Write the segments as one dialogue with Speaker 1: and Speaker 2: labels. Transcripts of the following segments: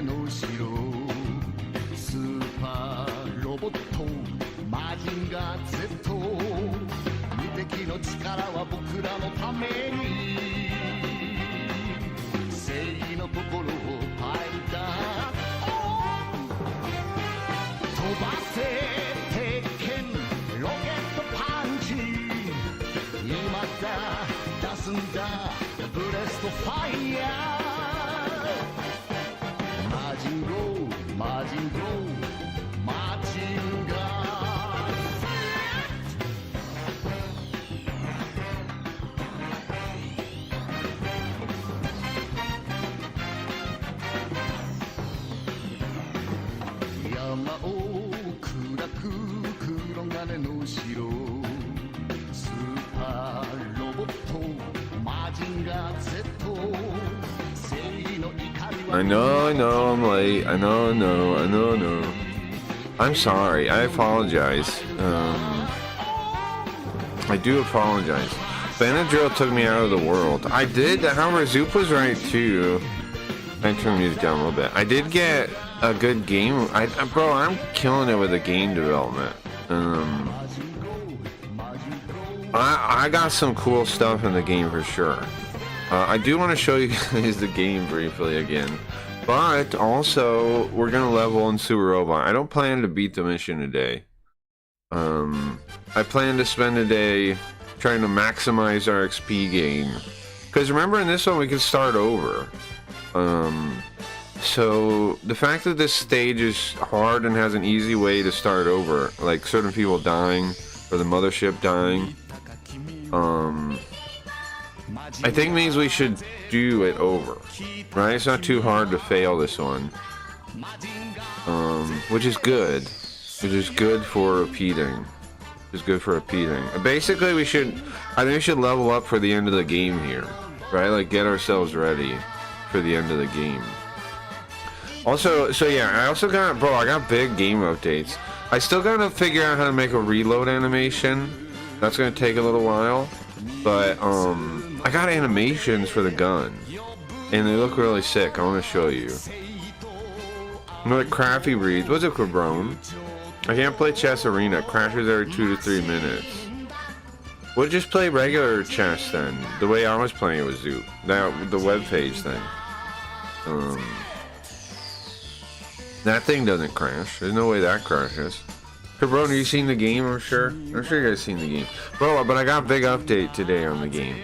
Speaker 1: の城スーパーロボットマジンガー Z 無敵の力は僕らのために正義の心をファイター飛ばせ鉄拳ロケットパンチ今だ出すんだブレストファイヤーマジンゴーマジンゴーマジンガー山を砕く黒金の城スーパーロボットマジンガー Z 正義の怒りは
Speaker 2: I know, I'm late. I know. I'm sorry. I apologize. I do apologize. Benadryl took me out of the world. I did. However, Zoop was right too. I turned music down a little bit. I did get a good game. Bro, I'm killing it with the game development. I got some cool stuff in the game for sure. I do want to show you guys the game briefly again, but also we're gonna level in Super Robot. I don't plan to beat the mission today. I plan to spend a day trying to maximize our XP gain. Because remember, in this one we can start over. So the fact that this stage is hard and has an easy way to start over, like certain people dying or the mothership dying, I think means we should do it over, right? It's not too hard to fail this one, which is good. Which is good for repeating. It's good for repeating. Basically, I think we should level up for the end of the game here, right? Like get ourselves ready for the end of the game. Also, so yeah, I also got, bro, I got big game updates. I still gotta figure out how to make a reload animation. That's gonna take a little while, but I got animations for the gun, and they look really sick. I want to show you. Like Crappy reads, what's up, Cabron? I can't play chess arena. It crashes every 2 to 3 minutes. We'll just play regular chess then. The way I was playing it was Zoop. That the web page thing. That thing doesn't crash. There's no way that crashes. Cabron, have you seen the game? I'm sure you guys seen the game. Bro, but I got a big update today on the game.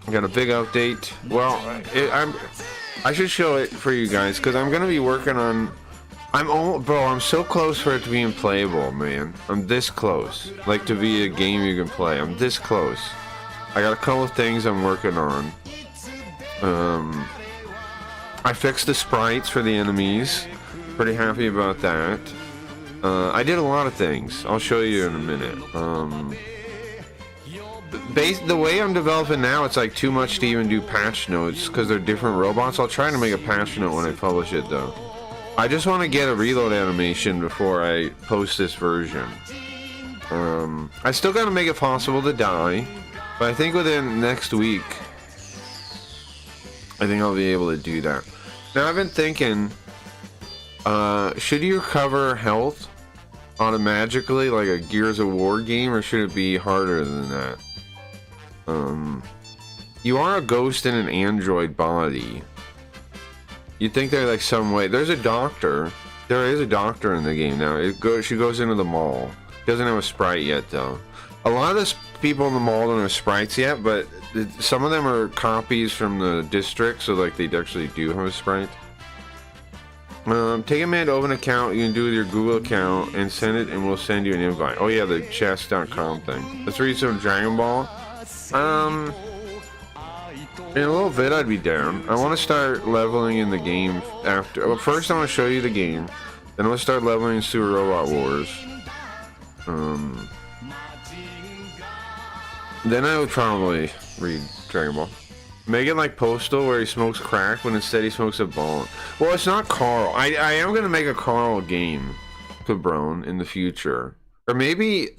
Speaker 2: I got a big update. Well, I should show it for you guys because I'm gonna be working on. Bro, I'm so close for it to being playable, man. I'm this close, like to be a game you can play. I'm this close. I got a couple of things I'm working on. I fixed the sprites for the enemies. Pretty happy about that. I did a lot of things. I'll show you in a minute. The way I'm developing now, it's like too much to even do patch notes because they're different robots. I'll try to make a patch note when I publish it though. I just want to get a reload animation before I post this version. I still got to make it possible to die, but I think within next week, I think I'll be able to do that. Now I've been thinking, should you recover health automatically like a Gears of War game, or should it be harder than that? You are a ghost in an android body. You'd think there's like some way. There's a doctor. There is a doctor in the game now. She goes into the mall. Doesn't have a sprite yet though. A lot of the people in the mall don't have sprites yet, but some of them are copies from the district, so like they actually do have a sprite. Take a minute to open an account. You can do it with your Google account and send it, and we'll send you an invite. Oh yeah, the chess.com thing. Let's read some Dragon Ball. In a little bit I'd be down. I want to start leveling in the game after. Well, first I want to show you the game, then I'm going to start leveling in Super Robot Wars. Then I would probably read Dragon Ball. Make it like Postal where he smokes crack, but instead he smokes a ball. Well, it's not Carl. I am going to make a Carl game, Cabron, in the future. Or maybe,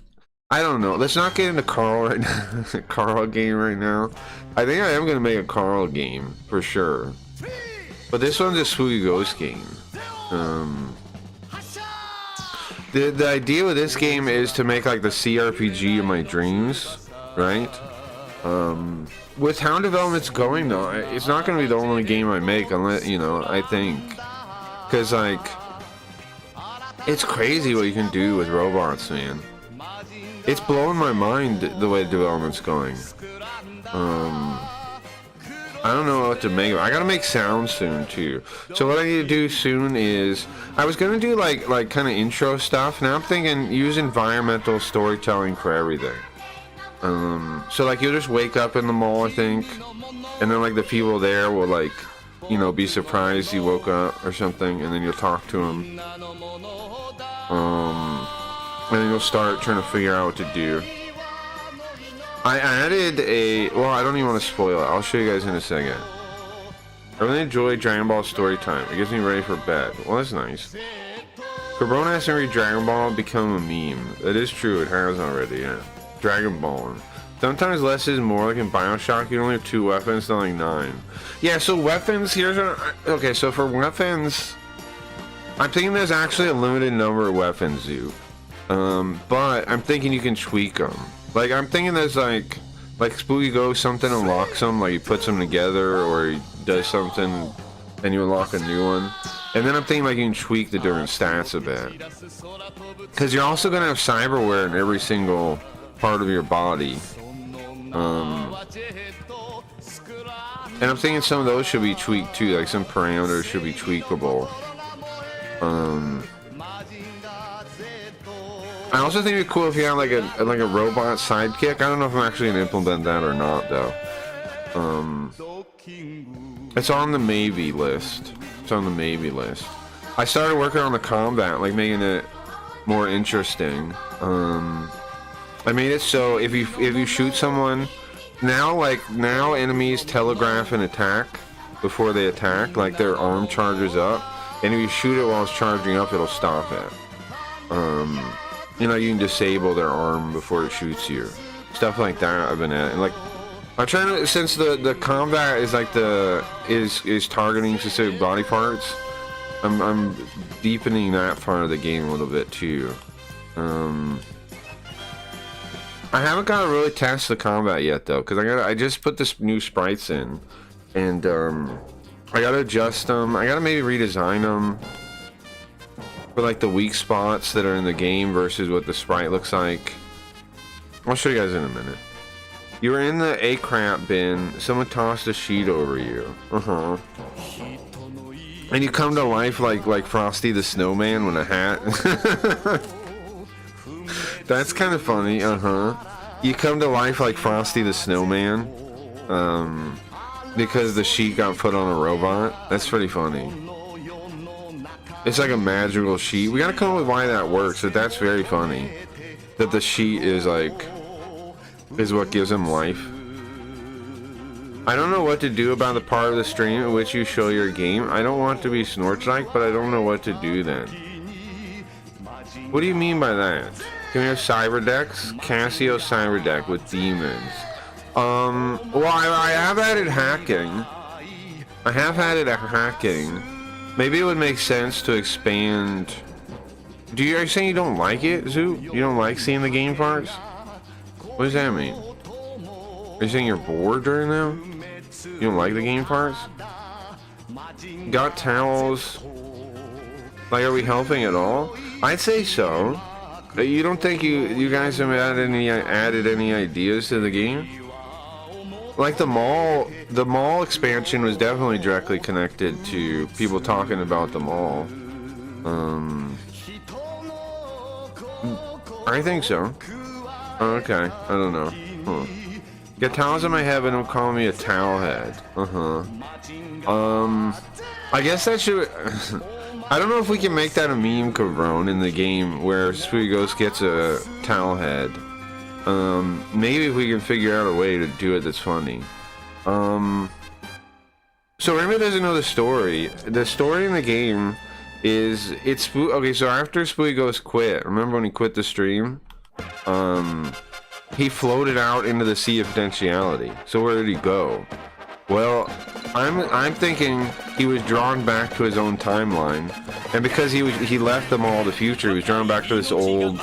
Speaker 2: I don't know. Let's not get into Carl right now. Carl game right now. I think I am going to make a Carl game, for sure. But this one's a Spooky Ghost game. The idea with this game is to make like the CRPG of my dreams, right? With how development's going though, it's not going to be the only game I make unless, you know, I think. Because like, it's crazy what you can do with robots, man. It's blowing my mind the way development's going. I don't know what to make. I gotta make sound soon too. So what I need to do soon is, I was gonna do like kind of intro stuff. Now I'm thinking use environmental storytelling for everything. So like you'll just wake up in the mall, I think, and then like the people there will like, you know, be surprised you woke up or something, and then you'll talk to them. And then you'll start trying to figure out what to do. I added a, well, I don't even want to spoil it. I'll show you guys in a second. I really enjoy Dragon Ball story time. It gets me ready for bed. Well, that's nice. Corona has to read Dragon Ball become a meme. That is true. It has already, yeah. Dragon Ball. Sometimes less is more. Like in Bioshock, you only have 2 weapons, not like 9. Yeah, so weapons, here's a, okay, so for weapons, I'm thinking there's actually a limited number of weapons, Zoo. But I'm thinking you can tweak them. Like, I'm thinking there's like Spooky Ghost, something unlocks them, like he puts them together, or he does something and you unlock a new one. And then I'm thinking like you can tweak the different stats a bit. Because you're also going to have cyberware in every single part of your body. And I'm thinking some of those should be tweaked too, like some parameters should be tweakable. I also think it'd be cool if you had like a robot sidekick. I don't know if I'm actually gonna implement that or not though. It's on the maybe list. It's on the maybe list. I started working on the combat, like making it more interesting. I made it so if you shoot someone, now enemies telegraph an attack before they attack, like their arm charges up, and if you shoot it while it's charging up, it'll stop it. You know, you can disable their arm before it shoots you. Stuff like that I've been at. And like, I'm trying to, since the combat is like is targeting specific body parts, I'm deepening that part of the game a little bit too. I haven't got to really test the combat yet though, because I just put this new sprites in, and I gotta adjust them. I gotta maybe redesign them for like the weak spots that are in the game versus what the sprite looks like. I'll show you guys in a minute. You were in the A-crap bin. Someone tossed a sheet over you. And you come to life like Frosty the Snowman with a hat. That's kind of funny. You come to life like Frosty the Snowman. Because the sheet got put on a robot. That's pretty funny. It's like a magical sheet. We gotta come up with why that works, but that's very funny. That the sheet is like, is what gives him life. I don't know what to do about the part of the stream in which you show your game. I don't want to be Snorch-like, but I don't know what to do then. What do you mean by that? Can we have Cyberdex? Casio Cyberdeck with demons. Well, I have added hacking. I have added a hacking. Maybe it would make sense to expand. Are you saying you don't like it, Zoo? You don't like seeing the game parts? What does that mean? Are you saying you're bored during them? You don't like the game parts? Got towels. Like, are we helping at all? I'd say so. You don't think you guys have added any ideas to the game? Like the mall expansion was definitely directly connected to people talking about the mall. I think so. Okay, I don't know. Get towels in my head, but don't call me a towel head. I guess that should. I don't know if we can make that a meme, Cabron, in the game where Spooky Ghost gets a towel head. Maybe if we can figure out a way to do it that's funny. So everybody doesn't know the story. The story in the game is okay, so after Spooky Ghost quit, remember when he quit the stream? He floated out into the sea of potentiality. So where did he go? Well, I'm thinking he was drawn back to his own timeline, and because he left the mall of the future, he was drawn back to this old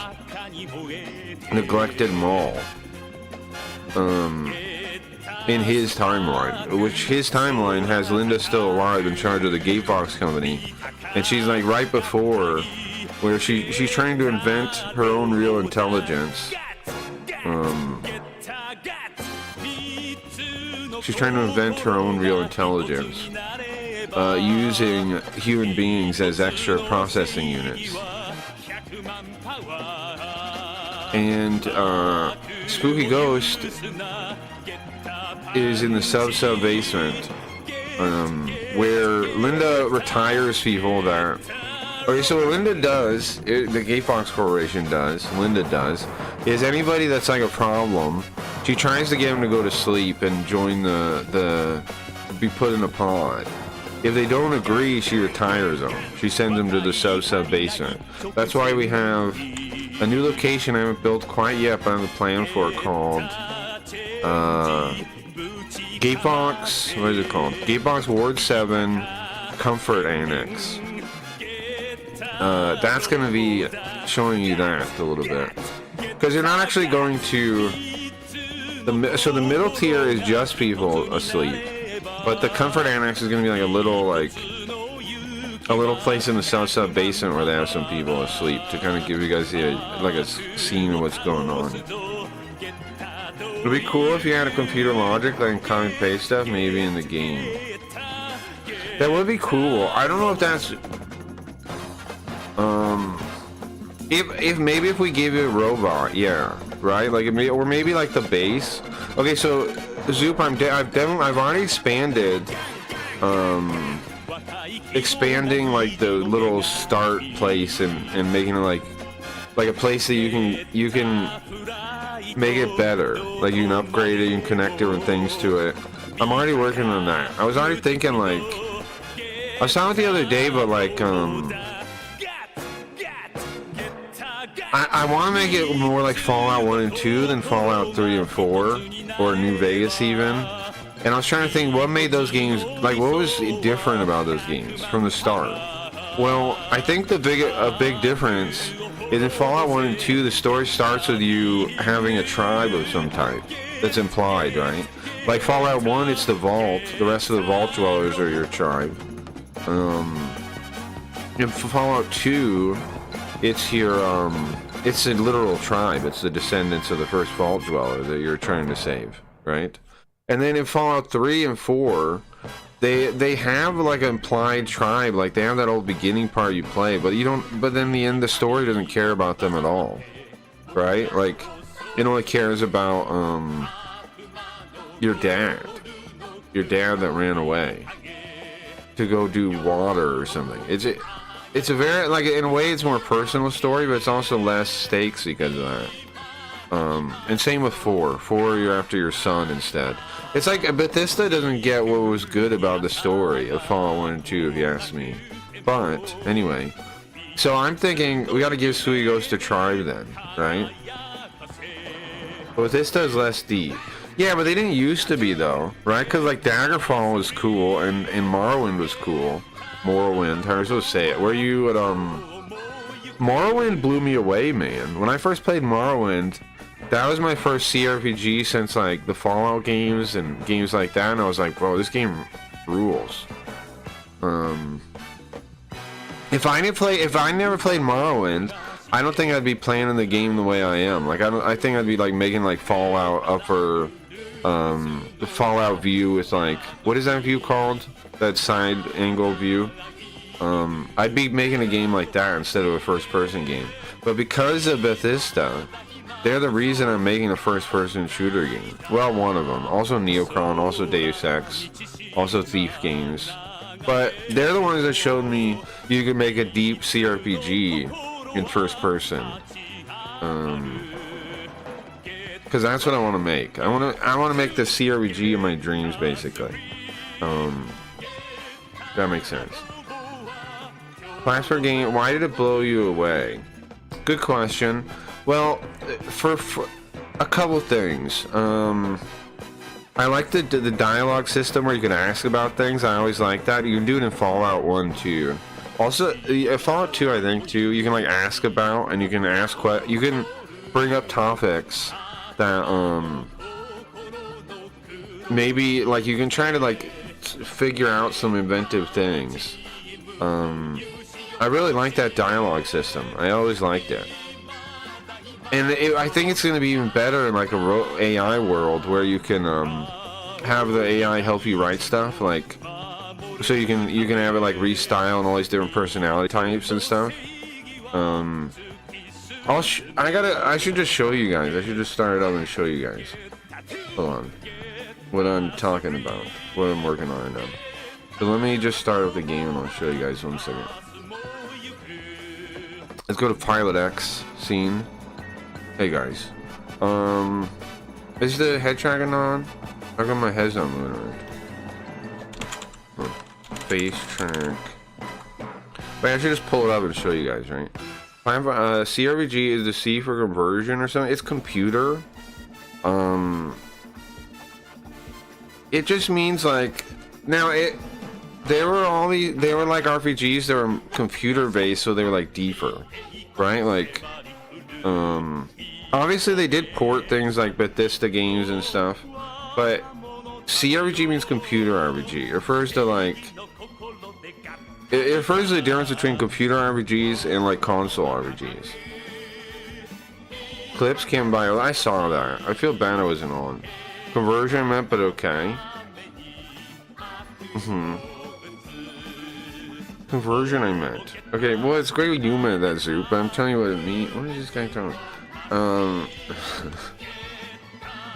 Speaker 2: neglected mall. In his timeline, which his timeline has Linda still alive in charge of the Gatebox company, and she's like right before where she's trying to invent her own real intelligence. She's trying to invent her own real intelligence, using human beings as extra processing units. And Spooky Ghost is in the sub basement, where Linda retires people that. Okay, so what Linda does, the Gatebox Corporation does, Linda does, is anybody that's like a problem, she tries to get them to go to sleep and join be put in a pod. If they don't agree, she retires them. She sends them to the sub basement. That's why we have a new location I haven't built quite yet, but I have a plan for it called Gatebox, what is it called? Gatebox Ward 7 Comfort Annex. That's going to be showing you that a little bit. Because you're not actually going to... So the middle tier is just people asleep. But the Comfort Annex is going to be like a little place in the sub basement where they have some people asleep to kind of give you guys a scene of what's going on. It'd be cool if you had a computer logic that can copy and paste stuff maybe in the game. That would be cool. I don't know if that's... If we gave you a robot, yeah, right? Like, or maybe like the base. Okay, so Zoop, I've already expanded, expanding like the little start place and making it like a place that you can make it better. Like you can upgrade it, you can connect different things to it. I'm already working on that. I was already thinking like, I saw it the other day, but like I want to make it more like Fallout 1 and 2 than Fallout 3 and 4, or New Vegas even. And I was trying to think what made those games, like what was different about those games from the start. Well, I think a big difference is in Fallout 1 and 2, the story starts with you having a tribe of some type. That's implied, right? Like Fallout 1, it's the Vault. The rest of the Vault dwellers are your tribe. In Fallout 2, it's your, it's a literal tribe. It's the descendants of the first Vault dweller that you're trying to save, right? And then in Fallout 3 and 4, they have like an implied tribe, like they have that old beginning part you play, but you don't, but then in the end the story doesn't care about them at all, right? Like it only cares about your dad that ran away to go do water or something. It's a very, like, in a way it's more personal story, but it's also less stakes because of that. And same with 4. 4, you're after your son instead. It's like Bethesda doesn't get what was good about the story of Fallout 1 and 2, if you ask me. But anyway, so I'm thinking we got to give Spooky Ghost a tribe then, right? But Bethesda is less deep. Yeah, but they didn't used to be though, right? Because like Daggerfall was cool and Morrowind was cool. Morrowind, how am I supposed to say it? Were you at Morrowind blew me away, man. When I first played Morrowind, that was my first CRPG since like the Fallout games and games like that, and I was like, bro, this game rules. If I never played Morrowind, I don't think I'd be playing the game the way I am. Like I think I'd be like making like Fallout upper, the Fallout view with like, what is that view called? That side angle view. I'd be making a game like that instead of a first-person game. But because of Bethesda, they're the reason I'm making a first-person shooter game. Well, one of them. Also Neocron, also Deus Ex, also Thief games. But they're the ones that showed me you could make a deep CRPG in first-person. Because that's what I want to make. I want to make the CRPG of my dreams, basically. That makes sense. Class per game, why did it blow you away? Good question. Well, for a couple things. I like the dialogue system where you can ask about things. I always like that. You can do it in Fallout 1 too. Also, Fallout 2, I think too. You can like ask about, and you can ask you can bring up topics that maybe like you can try to like figure out some inventive things. I really like that dialogue system. I always liked it. And I think it's going to be even better in like a AI world where you can have the AI help you write stuff, like so you can have it like restyle and all these different personality types and stuff. I should just show you guys. I should just start it up and show you guys. Hold on. What I'm talking about. What I'm working on right now. So let me just start up the game and I'll show you guys 1 second. Let's go to Pilot X scene. Hey guys. Is the head tracking on? How come my head's not moving around? Face track. Wait, I should just pull it up and show you guys, right? CRVG is the C for conversion or something. It's computer. It just means like now they were like RPGs that were computer based, so they were like deeper, right? Like obviously they did port things like Bethesda games and stuff, but CRPG means computer RPG. It refers to like it refers to the difference between computer RPGs and like console RPGs. Clips came by. I saw that. I feel bad I wasn't on. Conversion meant, but okay. Conversion I meant. Okay, well it's great when you meant that, Zoop, but I'm telling you what it means. What is this guy talking?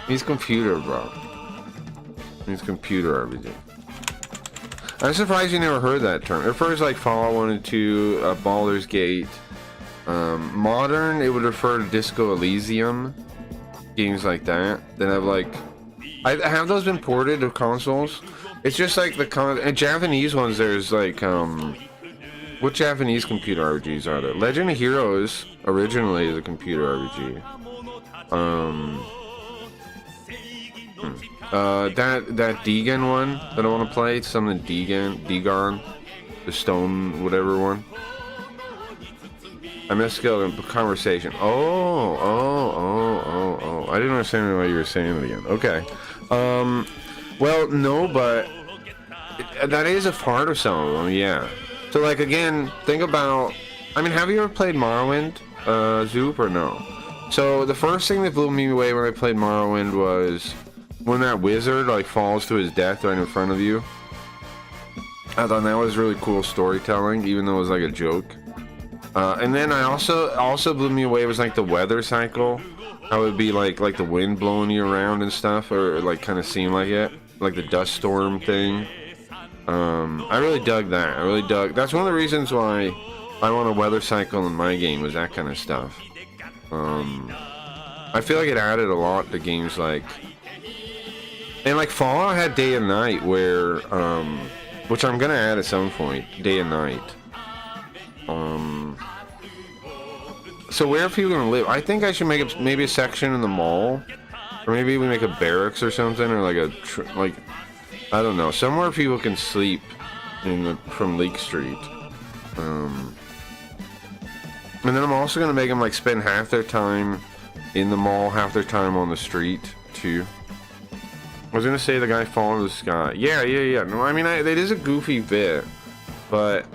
Speaker 2: He's computer, bro. He's computer RPG. I'm surprised you never heard that term. It refers like Fallout 1 and 2, Baldur's Gate. Modern, it would refer to Disco Elysium. Games like that. That have like... have those been ported to consoles? It's just like the Japanese ones, there's like, what Japanese computer RPGs are there? Legend of Heroes originally is a computer RPG. That Deegan one that I want to play, something Deegan, the stone, whatever one. I missed a conversation. Oh. I didn't understand why you were saying it again. Okay. Well, no, but that is a part of some of them, yeah. So, like, again, think about... I mean, have you ever played Morrowind, Zoop, or no? So, the first thing that blew me away when I played Morrowind was when that wizard, like, falls to his death right in front of you. I thought that was really cool storytelling, even though it was, like, a joke. And then I also blew me away was, like, the weather cycle. How it would be, like the wind blowing you around and stuff, or, like, kind of seem like it. Like the dust storm thing. I really dug that. That's one of the reasons why I want a weather cycle in my game, was that kind of stuff. I feel like it added a lot to games like... And like Fallout had day and night where, which I'm gonna add at some point, day and night. So where are people gonna live? I think I should make maybe a section in the mall. Or maybe we make a barracks or something, or like I don't know, somewhere people can sleep from Leek Street. And then I'm also gonna make them like spend half their time in the mall, half their time on the street too. I was gonna say the guy falling to the sky. Yeah. No, I mean it is a goofy bit, but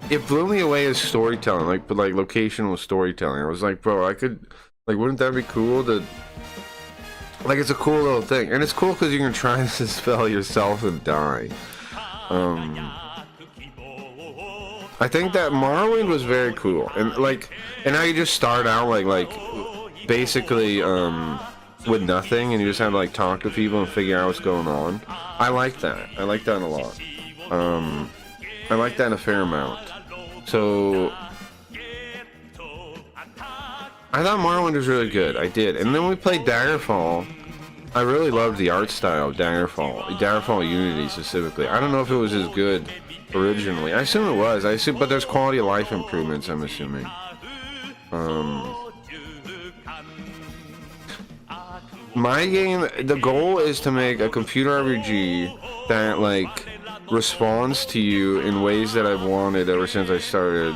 Speaker 2: it blew me away as storytelling, like locational storytelling. I was like, bro, I could, like, wouldn't that be cool to? Like, it's a cool little thing, and it's cool because you can try to spell yourself and die. I think that Morrowind was very cool, and how you just start out like basically with nothing, and you just have to like talk to people and figure out what's going on. I like that. I like that a lot. I like that a fair amount. So I thought Morrowind was really good. I did. And then we played Daggerfall. I really loved the art style of Daggerfall Unity specifically. I don't know if it was as good originally. I assume it was. But there's quality of life improvements, I'm assuming. My game, the goal is to make a computer RPG that like responds to you in ways that I've wanted ever since I started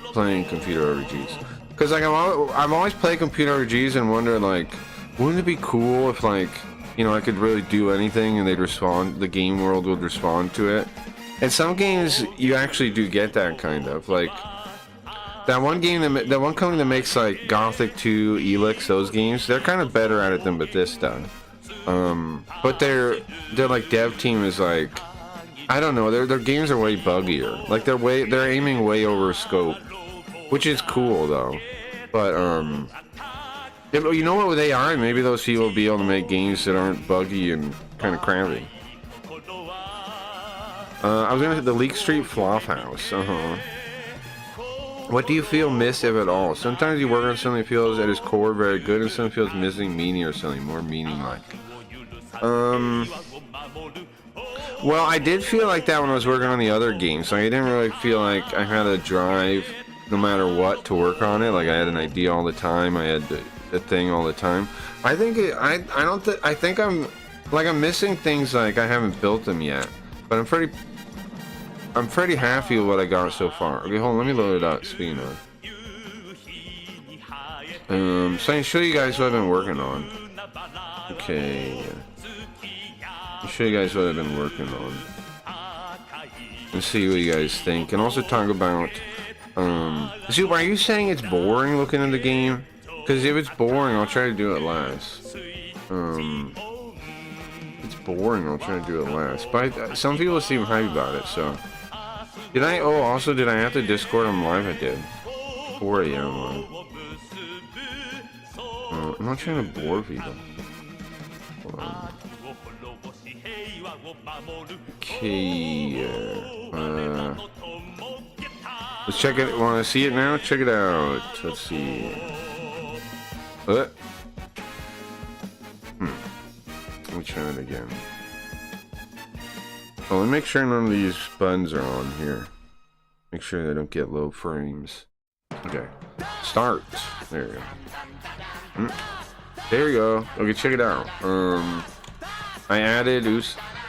Speaker 2: playing computer RPGs. Because like I've always played computer RPGs and wondered like, wouldn't it be cool if like, you know, I could really do anything and they'd respond, the game world would respond to it. And some games you actually do get that kind of like. That one company that makes like Gothic 2, Elix, those games, they're kind of better at it than Bethesda. But their like dev team is like, I don't know, their games are way buggier. Like they're aiming way over scope, which is cool though. But you know what they are? Maybe those people will be able to make games that aren't buggy and kind of crappy. I was gonna say the Leak Street Flophouse. What do you feel miss, if at all? Sometimes you work on something that feels at its core very good, and something feels missing meaning or something more meaning-like. Well, I did feel like that when I was working on the other games. Like, I didn't really feel like I had a drive, no matter what, to work on it. Like, I had an idea all the time. I had the thing all the time. I think I think I'm missing things like I haven't built them yet. But I'm pretty happy with what I got so far. Okay, hold on, let me load it up, speaking of. So I can show you guys what I've been working on. Okay. I'll show you guys what I've been working on. And see what you guys think. And also talk about, Zoop, are you saying it's boring looking at the game? Because if it's boring, I'll try to do it last. It's boring, I'll try to do it last. But some people seem hyped about it, so. Did I have to Discord on live? I did. 4 a.m. I'm not trying to bore people. Hold on. Okay. Let's check it. Want to see it now? Check it out. Let's see. Let me try it again. Oh, let me make sure none of these buttons are on here. Make sure they don't get low frames. Okay. Start. There you go. There you go. Okay, check it out. I added...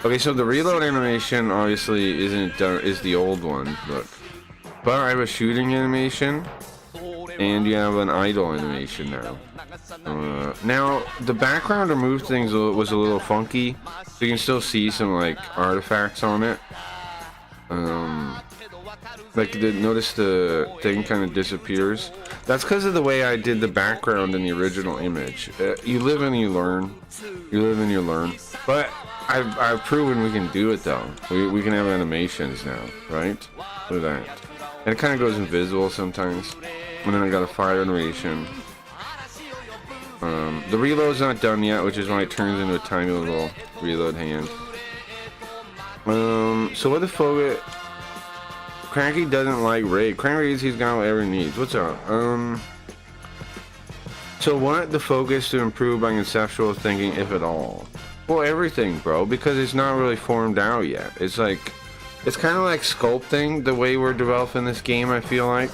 Speaker 2: Okay, so the reload animation obviously isn't done, is the old one, look. But I have a shooting animation, and you have an idle animation now. Now, the background remove things was a little funky, so you can still see some, like, artifacts on it. Like, notice the thing kind of disappears. That's because of the way I did the background in the original image. You live and you learn. You live and you learn. But I've proven we can do it, though. We can have animations now, right? Look at that. And it kind of goes invisible sometimes. And then I got a fire animation. The reload's not done yet, which is why it turns into a tiny little reload hand. So what the focus... Cranky doesn't like raid. Cranky, he's got whatever he needs. What's up? So what the focus to improve by conceptual thinking, if at all? Well, everything, bro, because it's not really formed out yet. It's like... It's kind of like sculpting the way we're developing this game, I feel like.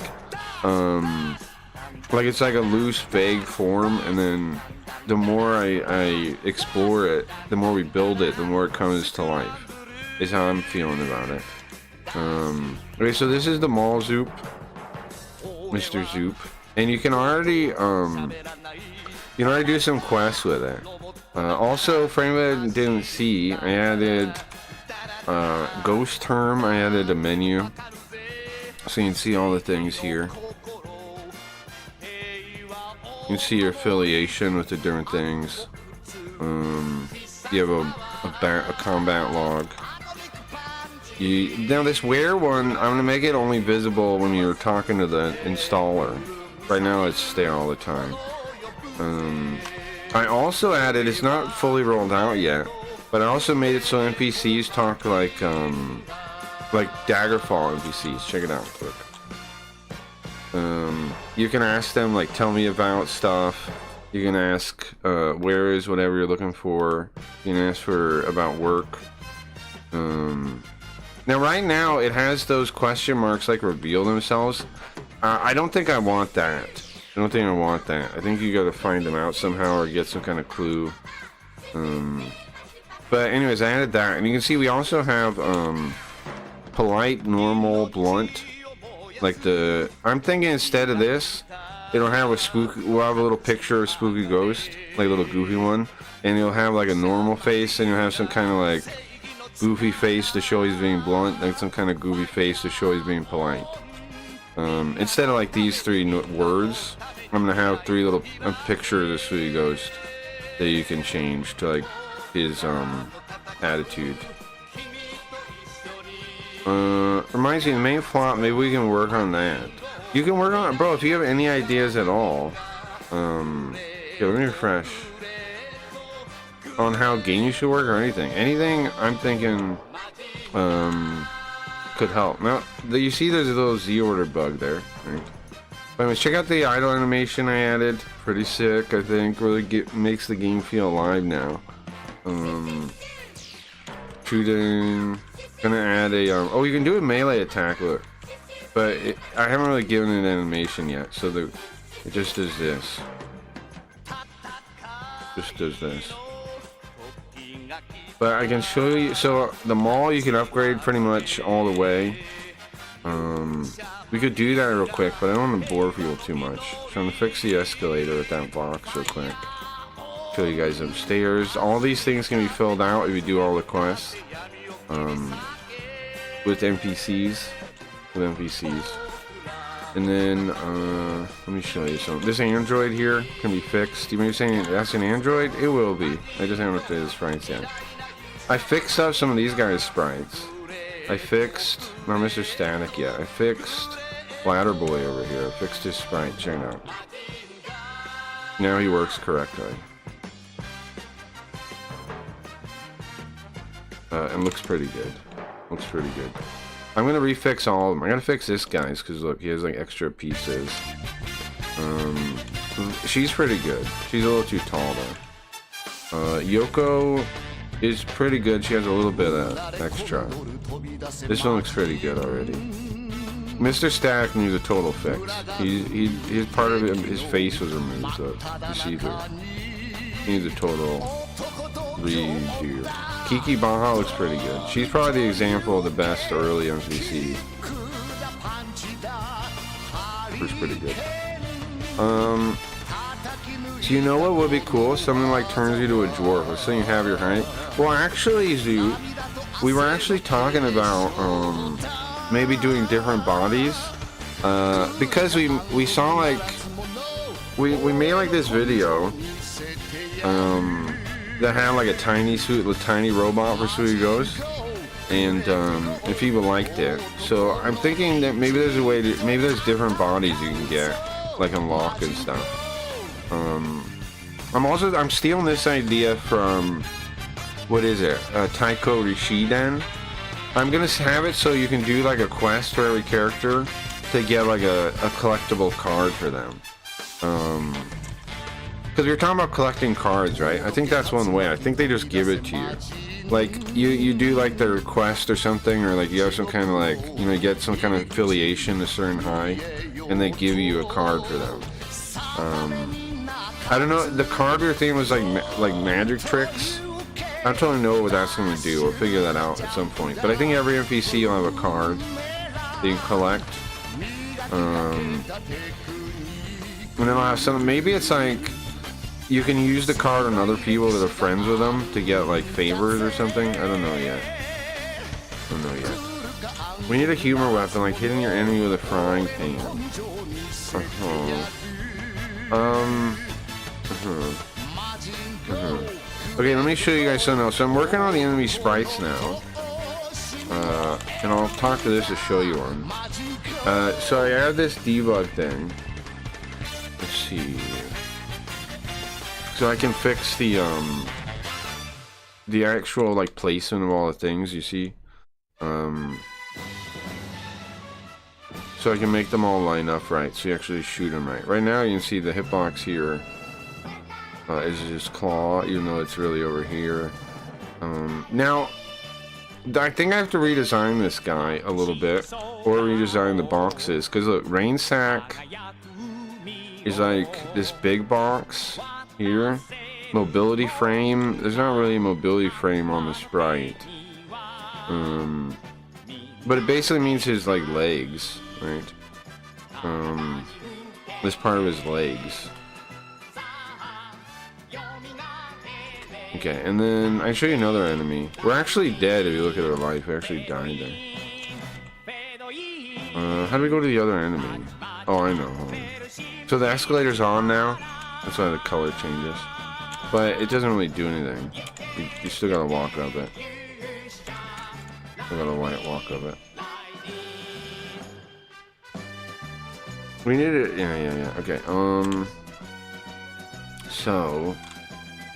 Speaker 2: Like it's like a loose, vague form, and then the more I explore it, the more we build it, the more it comes to life. Is how I'm feeling about it. Okay, so this is the mall Zoop, Mr. Zoop, and you can already do some quests with it. Also, for anybody that didn't see, I added Ghost Term. I added a menu, so you can see all the things here. You can see your affiliation with the different things. You have a combat log. Now this where one, I'm going to make it only visible when you're talking to the installer. Right now it's there all the time. I also added, it's not fully rolled out yet, but I also made it so NPCs talk like Daggerfall NPCs. Check it out quick. You can ask them, like, tell me about stuff. You can ask, where is whatever you're looking for. You can ask about work. Now, right now, it has those question marks, like, reveal themselves. I don't think I want that. I don't think I want that. I think you gotta find them out somehow or get some kind of clue. But anyways, I added that, and you can see we also have polite, normal, blunt. Like I'm thinking instead of this, it'll have a spooky. We'll have a little picture of a spooky ghost, like a little goofy one, and it'll have like a normal face, and you'll have some kind of like goofy face to show he's being blunt, like some kind of goofy face to show he's being polite. Instead of like these three words, I'm gonna have a picture of the spooky ghost that you can change to like his attitude. Reminds me of the main plot. Maybe we can work on that. You can work on it, bro. If you have any ideas at all, yeah, let me refresh on how games should work or anything I'm thinking could help. Now you see there's a little Z order bug there, right? Anyways, check out the idle animation I added. Pretty sick, I think. Really makes the game feel alive now. Shooting. Gonna add a oh, you can do a melee attack, look, but I haven't really given it an animation yet, so it just does this. Just does this. But I can show you. So the mall you can upgrade pretty much all the way. We could do that real quick, but I don't want to bore people too much. So I'm gonna fix the escalator with that box real quick. Show you guys upstairs. All these things can be filled out if you do all the quests. With NPCs. And then, let me show you something. This android here can be fixed. You may be saying that's an android? It will be. I just haven't updated the sprites yet. I fixed up some of these guys' sprites. I fixed, not Mr. Static yet. I fixed Ladder Boy over here. I fixed his sprite. Check it out. Now he works correctly. And looks pretty good. Looks pretty good. I'm gonna refix all of them. I gotta fix this guy's because look, he has like extra pieces. She's pretty good. She's a little too tall though. Yoko is pretty good. She has a little bit of extra. This one looks pretty good already. Mr. Static needs a total fix. He's part of it. His face was removed, so you see through. He needs a total redo. Kiki Baha looks pretty good. She's probably the example of the best early MVC. Looks pretty good. So you know what would be cool? Something like turns you to a dwarf. Let's say you have your height. Well, actually, Zoo, we were actually talking about maybe doing different bodies because we saw like we made like this video that had like a tiny suit, a tiny robot for Spooky Ghost, and people liked it. So I'm thinking that maybe there's a way to, maybe there's different bodies you can get, like unlock and stuff. I'm stealing this idea from, what is it, Taiko Rishiden. I'm gonna have it so you can do like a quest for every character to get like a collectible card for them. Because we were talking about collecting cards, right? I think that's one way. I think they just give it to you. Like, you do like their quest or something, or like you have some kind of like, you know, you get some kind of affiliation to certain high, and they give you a card for them. I don't know, the card we were thinking was like magic tricks. I don't totally know what that's going to do. We'll figure that out at some point. But I think every NPC will have a card that you can collect. And then I'll have some, maybe it's like, you can use the card on other people that are friends with them to get like favors or something. I don't know yet. We need a humor weapon, like hitting your enemy with a frying pan. Okay, let me show you guys something else. So I'm working on the enemy sprites now. And I'll talk to this to show you one. So I have this debug thing. Let's see. So I can fix the actual like placement of all the things you see. So I can make them all line up right, so you actually shoot them right. Right now you can see the hitbox here is just claw, even though it's really over here. Now, I think I have to redesign this guy a little bit, or redesign the boxes, because look, Rain Sack is like this big box here. Mobility frame. There's not really a mobility frame on the sprite. But it basically means his like legs, right? This part of his legs. Okay, and then I show you another enemy. We're actually dead if you look at our life. We actually died there. How do we go to the other enemy? Oh, I know. Hold on. So the escalator's on now. That's why the color changes. But it doesn't really do anything. You still gotta walk up it. Still gotta walk up it. We need it. Yeah. Okay. So.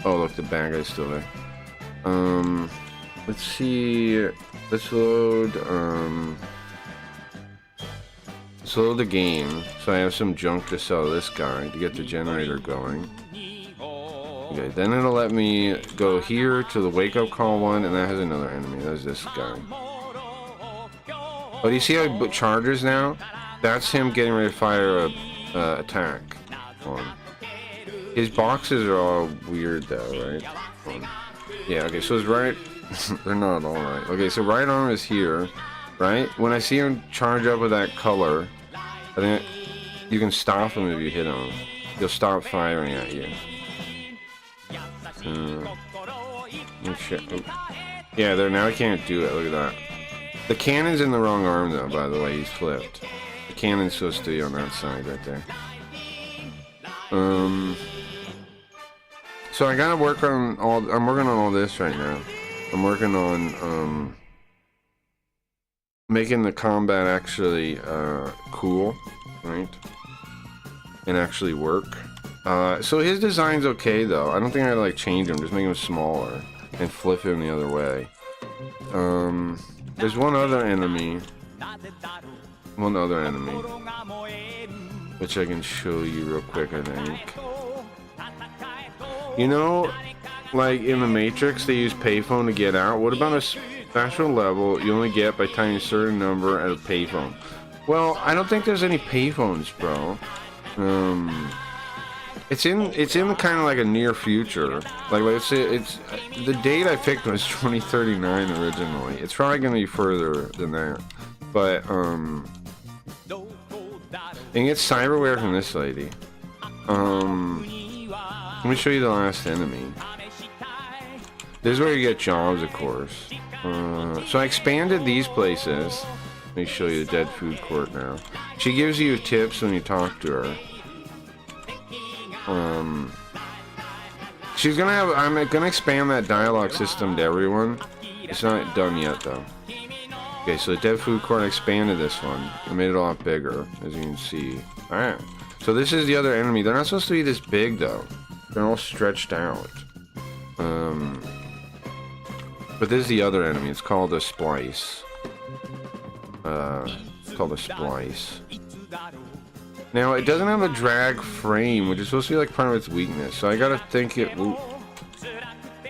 Speaker 2: Oh, look, the bad guy's still there. Let's see. Let's load. Let's load the game. So I have some junk to sell to this guy to get the generator going. Okay, then it'll let me go here to the wake up call one, and that has another enemy. That's this guy. Oh, do you see how he charges now? That's him getting ready to fire a attack on. His boxes are all weird though, right? Yeah, okay, so his right... They're not all right. Okay, so right arm is here, right? When I see him charge up with that color, I think you can stop him if you hit him. He'll stop firing at you. Yeah, there, now I can't do it. Look at that. The cannon's in the wrong arm though, by the way. He's flipped. The cannon's supposed to be on that side right there. So I gotta work on all. I'm working on all this right now. I'm working on making the combat actually cool, right? And actually work. So his design's okay though. I don't think I like change him. Just make him smaller and flip him the other way. There's one other enemy. Which I can show you real quick, I think. You know, like in the Matrix, they use payphone to get out. What about a special level you only get by typing a certain number at a payphone? Well, I don't think there's any payphones, bro. It's in kind of like a near future. Like let's say it's the date I picked was 2039 originally. It's probably gonna be further than that, but and get cyberware from this lady. Let me show you the last enemy. This is where you get jobs, of course. So I expanded these places. Let me show you the dead food court now. She gives you tips when you talk to her. She's gonna have. I'm gonna expand that dialogue system to everyone. It's not done yet though. Okay, so the dead food court, I expanded this one. I made it a lot bigger, as you can see. Alright. So this is the other enemy. They're not supposed to be this big though. They're all stretched out. But this is the other enemy. It's called a splice. It's called a splice. Now, it doesn't have a drag frame, which is supposed to be like part of its weakness. So I gotta think it... Ooh.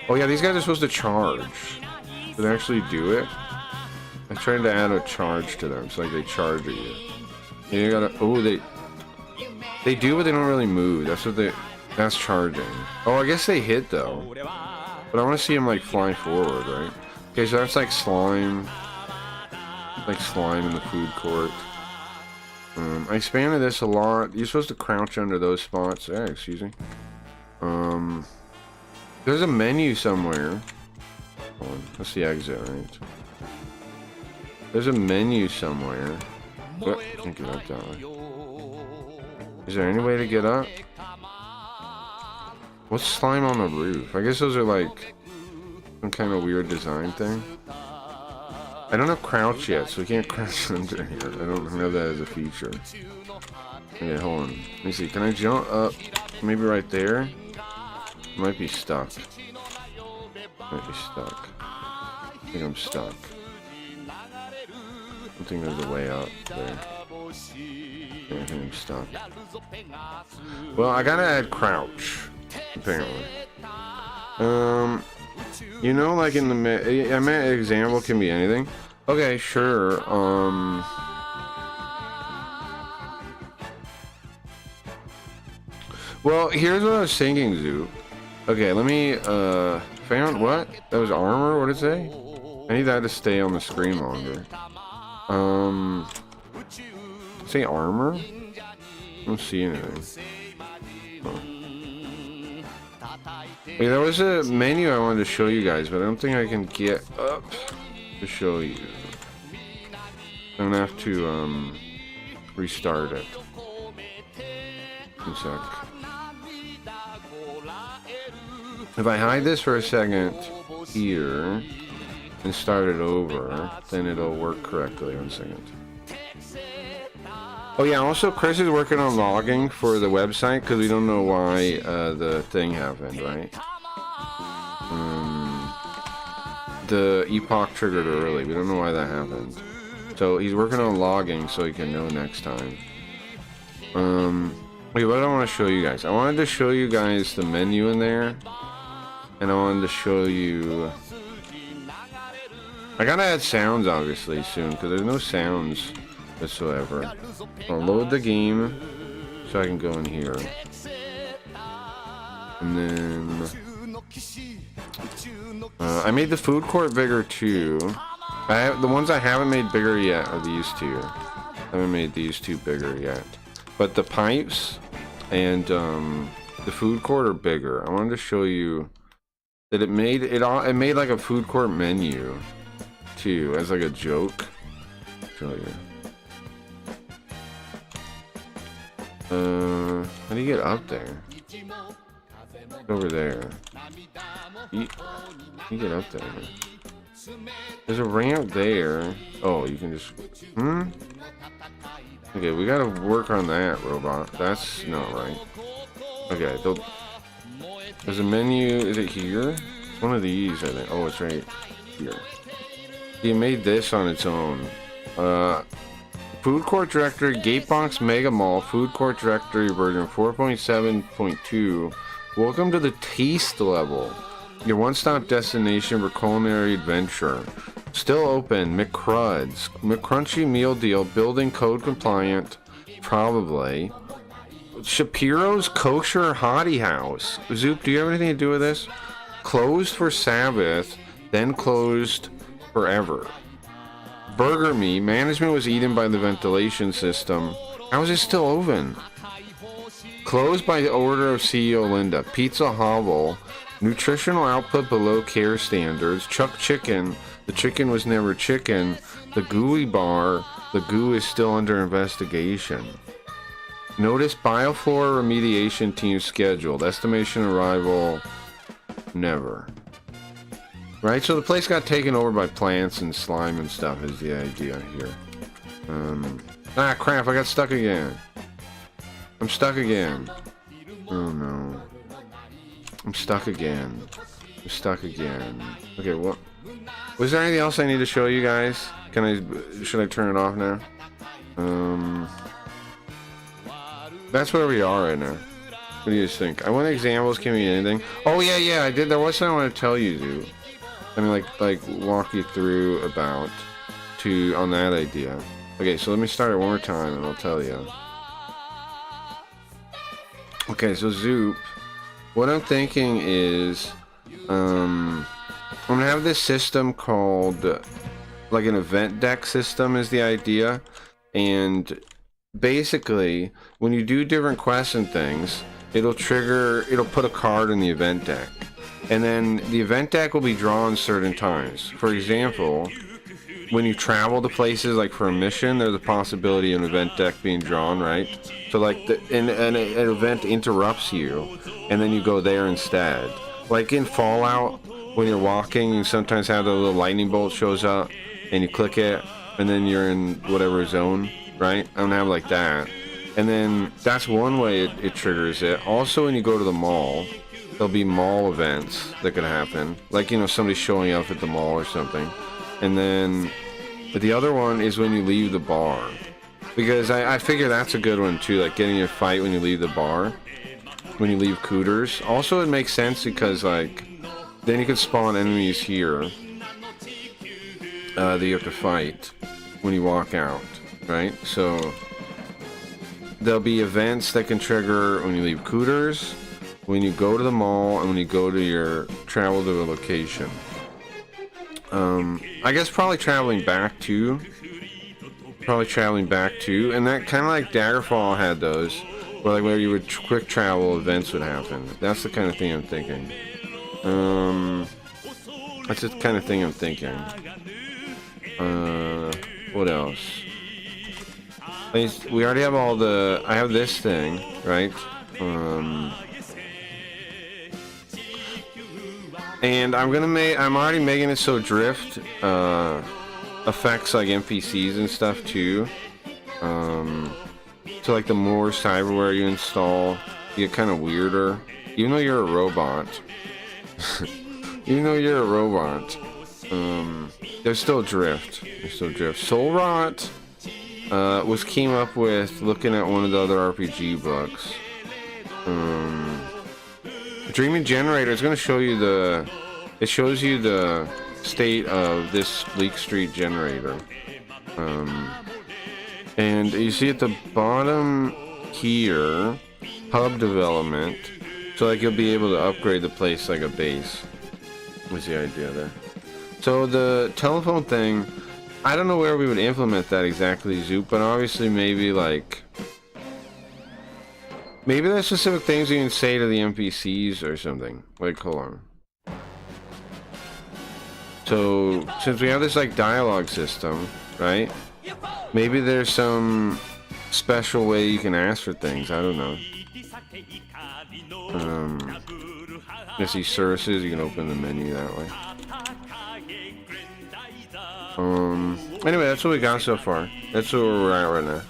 Speaker 2: Oh yeah, these guys are supposed to charge. Did they actually do it? I'm trying to add a charge to them. It's like they charge at you. Yeah, you gotta... Oh, they do, but they don't really move. That's what they... That's charging. Oh, I guess they hit, though. But I want to see them, like, fly forward, right? Okay, so that's like slime. Like slime in the food court. I expanded this a lot. You're supposed to crouch under those spots. Excuse me. There's a menu somewhere. Hold on. That's the exit, right? There's a menu somewhere. Oh, I can't get up that way. Is there any way to get up? What's slime on the roof? I guess those are like some kind of weird design thing. I don't have crouch yet, so we can't crouch under here. I don't have that as a feature. Okay, hold on. Let me see. Can I jump up? Maybe right there? Might be stuck. Might be stuck. I think I'm stuck. I think there's a way up there. Yeah, I think I'm stuck. Well, I gotta add crouch, apparently. You know, like in the... I meant example can be anything. Okay, sure. Well, here's what I was thinking, Zoo. Okay, let me, found what? That was armor? What did it say? I need that to stay on the screen longer. Say armor? I don't see anything. Oh. Wait, there was a menu I wanted to show you guys, but I don't think I can get up to show you. I'm gonna have to, restart it. 1 sec. If I hide this for a second here and start it over, then it'll work correctly. 1 second. Oh yeah, also Chris is working on logging for the website because we don't know why the thing happened, right? The epoch triggered early. We don't know why that happened. So he's working on logging so he can know next time. Wait, what did I want to show you guys? I wanted to show you guys the menu in there. And I wanted to show you... I gotta add sounds, obviously, soon, because there's no sounds whatsoever. I'll load the game, so I can go in here. And then... I made the food court bigger, too. The ones I haven't made bigger yet are these two. I haven't made these two bigger yet. But the pipes and the food court are bigger. I wanted to show you... that it made like a food court menu too, as like a joke. Show you. How do you get up there? Over there. You get up there. There's a ramp there. Oh, you can just. Okay, we gotta work on that, robot. That's not right. Okay, there's a menu. Is it here? One of these, I think. Oh, it's right here. He made this on its own. Food Court Directory, Gatebox Mega Mall, Food Court Directory version 4.7.2. Welcome to the taste level. Your one-stop destination for culinary adventure. Still open. McCruds. McCrunchy meal deal. Building code compliant. Probably. Shapiro's Kosher Hottie House. Zoop, do you have anything to do with this? Closed for Sabbath, then closed forever. Burger Me. Management was eaten by the ventilation system. How is it still open? Closed by the order of CEO Linda. Pizza Hovel. Nutritional output below care standards. Chuck Chicken. The chicken was never chicken. The Gooey Bar. The goo is still under investigation. Notice bioflora remediation team scheduled. Estimation arrival never. Right, so the place got taken over by plants and slime and stuff is the idea here. Ah crap, I got stuck again. I'm stuck again. Oh no. I'm stuck again. I'm stuck again. Okay, what? Was there anything else I need to show you guys? Should I turn it off now? That's where we are right now. What do you guys think? I want examples. Can be anything. Oh yeah, I did. There was something I want to tell you, dude. I mean, like walk you through about on that idea. Okay, so let me start it one more time, and I'll tell you. Okay, so Zoop, what I'm thinking is, I'm gonna have this system called like an event deck system is the idea, and basically when you do different quests and things, it'll put a card in the event deck, and then the event deck will be drawn certain times. For example, when you travel to places like for a mission, there's a possibility of an event deck being drawn, right? So like an event interrupts you and then you go there instead. Like in Fallout, when you're walking, you sometimes have a little lightning bolt shows up and you click it and then you're in whatever zone, right? I don't have like that. And then that's one way it triggers it. Also, when you go to the mall, there'll be mall events that could happen. Like, you know, somebody showing up at the mall or something. And then the other one is when you leave the bar. Because I figure that's a good one too, like getting in a fight when you leave the bar. When you leave Cooters. Also, it makes sense because, like, then you could spawn enemies here that you have to fight when you walk out, right? So there'll be events that can trigger when you leave Cooters, when you go to the mall, and when you go to your travel to a location. I guess probably traveling back too. And that kind of like Daggerfall had those, where you would quick travel events would happen. That's the kind of thing I'm thinking. That's the kind of thing I'm thinking. What else? We already have all the. I have this thing, right? And I'm already making it so drift affects like NPCs and stuff too. So like the more cyberware you install, you get kind of weirder. Even though you're a robot. There's still drift. Soul Rot came up with looking at one of the other RPG books. Dreaming Generator is going to show you it shows you the state of this Bleak Street generator. And you see at the bottom here, hub development. So like you'll be able to upgrade the place like a base. Was the idea there. So the telephone thing, I don't know where we would implement that exactly, Zoop, but obviously maybe there's specific things you can say to the NPCs or something. Like, hold on. So, since we have this like dialogue system, right? Maybe there's some special way you can ask for things. I don't know. There's these services, you can open the menu that way. Anyway, that's what we got so far. That's where we're at right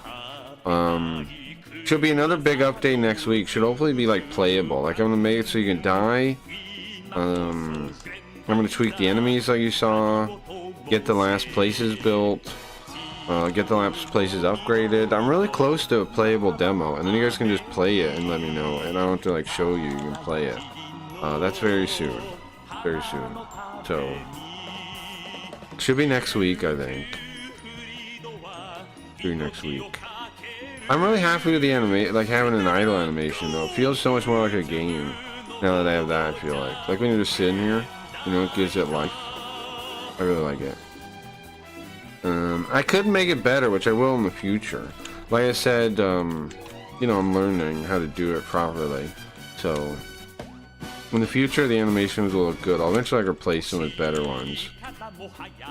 Speaker 2: now. Should be another big update next week. Should hopefully be like playable. Like I'm gonna make it so you can die. I'm gonna tweak the enemies like you saw. Get the last places built. Get the last places upgraded. I'm really close to a playable demo, and then you guys can just play it and let me know. And I don't have to like show you. You can play it. That's very soon. Very soon. So should be next week, I think. Should be next week. I'm really happy with the having an idle animation though. It feels so much more like a game now that I have that. I feel like when you're just sitting here, it gives it life. I really like it. I could make it better, which I will in the future. Like I said, I'm learning how to do it properly. So in the future, the animations will look good. I'll eventually replace them with better ones.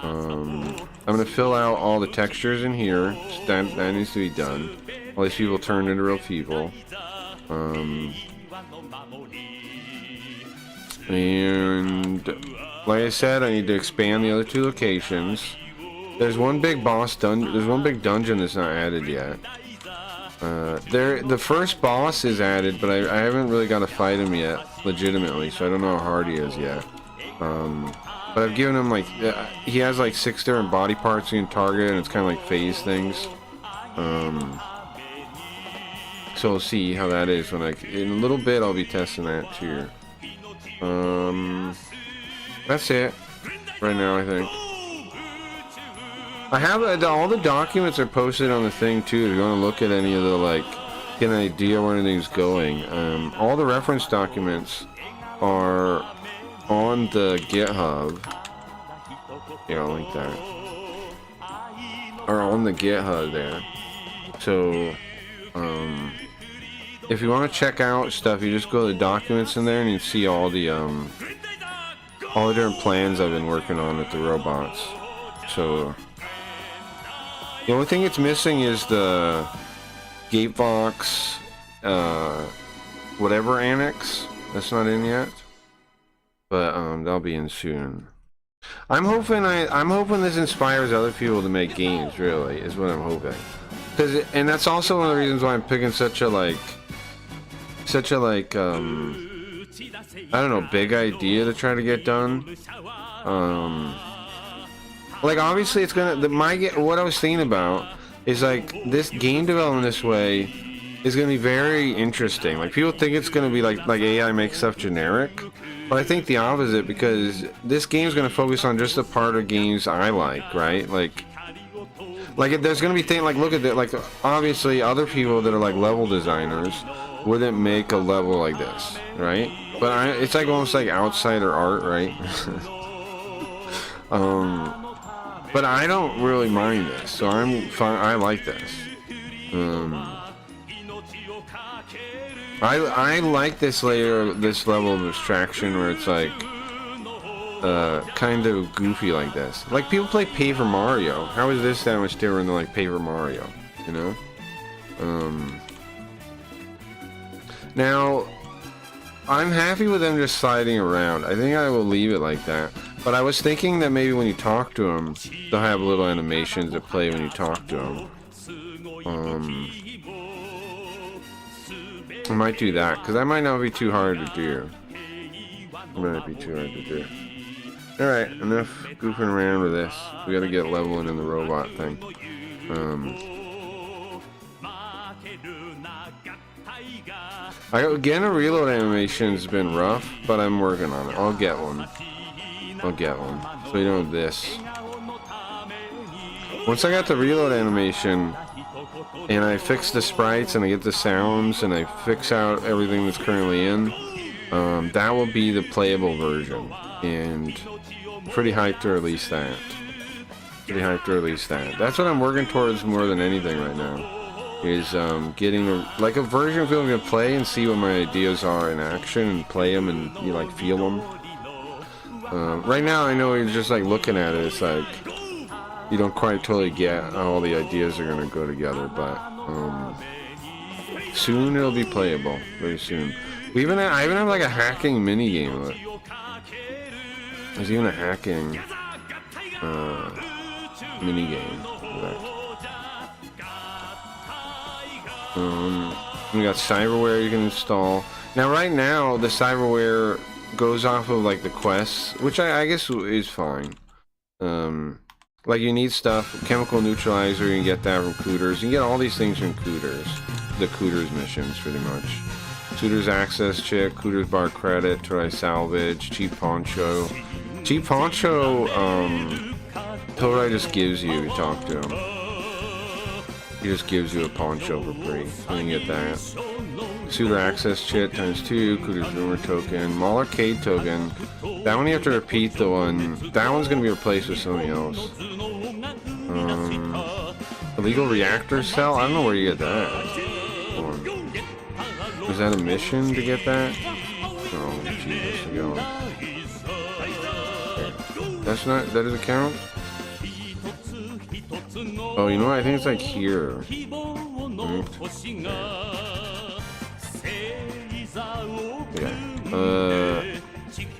Speaker 2: I'm gonna fill out all the textures in here. That needs to be done. All these people turned into real people. And like I said, I need to expand the other 2 locations. There's one big dungeon. There's one big dungeon that's not added yet. The first boss is added, but I haven't really got to fight him yet, legitimately. So I don't know how hard he is yet. But I've given him he has 6 different body parts you can target, and it's kind of like phase things. So we'll see how that is in a little bit. I'll be testing that too. That's it right now, I think. I have all the documents are posted on the thing too. If you want to look at any of the get an idea where anything's going. All the reference documents are on the GitHub. Yeah, I'll link that. Are on the GitHub there. So, if you want to check out stuff, you just go to the documents in there and you can see all the different plans I've been working on with the robots. So, the only thing it's missing is the Gatebox, whatever annex. That's not in yet, but that'll be in soon. I'm hoping this inspires other people to make games. Really, is what I'm hoping. And that's also one of the reasons why I'm picking such a I don't know, big idea to try to get done. Obviously it's gonna what I was thinking about is this game development this way is gonna be very interesting. People think it's gonna be like AI makes stuff generic, but I think the opposite, because this game's gonna focus on just the part of games I like, right? Like, there's gonna be things like, look at that. Like, obviously, other people that are like level designers wouldn't make a level like this, right? But it's like almost like outsider art, right? But I don't really mind this, so I'm fine. I like this. I like this layer, this level of abstraction where it's like kind of goofy like this. Like, people play Paper Mario. How is this that much different than like Paper Mario? You know? Now, I'm happy with them just sliding around. I think I will leave it like that. But I was thinking that maybe when you talk to them, they'll have little animations that play when you talk to them. I might do that, because that might not be too hard to do. It might not be too hard to do. Alright, enough goofing around with this. We gotta get leveling in the robot thing. Getting a reload animation has been rough, but I'm working on it. I'll get one. I'll get one. So you know this. Once I got the reload animation, and I fix the sprites, and I get the sounds, and I fix out everything that's currently in, that will be the playable version. And pretty hyped to release that. Pretty hyped to release that. That's what I'm working towards more than anything right now. Is getting a version of it I'm gonna play and see what my ideas are in action and play them and you like feel them. Right now I know you're just like looking at it, it's like you don't quite totally get how all the ideas are gonna go together, but soon it'll be playable, very soon. I even have like a hacking mini game of it. There's even a hacking mini game. We got cyberware you can install. Now right now the cyberware goes off of like the quests, which I guess is fine. Like, you need stuff, chemical neutralizer, you can get that from Cooters. You can get all these things from Cooters. The Cooters missions, pretty much. Cooters access chip, Cooters bar credit, try salvage, cheap poncho. Cheap poncho, Todai just gives you if you talk to him. He just gives you a poncho for free. You can get that. Suitor access chit ×2, Cooter's rumor token, Mall arcade token. That one you have to repeat the one. That one's gonna be replaced with something else. Illegal reactor cell? I don't know where you get that. Is that a mission to get that? Oh, Jesus, to go. That's not. That doesn't count. Oh, you know what? I think it's like here. Right? Yeah.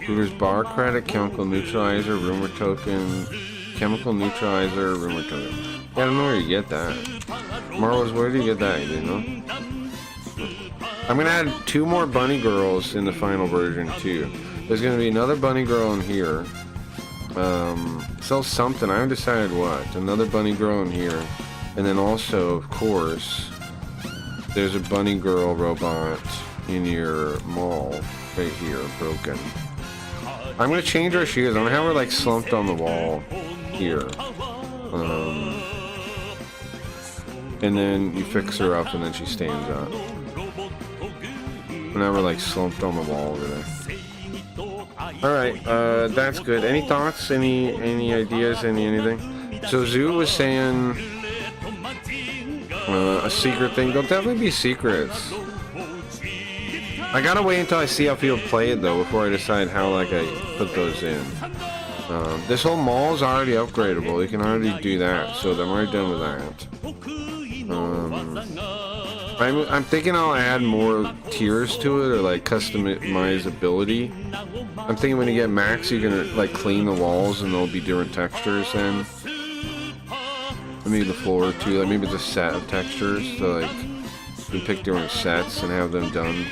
Speaker 2: Cooter's bar credit, chemical neutralizer, rumor token, chemical neutralizer, rumor token. Yeah, I don't know where you get that. Marlos, where do you get that? You know? I'm gonna add 2 more bunny girls in the final version too. There's gonna be another bunny girl in here. Sell something. I haven't decided what. Another bunny girl in here, and then also, of course, there's a bunny girl robot in your mall right here, broken. I'm gonna change her shoes. I'm gonna have her like slumped on the wall here. And then you fix her up, and then she stands up. And now we're like slumped on the wall over there. Alright, that's good. Any thoughts? Any ideas? Anything? So Zoo was saying a secret thing. There'll definitely be secrets. I gotta wait until I see how people play it though before I decide how like I put those in. This whole mall is already upgradable. You can already do that, so I'm already done with that. I'm thinking I'll add more tiers to it, or like customizability. I'm thinking when you get max, you can like clean the walls and there'll be different textures then. Maybe the floor too, like maybe it's a set of textures, so like you can pick different sets and have them done.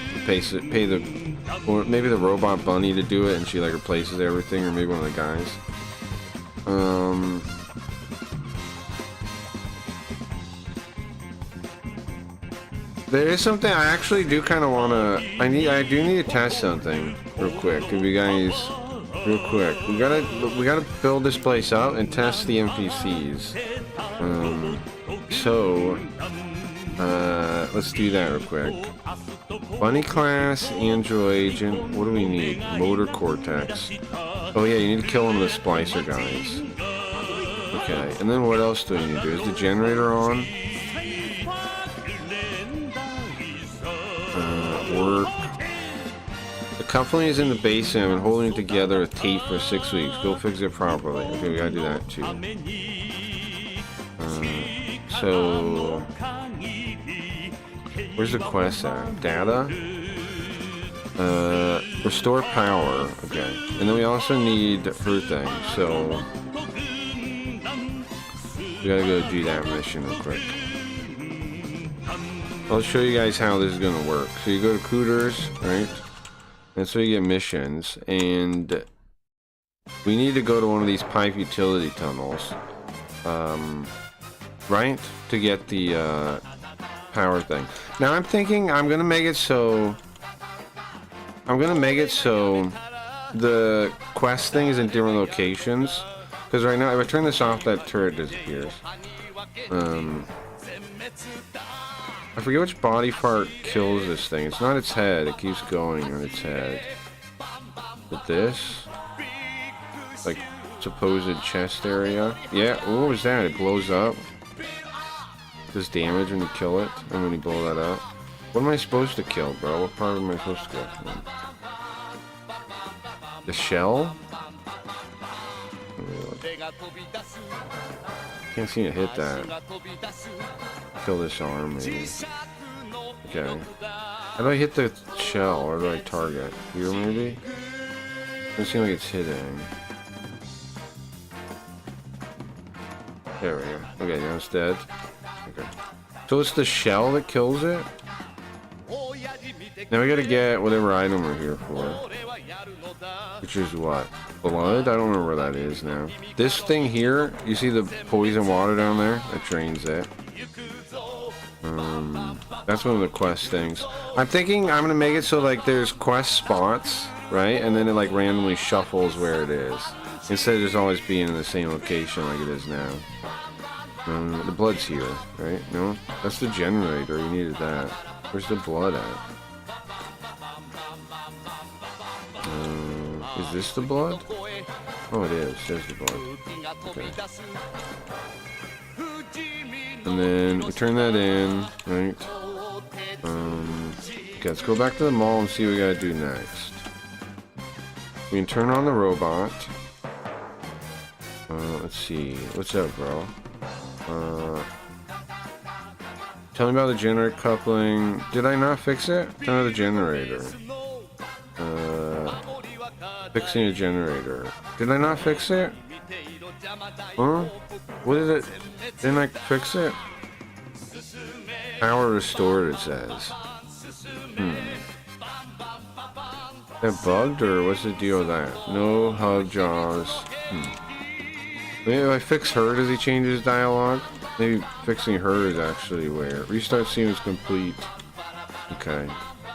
Speaker 2: Or maybe the robot bunny to do it and she like replaces everything, or maybe one of the guys. There is something I actually do kind of want to. I do need to test something real quick. If you guys real quick. We gotta build this place up and test the NPCs. Let's do that real quick. Bunny class, Android agent. What do we need? Motor cortex. Oh yeah, you need to kill one of the splicer guys. Okay, and then what else do we need to do? Is the generator on? Work. The company is in the basement and holding it together with tape for 6 weeks. Go fix it properly. Okay, we gotta do that too. So where's the quest at? Data? Restore power. Okay. And then we also need her thing, so we gotta go do that mission real quick. I'll show you guys how this is gonna work. So you go to Cooters, right? That's where you get missions, and we need to go to one of these pipe utility tunnels, right? To get the power thing. Now I'm thinking I'm gonna make it so the quest thing is in different locations. Because right now, if I turn this off, that turret disappears. I forget which body part kills this thing. It's not its head. It keeps going on its head. But this, like, supposed chest area. Yeah. What was that? It blows up. Does damage when you kill it, and when you blow that up. What am I supposed to kill, bro? What part am I supposed to kill? The shell? Can't seem to hit that. Kill this arm, maybe. Okay. How do I hit the shell? Or do I target? Here, maybe? Doesn't seem like it's hitting. There we go. Okay, now it's dead. Okay. So it's the shell that kills it? Now we gotta get whatever item we're here for. Which is what? Blood? I don't remember where that is now. This thing here, you see the poison water down there? That drains it. That's one of the quest things. I'm thinking I'm gonna make it so like there's quest spots, right? And then it like randomly shuffles where it is. Instead of just always being in the same location like it is now. The blood's here, right? No? That's the generator, you needed that. Where's the blood at? Is this the blood? Oh, it is. There's the blood. Okay. And then we turn that in, right? Okay, let's go back to the mall and see what we gotta do next. We can turn on the robot. Let's see. What's up, bro? Tell me about the generator coupling. Did I not fix it? Turn on the generator. Fixing a generator. Did I not fix it? Huh? What did it? Didn't I fix it? Power restored, it says. That bugged, or what's the deal with that? No hug jaws. Maybe if I fix her, does he change his dialogue? Maybe fixing her is actually where. Restart scene is complete. Okay.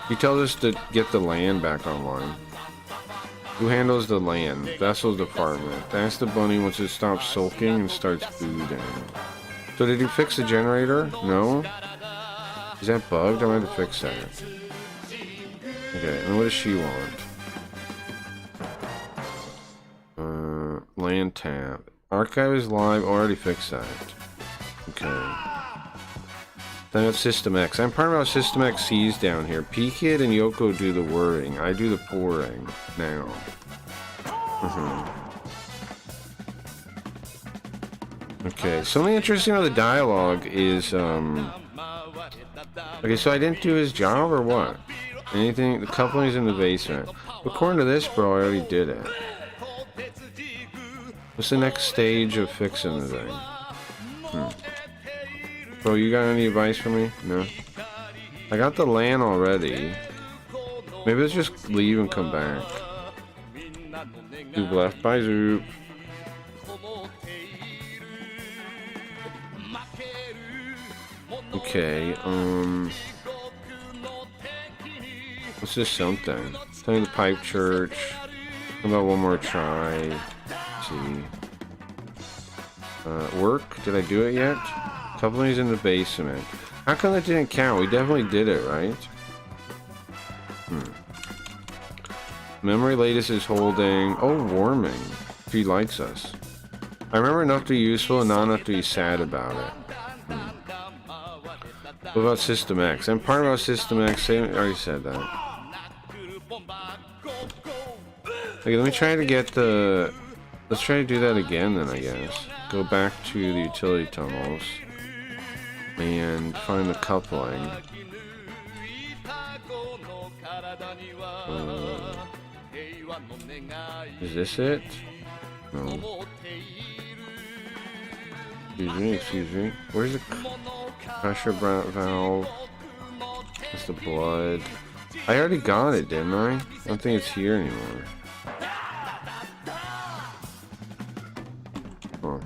Speaker 2: He tells us to get the land back online. Who handles the land? Vessels department. Ask the bunny once it stops sulking and starts fooding. So did he fix the generator? No? Is that bugged? I'm going to fix that. Okay, and what does she want? Land tab. Archive is live. Already fixed that. Okay. Then it's System X. I'm part about System X C's down here. P-Kid and Yoko do the wording. I do the pouring now. Okay, something interesting about the dialogue is, okay, so I didn't do his job or what? Anything? The company's in the basement. According to this, bro, I already did it. What's the next stage of fixing the thing? Bro, you got any advice for me? No? I got the land already. Maybe let's just leave and come back. Zoop left. Bye, Zoop. Okay, what's this something? Tell me the pipe church. How about one more try? Let's see. Work? Did I do it yet? Coupling's in the basement. How come that didn't count? We definitely did it, right? Memory latest is holding. Oh, warming. She likes us. I remember enough to be useful and not enough to be sad about it. What about System X? I'm part about System X. I already said that. Okay, let me try to get the... Let's try to do that again then, I guess. Go back to the utility tunnels. And find the coupling. Is this it? No. Excuse me. Where's the pressure valve? That's the blood. I already got it, didn't I? I don't think it's here anymore. Huh.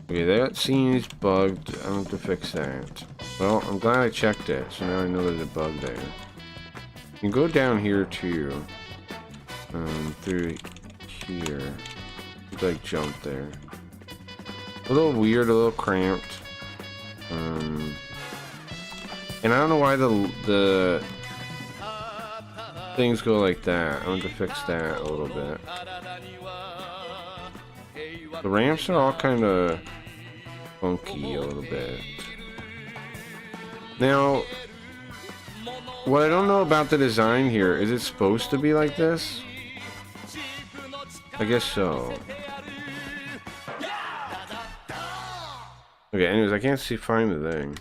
Speaker 2: Okay, that scene's bugged. I have to fix that. Well, I'm glad I checked it, so now I know there's a bug there. You can go down here too. Through here. Like jump there. A little weird, a little cramped. And I don't know why the things go like that. I want to fix that a little bit. The ramps are all kind of funky a little bit. Now, what I don't know about the design here, is it supposed to be like this? I guess so. Okay, anyways, I can't find the thing.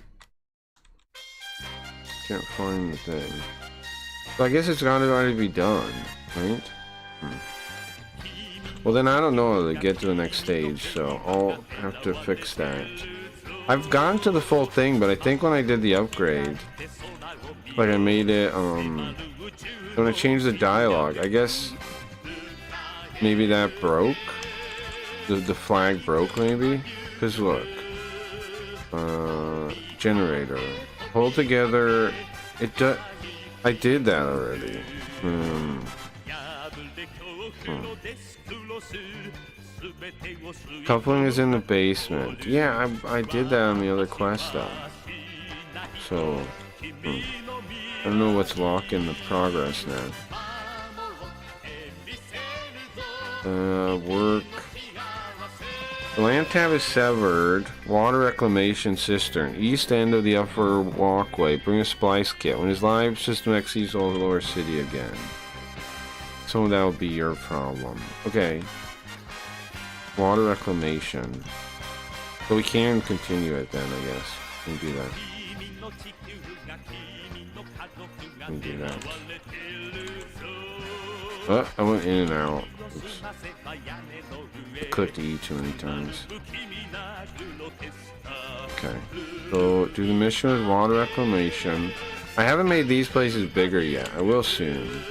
Speaker 2: Can't find the thing. So I guess it's gotta already be done, right? Well then I don't know how to get to the next stage, so I'll have to fix that. I've gone to the full thing, but I think when I did the upgrade, like I made it, when I changed the dialogue, I guess maybe that broke? The flag broke maybe? Cause look. Generator. Hold together. I did that already. Coupling is in the basement. Yeah, I did that on the other quest though. So, I don't know what's locking the progress now. Work. The land tab is severed. Water reclamation cistern. East end of the upper walkway. Bring a splice kit. When it's live, System X sees all the lower city again. So that will be your problem. Okay. Water reclamation. So we can continue it then, I guess. We can do that. We can do that. Oh, I went in and out. Oops. I clicked E too many times. Okay. So, do the mission with water reclamation. I haven't made these places bigger yet. I will soon.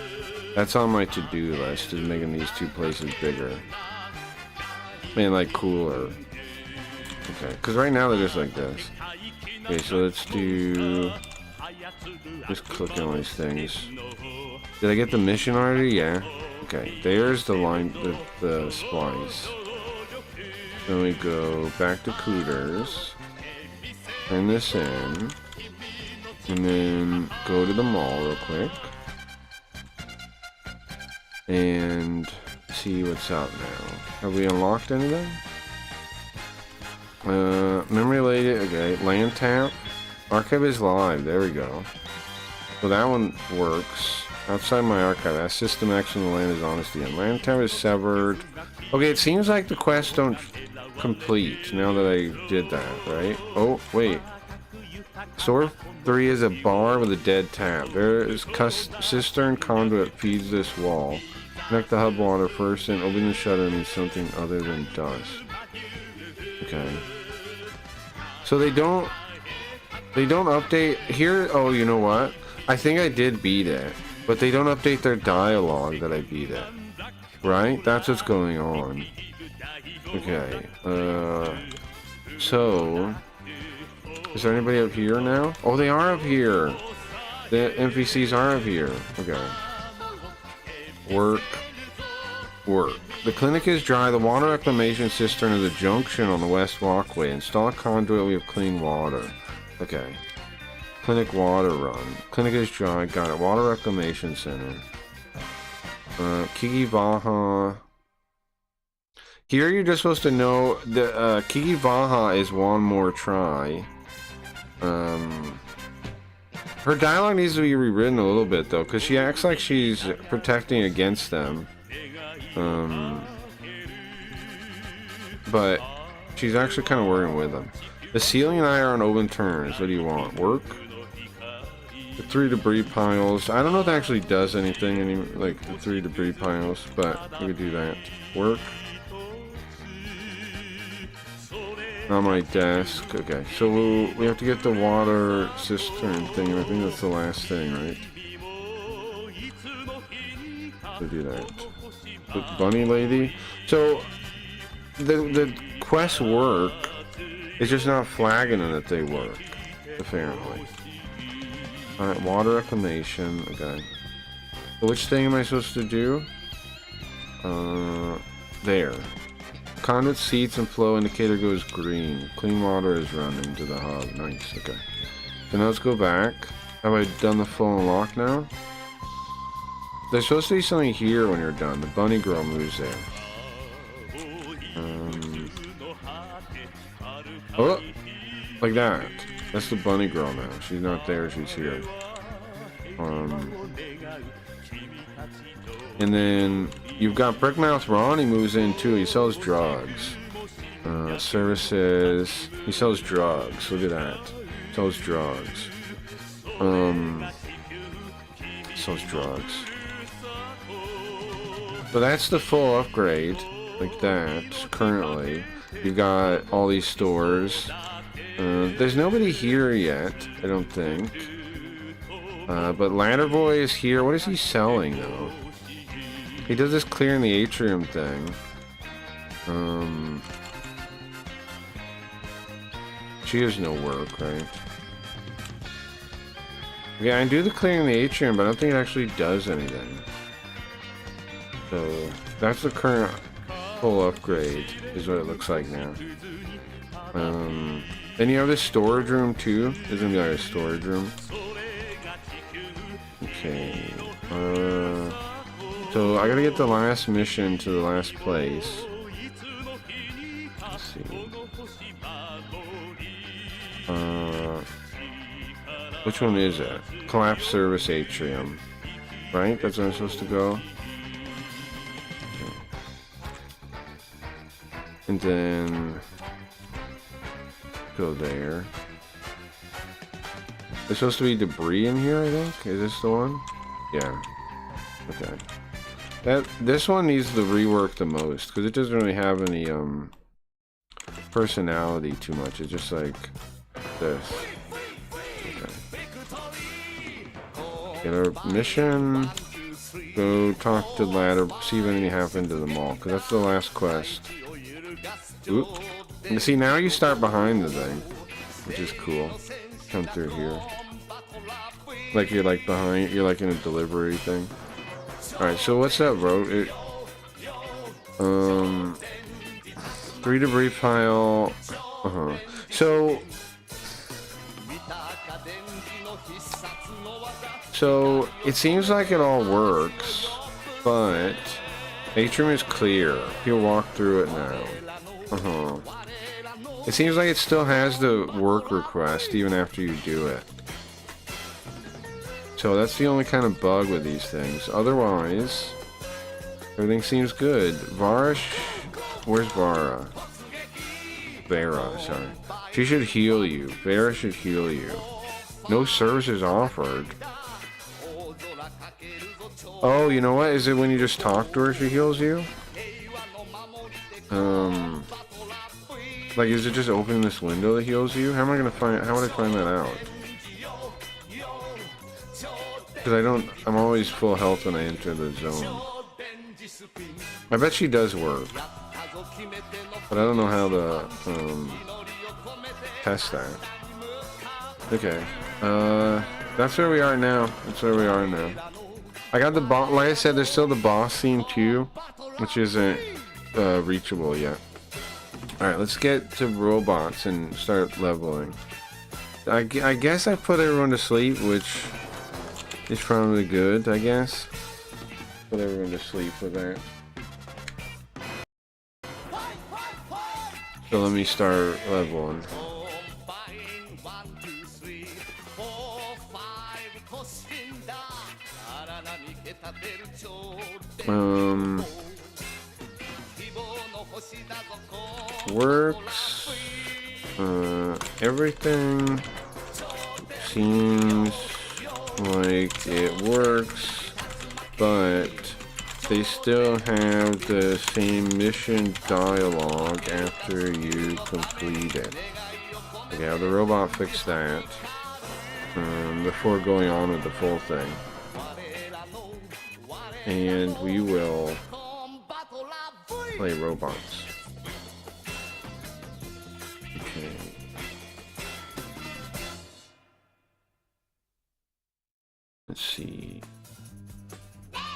Speaker 2: That's on my to-do list, is making these two places bigger. And, like, cooler. Okay. Because right now they're just like this. Okay, so let's do... Just click on these things. Did I get the mission already? Yeah. Okay, there's the line, the splice. Then we go back to Cooters. Turn this in. And then go to the mall real quick. And see what's out now. Have we unlocked anything? Memory related, okay. Land tap. Archive is live, there we go. So that one works. Outside my archive, that system action, the land is honesty, and land tab is severed. Okay, it seems like the quests don't complete now that I did that, right? Oh, wait. Store 3 is a bar with a dead tap. There is cistern conduit feeds this wall. Connect the hub water first and open the shutter means something other than dust. Okay. So they don't update here. Oh, you know what? I think I did beat it. But they don't update their dialogue that I beat it. Right? That's what's going on. Okay. So... Is there anybody up here now? Oh, they are up here! The NPCs are up here. Okay. Work. Work. The clinic is dry. The water reclamation cistern is a junction on the west walkway. Install a conduit. We have clean water. Okay. Clinic water run. Clinic is dry. Got it. Water reclamation center. Kikivaha. Here you're just supposed to know the Kikivaha is one more try. Her dialogue needs to be rewritten a little bit though, because she acts like she's protecting against them. But she's actually kind of working with them. The ceiling and I are on open terms. What do you want? Work? The 3 debris piles. I don't know if that actually does anything, like the 3 debris piles, but we could do that. Work? On my desk. Okay, so we have to get the water cistern thing, and I think that's the last thing, right? We do that. The bunny lady. So the quests work. It's just not flagging that they work, apparently. Alright, water reclamation. Okay. So which thing am I supposed to do? There. Conduit seats and flow indicator goes green. Clean water is running to the hub. Nice. Okay. So now let's go back. Have I done the full unlock now? There's supposed to be something here when you're done. The bunny girl moves there. Oh, like that. That's the bunny girl now. She's not there. She's here. And then you've got Brickmouth Ronnie moves in too. He sells drugs. Services. He sells drugs. Look at that. Sells drugs. Sells drugs. So that's the full upgrade. Like that. Currently. You've got all these stores. There's nobody here yet, I don't think. But Ladderboy is here. What is he selling though? He does this clearing the atrium thing. She has no work, right? Yeah, I do the clearing the atrium, but I don't think it actually does anything. So that's the current full upgrade, is what it looks like now. Then you have this storage room too. There's gonna be like a storage room. Okay. So I gotta get the last mission to the last place. Let's see. Which one is it? Collapse service atrium. Right? That's where I'm supposed to go. Okay. And then go there. There's supposed to be debris in here, I think. Is this the one? Yeah. Okay. This one needs to rework the most because it doesn't really have any personality too much. It's just like this. Okay. Get our mission. Go talk to the ladder. See if anything happened to the mall because that's the last quest. Oop. And see, now you start behind the thing, which is cool. Come through here. Like you're like behind, you're like in a delivery thing. Alright, so what's that road? 3 debris pile. So it seems like it all works, but atrium is clear. You'll walk through it now. It seems like it still has the work request even after you do it. So that's the only kind of bug with these things. Otherwise, everything seems good. Varish, where's Vara? Vera, sorry. She should heal you. Vera should heal you. No services offered. Oh, you know what? Is it when you just talk to her she heals you? Like, is it just opening this window that heals you? How am I gonna find? How would I find that out? Because I'm always full health when I enter the zone. I bet she does work, but I don't know how to test that. Okay, that's where we are now. That's where we are now. I got the boss. Like I said, there's still the boss scene too, which isn't reachable yet. All right, let's get to robots and start leveling. I guess I put everyone to sleep, which is probably good. I guess put everyone to sleep with that. So let me start leveling. Works. Everything seems like it works, but they still have the same mission dialogue after you complete it. Okay, have the robot fix that before going on with the full thing. And we will play robots. Okay. Let's see.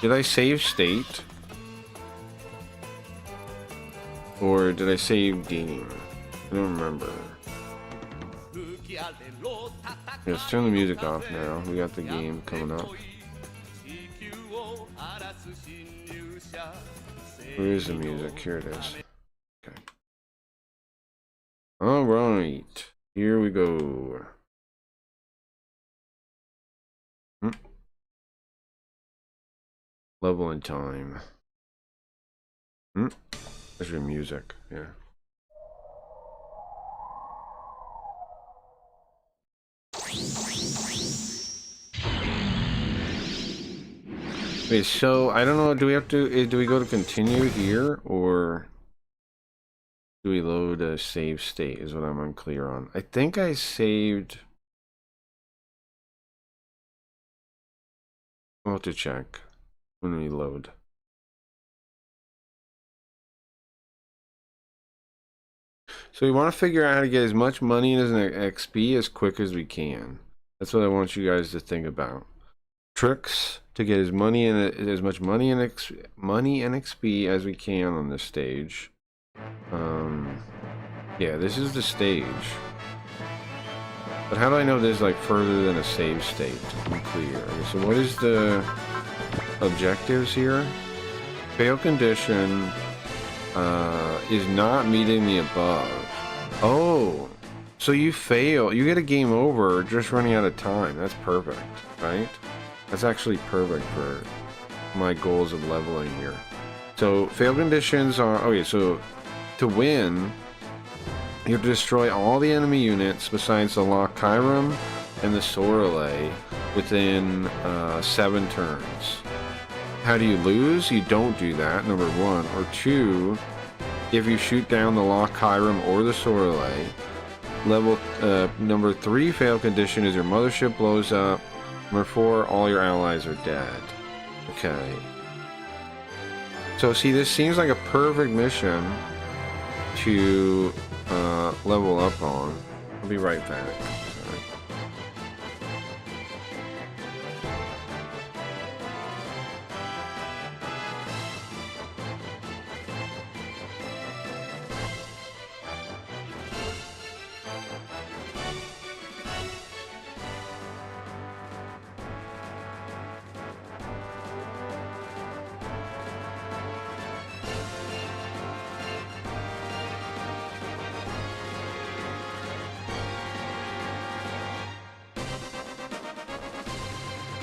Speaker 2: Did I save state? Or did I save game? I don't remember. Let's turn the music off now. We got the game coming up. Where is the music? Here it is. Okay. Alright. Here we go. Leveling time. There's your music. Yeah. Wait, so I don't know, do we have to, do we go to continue here, or do we load a save state is what I'm unclear on. I think I saved. I'll have to check when we load. So we want to figure out how to get as much money as an XP as quick as we can. That's what I want you guys to think about. Tricks to get as much money and XP as we can on this stage. Yeah, this is the stage. But how do I know this is like further than a save state? Unclear. Okay, so what is the objectives here? Fail condition is not meeting the above. Oh, so you fail. You get a game over just running out of time. That's perfect, right? That's actually perfect for my goals of leveling here. So fail conditions are, okay, so to win, you have to destroy all the enemy units besides the Lock Kyrum and the Sorelei within 7 turns. How do you lose? You don't do that, number 1. Or 2, if you shoot down the Lock Kyrum or the Sorelei. Level number 3 fail condition is your mothership blows up. Number 4, all your allies are dead. Okay. So see, this seems like a perfect mission to level up on. I'll be right back. Sorry.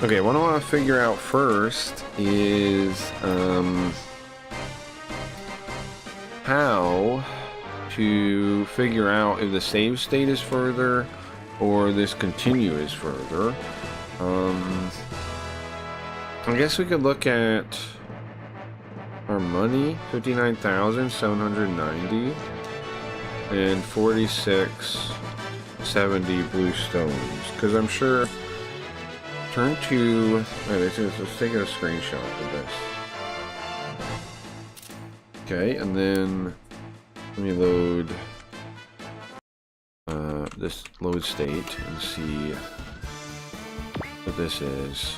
Speaker 2: Okay, what I want to figure out first is how to figure out if the save state is further or this continue is further. I guess we could look at our money, 59,790 and 4670 blue stones, because I'm sure. Turn to. Let's take a screenshot of this. Okay, and then let me load this load state and see what this is.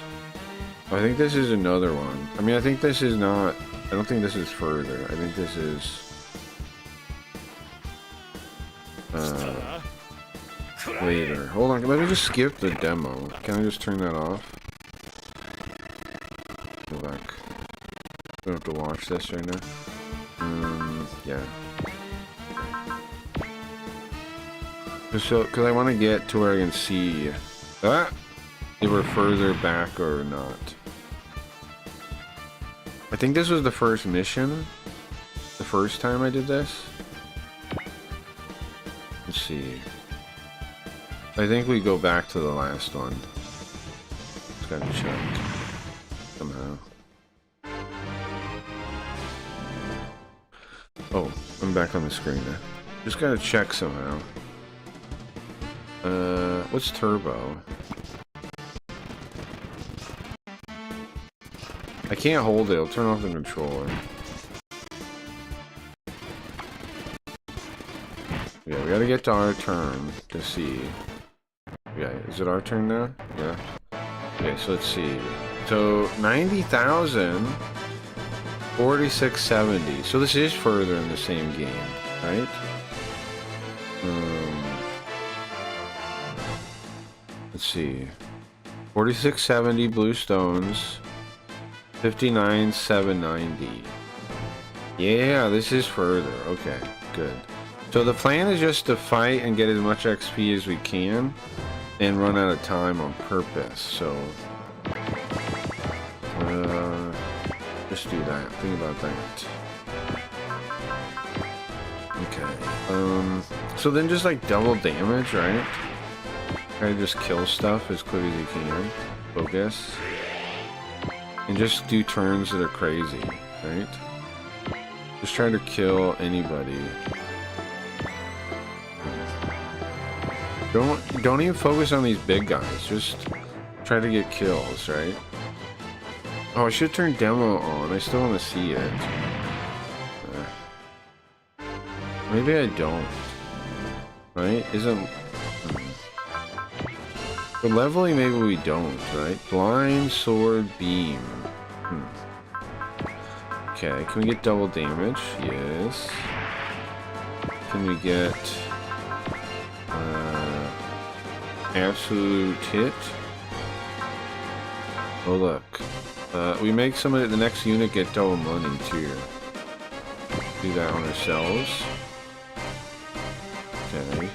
Speaker 2: I think this is another one. I mean, I think this is not... I don't think this is further. I think this is... later. Hold on, let me just skip the demo. Can I just turn that off? Go back. I don't have to watch this right now. Yeah. Just so, because I want to get to where I can see if we're further back or not. I think this was the first mission. The first time I did this. Let's see. I think we go back to the last one. Just gotta check. Somehow. Oh, I'm back on the screen now. Just gotta check somehow. What's turbo? I can't hold it. I'll turn off the controller. Yeah, we gotta get to our turn to see. Yeah, is it our turn now? Yeah. Okay, so let's see. So 90,000, 4670. So this is further in the same game, right? Let's see. 4670 blue stones. 59,790. Yeah, this is further. Okay, good. So the plan is just to fight and get as much XP as we can and run out of time on purpose. So just do that. Think about that. Okay. So then just like double damage, right? Try to just kill stuff as quick as you can. Focus. And just do turns that are crazy, right? Just try to kill anybody. Don't even focus on these big guys. Just try to get kills, right? Oh, I should turn demo on. I still want to see it. Maybe I don't. Right? Isn't... For leveling, maybe we don't, right? Blind, sword, beam. Okay, can we get double damage? Yes. Can we get... absolute hit? Oh, look. We make some of the next unit get double money, too. Do that on ourselves. Okay.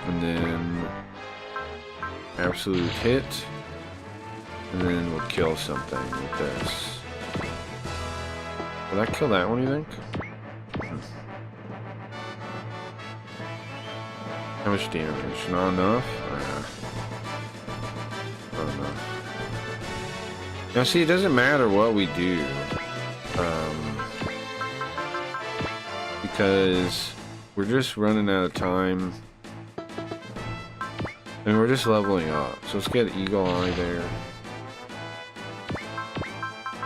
Speaker 2: And then... absolute hit. And then we'll kill something with this. Will that kill that one, you think? How much damage? Not enough? Not enough. Now see, it doesn't matter what we do. Because we're just running out of time. And we're just leveling up. So let's get Eagle Eye there.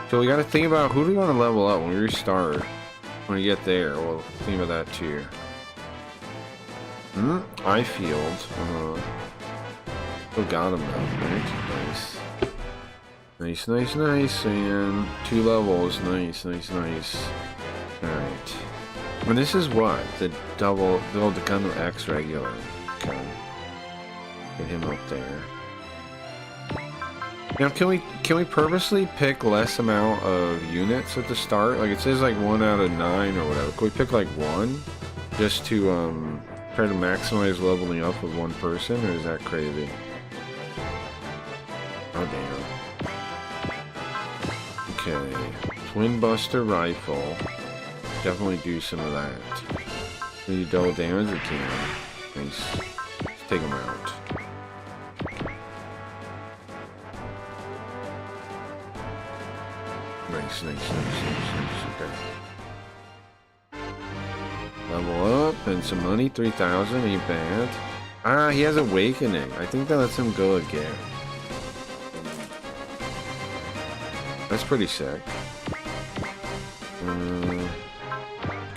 Speaker 2: So we gotta think about who do we want to level up when we restart. When we get there, we'll think about that too. Eye field. Still got him though, right? Nice. Nice, nice, nice, and 2 levels. Nice, nice, nice. Alright. And this is what? The Gundam X regular. Okay. Get him up there. Now, can we purposely pick less amount of units at the start? Like it says like 1 out of 9 or whatever. Can we pick like 1? Just to try to maximize leveling up with 1 person, or is that crazy? Oh damn. Okay. Twin Buster Rifle. Definitely do some of that. We do double damage, we can. Nice. Let's take them out. Nice, nice, nice, nice, nice. Okay. Level up and some money, 3,000, ain't bad. Ah, he has Awakening. I think that lets him go again. That's pretty sick.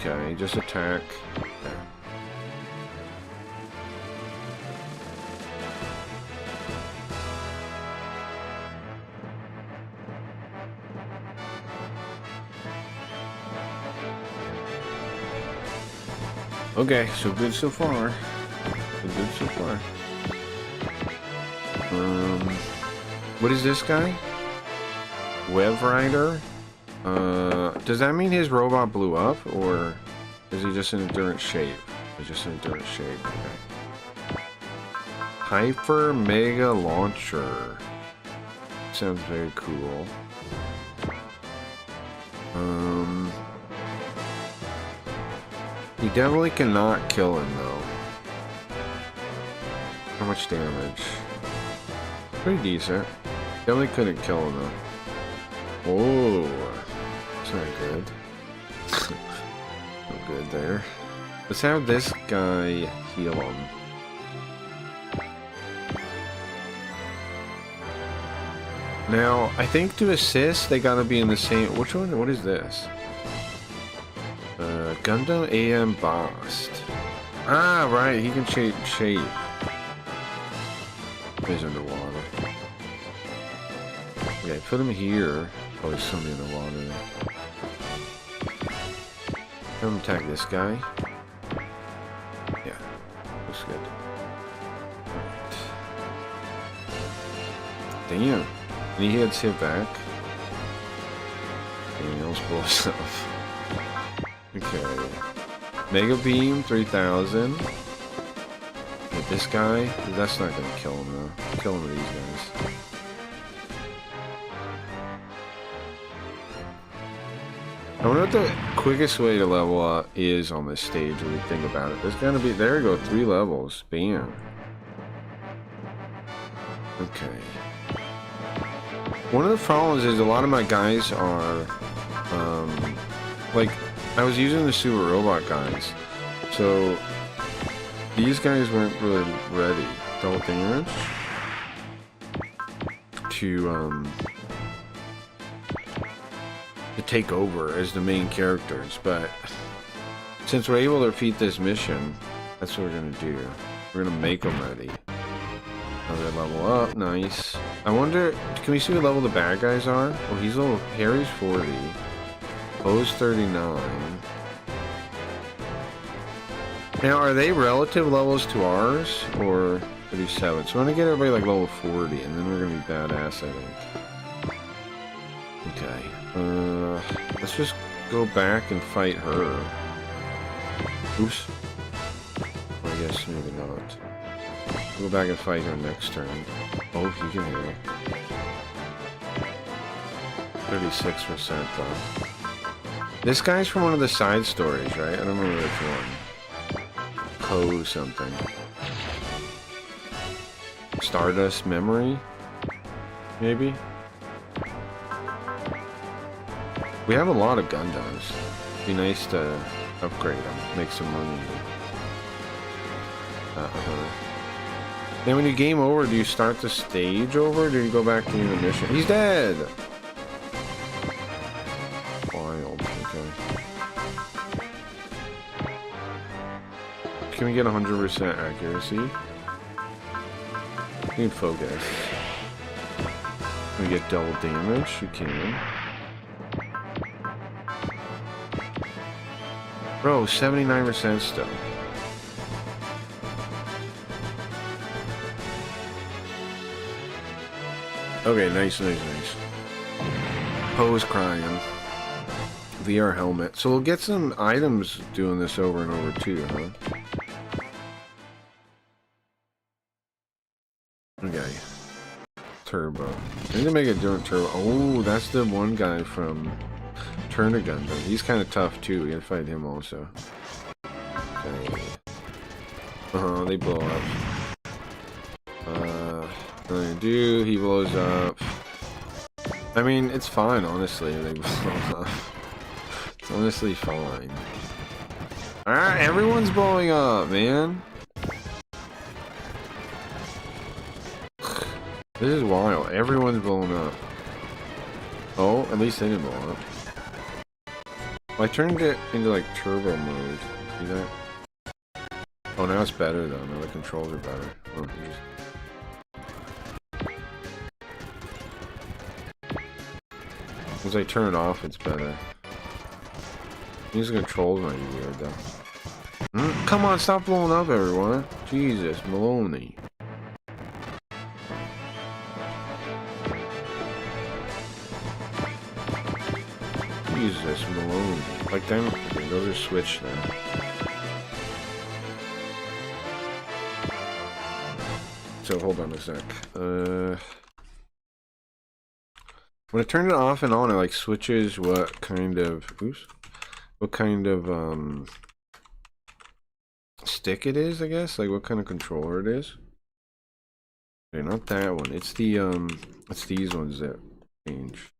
Speaker 2: Okay, just attack. Okay. Okay, so good so far. So good so far. What is this guy? Web Rider? Does that mean his robot blew up, or is he just in a different shape? He's just in a different shape, okay. Hyper Mega Launcher. Sounds very cool. He definitely cannot kill him, though. How much damage? Pretty decent. Definitely couldn't kill him, though. Oh, that's not good. No good there. Let's have this guy heal him. Now, I think to assist, they gotta be in the same... Which one? What is this? Gundam AM Bast. Ah, right. He can change shape. He's underwater. Okay, put him here. Oh, there's somebody in the water. Have him attack this guy. Yeah, looks good. Alright. Damn. And he hits hit back. Anything else blows up. Okay. Mega Beam 3000. Hit this guy. That's not gonna kill him though. Kill him with these guys. I wonder what the quickest way to level up is on this stage when you think about it. There's gonna be, there we go, 3 levels. Bam. Okay. One of the problems is a lot of my guys are, like, I was using the Super Robot guys, so these guys weren't really ready. Double damage to take over as the main characters, but since we're able to repeat this mission, that's what we're gonna do. We're gonna make them ready. Another level up, nice. I wonder, can we see what level the bad guys are? Oh, he's level, Harry's 40. O's 39. Now, are they relative levels to ours, or 37? So I'm gonna get everybody like level 40, and then we're gonna be badass, I think. Okay. Let's just go back and fight her. Oops. I guess maybe not. We'll go back and fight her next turn. Oh, you can heal. 36% though. This guy's from one of the side stories, right? I don't remember which one. Poe something. Stardust Memory? Maybe? We have a lot of Gundams. Be nice to upgrade them, make some money. Then when you game over, do you start the stage over, or do you go back to the mission? He's dead! Wild, okay. Can we get 100% accuracy? We need focus. Can we get double damage? You can. Bro, 79% still. Okay, nice. Poe's crying. VR helmet. So we'll get some items doing this over and over too, huh? Okay. Turbo. I need to make a different turbo. Oh, that's the one guy from Turn to Gundam. He's kind of tough too. We gotta fight him also. Okay. They blow up. Nothing to do. He blows up. I mean, it's fine, honestly. They blow up. It's honestly fine. Alright, everyone's blowing up, man. This is wild. Everyone's blowing up. Oh, at least they didn't blow up. Well, I turned it into like turbo mode. See that? Oh, now it's better though. Now the controls are better. Oh, as I turn it off, it's better. Using controls might be weird though. come on, stop blowing up, everyone. Jesus, Maloney. Jesus, Maloney. Like, them. Okay, those are switched now. So, hold on a sec. When I turn it off and on, it, like, switches what kind of... Oops. What kind of, stick it is, I guess? Like, what kind of controller it is? Okay, not that one. It's the, it's these ones that change.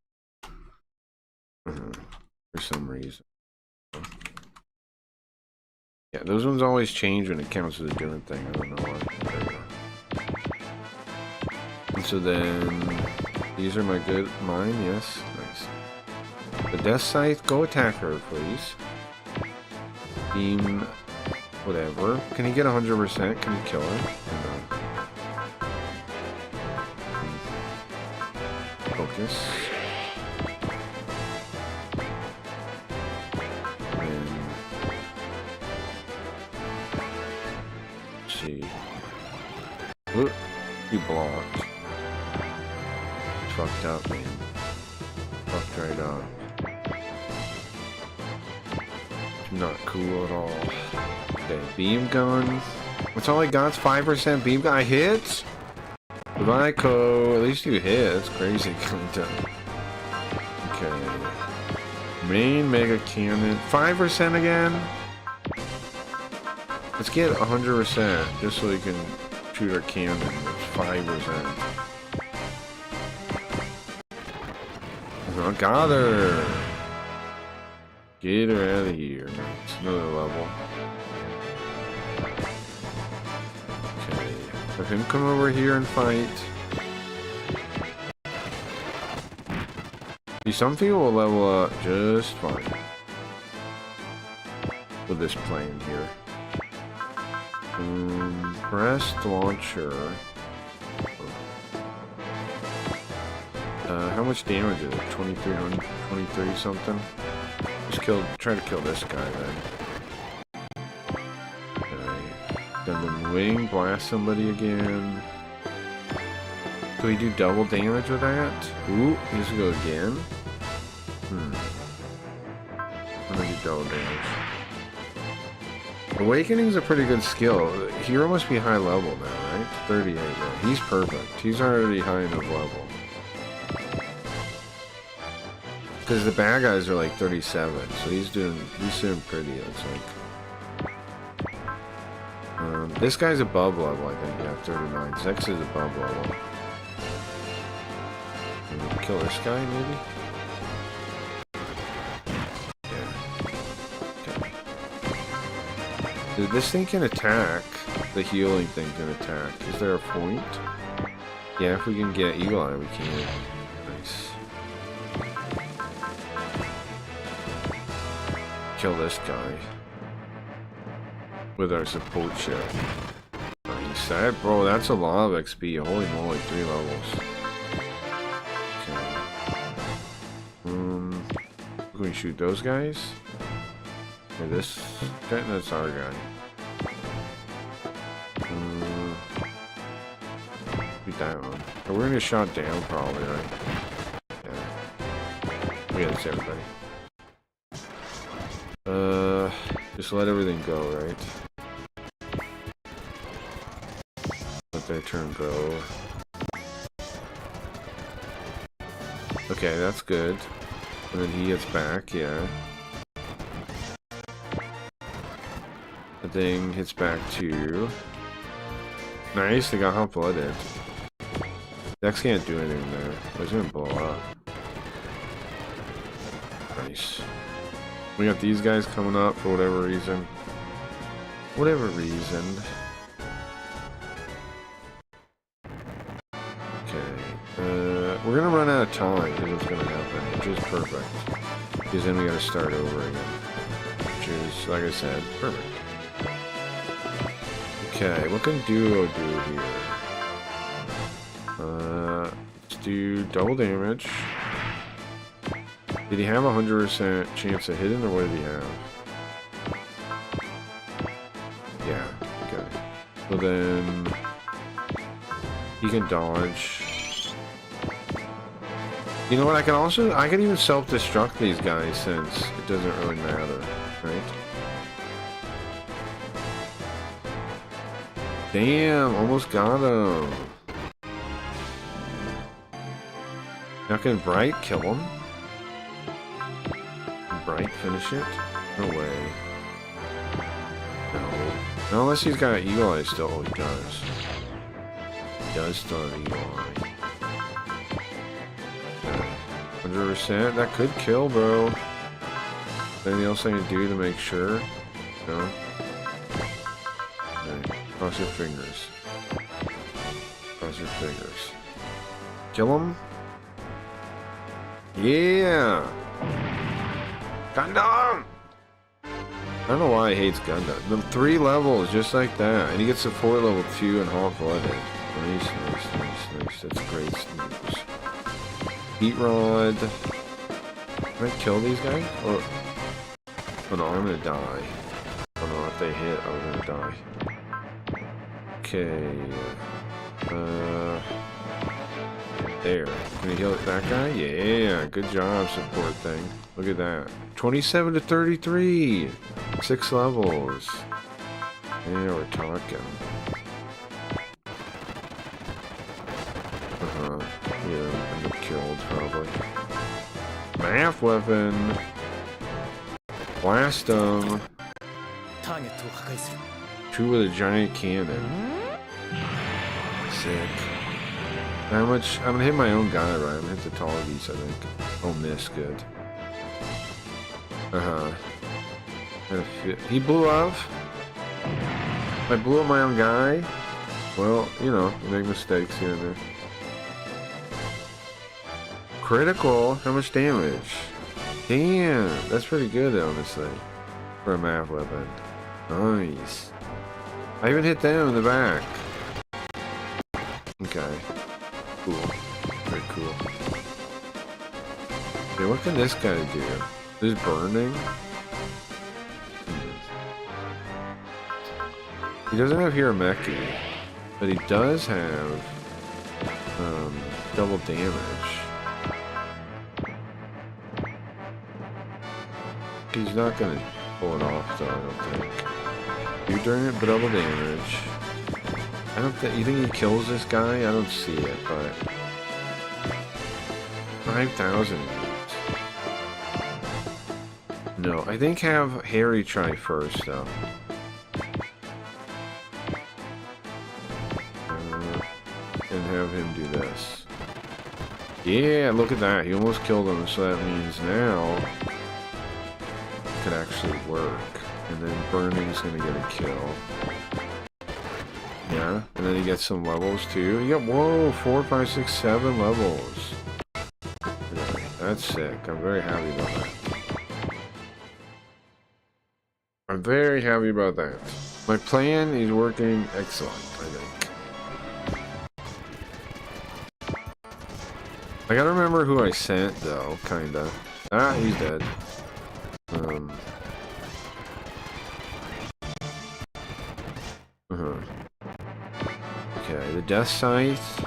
Speaker 2: For some reason. Yeah, those ones always change when it counts as a different thing. I don't know why. There we go. And so then, these are mine, yes. Nice. The Death Scythe, go attack her, please. Beam, whatever. Can he get 100%? Can he kill her? No. Focus. Oop, you blocked. Fucked up, man. Fucked right up. Not cool at all. Okay, beam gun. That's all I got. It's 5% beam gun. I hit? Goodbye, Co. At least you hit. That's crazy. Okay. Main mega cannon. 5% again? Let's get 100% just so we can shoot our cannon. It's 5%. I got her. Get her out of here. It's another level. Okay. Have him come over here and fight. See, some people will level up just fine with this plane here. Breast launcher. How much damage is it? 2300, 23 something? Just try to kill this guy then. Okay. Then wing, blast somebody again. Do we do double damage with that? Ooh, he's gonna go again. I'm gonna do double damage. Awakening's a pretty good skill. Hero must be high level now, right? 38. Yeah. He's perfect. He's already high enough level. Because the bad guys are like 37, so he's doing pretty, it looks like. This guy's above level, I think. Yeah, 39. Zex is above level. Kill this guy, maybe? This thing can attack. The healing thing can attack. Is there a point? Yeah, if we can get Eagle Eye, we can. Nice. Kill this guy. With our support ship. Nice. That, bro, that's a lot of XP. Holy moly, 3 levels. Okay. Can we shoot those guys? Okay, this guy? That's our guy. Shoot that one. Oh, we're gonna get shot down probably, right? Yeah. Okay, that's everybody. Just let everything go, right? Let their turn go. Okay, that's good. And then he gets back, yeah. The thing hits back too. Nice, they got hot blooded. Dex can't do anything there. He's gonna blow up. Nice. We got these guys coming up for whatever reason. Whatever reason. Okay. We're gonna run out of time is what's gonna happen, which is perfect. Because then we gotta start over again. Which is, like I said, perfect. Okay, what can Duo do here? Let's do double damage. Did he have 100% chance of hitting, or what did he have? Yeah, okay. So then he can dodge. You know what, I can even self-destruct these guys since it doesn't really matter, right? Damn, almost got him. Now can Bright kill him? Can Bright finish it? No way. No. No, unless he's got Eagle Eye still. Oh, he does. He does still have Eagle Eye. 100%. That could kill, bro. Anything else I can do to make sure? No? Okay. Cross your fingers. Cross your fingers. Kill him? Yeah! Gundam! I don't know why he hates Gundam. The 3 levels, just like that. And he gets a 4 level 2 and hot-blooded. Nice, nice, nice, nice. That's great news. Heat Rod. Can I kill these guys? Oh no, I'm gonna die. Oh no, if they hit, I'm gonna die. Okay. There. Can you heal that guy? Yeah, good job, support thing. Look at that. 27 to 33! 6 levels. Yeah, we're talking. Yeah, I'm killed, probably. Math weapon! Blast him! 2 with a giant cannon. Sick. How much? I'm gonna hit my own guy, right? I'm gonna hit the targets, I think. Oh, miss, good. He blew up? I blew up my own guy? Well, you know, you make mistakes here and there. Critical? How much damage? Damn, that's pretty good, honestly. For a math weapon. Nice. I even hit them in the back. Okay. Cool. Very cool. Okay, what can this guy do? This burning? He doesn't have Hirameki, but he does have double damage. He's not gonna pull it off though, I don't think. You during it, but double damage. I don't think. You think he kills this guy? I don't see it, but 5,000. No, I think have Harry try first though. And have him do this. Yeah, look at that. He almost killed him, so that means now it could actually work. And then Burning's gonna get a kill. Yeah, and then he gets some levels too. You got, whoa, 4, 5, 6, 7 levels. Okay, that's sick. I'm very happy about that. I'm very happy about that. My plan is working excellent, I think. I gotta remember who I sent though, kinda. Ah, he's dead. Okay, the Death Scythe.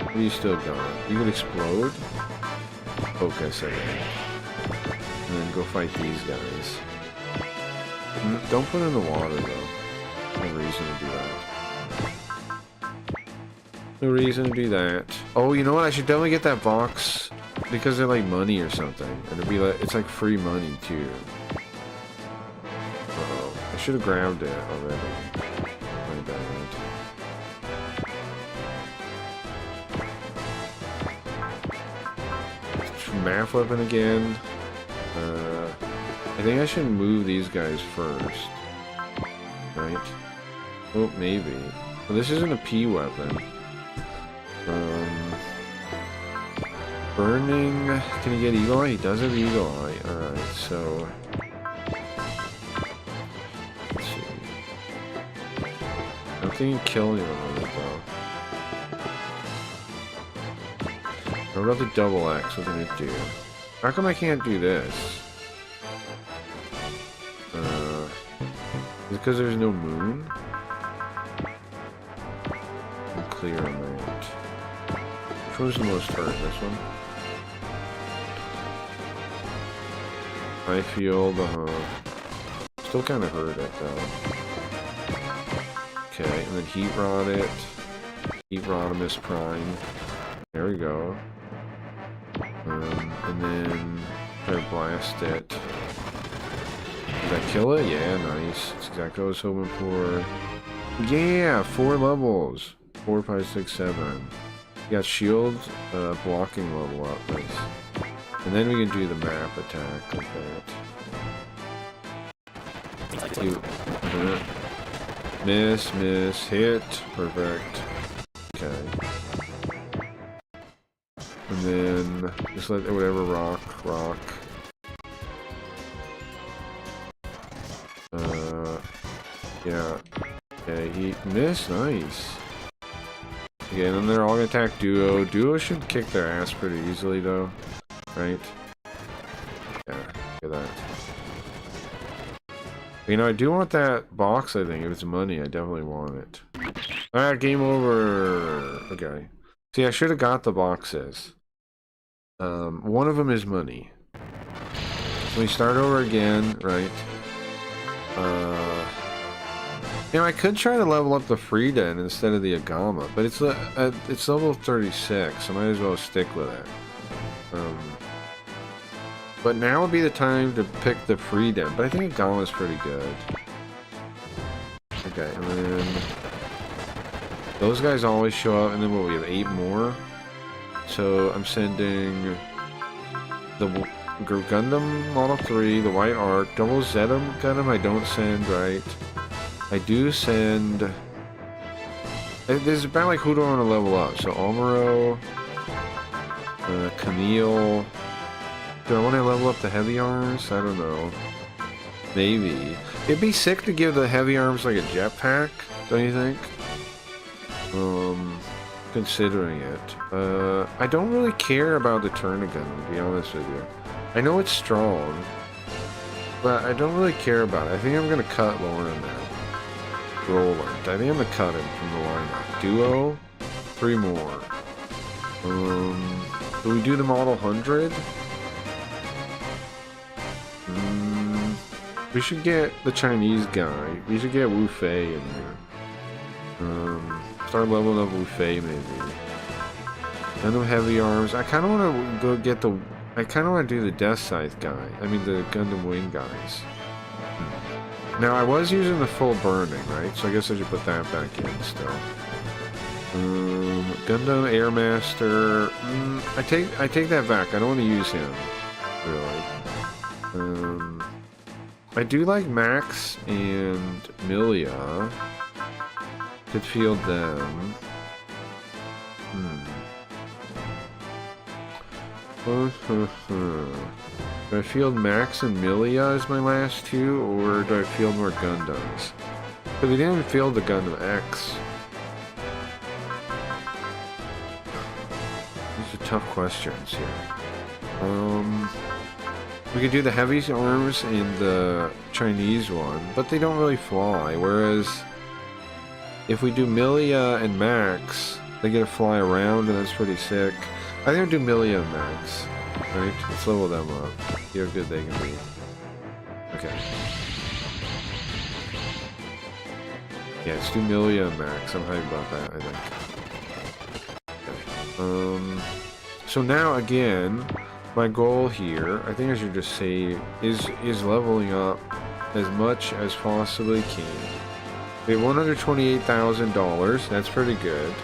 Speaker 2: What are you still going? You could explode? Focus, I think. And then go fight these guys. Don't put in the water though. No reason to do that. No reason to do that. Oh, you know what? I should definitely get that box because they're like money or something. And it'd be like, it's like free money too. Uh-oh. I should have grabbed it already. My bad. Math weapon again. I think I should move these guys first. Right? Oh, maybe. Well, this isn't a P weapon. Burning. Can he get Eagle Eye? He does have Eagle Eye. Alright, so. Let's see. I don't think you can kill anyone with it though. What about the double X? What can it do? How come I can't do this? Is it because there's no moon? I'm clear on that. Which one's the most hurt? This one? I feel still kind of hurt it though. Okay, and then Heat Rod it. Heat Rodimus Prime. There we go. And then try to blast it. Did that kill it? Yeah, nice. That's exactly what I was hoping for. Yeah, 4 levels. 4, 5, 6, 7. You got shield, blocking level up. Nice. And then we can do the map attack like that. You, miss, hit. Perfect. Okay. And then just let whatever rock. Yeah. Okay, he missed. Nice. Okay, and then they're all gonna attack Duo. Duo should kick their ass pretty easily though. Right? Yeah, look at that. You know, I do want that box, I think. If it's money, I definitely want it. Alright, game over. Okay. See, I should have got the boxes. One of them is money. So we start over again, right? You know, I could try to level up the Frieden instead of the Agama, but it's level 36, so I might as well stick with it. But now would be the time to pick the Frieden, but I think Agama's pretty good. Okay, and then those guys always show up, and then what, we have 8 more? So I'm sending the Gundam Model 3, the White Arc, Double Zetum Gundam I don't send, right? I do send... There's about like who do I want to level up? So Amuro, Camille... Do I want to level up the Heavy Arms? I don't know. Maybe. It'd be sick to give the Heavy Arms like a jetpack, don't you think? Considering it. I don't really care about the Turnigan, to be honest with you. I know it's strong, but I don't really care about it. I think I'm going to cut Lauren now. Roland. I think I'm going to cut him from the lineup. Duo, 3 more. Do we do the Model 100? We should get the Chinese guy. We should get Wu Fei in here. Start leveling up Wu Fei maybe. Gundam Heavy Arms. I kind of want to go get the... I kind of want to do the Death Scythe guy. I mean the Gundam Wing guys. Now I was using the full burning, right? So I guess I should put that back in still. Gundam Airmaster. I take that back. I don't want to use him, really. I do like Max and Milia. Could field them. Do I field Max and Milia as my last 2, or do I field more Gundams? But we didn't field the Gundam X. These are tough questions here. We could do the Heavy Arms in the Chinese one, but they don't really fly, whereas if we do Milia and Max, they get to fly around, and that's pretty sick. I think I'll do Milia and Max. Right? Let's level them up. See how good they can be. Okay. Yeah, let's do Milia and Max. I'm hyped about that, I think. Okay. So now, again, my goal here, I think I should just say, is leveling up as much as possibly can. We have $128,000. That's pretty good.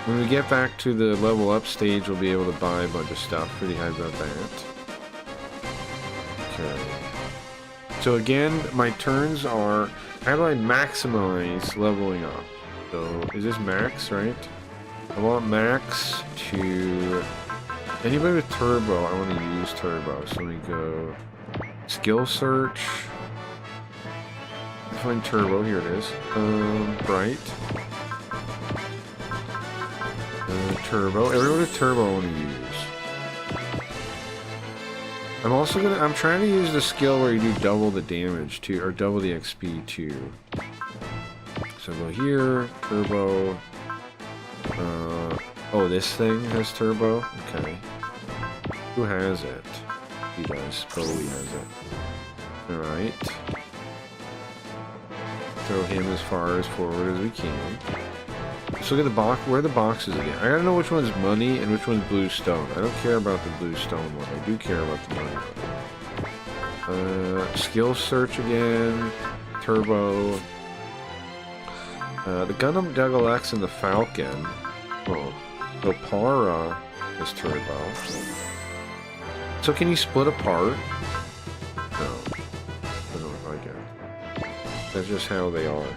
Speaker 2: When we get back to the level up stage, we'll be able to buy a bunch of stuff. Pretty hyped about that. Okay. So again, my turns are, how do I maximize leveling up? So, is this Max, right? I want Max to... Anybody with Turbo, I want to use Turbo. So let me go... Skill search. Find Turbo, here it is. Bright. Turbo. Everyone with Turbo I want to use. I'm trying to use the skill where you do double the damage too, or double the XP too. So go here, turbo. Oh, this thing has turbo? Okay. Who has it? He does. Bowie has it. Alright. Throw him as far as forward as we can. Let's look at the box. Where are the boxes again? I gotta know which one's money and which one's blue stone. I don't care about the blue stone one. I do care about the money one. Skill search again. Turbo. The Gundam Dougal X and the Falcon. Oh. The Para is turbo. So can you split apart? No. Doesn't look like it. That's just how they are.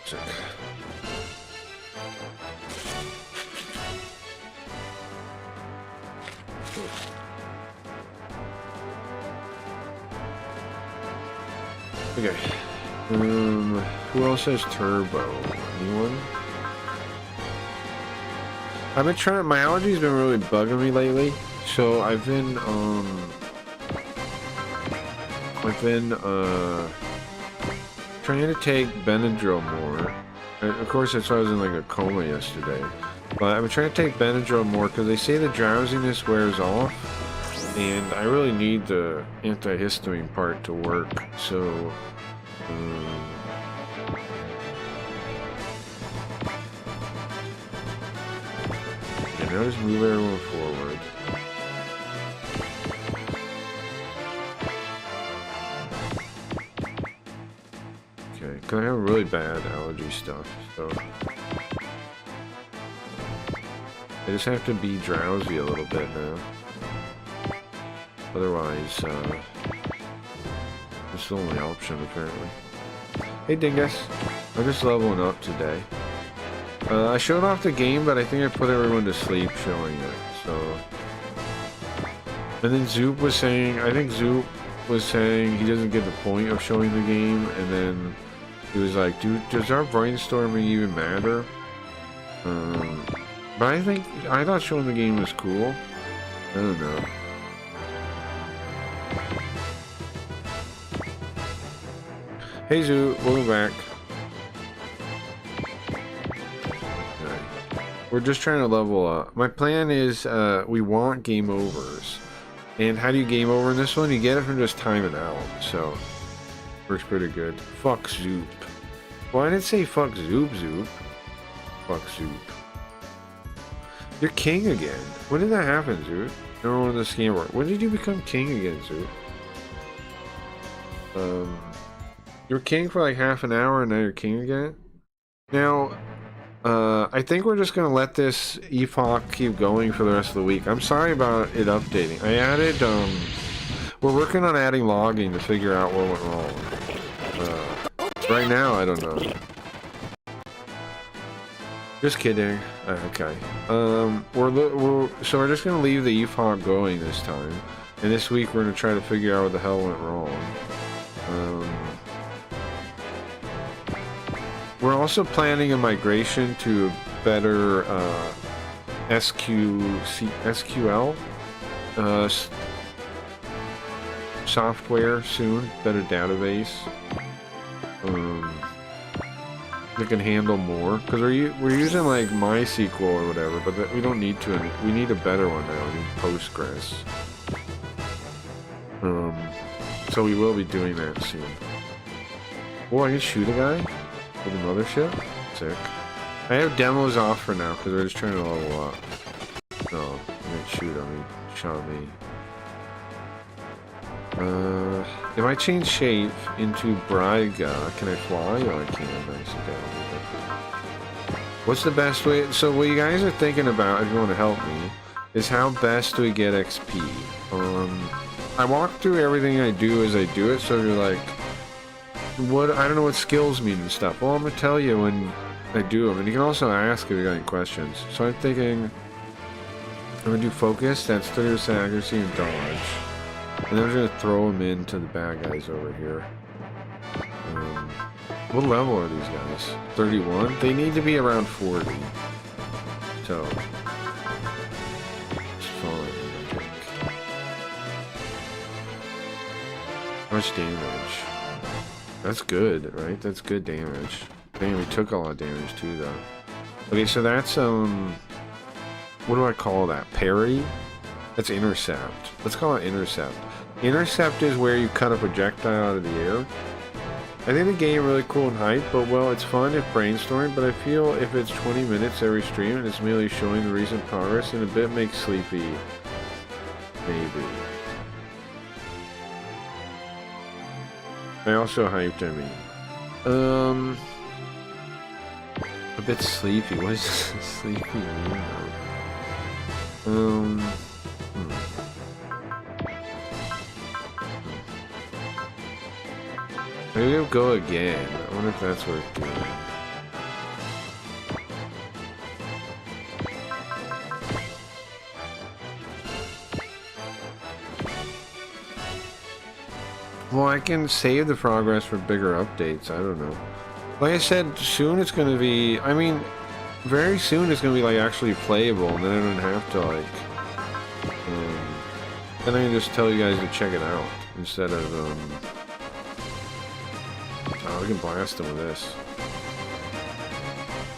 Speaker 2: Sick. Okay. Who else has turbo? Anyone? I've been trying. My allergies been really bugging me lately, so I've been trying to take Benadryl more. And of course, that's why I was in like a coma yesterday. But I've been trying to take Benadryl more because they say the drowsiness wears off, and I really need the antihistamine part to work. So. Yeah, now just move everyone forward. Okay, because I have really bad allergy stuff, so I just have to be drowsy a little bit now. Otherwise, it's the only option, apparently. Hey, Dingus. I'm just leveling up today. I showed off the game, but I think I put everyone to sleep showing it, so... And then Zoop was saying... I think Zoop was saying he doesn't get the point of showing the game, and then he was like, dude, does our brainstorming even matter? But I thought showing the game was cool. I don't know. Hey Zoo, welcome back. Okay. We're just trying to level up. My plan is we want game overs. And how do you game over in this one? You get it from just timing out. So, works pretty good. Fuck Zoop. Well, I didn't say fuck Zoop. Fuck Zoop. You're king again. When did that happen, Zoop? Number one in the scammer. When did you become king again, Zoop? You were king for like half an hour and now you're king again? Now, I think we're just gonna let this epoch keep going for the rest of the week. I'm sorry about it updating. I added, we're working on adding logging to figure out what went wrong. Right now, I don't know. Just kidding. Okay. So we're just gonna leave the epoch going this time. And this week we're gonna try to figure out what the hell went wrong. We're also planning a migration to better SQL software soon, better database. That can handle more, because we're using like MySQL or whatever, but we don't need to. We need a better one now. We need Postgres. So we will be doing that soon. Oh, I can shoot a guy with a mothership? Sick. I have demos off for now because we're just trying to level up. No, I didn't shoot him. He shot me. If I change shape into Bryga, can I fly? Oh, I can. Nice. Okay. What's the best way? So what you guys are thinking about, if you want to help me, is how best do we get XP? I walk through everything I do as I do it, so you're like, what? I don't know what skills mean and stuff. Well, I'm gonna tell you when I do them, and you can also ask if you got any questions. So I'm thinking, I'm gonna do focus. That's 30% accuracy and dodge. And then I'm gonna throw them into the bad guys over here. What level are these guys? 31? They need to be around 40. So, it's fine, I think. How much damage? That's good, right? That's good damage. Damn, we took a lot of damage too, though. Okay, so that's, what do I call that? Parry? That's intercept. Let's call it intercept. Intercept is where you cut a projectile out of the air. I think the game really cool and hype, but well, it's fun if brainstorming, but I feel if it's 20 minutes every stream and it's merely showing the recent progress and a bit makes sleepy. Maybe. I also hyped, I mean. A bit sleepy. What does sleepy mean? Maybe we'll go again. I wonder if that's worth doing. Well, I can save the progress for bigger updates. I don't know. Like I said, soon it's going to be... I mean, very soon it's going to be, like, actually playable, and then I don't have to, like... then I can just tell you guys to check it out, instead of, Oh, we can blast them with this.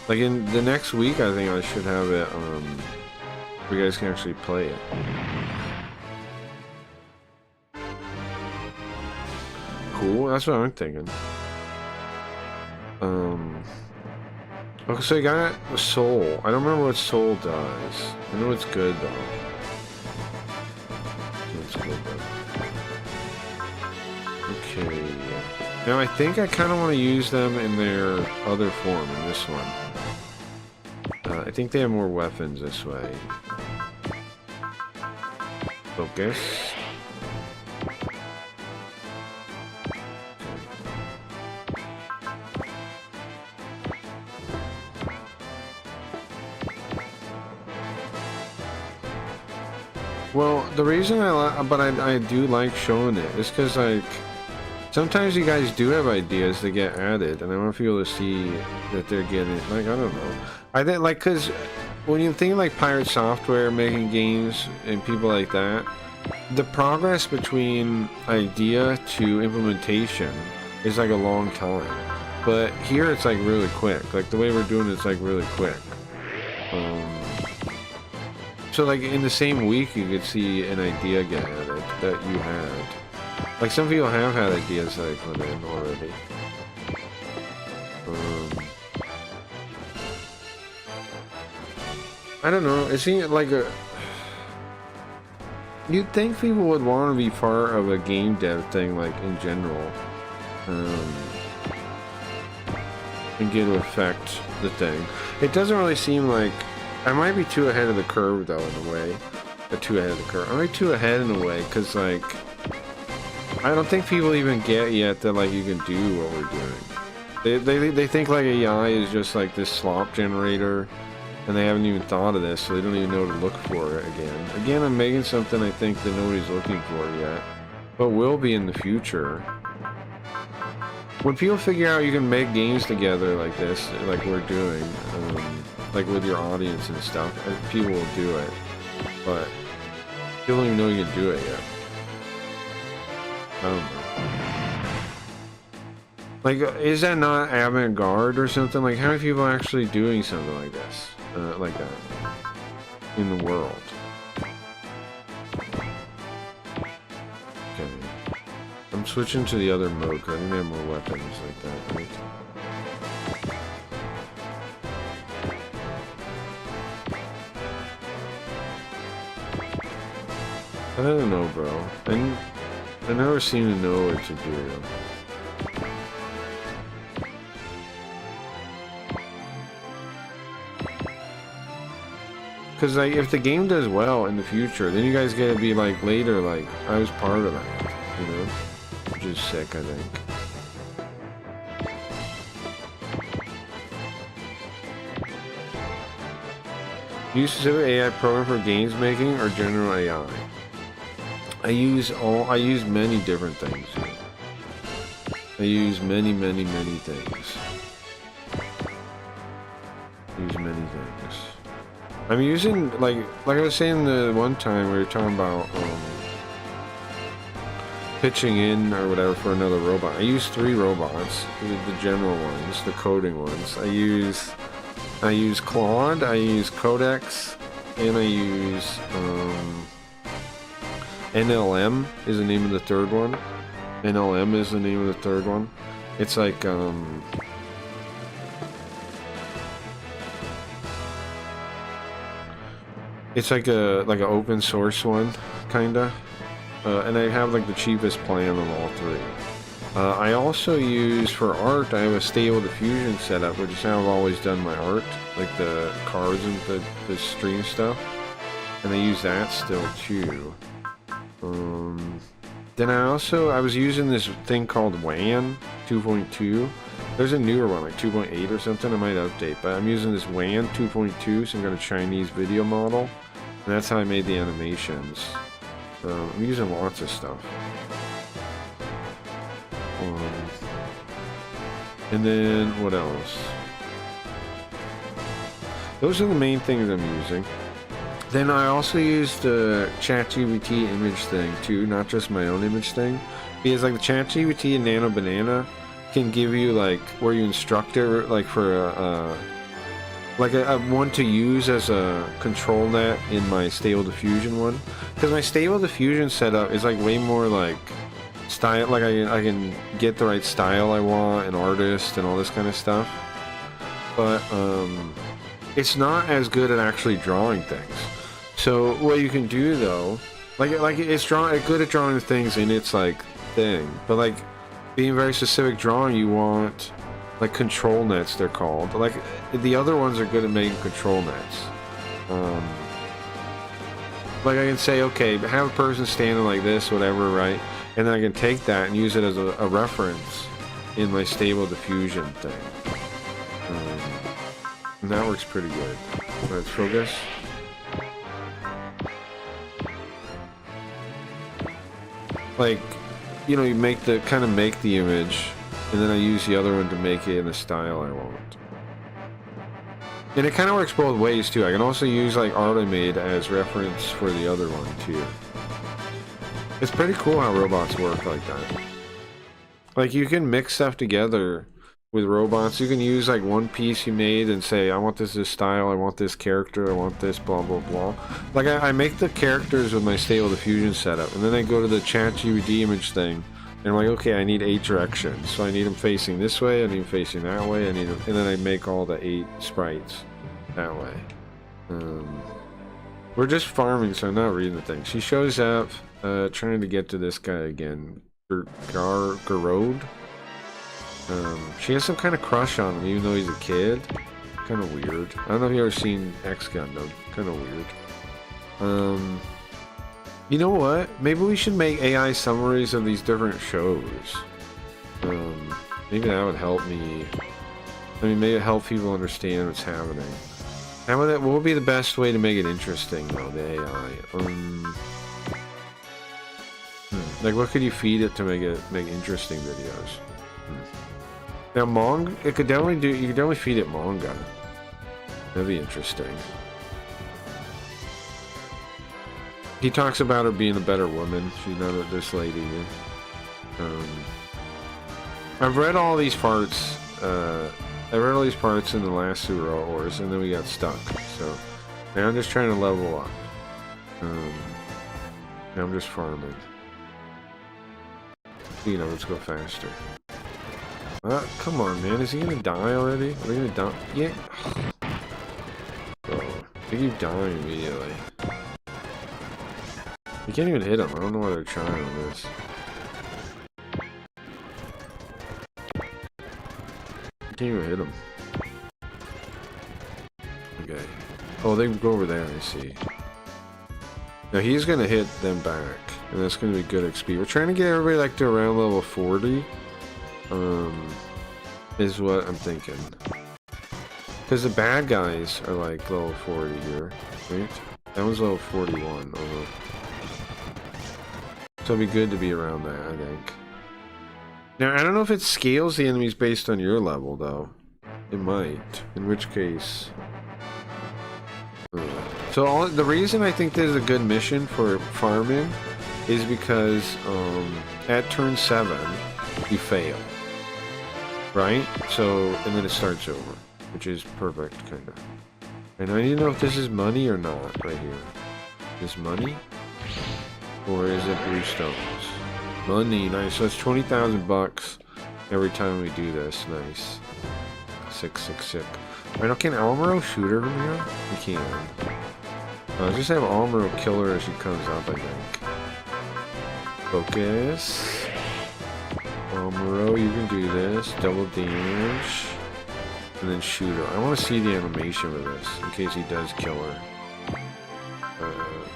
Speaker 2: Like, in the next week, I think I should have it, where you guys can actually play it. Cool, that's what I'm thinking. Okay, so you got Soul. I don't remember what Soul does. I know it's good, though. It's good, though. Okay. Now, I think I kind of want to use them in their other form, in this one. I think they have more weapons this way. Focus. Well, the reason I do like showing it is because, like, sometimes you guys do have ideas that get added, and I want people to see that they're getting, like, I don't know. I think, like, because when you think, like, Pirate Software making games and people like that, the progress between idea to implementation is, like, a long time. But here it's, like, really quick. Like, the way we're doing it's, like, really quick. So, like, in the same week, you could see an idea get added that you had. Like, some people have had ideas that I put in already. I don't know. It seems like a... You'd think people would want to be part of a game dev thing, like, in general. And get to affect the thing. It doesn't really seem like... I might be too ahead of the curve, though, in a way. Too ahead of the curve. I might be too ahead in a way, because, like... I don't think people even get yet that, like, you can do what we're doing. They think, like, AI is just, like, this slop generator, and they haven't even thought of this, so they don't even know to look for it again. Again, I'm making something I think that nobody's looking for yet, but will be in the future. When people figure out you can make games together like this, like we're doing, like with your audience and stuff, people will do it, but people don't even know you can do it yet. I don't know. Like, is that not avant-garde or something? Like, how many people are actually doing something like this? Like that. In the world. Okay. I'm switching to the other mode, because I think they have more weapons like that, right? I don't know, bro. I never seem to know what to do. Because, like, if the game does well in the future, then you guys get to be, like, later, like, I was part of that, you know? Which is sick, I think. Use specific AI program for games making or general AI? I use many different things. I use many things. I'm using, like I was saying the one time we were talking about pitching in or whatever for another robot. I use 3 robots, the general ones, the coding ones. I use Claude, I use Codex, and I use NLM is the name of the third one. NLM is the name of the third one. It's like it's like a open source one, kinda. And I have like the cheapest plan on all 3. I also use for art. I have a Stable Diffusion setup, which is how I've always done my art, like the cards and the stream stuff. And I use that still too. Then I was using this thing called WAN 2.2. There's a newer one, like 2.8 or something. I might update, but I'm using this WAN 2.2, some kind of Chinese video model, and that's how I made the animations. I'm using lots of stuff. And then what else? Those are the main things I'm using. Then I also use the ChatGPT image thing too, not just my own image thing. Because like the ChatGPT and Nano Banana can give you like where you instruct it, like for a one to use as a control net in my Stable Diffusion one. Because my Stable Diffusion setup is like way more like style, like I can get the right style I want, an artist and all this kind of stuff. But it's not as good at actually drawing things. So what you can do though, like it's good at drawing things in its like thing, but like being very specific drawing, you want like control nets, they're called. Like the other ones are good at making control nets. Like I can say, okay, have a person standing like this, whatever, right? And then I can take that and use it as a reference in my Stable Diffusion thing. And that works pretty good. Let's focus. Like, you know, you make the image, and then I use the other one to make it in the style I want. And it kind of works both ways too. I can also use like art I made as reference for the other one too. It's pretty cool how robots work like that. Like you can mix stuff together with robots. You can use like one piece you made and say, I want this style, I want this character, I want this blah blah blah. Like I make the characters with my Stable Diffusion setup, and then I go to the ChatGPT image thing, and I'm like, okay, I need 8 directions. So I need them facing this way, I need them facing that way, I need them, and then I make all the 8 sprites that way. We're just farming, so I'm not reading the thing. She shows up, trying to get to this guy again, Garode. She has some kind of crush on him, even though he's a kid. Kind of weird. I don't know if you've ever seen X Gundam. Kind of weird. You know what? Maybe we should make AI summaries of these different shows. Maybe that would help me. I mean, maybe help people understand what's happening. What would be the best way to make it interesting, though, the AI? Like, what could you feed it to make interesting videos? Now, you could definitely feed it manga. That'd be interesting. He talks about her being a better woman. She's not this lady here. I've read all these parts. I read all these parts in the last Sura Wars, and then we got stuck. So now I'm just trying to level up. Now I'm just farming. You know, let's go faster. Come on, man. Is he gonna die already? Are they gonna die? Yeah. Bro, they keep dying immediately. You can't even hit them. I don't know why they're trying on this. You can't even hit them. Okay. Oh, they go over there, I see. Now he's gonna hit them back, and that's gonna be good XP. We're trying to get everybody like to around level 40. Is what I'm thinking. Because the bad guys are like level 40 here, right? That one's level 41. So it'd be good to be around that, I think. Now, I don't know if it scales the enemies based on your level, though. It might. In which case... So the reason I think this is a good mission for farming is because at turn 7, you fail. Right? So, and then it starts over. Which is perfect, kind of. And I need to know if this is money or not, right here. Is this money? Or is it blue stones? Money, nice. So it's 20,000 bucks every time we do this. Nice. Sick. Alright, can Almero shoot her from here? We can. Just have Almero kill her as she comes up, I think. Focus. Almero, you can do this. Double damage. And then shoot her. I want to see the animation of this, in case he does kill her.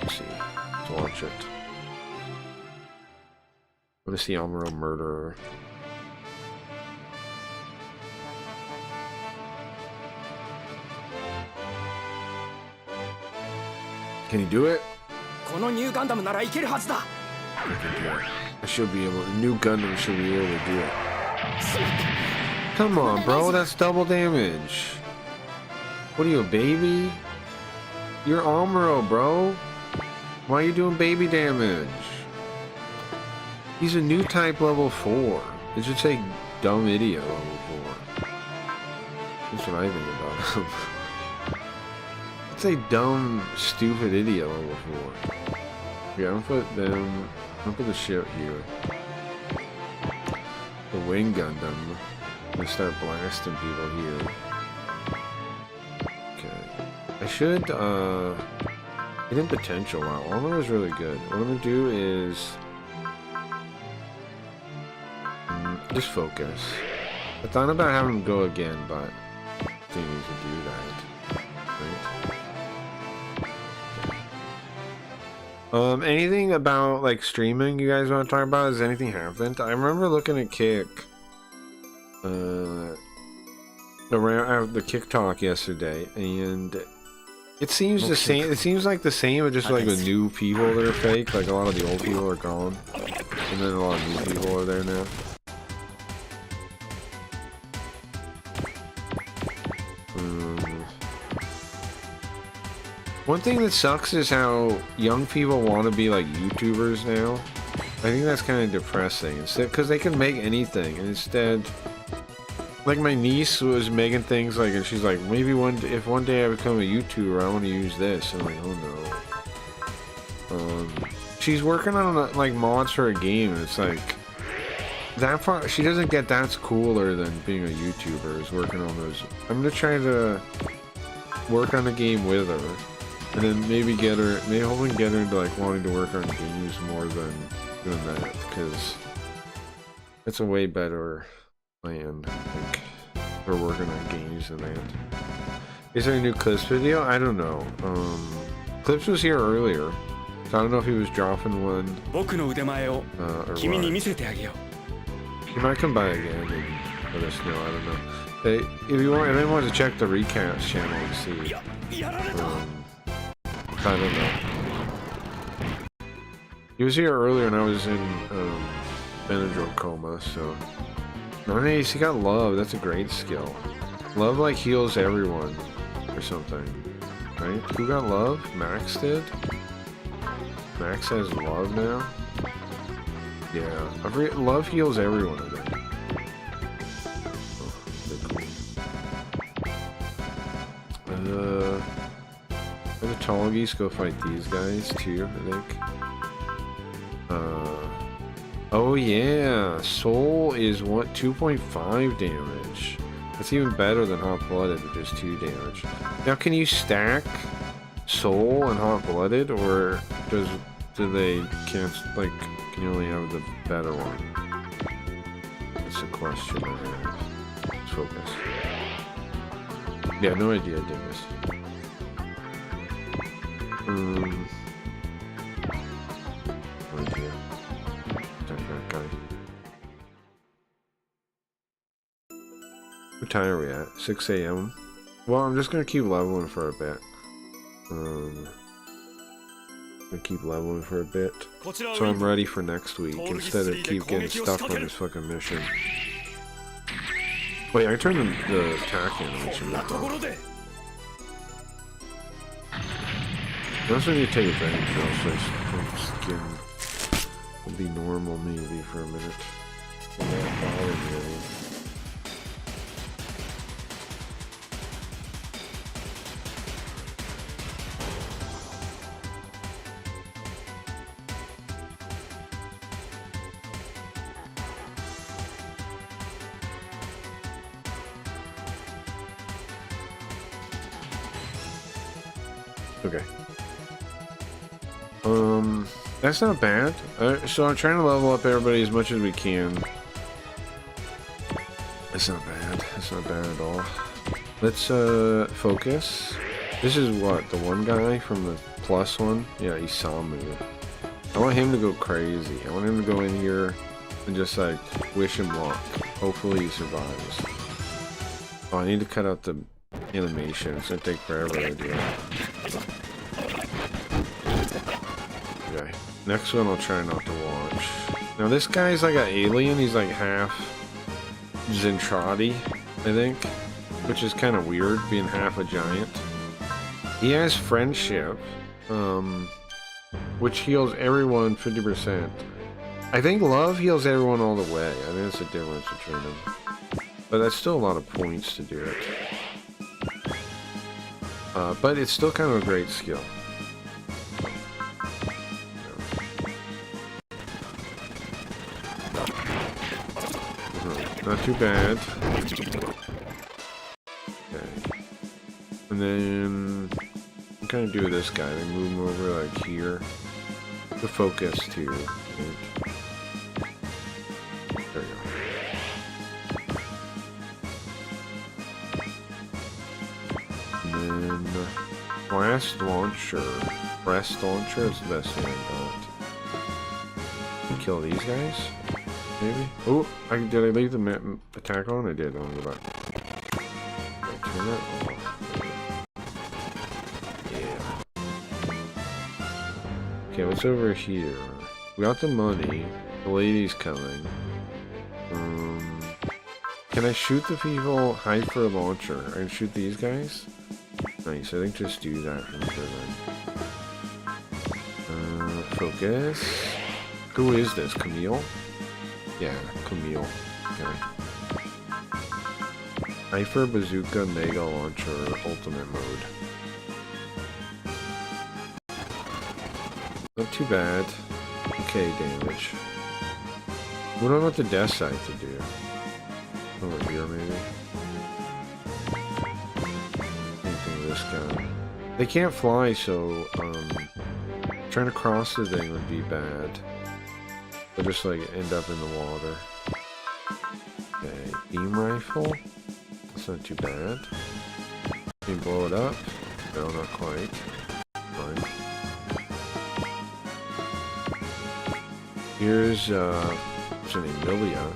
Speaker 2: Let's see. Let's watch it. I want to see Almero murder her. Can you do it? I can do it. I should be able. New Gundam should be able to do it. Come on, bro. That's double damage. What are you, a baby? You're Almero, bro. Why are you doing baby damage? He's a new type level 4. It should say dumb idiot level 4. That's what I think about him. It's a dumb, stupid idiot level 4. Yeah, I'm gonna put them. I'm gonna put the ship here. The Wing Gundam. I'm gonna start blasting people here. Okay. I should hidden potential. Wow, Almero is really good. What I'm gonna do is just focus. I thought about having him go again, but I think he needs to do that. Right? Anything about like streaming you guys want to talk about? Has anything happened? I remember looking at Kick around the Kick Talk yesterday, and it seems the same. It seems like the same, but just like with new people that are fake. Like a lot of the old people are gone, and then a lot of new people are there now. One thing that sucks is how young people want to be like YouTubers now. I think that's kind of depressing. Instead, because they can make anything, and instead, like my niece was making things like, and she's like, maybe if one day I become a YouTuber, I want to use this. And I'm like, oh no. She's working on like mods for a game, and it's like that part. She doesn't get that's cooler than being a YouTuber. Is working on those. I'm gonna try to work on the game with her. And then maybe get her, hopefully get her into like wanting to work on games more than doing that, because it's a way better plan, I think, for working on games than that. Is there a new Clips video? I don't know. Clips was here earlier, so I don't know if he was dropping one, or what. He might come by again and let us know, I don't know. Hey, if anyone wants to check the recaps channel and see. I don't know. He was here earlier and I was in Benadryl coma, so... Nice, he got love, that's a great skill. Love like heals everyone, or something. Right? Who got love? Max did? Max has love now? Yeah, love heals everyone, I think. Oh, cool. The tall geese go fight these guys too, I think. Oh yeah, Soul is what, 2.5 damage. That's even better than Hot Blooded, which is 2 damage. Now, can you stack Soul and Hot Blooded, or do they cancel? Like, can you only have the better one? That's a question I have. Let's focus. Yeah, no idea, Dingus. Right here. That guy. What time are we at? 6 a.m. Well, I'm just gonna keep leveling for a bit. gonna keep leveling for a bit, so I'm ready for next week instead of keep getting stuck on this fucking mission. Wait, I turned the attack animation back on. I also need to take advantage of my skin. Will be normal maybe for a minute. And that bother me. Okay. That's not bad. So I'm trying to level up everybody as much as we can. That's not bad. That's not bad at all. Let's focus. This is what, the one guy from the plus one? Yeah, Isamu. I want him to go crazy. I want him to go in here and just like wish him luck. Hopefully he survives. Oh, I need to cut out the animation. It's gonna take forever to do it. Okay. Next one I'll try not to watch. Now this guy's like an alien. He's like half Zentradi, I think. Which is kind of weird, being half a giant. He has friendship, which heals everyone 50%. I think love heals everyone all the way. I think that's the difference between them. But that's still a lot of points to do it. But it's still kind of a great skill. Not too bad. Okay. And then I'm kind of do this guy. Then move him over like here. The focus too. There we go. And then blast launcher. Breast launcher is the best thing I got. Kill these guys. Maybe? Oh, did I leave the attack on? I did. I'll go back. Turn that off. Yeah. Okay, what's over here? We got the money. The lady's coming. Can I shoot the people? Hide for a launcher. I can shoot these guys? Nice. I think just do that from here then. Focus. Who is this? Camille? Yeah, Camille. Okay. Hyper Bazooka Mega Launcher Ultimate Mode. Not too bad. Okay, damage. What do I want the death sight to do? Over here, maybe? Anything with this guy. They can't fly, so, trying to cross the thing would be bad. They'll just like end up in the water. Okay, beam rifle. That's not too bad. Can you blow it up? No, not quite. Fine. Here's what's her name? Lilia.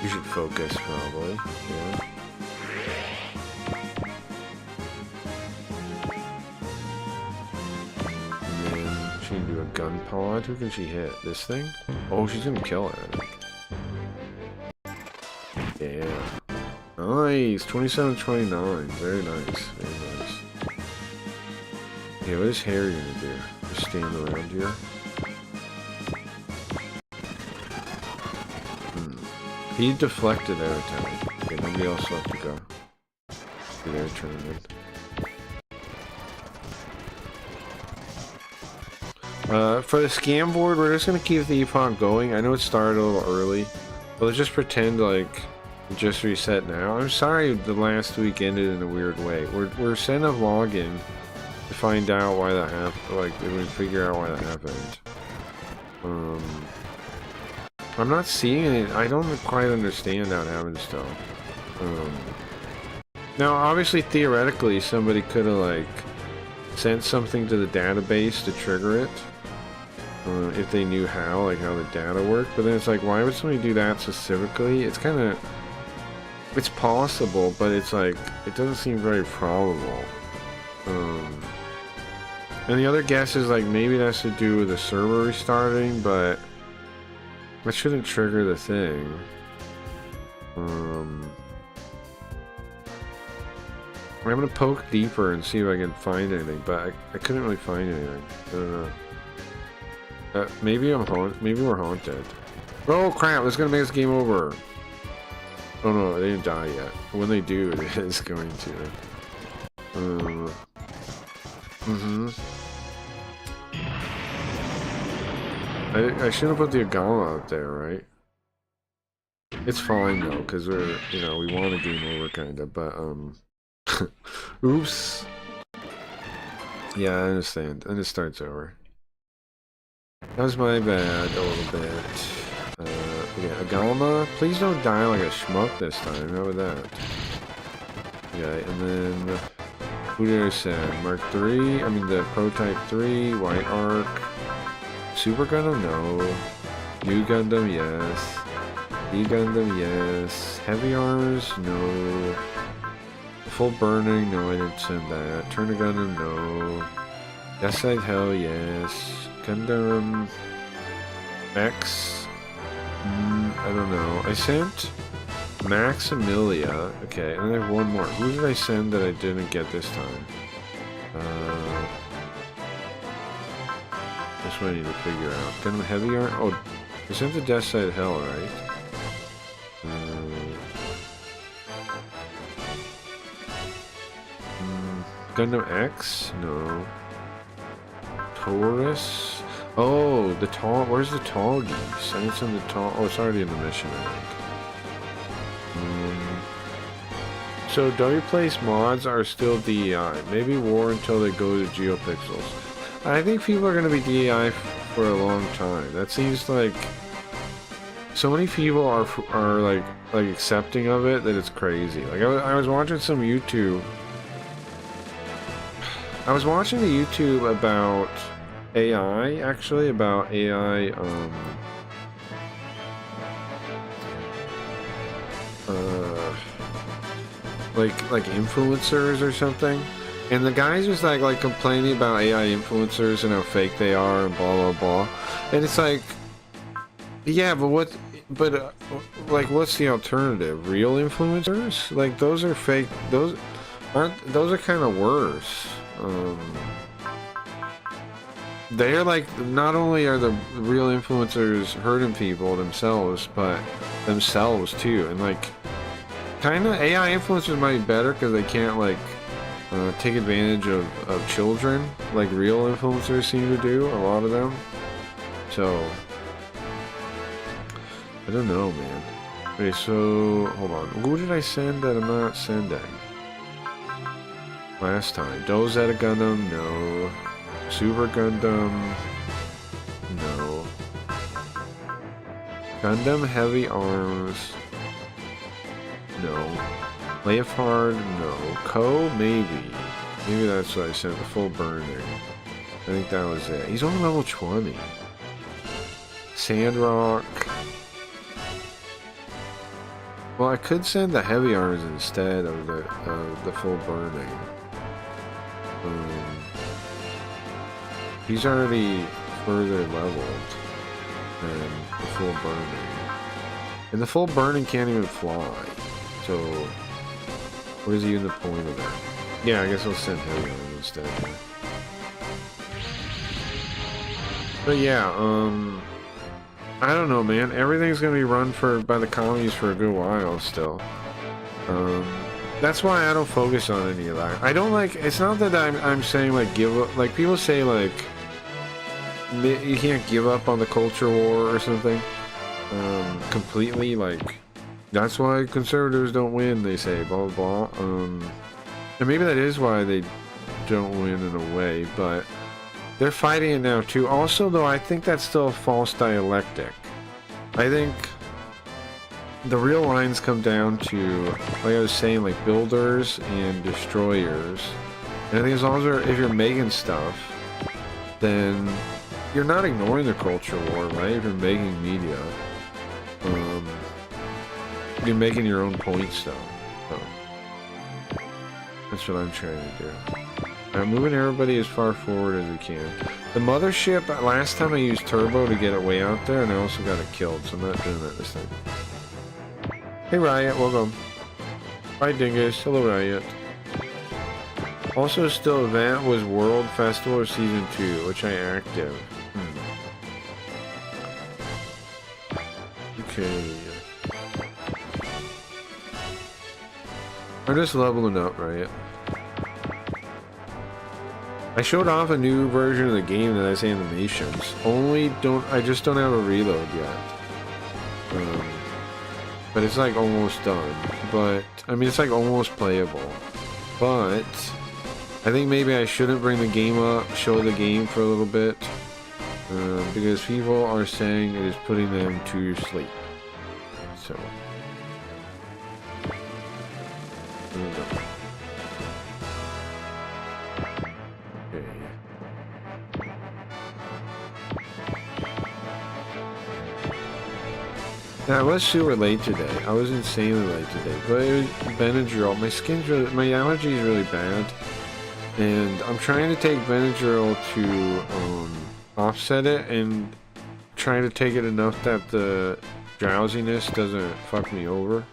Speaker 2: You should focus probably. Yeah. She can do a gun pod. Who can she hit? This thing? Oh, she's gonna kill it, I think. Yeah. Nice! 27-29. Very nice. Very nice. Yeah, what is Harry gonna do? Just stand around here? He deflected their attack. Okay, nobody else left to go. See their turn then. For the scam board, we're just gonna keep the epoch going. I know it started a little early, but let's just pretend like it just reset now. I'm sorry the last week ended in a weird way. We're sending a login to find out why that happened. Like, we figure out why that happened. I'm not seeing it. I don't quite understand how it happens still. Now, obviously, theoretically, somebody could have like sent something to the database to trigger it. If they knew how, like how the data worked, but then it's like, why would somebody do that specifically? It's kind of, it's possible, but it's like, it doesn't seem very probable. And the other guess is like maybe that has to do with the server restarting, but that shouldn't trigger the thing. I'm gonna poke deeper and see if I can find anything, but I couldn't really find anything. I don't know. Maybe maybe we're haunted. Oh crap! That's gonna make this game over. Oh no, they didn't die yet. When they do, it is going to. I should have put the Agama out there, right? It's fine though, because we're, you know, we want a game over kinda, but oops. Yeah, I understand. And it starts over. That was my bad a little bit. Yeah, Agama, please don't die like a schmuck this time. How about that? Okay, and then who did I send? Mark 3? I mean the Prototype 3, White Arc. Super Gundam, no. New Gundam, yes. D Gundam, yes. Heavy Arms, no. Full Burning, no, I didn't send that. Turner Gundam, no. Deathside Hell, yes. Gundam X, I don't know. I sent Maximilia, okay, and I have one more. Who did I send that I didn't get this time? That's what I need to figure out. Gundam Heavy Arm, oh, I sent the Deathside Hell, right? Gundam X? No. Taurus? Oh, the tall. Where's the tall geese? I need some of the tall. Oh, it's already in the mission, I think. So, W-Place mods are still DEI. Maybe war until they go to GeoPixels. I think people are going to be DEI for a long time. That seems like so many people are like accepting of it that it's crazy. Like I was watching some YouTube. I was watching the YouTube about AI, actually, about AI, like influencers or something, and the guy's just like complaining about AI influencers and how fake they are and blah blah blah, and it's like, yeah, but like what's the alternative? Real influencers? Like those are fake. Those are kind of worse. They're like, not only are the real influencers hurting people themselves, but themselves too. And like, kind of AI influencers might be better because they can't like take advantage of children like real influencers seem to do, a lot of them. So I don't know, man. Okay, so hold on. Who did I send that I'm not sending? Last time. Dozetta Gundam, no. Super Gundam, no. Gundam Heavy Arms, no. Leopard, no. Ko, maybe. Maybe that's what I sent, the full burning. I think that was it. He's only level 20. Sandrock. Well, I could send the Heavy Arms instead of the full burning. He's already further leveled than the full burning. And the full burning can't even fly. So, what is even the point of that? Yeah, I guess I'll send Heavy Arms instead. But yeah, I don't know, man. Everything's gonna be run by the commies for a good while still. That's why I don't focus on any of that. I don't like. It's not that I'm saying like give up. Like people say like you can't give up on the culture war or something completely. Like that's why conservatives don't win. They say blah blah blah. And maybe that is why they don't win in a way, but they're fighting it now too. Also, though, I think that's still a false dialectic. I think the real lines come down to, like I was saying, like builders and destroyers. And I think as long as if you're making stuff, then you're not ignoring the culture war, right? If you're making media, you're making your own point stuff. So that's what I'm trying to do. I'm moving everybody as far forward as we can. The mothership, last time I used turbo to get it way out there, and I also got it killed, so I'm not doing that this time. Hey Riot, welcome. Hi Dingus, hello Riot. Also still event was World Festival Season 2, which I active. Okay. I'm just leveling up, right? I showed off a new version of the game that has animations. I just don't have a reload yet. But it's like almost done. But, I mean, it's like almost playable. But, I think maybe I shouldn't bring the game up, show the game for a little bit. Because people are saying it is putting them to sleep. So. There we go. Yeah, I was super late today. I was insanely late today, but it was Benadryl. My allergy is really bad, and I'm trying to take Benadryl to offset it, and trying to take it enough that the drowsiness doesn't fuck me over.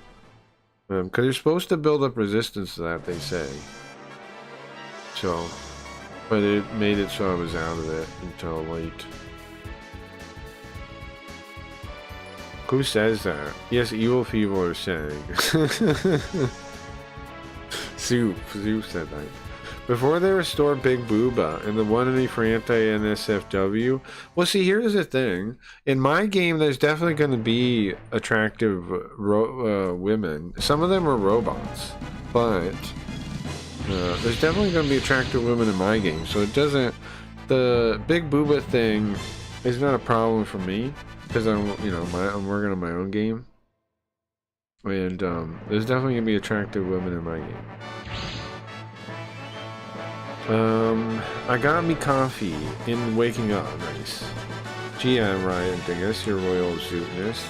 Speaker 2: Because you're supposed to build up resistance to that, they say. So, but it made it so I was out of it until late. Who says that? Yes, evil people are saying. Soup said that. Before they restore Big Booba and the one in Frante and SFW. Well, see, here's the thing. In my game, there's definitely going to be attractive women. Some of them are robots, but there's definitely going to be attractive women in my game. So it doesn't. The Big Booba thing is not a problem for me. Because I'm working on my own game, and there's definitely gonna be attractive women in my game. I got me coffee in waking up. Nice. GM Ryan Dingus, your royal zootness.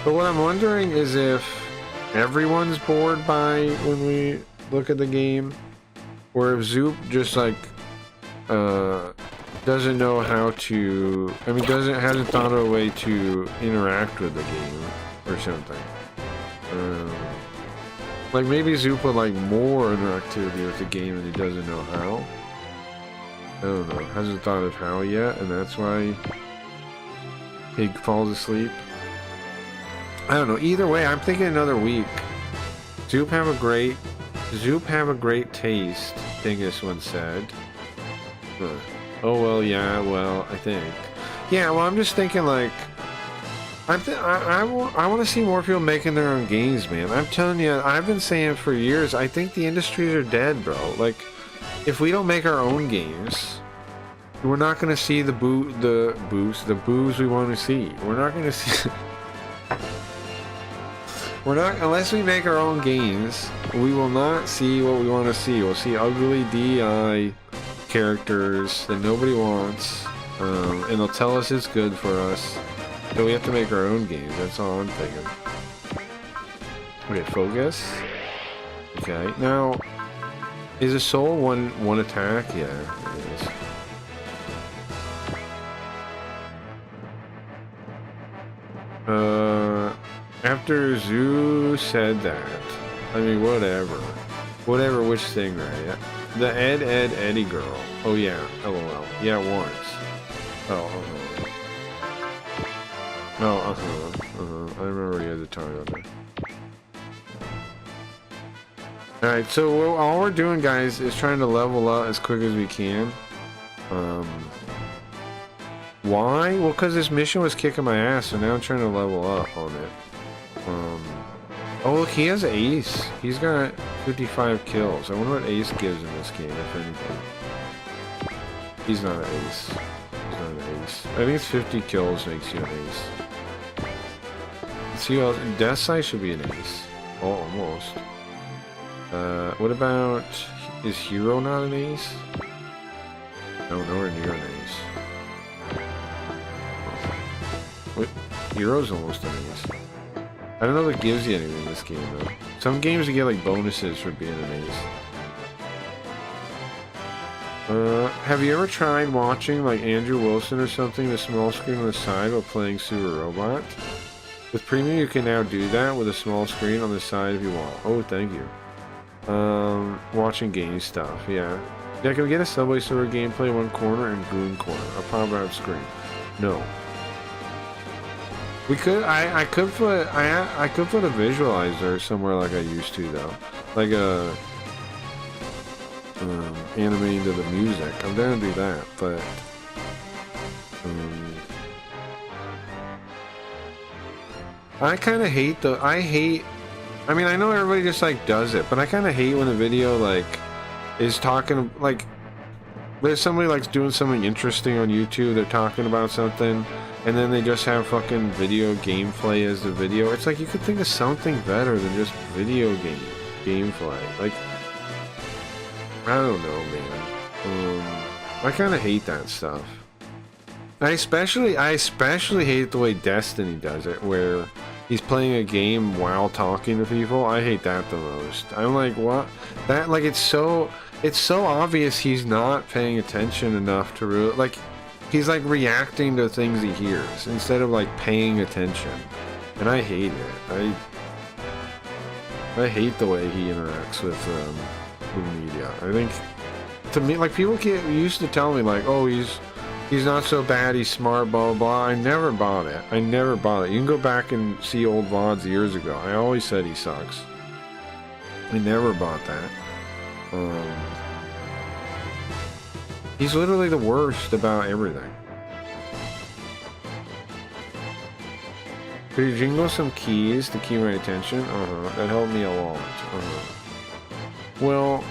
Speaker 2: But what I'm wondering is if everyone's bored by when we look at the game, or if Zoop just like doesn't know how to, hasn't thought of a way to interact with the game or something. Like maybe Zoop would like more interactivity with the game and he doesn't know how. I don't know, hasn't thought of how yet, and that's why he falls asleep. I don't know, either way, I'm thinking another week. Zoop have a great taste, Dingus once said. Oh, well, yeah, well, I think. Yeah, well, I'm just thinking, like, I want to see more people making their own games, man. I'm telling you, I've been saying for years, I think the industries are dead, bro. Like, if we don't make our own games, we're not going to see the booze we want to see. We're not going to see... unless we make our own games, we will not see what we want to see. We'll see ugly DI characters that nobody wants, and they'll tell us it's good for us, so we have to make our own games. That's all I'm thinking. Okay, focus. Okay, now is a soul one attack? Yeah, it is. After Zoo said that, I mean, whatever, which thing, right? The Eddie girl. Oh yeah, LOL. Yeah, once. Oh, I remember you had the target on there. Alright, so all we're doing, guys, is trying to level up as quick as we can. Why? Well, because this mission was kicking my ass, so now I'm trying to level up on it. Oh, look, he has Ace. He's got 55 kills. I wonder what Ace gives in this game, if anything. He's not an Ace. He's not an Ace. I think it's 50 kills makes you an Ace. Let's see what else. Death Sight should be an Ace. Oh, almost. What about... Is Hero not an Ace? No, nowhere near an Ace. What? Hero's almost an Ace. I don't know if it gives you anything in this game, though. Some games you get, like, bonuses for being an Ace. Have you ever tried watching like Andrew Wilson or something, the small screen on the side while playing Super Robot? With Premium, you can now do that with a small screen on the side if you want. Oh, thank you. Watching game stuff, yeah. Yeah, can we get a Subway Surfer gameplay one corner and Goon corner? A pop-out screen. No. We could, I could put a visualizer somewhere like I used to though. Like a, animating to the music. I'm down to do that, but, I kind of hate I mean, I know everybody just like does it, but I kind of hate when a video like is talking like there's somebody like doing something interesting on YouTube. They're talking about something, and then they just have fucking video gameplay as the video. It's like you could think of something better than just video gameplay. Like I don't know, man. I kind of hate that stuff. I especially hate the way Destiny does it, where he's playing a game while talking to people. I hate that the most. I'm like, what? That, like, it's so obvious he's not paying attention enough to really, like, he's like reacting to things he hears instead of like paying attention. And I hate it. I hate the way he interacts with media. I think, to me, like, people used to tell me like, oh, he's not so bad, he's smart, blah, blah, blah. I never bought it. I never bought it. You can go back and see old VODs years ago. I always said he sucks. I never bought that. He's literally the worst about everything. Could you jingle some keys to keep my attention? That helped me a lot. Well...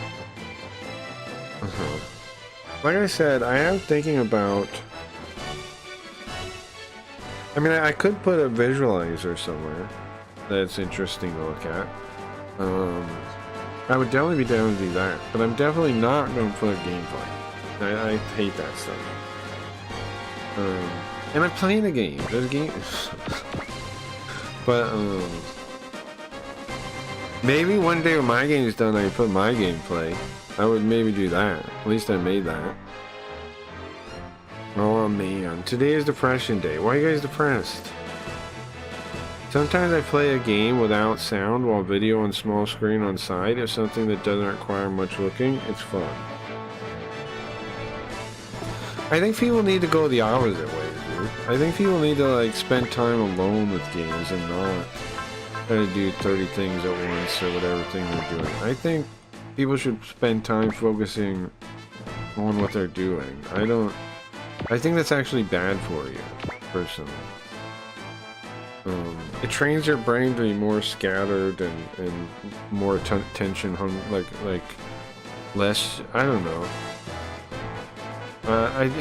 Speaker 2: Like I said, I am thinking about... I mean, I could put a visualizer somewhere that's interesting to look at. I would definitely be down to do that, but I'm definitely not going to put gameplay. I hate that stuff. And I'm playing a game. There's a game... But, maybe one day when my game is done, I can put my gameplay. I would maybe do that. At least I made that. Oh man, today is depression day. Why are you guys depressed? Sometimes I play a game without sound while video on small screen on side. If something that doesn't require much looking, it's fun. I think people need to go the opposite way, dude. I think people need to like spend time alone with games and not try to do 30 things at once or whatever thing they're doing. I think people should spend time focusing on what they're doing. I think that's actually bad for you, personally. It trains your brain to be more scattered and more attention like less, I don't know.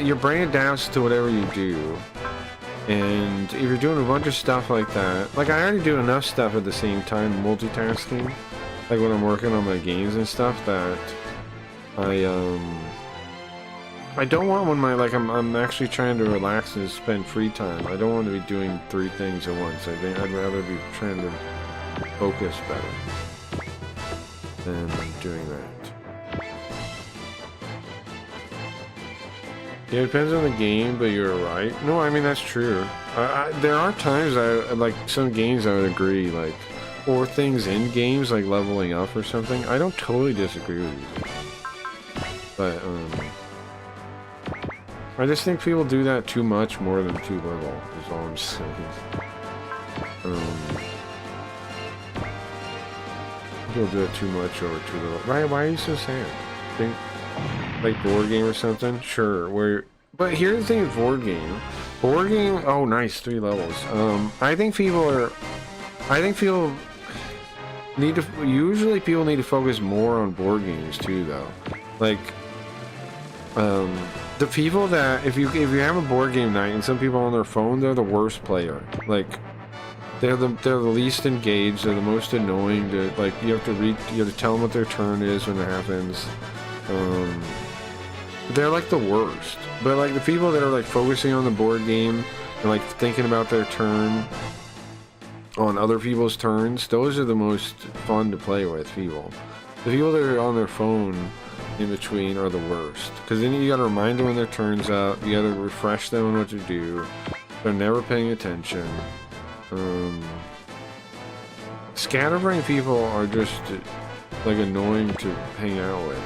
Speaker 2: Your brain adapts to whatever you do. And if you're doing a bunch of stuff like that, like I already do enough stuff at the same time, multitasking, like when I'm working on my games and stuff, that I don't want when I'm actually trying to relax and spend free time. I don't want to be doing 3 things at once. I think I'd rather be trying to focus better than doing that. Yeah, it depends on the game, but you're right. No, I mean, that's true. There are times like some games I would agree, like, or things in games like leveling up or something. I don't totally disagree with you. But, I just think people do that too much more than too little, is all I'm saying. People do it too much or too little. Right, why are you so sad? Think, like board game or something? Sure, but here's the thing with board game, oh nice, 3 levels. I think people need to, usually people need to focus more on board games too though. Like, the people that, if you have a board game night and some people on their phone, they're the worst player. Like, they're the least engaged, they're the most annoying. Like, you have to tell them what their turn is when it happens. They're like the worst. But like the people that are like focusing on the board game and like thinking about their turn on other people's turns, those are the most fun to play with people. The people that are on their phone in between are the worst. Because then you gotta remind them when their turn's up, you gotta refresh them on what to do. They're never paying attention. Scatterbrain people are just like annoying to hang out with.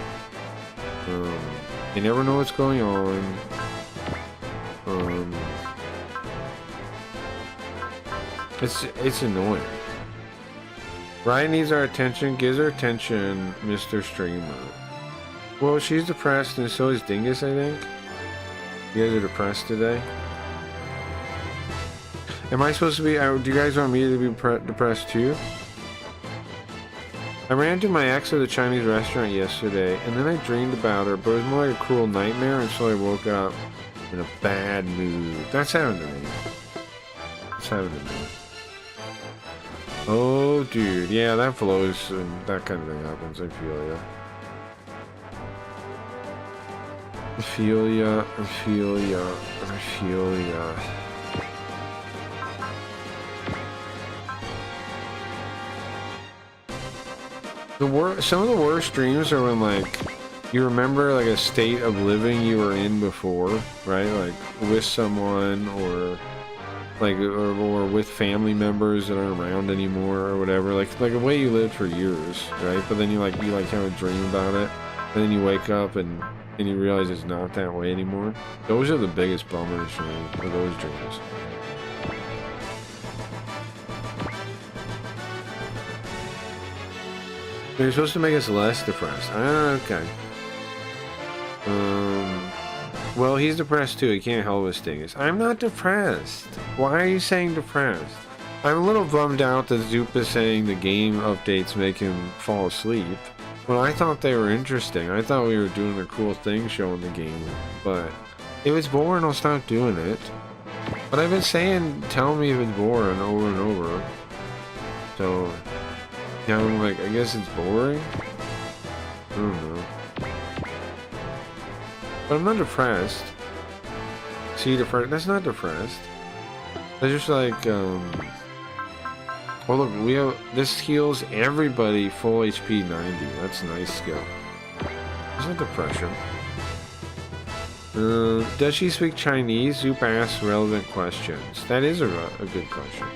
Speaker 2: They never know what's going on. It's annoying. Ryan needs our attention. Gives her attention, Mr. Streamer. Well, she's depressed, and so is Dingus, I think. You guys are depressed today. Am I supposed to be... do you guys want me to be depressed too? I ran into my ex at the Chinese restaurant yesterday, and then I dreamed about her, but it was more like a cruel nightmare, and so I woke up in a bad mood. That's happened to me. That's happened to me. Oh, dude. Yeah, that flows, and that kind of thing happens. I feel ya. I feel ya. I feel ya. I feel ya. Some of the worst dreams are when, like, you remember, like, a state of living you were in before, right? Like, with someone, or, like, or with family members that aren't around anymore, or whatever. Like a way you lived for years, right? But then you kind of dream about it, and then you wake up and you realize it's not that way anymore. Those are the biggest bummers for me, for those dreams. You're supposed to make us less depressed. Okay. Well, he's depressed too. He can't help his things. I'm not depressed. Why are you saying depressed? I'm a little bummed out that Zoop is saying the game updates make him fall asleep. Well, I thought they were interesting. I thought we were doing a cool thing showing the game. But if it's boring, I'll stop doing it. But I've been saying, tell me if it's boring over and over. So... yeah, I'm like, I guess it's boring? I don't know. But I'm not depressed. See, depressed? That's not depressed. That's just like, well look, we have, this heals everybody full HP 90. That's a nice skill. It's not depression. Does she speak Chinese? Zoop asks relevant questions. That is a good question.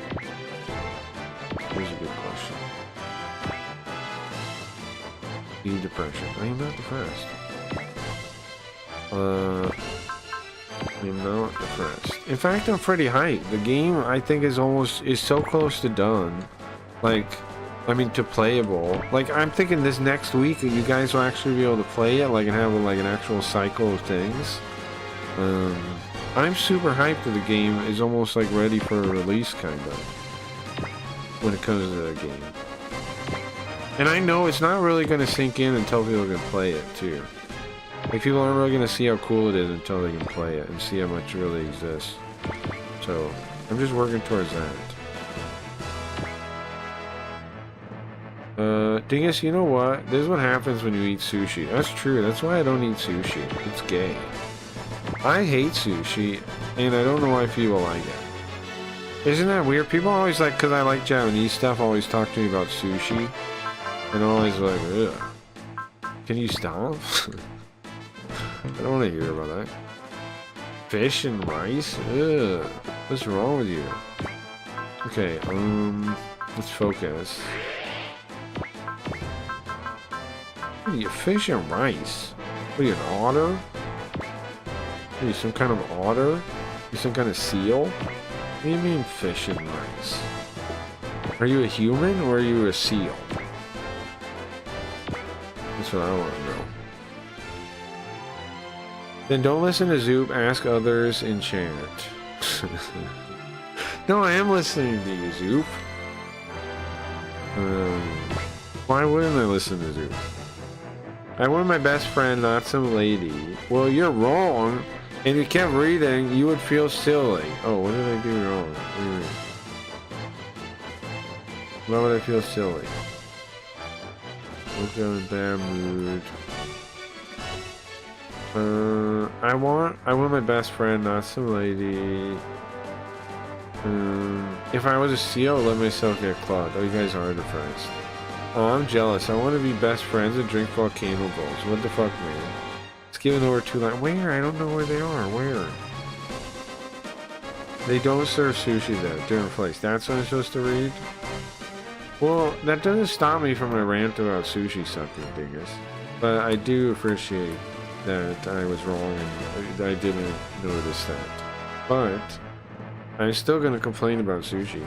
Speaker 2: That is a good question. Depression. I am not depressed. I'm not depressed. In fact, I'm pretty hyped. The game, I think, is so close to done. Like, I mean, to playable. Like, I'm thinking this next week you guys will actually be able to play it, like, and have like an actual cycle of things. I'm super hyped that the game is almost like ready for a release, kind of, when it comes to the game. And I know it's not really going to sink in until people can play it, too. Like, people aren't really going to see how cool it is until they can play it and see how much it really exists. So, I'm just working towards that. Dingus, you know what? This is what happens when you eat sushi. That's true. That's why I don't eat sushi. It's gay. I hate sushi, and I don't know why people like it. Isn't that weird? People always like, because I like Japanese stuff, always talk to me about sushi. And I'm always like, ugh. Can you stop? I don't want to hear about that. Fish and rice? Ugh. What's wrong with you? Okay, let's focus. What are you, fish and rice? What are you, an otter? What are you, some kind of otter? Are you some kind of seal? What do you mean fish and rice? Are you a human or are you a seal? That's what I want to know. Then don't listen to Zoop, ask others in chat. No, I am listening to you, Zoop. Why wouldn't I listen to Zoop? I want my best friend, not some lady. Well, you're wrong. And if you kept reading, you would feel silly. Oh, what did I do wrong? What do you mean? Why would I feel silly? Woke up in a bad mood. I want my best friend, not some lady. If I was a seal, I'd let myself get clawed. Oh, you guys are depressed. Oh, I'm jealous. I want to be best friends and drink volcano bowls. What the fuck, man? It's given over 2 lines. Where? I don't know where they are. Where? They don't serve sushi there. Different place. That's what I'm supposed to read? Well, that doesn't stop me from a rant about sushi sucking, dingus. But I do appreciate that I was wrong and I didn't notice that. But I'm still gonna complain about sushi.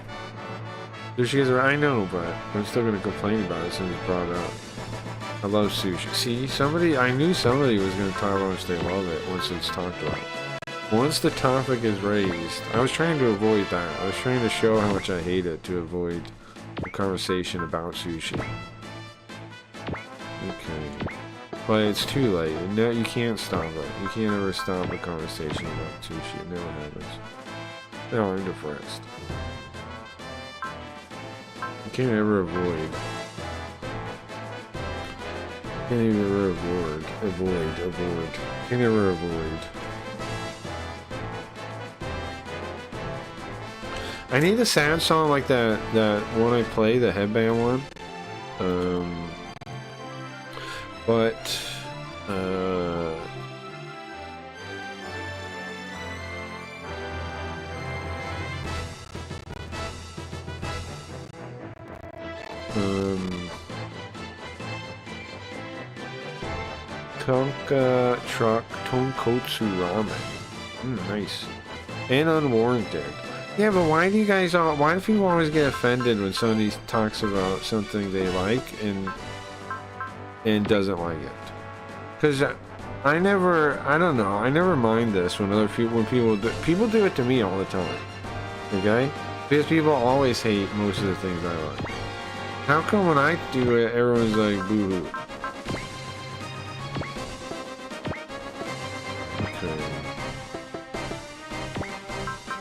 Speaker 2: Sushi is I know, but I'm still gonna complain about it since it's brought up. I love sushi. See, I knew somebody was gonna talk about how much they love it once it's talked about. Once the topic is raised, I was trying to avoid that. I was trying to show how much I hate it to avoid a conversation about sushi. Okay. But it's too late. No, you can't stop it. You can't ever stop a conversation about sushi. It never happens. No, I'm depressed. You can't ever avoid. Can't ever avoid. Can't ever avoid. I need a sad song like that one I play, the headband one. Tonka Truck Tonkotsu Ramen. Nice. And Unwarranted. Yeah, but why do people always get offended when somebody talks about something they like and doesn't like it? Because I don't know, I never mind this when people do it to me all the time. Okay? Because people always hate most of the things I like. How come when I do it, everyone's like, boo-hoo?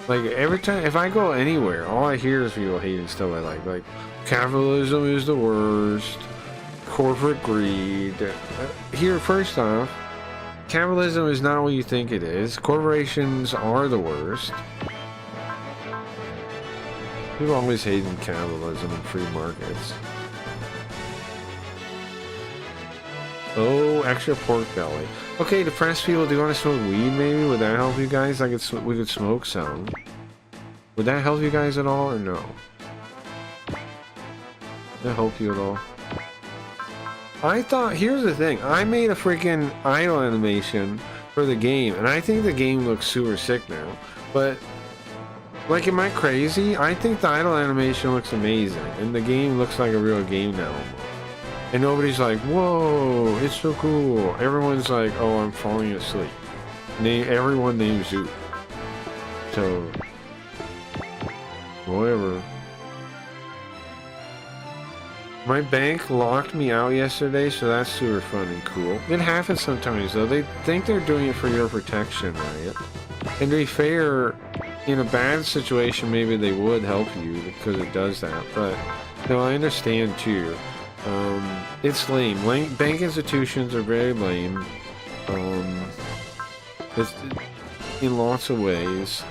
Speaker 2: Like, every time, if I go anywhere, all I hear is people hating stuff I like. Like, capitalism is the worst. Corporate greed. Here, first off, capitalism is not what you think it is. Corporations are the worst. People always hating capitalism and free markets. Oh, extra pork belly. Okay, depressed people, do you want to smoke weed maybe? Would that help you guys? We could smoke some. Would that help you guys at all or no? Would that help you at all? Here's the thing. I made a freaking idle animation for the game, and I think the game looks super sick now. But, like, am I crazy? I think the idle animation looks amazing, and the game looks like a real game now. And nobody's like, whoa, it's so cool. Everyone's like, oh, I'm falling asleep. Everyone named Zoop. So, whatever. My bank locked me out yesterday, so that's super fun and cool. It happens sometimes, though. They think they're doing it for your protection, right? And to be fair, in a bad situation, maybe they would help you because it does that. But, no, I understand, too. It's lame. Bank institutions are very lame. It's, in lots of ways.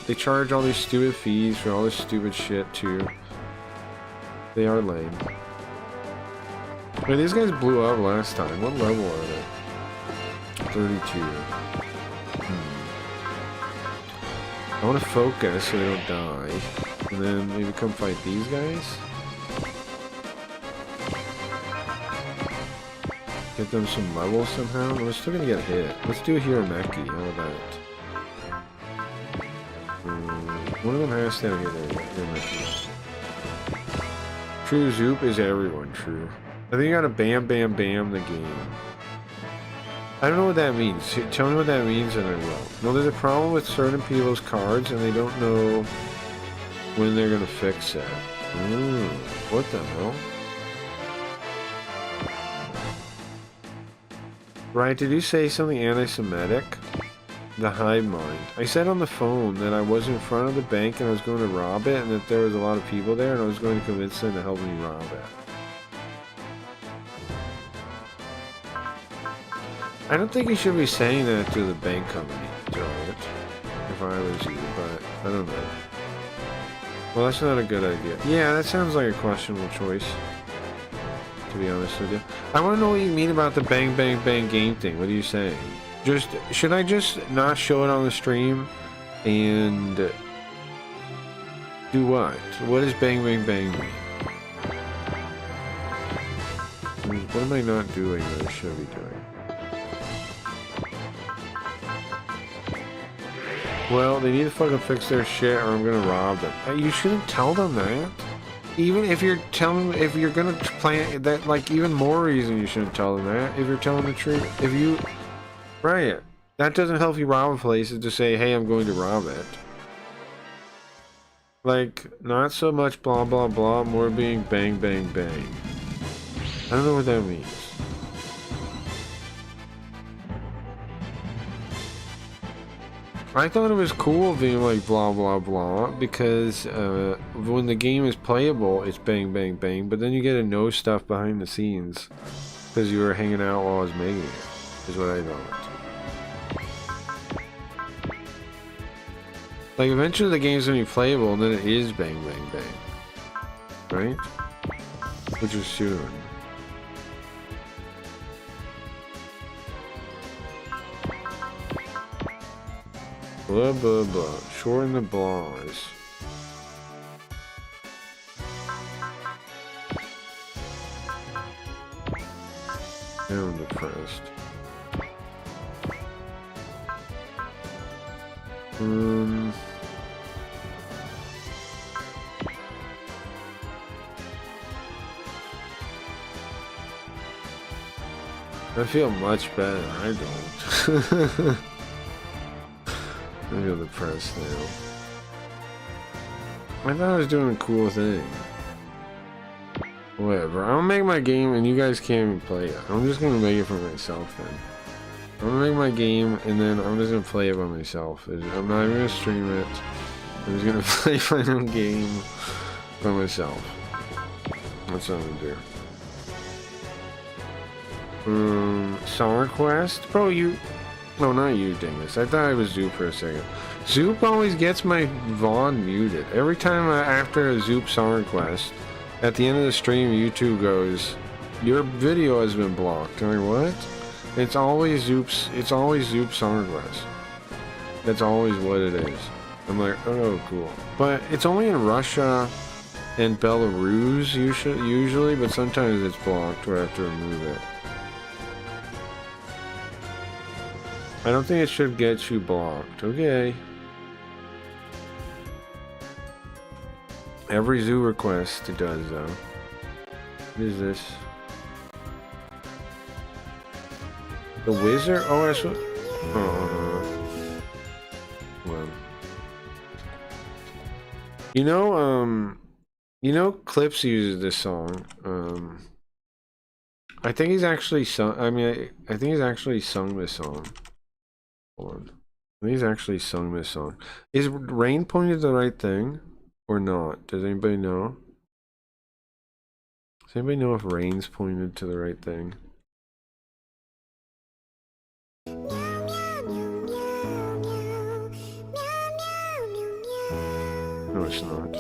Speaker 2: They charge all these stupid fees for all this stupid shit, too. They are lame. Wait, these guys blew up last time. What level are they? 32. I want to focus so they don't die. And then maybe come fight these guys? Get them some levels somehow? No, we're still gonna get hit. Let's do Hirameki. How about that? One of them has to get Hirameki. True Zoop is everyone, true. I think you gotta bam bam bam the game. I don't know what that means. Tell me what that means and I will. No, there's a problem with certain people's cards and they don't know when they're gonna fix it. What the hell? Right, did you say something anti-Semitic? The hive mind. I said on the phone that I was in front of the bank and I was going to rob it and that there was a lot of people there and I was going to convince them to help me rob it. I don't think you should be saying that to the bank company, Jarrett, if I was you, but I don't know. Well, that's not a good idea. Yeah, that sounds like a questionable choice. to be honest with you. I want to know what you mean about the bang bang bang game thing. What are you saying? Just, should I just not show it on the stream and do what? What does bang bang bang mean? I mean, what am I not doing that I should be doing? Well, they need to fucking fix their shit or I'm gonna rob them. You shouldn't tell them that. Even if you're telling, if you're gonna plan that, like, even more reason you shouldn't tell them that. If you're telling the truth, if you, right, that doesn't help you rob a place is to say, hey, I'm going to rob it. Like, not so much blah blah blah, more being bang bang bang. I don't know what that means. I thought it was cool being like blah blah blah because when the game is playable it's bang bang bang, but then you get to know stuff behind the scenes because you were hanging out while I was making it, is what I thought. Like eventually the game's gonna be playable and then it is bang bang bang, right? Which is soon. Blah blah blah. Shorten the blahs. Now I'm depressed. I feel much better. I don't. I feel depressed now. I thought I was doing a cool thing. Whatever. I'll make my game and you guys can't even play it. I'm just gonna make it for myself then. I'm gonna make my game and then I'm just gonna play it by myself. I'm not even gonna stream it. I'm just gonna play my own game by myself. That's what I'm gonna do. Song request? Bro, you... No, not you, dingus. I thought it was Zoop for a second. Zoop always gets my VOD muted. Every time after a Zoop song request, at the end of the stream, YouTube goes, your video has been blocked. I'm like, what? It's always Zoop's song request. That's always what it is. I'm like, oh, cool. But it's only in Russia and Belarus usually, but sometimes it's blocked where I have to remove it. I don't think it should get you blocked. Okay. Every zoo request it does though. What is this? The wizard? Oh, that's what. Well. You know, Clips uses this song. I think he's actually sung. I mean, I think he's actually sung this song. Hold on. I think he's actually sung this song. Is Rain pointed to the right thing or not? Does anybody know? Does anybody know if Rain's pointed to the right thing? No, it's not.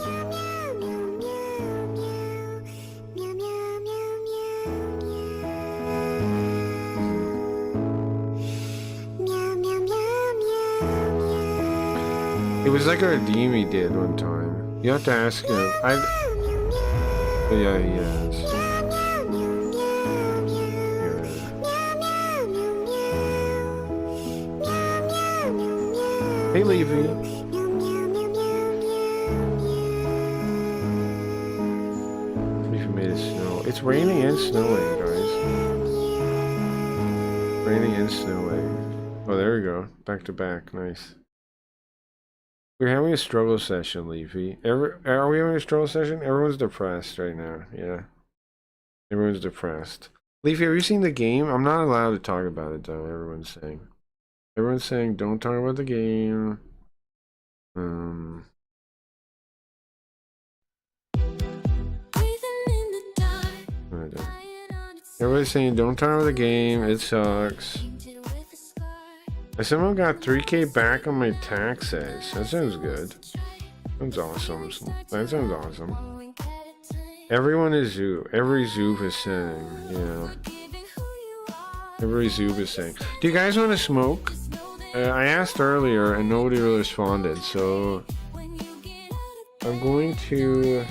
Speaker 2: It was like a redeem he did one time. You have to ask him. Yeah, he has. Yeah. Hey, Levy. Leafy made it snow. It's raining and snowing, guys. Raining and snowing. Oh, there we go. Back to back. Nice. We're having a struggle session, Leafy. Are we having a struggle session? Everyone's depressed right now. Yeah. Everyone's depressed. Leafy, have you seen the game? I'm not allowed to talk about it, though. Everyone's saying, don't talk about the game. Everybody's saying, don't talk about the game. It sucks. I somehow got 3K back on my taxes. That sounds good. Sounds awesome. That sounds awesome. Everyone is Zoo. Every Zoo is saying, yeah. Every Zoo is saying. Do you guys want to smoke? I asked earlier and nobody really responded, so I'm going to.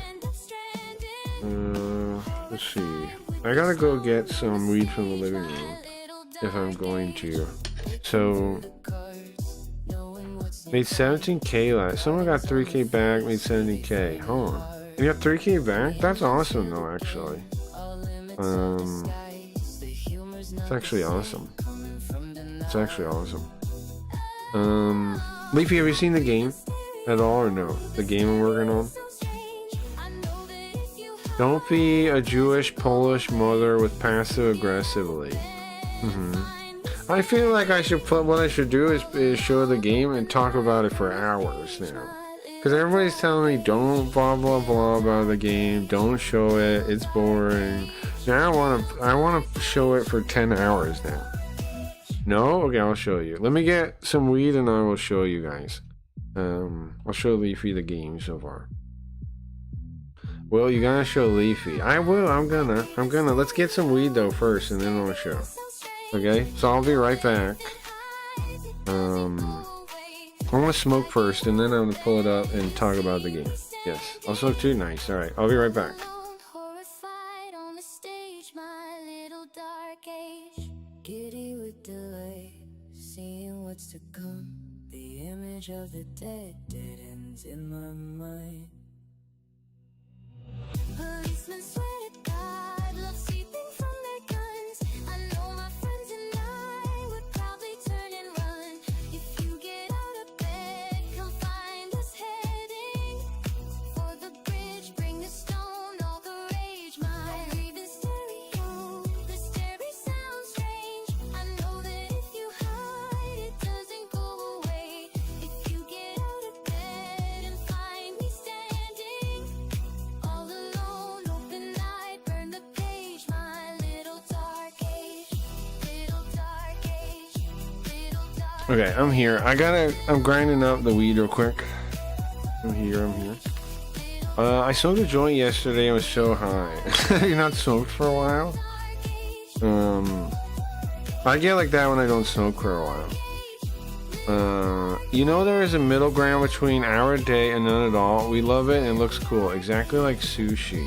Speaker 2: Let's see. I gotta go get some weed from the living room if I'm going to. So made 17K last. Someone got 3K back, made 70K. Hold on. You got 3K back? That's awesome though, actually. It's actually awesome. It's actually awesome. Leafy, have you seen the game at all or no? The game I'm working on? Don't be a Jewish Polish mother with passive aggressively. I feel like I should put what I should do is show the game and talk about it for hours now. Because everybody's telling me don't blah blah blah about the game, don't show it, it's boring. Now I wanna show it for 10 hours now. No? Okay, I'll show you. Let me get some weed and I will show you guys. I'll show Leafy the game so far. Well, you gotta show Leafy. I will, I'm gonna. Let's get some weed though first and then I'll show. Okay, so I'll be right back. I want to smoke first and then I'm gonna pull it up and talk about the game. Yes, I'll smoke too. Nice. Alright, I'll be right back.
Speaker 3: Giddy with delight, seeing what's to come. The image of the dead ends in my mind. Policemen swear to God, love seeping from their guns. I know my friends and I would probably turn and run. If you get out of bed, come find us heading for the bridge. Bring a stone, all the rage. My breathing stereo, the stereo sounds strange. I know that if you hide, it doesn't go away. If you get out of bed and find me standing all alone, open night, burn the page. My little dark age, little dark age, little dark.
Speaker 2: Okay, I'm here. I'm grinding up the weed real quick. I'm here. I smoked a joint yesterday. I was so high. You're not smoked for a while? I get like that when I don't smoke for a while. You know there is a middle ground between hour a day and none at all. We love it and it looks cool. Exactly like sushi.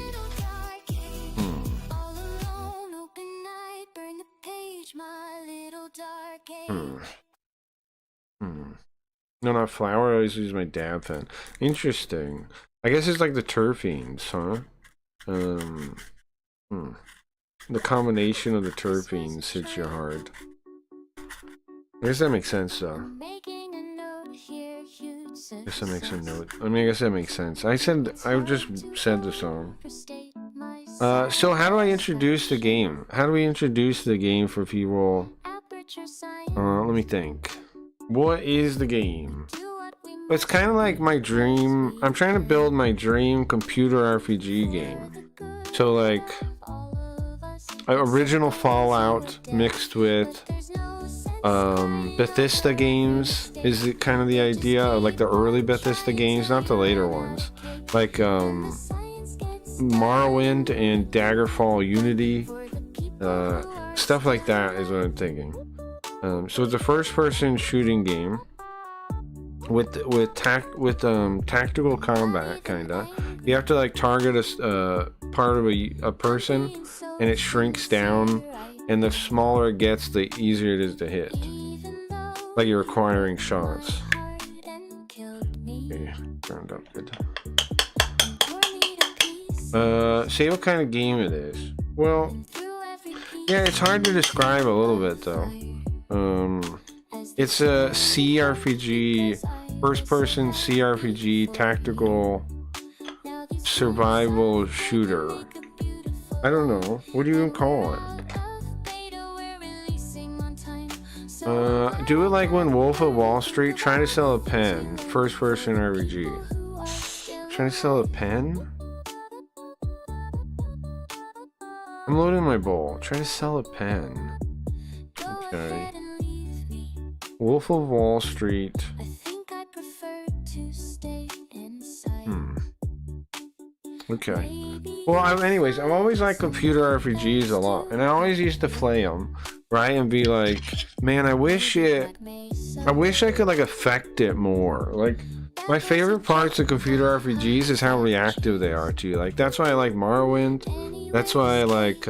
Speaker 3: All alone, open night, burn the page. My little dark age.
Speaker 2: No, not flour. I always use my dab pen. Interesting. I guess it's like the terpenes, huh? The combination of the terpenes hits you hard. I guess that makes sense, though.
Speaker 3: Making a note here, you
Speaker 2: I guess that makes a note. I mean, I guess that makes sense. I just said the song. So how do I introduce the game? How do we introduce the game for people? Let me think. What is the game? It's kind of like my dream. I'm trying to build my dream computer RPG game. So like original Fallout mixed with Bethesda games is it kind of the idea of like the early Bethesda games, not the later ones. Like Morrowind and Daggerfall Unity. Stuff like that is what I'm thinking. So it's a first-person shooting game with tactical combat, kinda. You have to like target a part of a person, and it shrinks down, and the smaller it gets, the easier it is to hit. Like you're acquiring shots. Okay, turned up good. Say what kind of game it is. Well, yeah, it's hard to describe a little bit though. It's a CRPG, first-person CRPG tactical survival shooter. I don't know. What do you even call it? Do it like when Wolf of Wall Street trying to sell a pen. First-person RPG. Trying to sell a pen? I'm loading my bowl. Trying to sell a pen. Okay. Wolf of Wall Street. Okay. Well, anyways, I've always liked computer RPGs a lot, and I always used to play them, right? And be like, man, I wish I could like affect it more. Like, my favorite parts of computer RPGs is how reactive they are to you. Like, that's why I like Morrowind. That's why I like,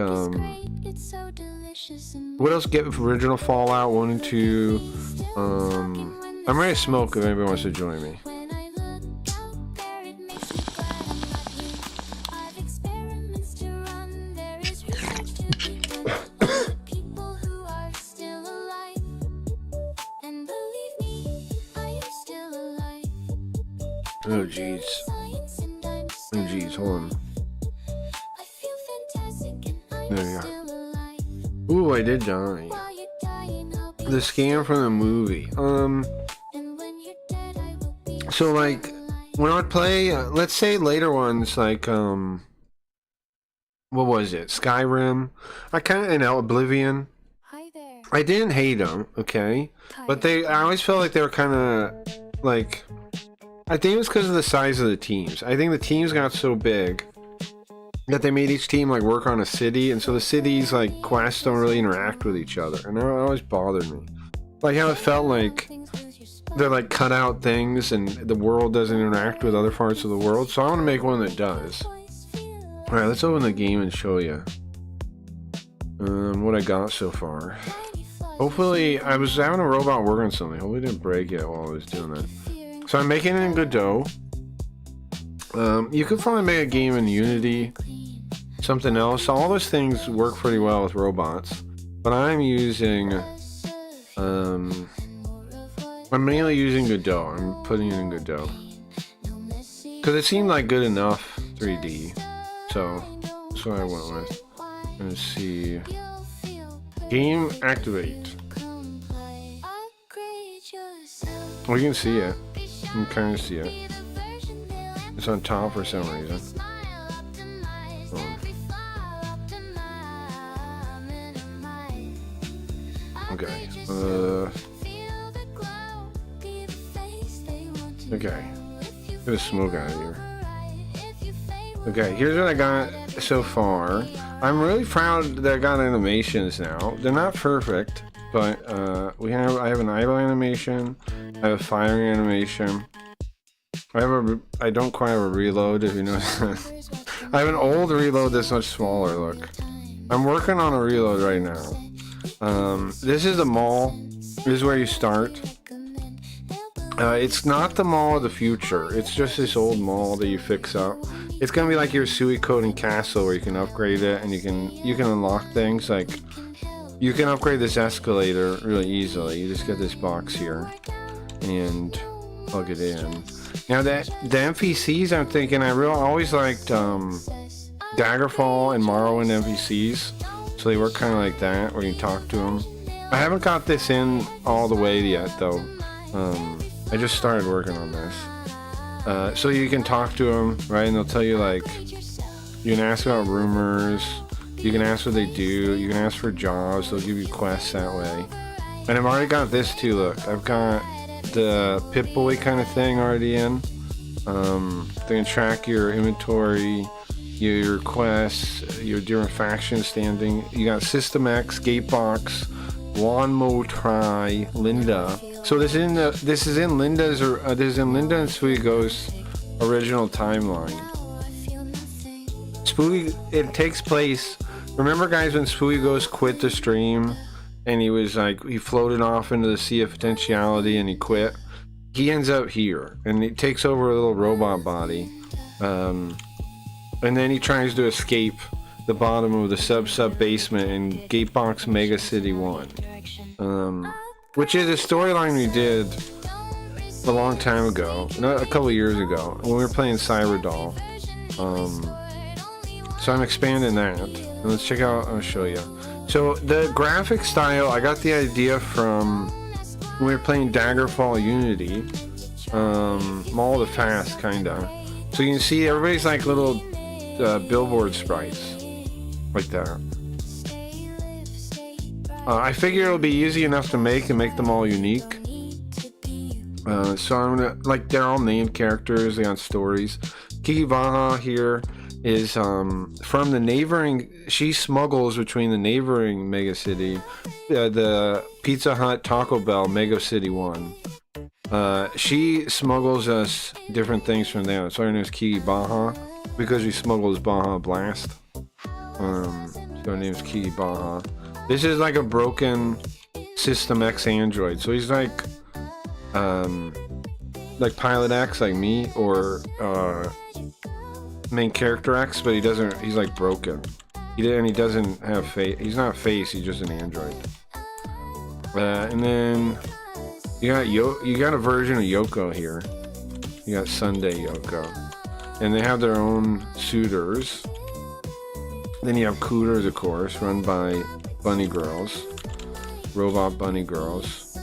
Speaker 2: what else? Get original Fallout 1 and 2. I'm ready to smoke if anybody wants to join me. Oh jeez. Oh jeez, hold on. There you go. Ooh, I did die. The scam from the movie. So like, when I would play, let's say later ones, like, what was it? Skyrim. I kinda, Oblivion. I didn't hate them, okay? But I always felt like they were kinda, like, I think it was because of the size of the teams. I think the teams got so big that they made each team like work on a city, and so the cities like quests don't really interact with each other, and that always bothered me. Like how it felt like they're like cut out things, and the world doesn't interact with other parts of the world. So I want to make one that does. All right, let's open the game and show you what I got so far. Hopefully, I was having a robot work on something. Hopefully, it didn't break it while I was doing that. So I'm making it in Godot. You could probably make a game in Unity, something else. All those things work pretty well with robots. But I'm using, I'm mainly using Godot. I'm putting it in Godot. Because it seemed like good enough 3D. So that's what I went with. Let's see. Game activate. Oh, you can see it. You can kind of see it. It's on top for some reason. Okay. Okay. Get the smoke out of here. Okay, here's what I got so far. I'm really proud that I got animations now. They're not perfect, but I have an eyeball animation. I have a firing animation. I don't quite have a reload, if you know. I have an old reload that's much smaller, look. I'm working on a reload right now. This is the mall. This is where you start. It's not the mall of the future. It's just this old mall that you fix up. It's gonna be like your Suikoden castle where you can upgrade it, and you can unlock things. Like, you can upgrade this escalator really easily. You just get this box here and plug it in. Now the NPCs, I'm thinking I always liked Daggerfall and Morrowind NPCs, so they work kind of like that, where you can talk to them. I haven't got this in all the way yet though. I just started working on this. So you can talk to them, right? And they'll tell you, like, you can ask about rumors, you can ask what they do, you can ask for jobs, they'll give you quests that way. And I've already got this too, look. I've got the Pip-Boy kind of thing already in. They can track your inventory, your quests, your different factions standing. You got System X, Gatebox, Wanmo Try, Linda. So this is in Linda and Suiko's original timeline. It takes place. Remember, guys, when Suiko's quit the stream and he was like, he floated off into the sea of potentiality and he quit. He ends up here and he takes over a little robot body, and then he tries to escape the bottom of the sub basement in Gatebox Mega City 1. Which is a storyline we did a long time ago, a couple years ago, when we were playing Cyberdoll. So I'm expanding that. And let's check out, I'll show you. So the graphic style, I got the idea from when we were playing Daggerfall Unity, Mall of the Fast, kinda. So you can see everybody's like little billboard sprites, like that. I figure it'll be easy enough to make and make them all unique. So I'm gonna, like, they're all named characters, they got stories. Kiki Baha here is from the neighboring. She smuggles between the neighboring mega city, the Pizza Hut, Taco Bell, Mega City 1. She smuggles us different things from there. So her name is Kiki Baja because she smuggles Baja Blast. So her name is Kiki Baja. This is like a broken System X android. So he's like Pilot X, like me, or main character X, but he doesn't. He's like broken. He doesn't have face. He's not face. He's just an android. And then you got a version of Yoko here. You got Sunday Yoko, and they have their own suitors. Then you have Cooters, of course, run by Bunny Girls, Robot Bunny Girls.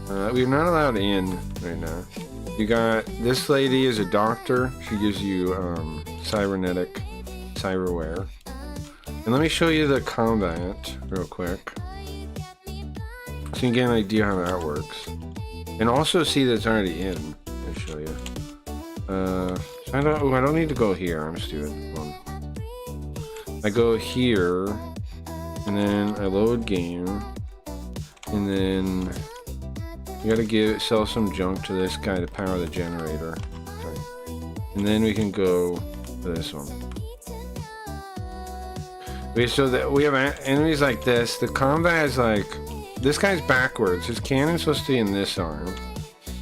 Speaker 2: We're not allowed in right now. You got this lady is a doctor. She gives you cybernetic cyberware. And let me show you the combat real quick, so you get an idea how that works. And also see that it's already in. I'll show you. I don't need to go here. I'm stupid. I go here, and then I load game, and then you gotta sell some junk to this guy to power the generator. Okay. And then we can go to this one. Okay, so that we have enemies like this. The combat is like, this guy's backwards. His cannon's supposed to be in this arm.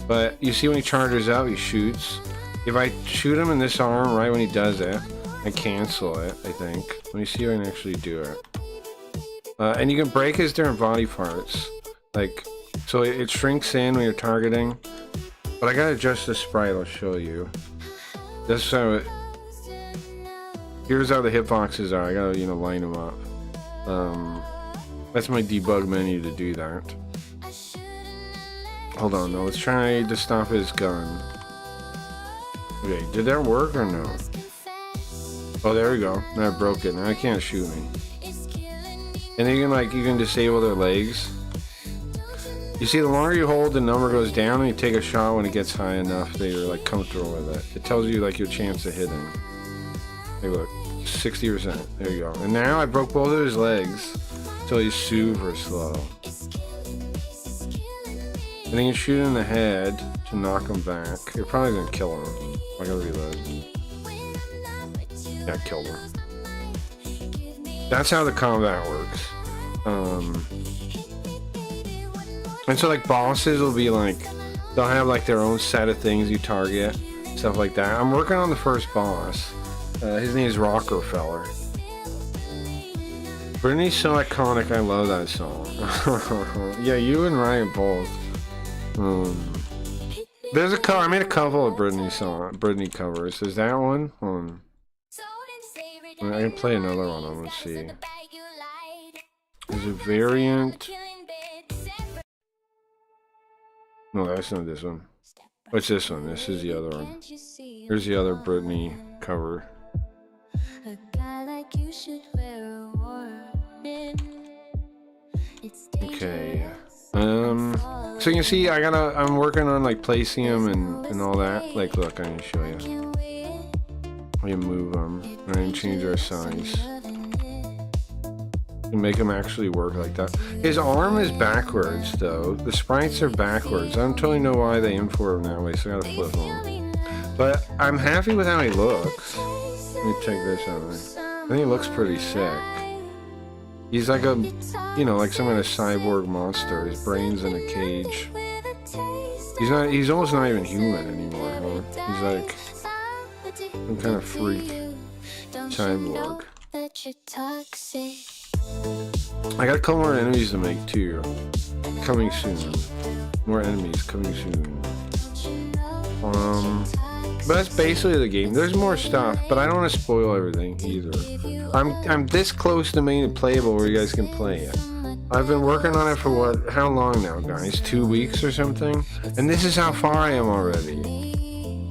Speaker 2: But you see when he charges out, he shoots. If I shoot him in this arm right when he does it, I cancel it, I think. Let me see if I can actually do it. And you can break his different body parts. Like, so it shrinks in when you're targeting. But I gotta adjust the sprite, I'll show you. This how here's how the hitboxes are. I gotta, line them up. That's my debug menu to do that. Hold on, though. Let's try to stop his gun. Okay, did that work or no? Oh, there we go. Now I broke it. Now I can't shoot me. And then you can disable their legs. You see, the longer you hold, the number goes down, and you take a shot when it gets high enough that you're comfortable with it. It tells you your chance of hitting. Hey, look, 60%. There you go. And now I broke both of his legs, so he's super slow. And then you shoot in the head to knock him back. You're probably gonna kill him. I gotta reload. Yeah, I killed him. That's how the combat works. And so bosses will be they'll have their own set of things you target, stuff like that. I'm working on the first boss. His name is Rockefeller. Britney's so iconic, I love that song. Yeah, you and Ryan both. There's a cover. I made a couple of Britney covers. Is that one? I can play another one. Let's see. There's a variant. No, that's not this one. What's this one? This is the other one. Here's the other Britney cover. Okay. So you can see I'm working on placing them and all that. Look, I can show you. We move them and then change their size. And make him actually work like that. His arm is backwards though. The sprites are backwards. I don't totally know why they import him that way, so I gotta flip him. But I'm happy with how he looks. Let me check this out. I think he looks pretty sick. He's like some kind of cyborg monster. His brain's in a cage. He's almost not even human anymore, huh? He's like some kind of freak cyborg. I got a couple more enemies to make too. Coming soon. More enemies coming soon. But that's basically the game. There's more stuff, but I don't want to spoil everything either. I'm this close to making it playable where you guys can play it. I've been working on it for how long now, guys? 2 weeks or something? And this is how far I am already.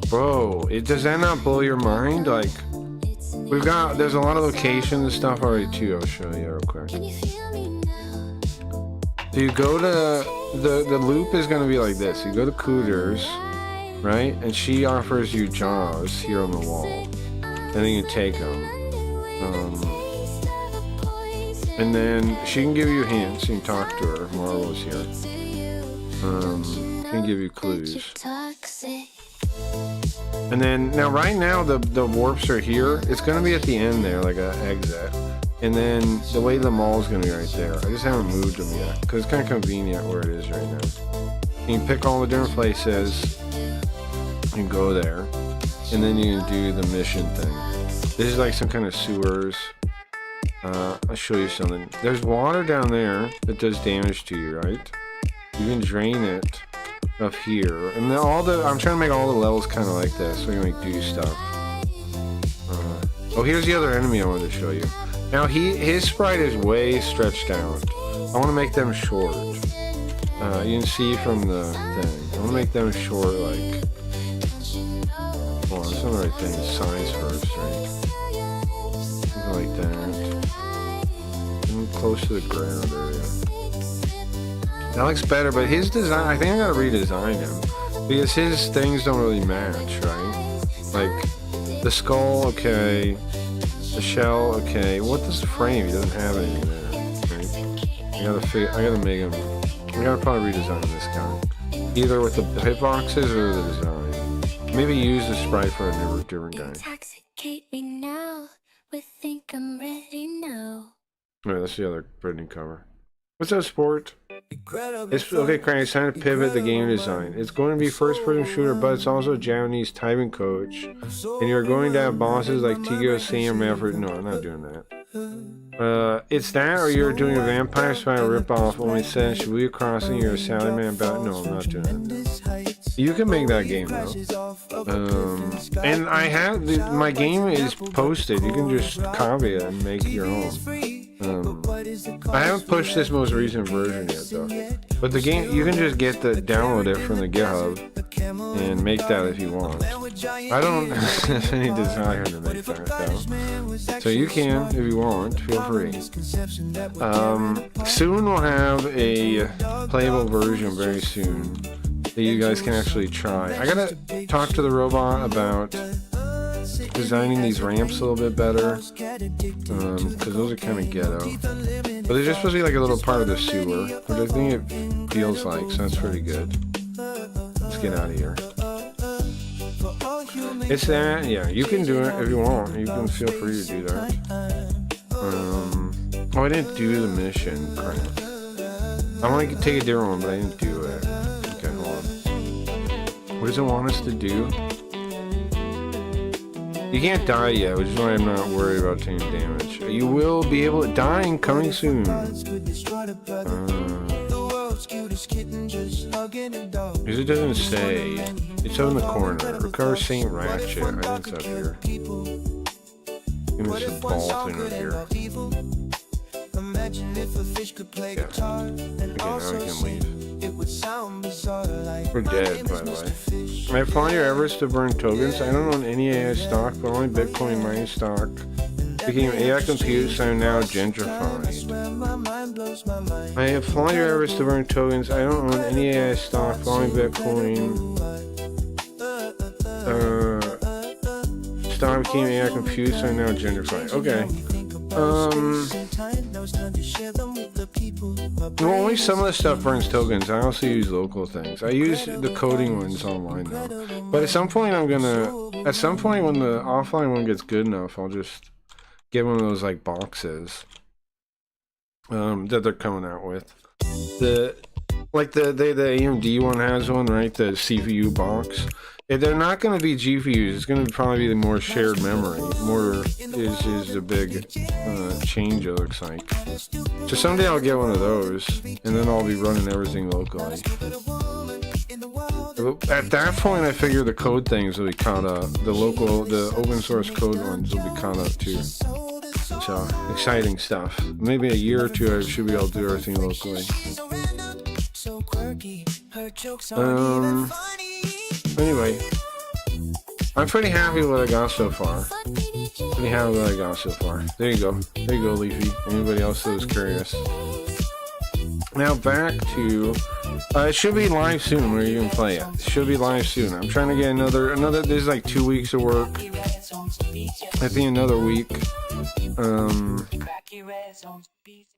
Speaker 2: Bro, does that not blow your mind? There's a lot of locations and stuff already too. I'll show you real quick. So you go to, the loop is going to be like this. You go to Cooters, right? And she offers you jobs here on the wall. And and then you take them. And then she can give you hints. You can talk to her. Marvel's here. She can give you clues. And then now, right now, the warps are here. It's gonna be at the end there, like an exit. And then the way the mall is gonna be right there. I just haven't moved them yet because it's kind of convenient where it is right now. You can pick all the different places. You can go there, and then you can do the mission thing. This is like some kind of sewers. I'll show you something. There's water down there that does damage to you, right? You can drain it up here, and then I'm trying to make all the levels kind of like this, so you can like do stuff. Oh, here's the other enemy I wanted to show you. Now his sprite is way stretched out. I want to make them short. You can see from the thing. I want to make them short, like. Hold on, it's not the right thing. Size first, right? Something like that. And close to the ground area. That looks better, but his design, I think I gotta redesign him. Because his things don't really match, right? Like, the skull, okay. The shell, okay. What does the frame? He doesn't have anything there. Right? I gotta make him. I gotta probably redesign this guy. Either with the hitboxes or the design. Maybe use the sprite for a different guy.
Speaker 3: Intoxicate me now. We think I'm ready now.
Speaker 2: Alright, that's the other Britney cover. What's up, Sport? It's okay, Crank. It's time to pivot the game design. It's going to be first-person shooter, but it's also a Japanese typing coach, and you're going to have bosses like Tigo, Sam, Maverick. No, I'm not doing that. It's that, or you're doing a Vampire Spider ripoff. Only says Shibuya Crossing. You're a Salaman about. No, I'm not doing that. You can make that game though. And I have my game is posted. You can just copy it and make your own. I haven't pushed this most recent version yet though. But the game, you can just download it from the GitHub and make that if you want. I don't have any desire to make that though. So you can if you want. Feel free. Soon we'll have a playable version very soon that you guys can actually try. I gotta talk to the robot about designing these ramps a little bit better, because those are kind of ghetto. But they're just supposed to be like a little part of the sewer, which I think it feels like, so that's pretty good. Let's get out of here. It's that, yeah, you can do it if you want. You can feel free to do that. Oh, I didn't do the mission, crap. I want to take a different one, but I didn't do it. Okay, hold on. What does it want us to do? You can't die yet, which is why I'm not worried about taking damage. You will be able to die coming soon. Because it doesn't say. It's up in the corner. Recover Saint Ratchet. I think it's up here. And there's a ball thing up here. Yeah. Okay, now I can leave. We're dead, by the way. I found your Everest to burn tokens. I don't own any AI stock, but only Bitcoin mining stock. Became AI compute, so I'm now gentrified. I have flown your Everest to burn tokens. I don't own any AI stock, but only Bitcoin. Stock became AI compute, so I'm now gentrified. Okay. Well, only some of the stuff burns tokens. I also use local things. I use the coding ones online though. But at some point when the offline one gets good enough, I'll just get one of those like boxes that they're coming out with. The AMD one has one, right? The CPU box. They're not going to be GPUs. It's going to probably be more shared memory. More is a big change, it looks like. So someday I'll get one of those, and then I'll be running everything locally. At that point, I figure the code things will be caught up. The open source code ones will be caught up too. So, exciting stuff. Maybe a year or two, I should be able to do everything locally. Anyway, I'm pretty happy with what I got so far. There you go. There you go, Leafy. Anybody else that was curious. Now back to it should be live soon where you can play it. It should be live soon. I'm trying to get another there's like 2 weeks of work. I think another week.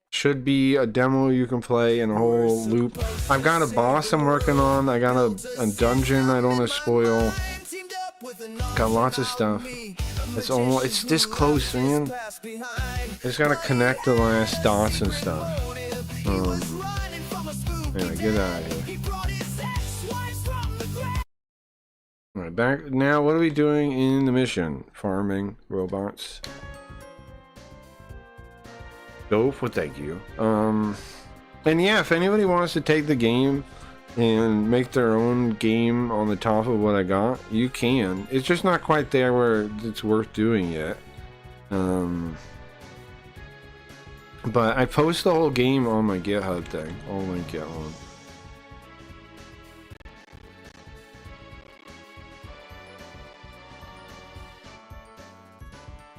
Speaker 2: Should be a demo you can play in a whole loop. I've got a boss I'm working on. I got a dungeon I don't want to spoil. Got lots of stuff. It's this close, man. Just gotta connect the last dots and stuff. Anyway, get out of here. Alright, back now. What are we doing in the mission? Farming robots. Dope. Well, thank you. And yeah, if anybody wants to take the game and make their own game on the top of what I got, you can. It's just not quite there where it's worth doing yet. But I post the whole game on my GitHub thing. I'll link it on.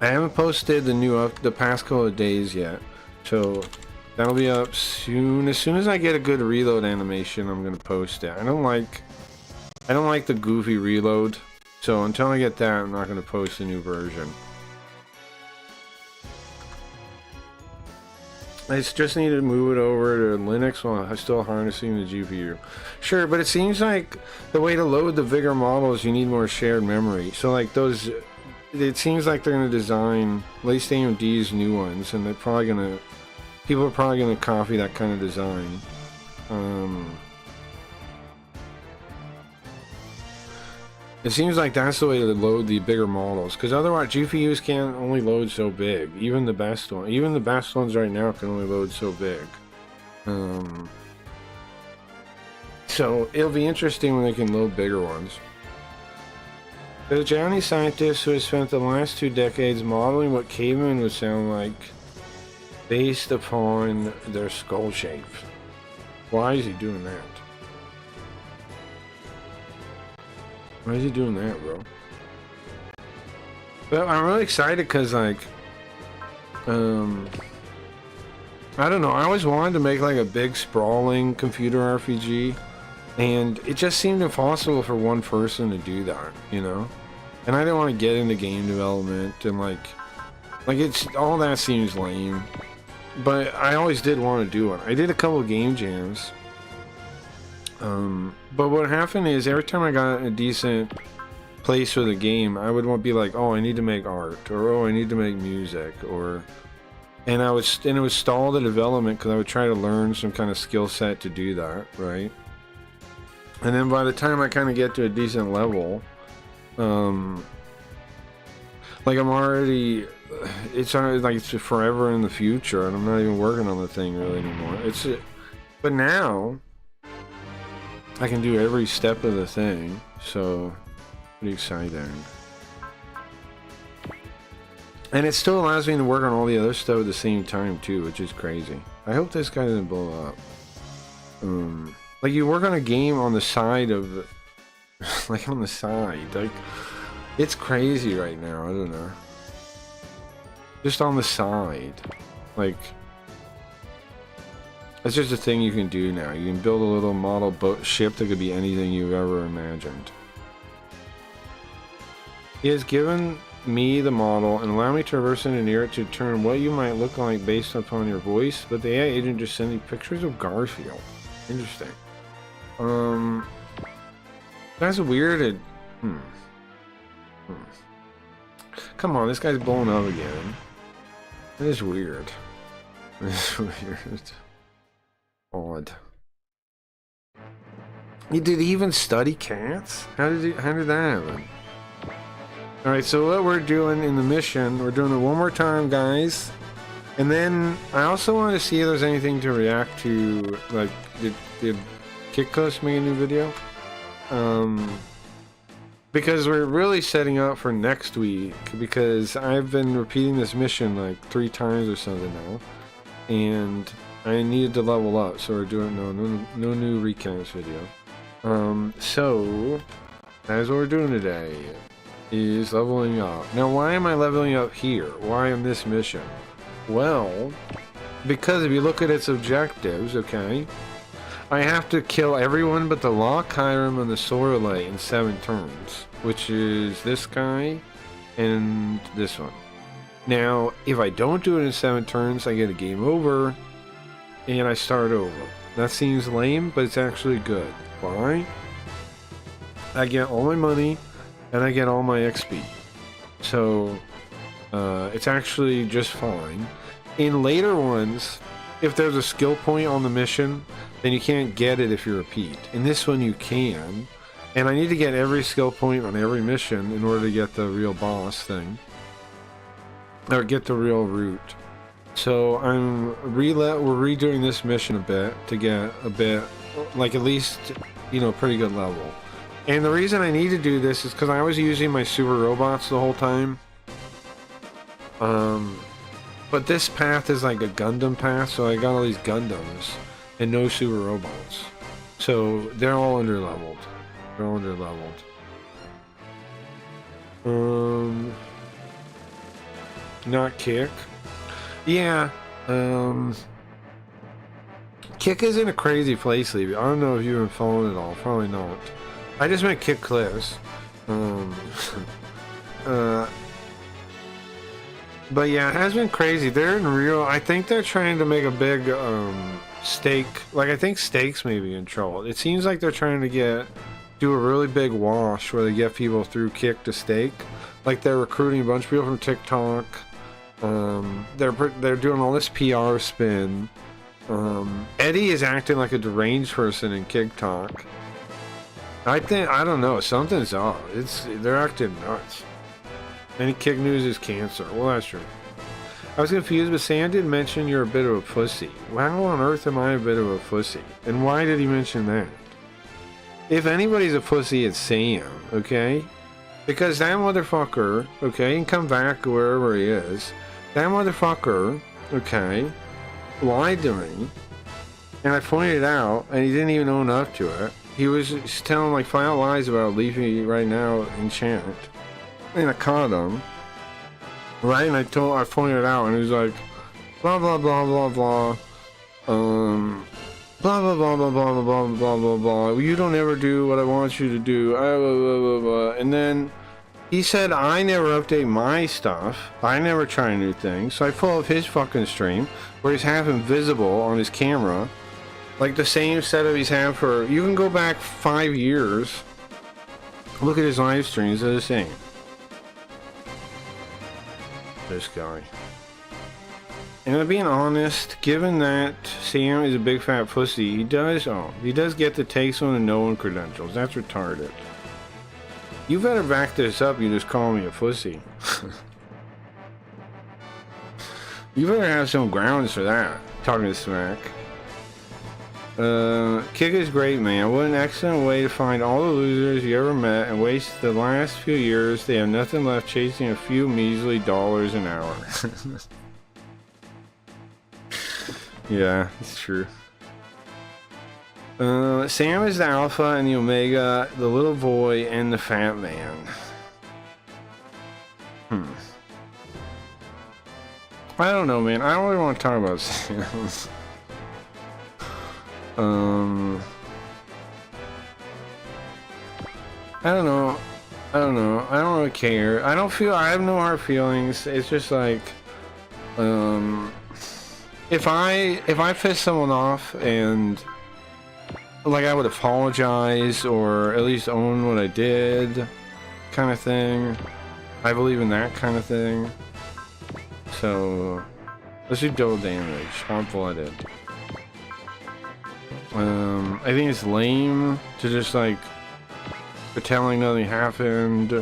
Speaker 2: I haven't posted the past couple of days yet, so that'll be up soon. As soon as I get a good reload animation, I'm gonna post it. I don't like the goofy reload, so until I get that, I'm not gonna post a new version. I just need to move it over to Linux while still harnessing the GPU. Sure, but it seems like the way to load the bigger models, you need more shared memory. So like those, it seems like they're going to design, at least AMD's new ones, and people are probably going to copy that kind of design. It seems like that's the way to load the bigger models, because otherwise GPUs can't only load so big. Even the best ones right now can only load so big. So it'll be interesting when they can load bigger ones. The Japanese scientist who has spent the last 2 decades modeling what cavemen would sound like based upon their skull shape. Why is he doing that? Why is he doing that, bro? But I'm really excited because, like, I don't know. I always wanted to make like a big sprawling computer RPG, and it just seemed impossible for one person to do that, you know. And I didn't want to get into game development and like it's all that seems lame. But I always did want to do it. I did a couple of game jams. But what happened is every time I got a decent place for the game, I would want to be like, oh, I need to make art, or oh, I need to make music, and it would stall the development because I would try to learn some kind of skill set to do that, right? And then by the time I kind of get to a decent level, like I'm already, it's like it's forever in the future, and I'm not even working on the thing really anymore. But now I can do every step of the thing, so pretty exciting. And it still allows me to work on all the other stuff at the same time too, which is crazy. I hope this guy doesn't blow up. Like you work on a game on the side of, like on the side, like it's crazy right now. I don't know. Just on the side, like. It's just a thing you can do now. You can build a little model boat ship that could be anything you've ever imagined. He has given me the model and allowed me to reverse engineer it to determine what you might look like based upon your voice, but the AI agent just sent me pictures of Garfield. Interesting. That's weird. Come on, this guy's blowing up again. That is weird. This is weird. Odd. Did he even study cats? How did that happen? Alright, so what we're doing in the mission, we're doing it one more time, guys. And then I also want to see if there's anything to react to. Like, did Kitcos make a new video? Because we're really setting up for next week, because I've been repeating this mission like 3 times or something now, and I needed to level up, so we're doing no new recounts video. So that's what we're doing today, is leveling up. Now, why am I leveling up here? Why in this mission? Well, Because if you look at its objectives, okay, I have to kill everyone but the Loch Hiram and the Sorelei in 7 turns, which is this guy and this one. Now, if I don't do it in 7 turns, I get a game over, and I start over. That seems lame, but it's actually good. Why? I get all my money, and I get all my XP. So, it's actually just fine. In later ones, if there's a skill point on the mission, then you can't get it if you repeat. In this one, you can. And I need to get every skill point on every mission in order to get the real boss thing. Or get the real route. So we're redoing this mission a bit to get a bit, like at least, you know, pretty good level. And the reason I need to do this is because I was using my super robots the whole time. But this path is like a Gundam path, so I got all these Gundams and no super robots. So they're all underleveled. They're all underleveled. Not Kick. Yeah, Kick is in a crazy place lately. I don't know if you've been following it all. Probably not. I just meant Kick Cliffs. But yeah, it has been crazy. They're in real... I think they're trying to make a big, stake... Like, I think Stakes may be in trouble. It seems like they're trying to do a really big wash where they get people through Kick to Stake. Like, they're recruiting a bunch of people from TikTok. They're doing all this PR spin. Eddie is acting like a deranged person in TikTok. I don't know, something's up. They're acting nuts. Any Kick news is cancer. Well, that's true. I was confused, but Sam did mention you're a bit of a pussy. How on earth am I a bit of a pussy? And why did he mention that? If anybody's a pussy, it's Sam, okay? Because that motherfucker, okay, and come back wherever he is, that motherfucker, okay, lied to me, and I pointed it out, and he didn't even own up to it. He was just telling like 5 lies about leaving right now Enchant. And I caught him, right? And I pointed it out, and he was like, blah blah blah blah blah, blah blah blah blah blah blah blah blah blah. You don't ever do what I want you to do. Blah, blah, blah, blah. And then he said I never update my stuff. I never try new things. So I pull up his fucking stream where he's half invisible on his camera, like the same setup he's had for. You can go back 5 years. Look at his live streams. They're the same. This guy. And I'm being honest, given that Sam is a big fat pussy, he does get the takes on the no one credentials. That's retarded. You better back this up, you just call me a pussy. You better have some grounds for that, talking smack. Kick is great, man. What an excellent way to find all the losers you ever met and waste the last few years. They have nothing left chasing a few measly dollars an hour. Yeah, it's true. Sam is the alpha and the omega, the little boy and the fat man. I don't know, man. I don't really want to talk about Sam. I don't know. I don't really care. I have no hard feelings. It's just like, if I piss someone off and like I would apologize or at least own what I did, kind of thing. I believe in that kind of thing. So let's do double damage. Hot-blooded. I think it's lame to just like pretend like nothing happened,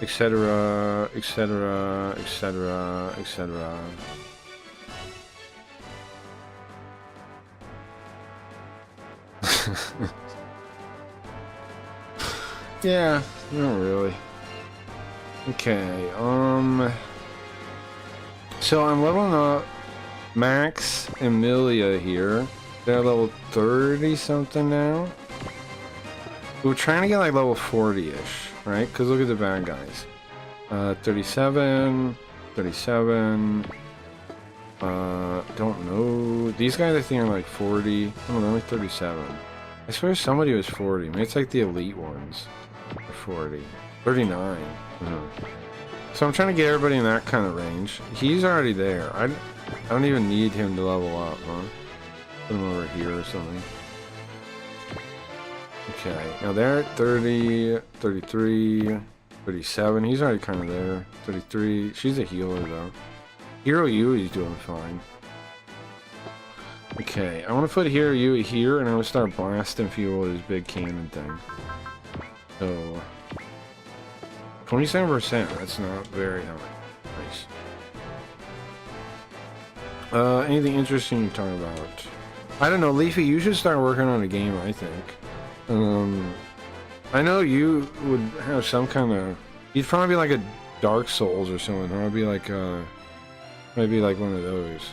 Speaker 2: etc, etc, etc, etc. Yeah, not really. Okay, so I'm leveling up Max and Milia here. They're level 30 something now. We're trying to get like level 40-ish, right? Because look at the bad guys. 37, 37, Don't know. These guys I think are like 40. Oh, they're only 37. I swear somebody was 40. Maybe it's like the elite ones. They're 40. 39. So I'm trying to get everybody in that kind of range. He's already there. I don't even need him to level up, huh? Put him over here or something. Okay, now they're at 30, 33, 37. He's already kind of there. 33. She's a healer though. Hero Yui's doing fine. Okay, I want to put Hero Yui here and I'm going to start blasting fuel with his big cannon thing. So, 27%, that's not very high. Nice. Anything interesting to talk about? I don't know, Leafy, you should start working on a game, I think. I know you would have some kind of... You'd probably be like a Dark Souls or something, or it'd be like maybe like one of those.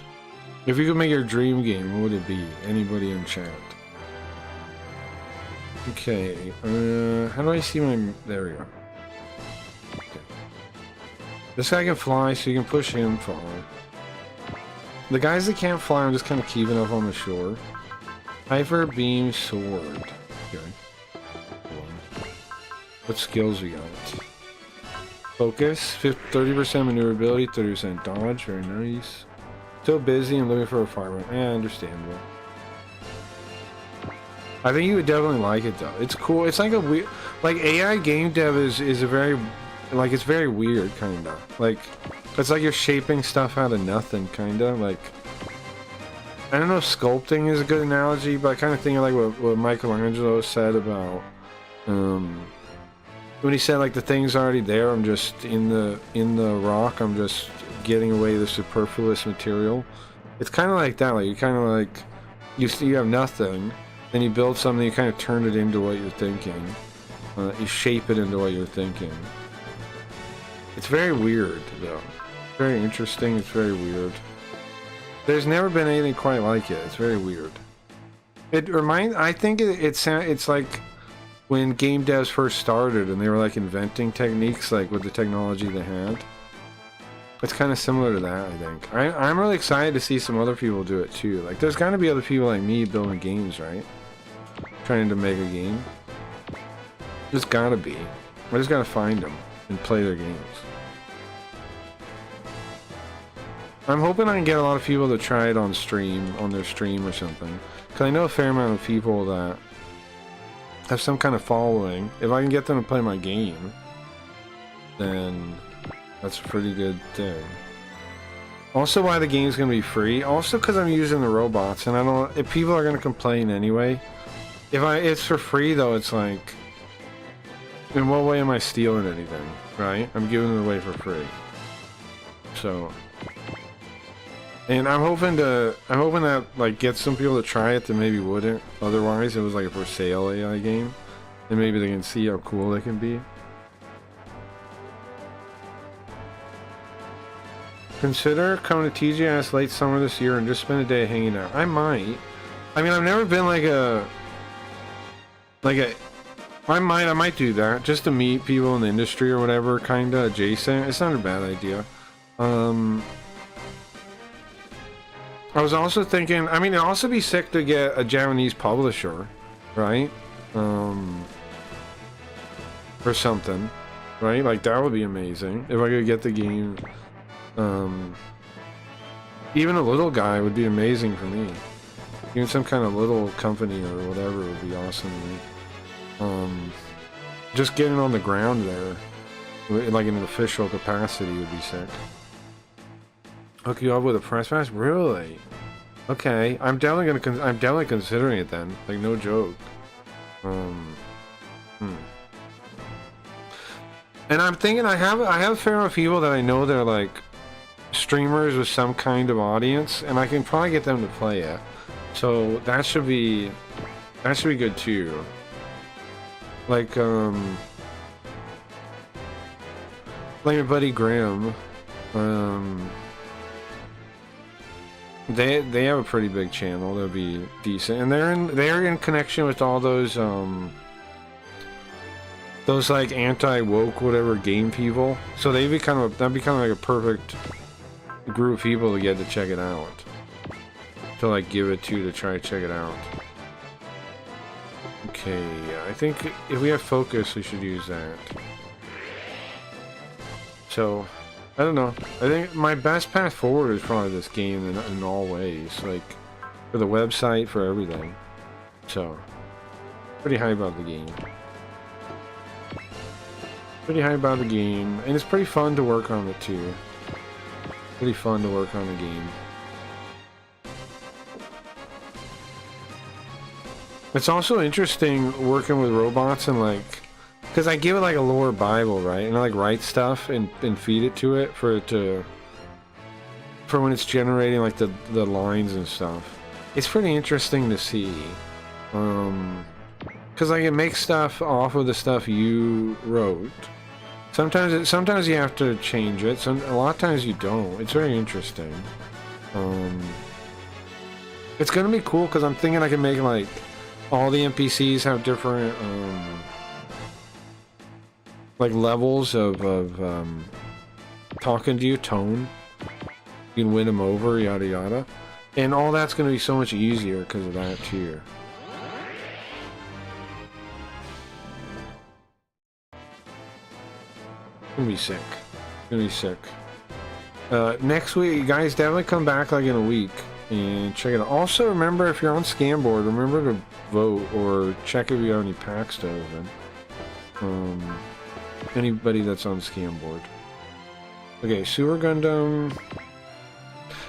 Speaker 2: If you could make your dream game, what would it be? Anybody in chat? Okay, how do I see my... There we go. Okay. This guy can fly, so you can push him forward. The guys that can't fly, I'm just kind of keeping up on the shore. Hyper Beam Sword. Okay. What skills we got? Focus, 30% maneuverability, 30% dodge, very nice. So busy and looking for a fireman. Understandable. I think you would definitely like it though. It's cool. It's like a weird, like AI game dev is a very, like it's very weird kinda. Like, it's like you're shaping stuff out of nothing kinda. Like, I don't know if sculpting is a good analogy, but I kind of think like what Michelangelo said about, when he said like the thing's already there, I'm just in the rock, I'm just getting away the superfluous material. It's kind of like that. Like you kind of like you have nothing, then you build something, you kind of turn it into what you're thinking. You shape it into what you're thinking. It's very weird though. Very interesting. It's very weird. There's never been anything quite like it. It's very weird. It reminds. I think it's like when game devs first started and they were like inventing techniques like with the technology they had. It's kind of similar to that, I think. I'm really excited to see some other people do it too. Like, there's gotta be other people like me building games, right? Trying to make a game. There's gotta be. I just gotta find them and play their games. I'm hoping I can get a lot of people to try it on stream, on their stream or something. Because I know a fair amount of people that have some kind of following. If I can get them to play my game, then that's a pretty good thing. Also, why the game's gonna be free. Also, because I'm using the robots, and I don't. If people are gonna complain anyway, it's for free though. It's like, in what way am I stealing anything? Right? I'm giving it away for free. So, and I'm hoping that like gets some people to try it that maybe wouldn't. Otherwise, it was like a for sale AI game, and maybe they can see how cool they can be. Consider coming to TGS late summer this year and just spend a day hanging out. I might. I mean, I've never been I might do that just to meet people in the industry or whatever, kinda adjacent. It's not a bad idea. I was also thinking, I mean, it'd also be sick to get a Japanese publisher, right? Or something, right? Like, that would be amazing if I could get the game. Even a little guy would be amazing for me. Even some kind of little company or whatever would be awesome to me. Just getting on the ground there, like in an official capacity, would be sick. Hook you up with a press pass? Really? Okay, I'm definitely considering it then. Like, no joke. And I'm thinking I have a fair amount of people that I know that are like streamers with some kind of audience, and I can probably get them to play it. So that should be good too. Like my buddy Graham, they have a pretty big channel. They'll be decent, and they're in connection with all those like anti-woke whatever game people. So that'd be kind of like a perfect group of people to get to check it out. To like give it to try to check it out. Okay, I think if we have focus, we should use that. So, I don't know. I think my best path forward is probably this game in all ways. Like, for the website, for everything. So, pretty high about the game. Pretty high about the game. And it's pretty fun to work on it too. Pretty fun to work on the game. It's also interesting working with robots and like, because I give it like a lore Bible, right? And I like write stuff and feed it to it for when it's generating like the lines and stuff. It's pretty interesting to see. Because like it makes stuff off of the stuff you wrote. Sometimes you have to change it. A lot of times you don't. It's very interesting. It's gonna be cool because I'm thinking I can make like all the NPCs have different like levels of talking to you, tone. You can win them over, yada yada, and all that's gonna be so much easier because of that too. Gonna be sick. Gonna be sick. Next week, you guys definitely come back like in a week and check it out. Also, remember if you're on Scamboard, remember to vote or check if you have any packs to open. Anybody that's on Scamboard. Okay, Sewer Gundam.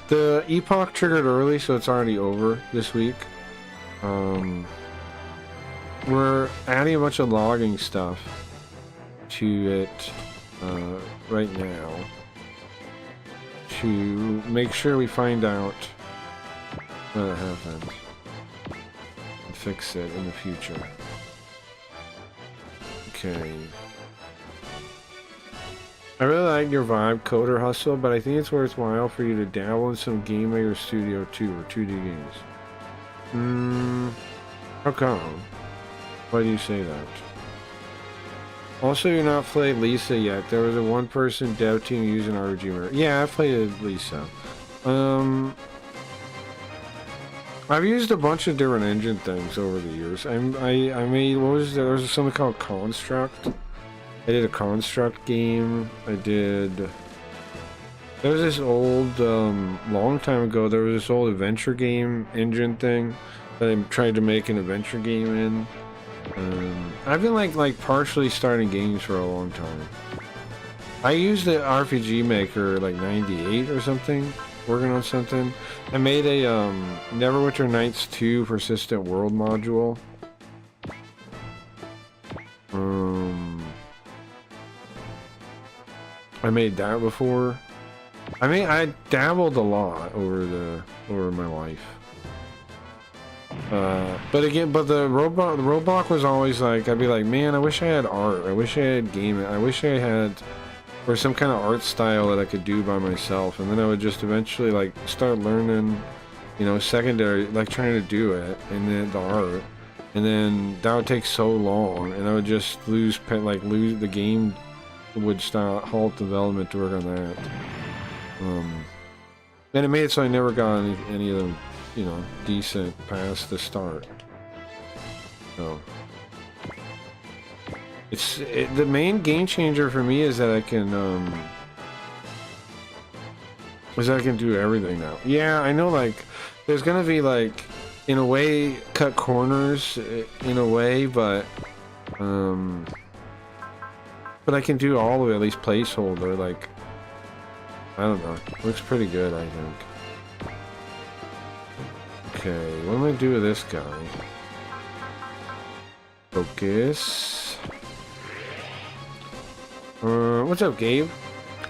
Speaker 2: The Epoch triggered early, so it's already over this week. We're adding a bunch of logging stuff to it right now to make sure we find out what happened and fix it in the future. Okay. I really like your vibe, Coder Hustle, but I think it's worthwhile for you to dabble in some Game Maker Studio 2 or 2D games. How come? Why do you say that? Also, you're not played Lisa yet. There was a one-person dev team using RPG Maker. Yeah, I've played Lisa. I've used a bunch of different engine things over the years. I made, what was there? There was something called Construct. I did a Construct game. There was this old, long time ago, there was this old adventure game engine thing that I tried to make an adventure game in. I've been like partially starting games for a long time. I used the RPG Maker like 98 or something, working on something. I made a Neverwinter Nights 2 Persistent World module. I made that before. I dabbled a lot over my life. But the Roblox was always like, I'd be like, man, I wish I had art. I wish I had gaming. I wish I had, or some kind of art style that I could do by myself. And then I would just eventually like start learning, you know, secondary, like trying to do it, and then the art. And then that would take so long, and I would just lose the game would halt development to work on that. And it made it so I never got any of them, you know, decent past the start. So the main game changer for me is that I can do everything now. Yeah, I know, like there's gonna be like, in a way, cut corners in a way, but I can do all of it, at least placeholder. Like, I don't know, looks pretty good, I think. Okay, what am I gonna do with this guy? Focus. What's up, Gabe?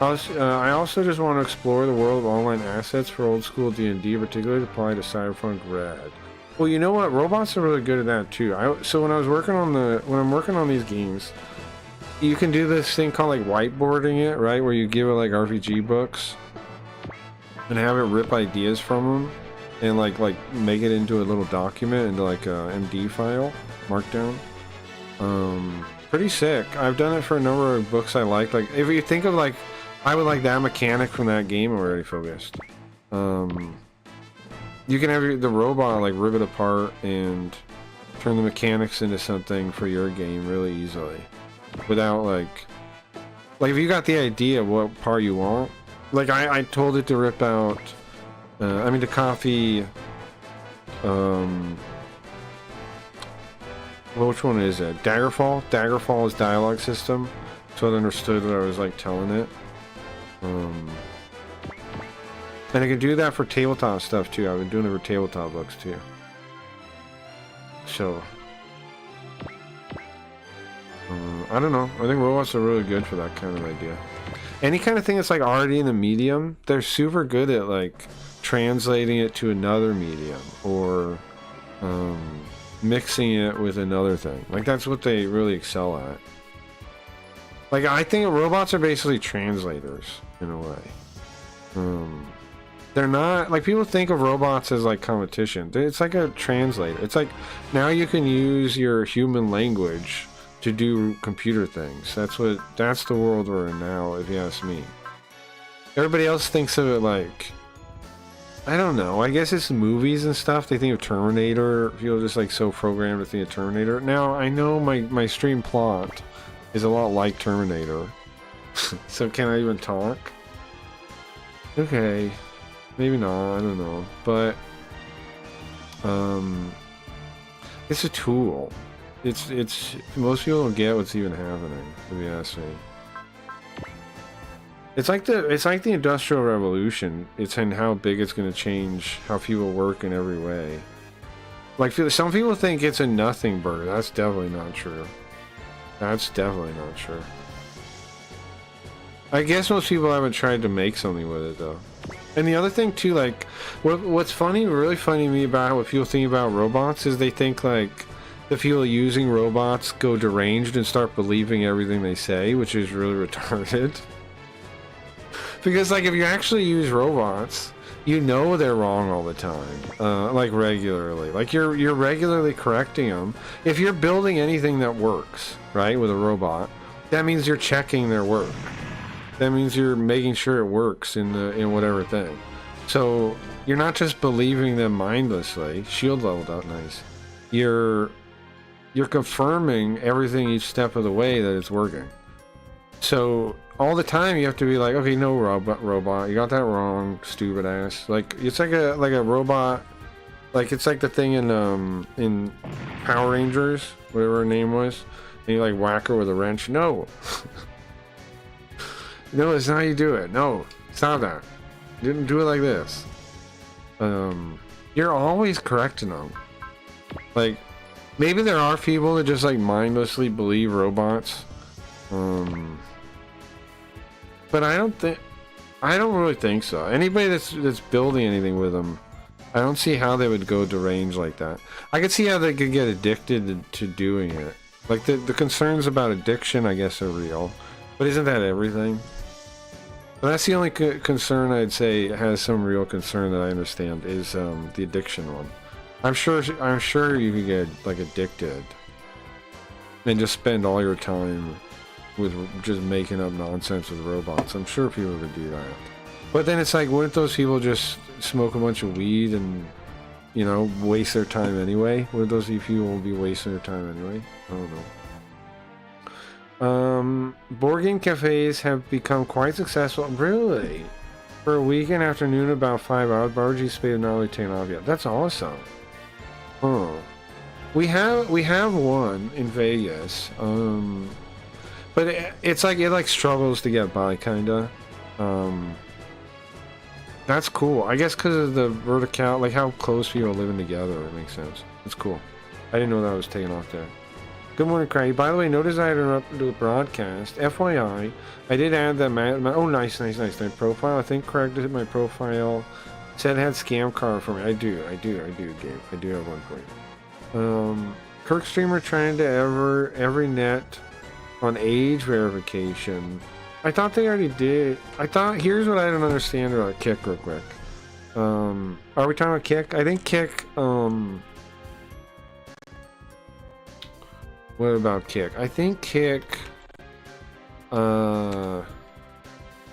Speaker 2: I also just want to explore the world of online assets for old school D&D, particularly applied to Cyberpunk Red. Well, you know what? Robots are really good at that too. So when I'm working on these games, you can do this thing called like whiteboarding it, right? Where you give it like RPG books and have it rip ideas from them and like make it into a little document, into like a MD file, markdown. Pretty sick. I've done it for a number of books I like. Like if you think of like I would like that mechanic from that game already focused. You can have the robot like rip it apart and turn the mechanics into something for your game really easily, without like if you got the idea of what part you want. Like I told it to rip out. I mean to copy. Well, which one is it? Daggerfall? Daggerfall's dialogue system. So it understood what I was like telling it. And I can do that for tabletop stuff too. I've been doing it for tabletop books too. So I don't know. I think robots are really good for that kind of idea. Any kind of thing that's like already in the medium, they're super good at like translating it to another medium or mixing it with another thing. Like that's what they really excel at. Like I think robots are basically translators in a way. They're not like people think of robots as like competition. It's like a translator. It's like now you can use your human language to do computer things. That's the world we're in now, if you ask me. Everybody else thinks of it like, I don't know, I guess it's movies and stuff. They think of Terminator. People are just like so programmed to think of Terminator. Now I know my stream plot is a lot like Terminator. So can I even talk? Okay. Maybe not, I don't know. But it's a tool. It's most people don't get what's even happening, if you ask me. It's like the Industrial Revolution. It's in how big it's going to change how people work in every way. Like some people think it's a nothing burger. That's definitely not true. That's definitely not true. I guess most people haven't tried to make something with it though. And the other thing too, like what's really funny to me about what people think about robots is they think like the people using robots go deranged and start believing everything they say, which is really retarded. Because like if you actually use robots, you know they're wrong all the time, like regularly. Like you're regularly correcting them. If you're building anything that works, right, with a robot, that means you're checking their work. That means you're making sure it works in whatever thing. So you're not just believing them mindlessly. Shield leveled up, nice. You're confirming everything each step of the way that it's working. So all the time you have to be like, okay, no robot, you got that wrong, stupid ass. Like it's like a robot, like it's like the thing in Power Rangers, whatever her name was, and you like whack her with a wrench. No. No, it's not how you do it. No, stop that. You didn't do it like this. You're always correcting them. Like, maybe there are people that just like mindlessly believe robots. But I don't really think so. Anybody that's building anything with them, I don't see how they would go deranged like that. I could see how they could get addicted to doing it. Like the concerns about addiction, I guess, are real. But isn't that everything? But that's the only concern I'd say has some real concern that I understand is the addiction one. I'm sure you could get like addicted and just spend all your time with just making up nonsense with robots. I'm sure people could do that. But then it's like, wouldn't those people just smoke a bunch of weed and, you know, waste their time anyway? Wouldn't those people be wasting their time anyway? I don't know. Board game cafes have become quite successful. Really? For a weekend afternoon, about 5 hours, Bargy Spade have not really taken off yet. That's awesome. Huh. We have one in Vegas. But it's like it struggles to get by, kinda. That's cool. I guess because of the vertical, like how close people are living together, it makes sense. It's cool. I didn't know that was taken off there. Good morning, Craig. By the way, no desire to interrupt the broadcast. FYI, I did add that oh, nice. My profile. I think Craig did my profile. Said it had scam card for me. I do, Gabe. I do have one for you. Kirk Streamer trying to every net on age verification. I thought they already did. Here's what I don't understand about Kick real quick. Are we talking about Kick? I think Kick, what about Kick? I think Kick,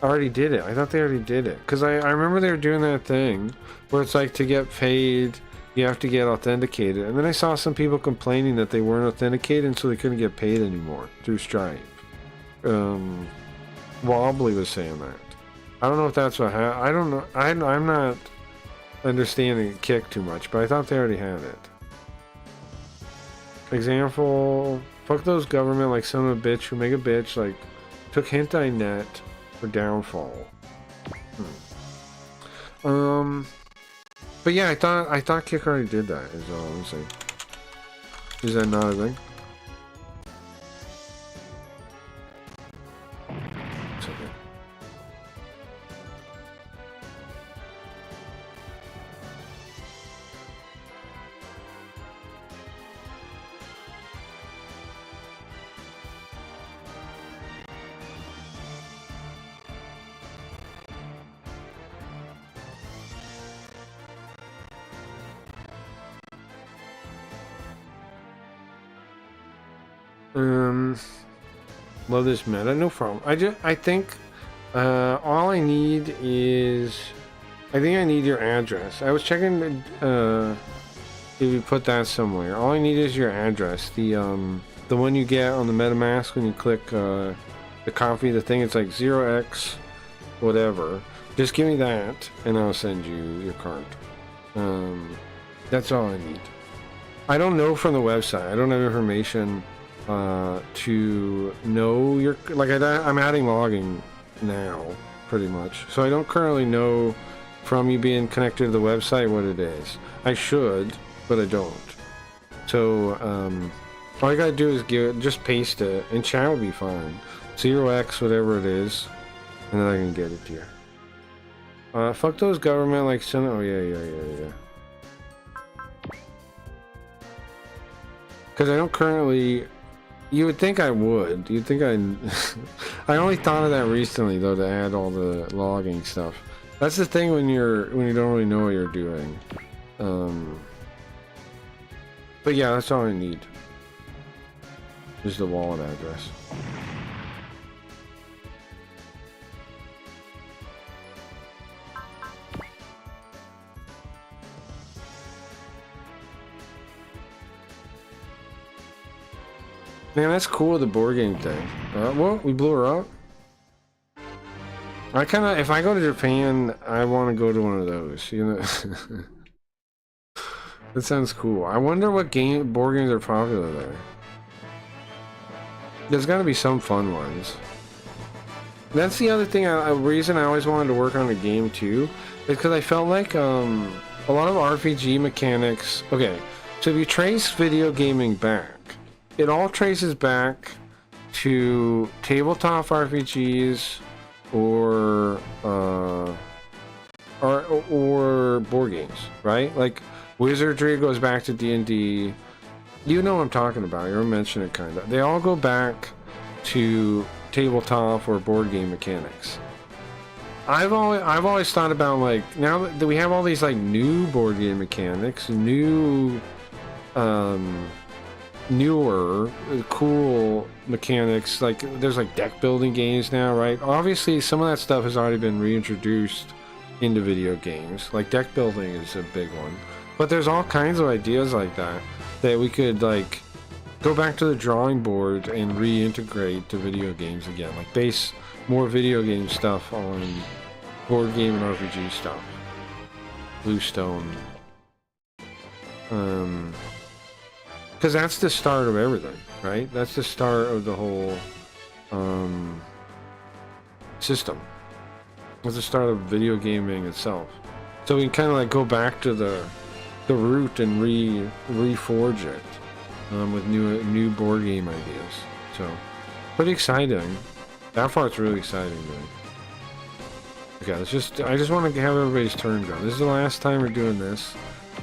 Speaker 2: already did it. I thought they already did it. Because I remember they were doing that thing where it's like to get paid, you have to get authenticated. And then I saw some people complaining that they weren't authenticated and so they couldn't get paid anymore through Stripe. Wobbly was saying that. I don't know if that's what happened. I don't know. I'm not understanding Kick too much, but I thought they already had it. Example, fuck those government like son of a bitch who make a bitch like took hentai net for downfall. But yeah, I thought Kick already did that, is all I'm saying. Is that not a thing? It's okay. Love this meta, no problem. I think all I need is, I think I need your address. I was checking if you put that somewhere. All I need is your address. The one you get on the MetaMask when you click the copy, the thing, it's like 0x whatever. Just give me that and I'll send you your card. That's all I need. I don't know from the website. I don't have information to know your, like I'm adding logging now pretty much, so I don't currently know from you being connected to the website what it is. I should, but I don't. So all I gotta do is just paste it and chat will be fine. 0x whatever it is, and then I can get it to you. Fuck those government like Senate. Oh yeah. Because I don't currently. You would think I would. You'd think I only thought of that recently though, to add all the logging stuff. That's the thing when you don't really know what you're doing. But yeah, that's all I need. Just the wallet address. Man, that's cool, the board game thing. Well, we blew her up. I kind of, if I go to Japan, I want to go to one of those, you know. That sounds cool. I wonder what board games are popular there. There's got to be some fun ones. That's the other thing, a reason I always wanted to work on a game too, is because I felt like a lot of RPG mechanics. Okay, so if you trace video gaming back, it all traces back to tabletop RPGs or board games, right? Like Wizardry goes back to D&D. You know what I'm talking about. You're mentioning it kind of. They all go back to tabletop or board game mechanics. I've always thought about, like, now that we have all these like new board game mechanics, newer cool mechanics, like there's like deck building games now, right? Obviously some of that stuff has already been reintroduced into video games, like deck building is a big one, but there's all kinds of ideas like that we could like go back to the drawing board and reintegrate to video games again, like base more video game stuff on board game and RPG stuff. Bluestone, because that's the start of everything, right? That's the start of the whole system. That's the start of video gaming itself. So we can kind of like go back to the root and reforge it with new board game ideas. So pretty exciting. That part's really exciting to me. Okay, I just want to have everybody's turn go. This is the last time we're doing this.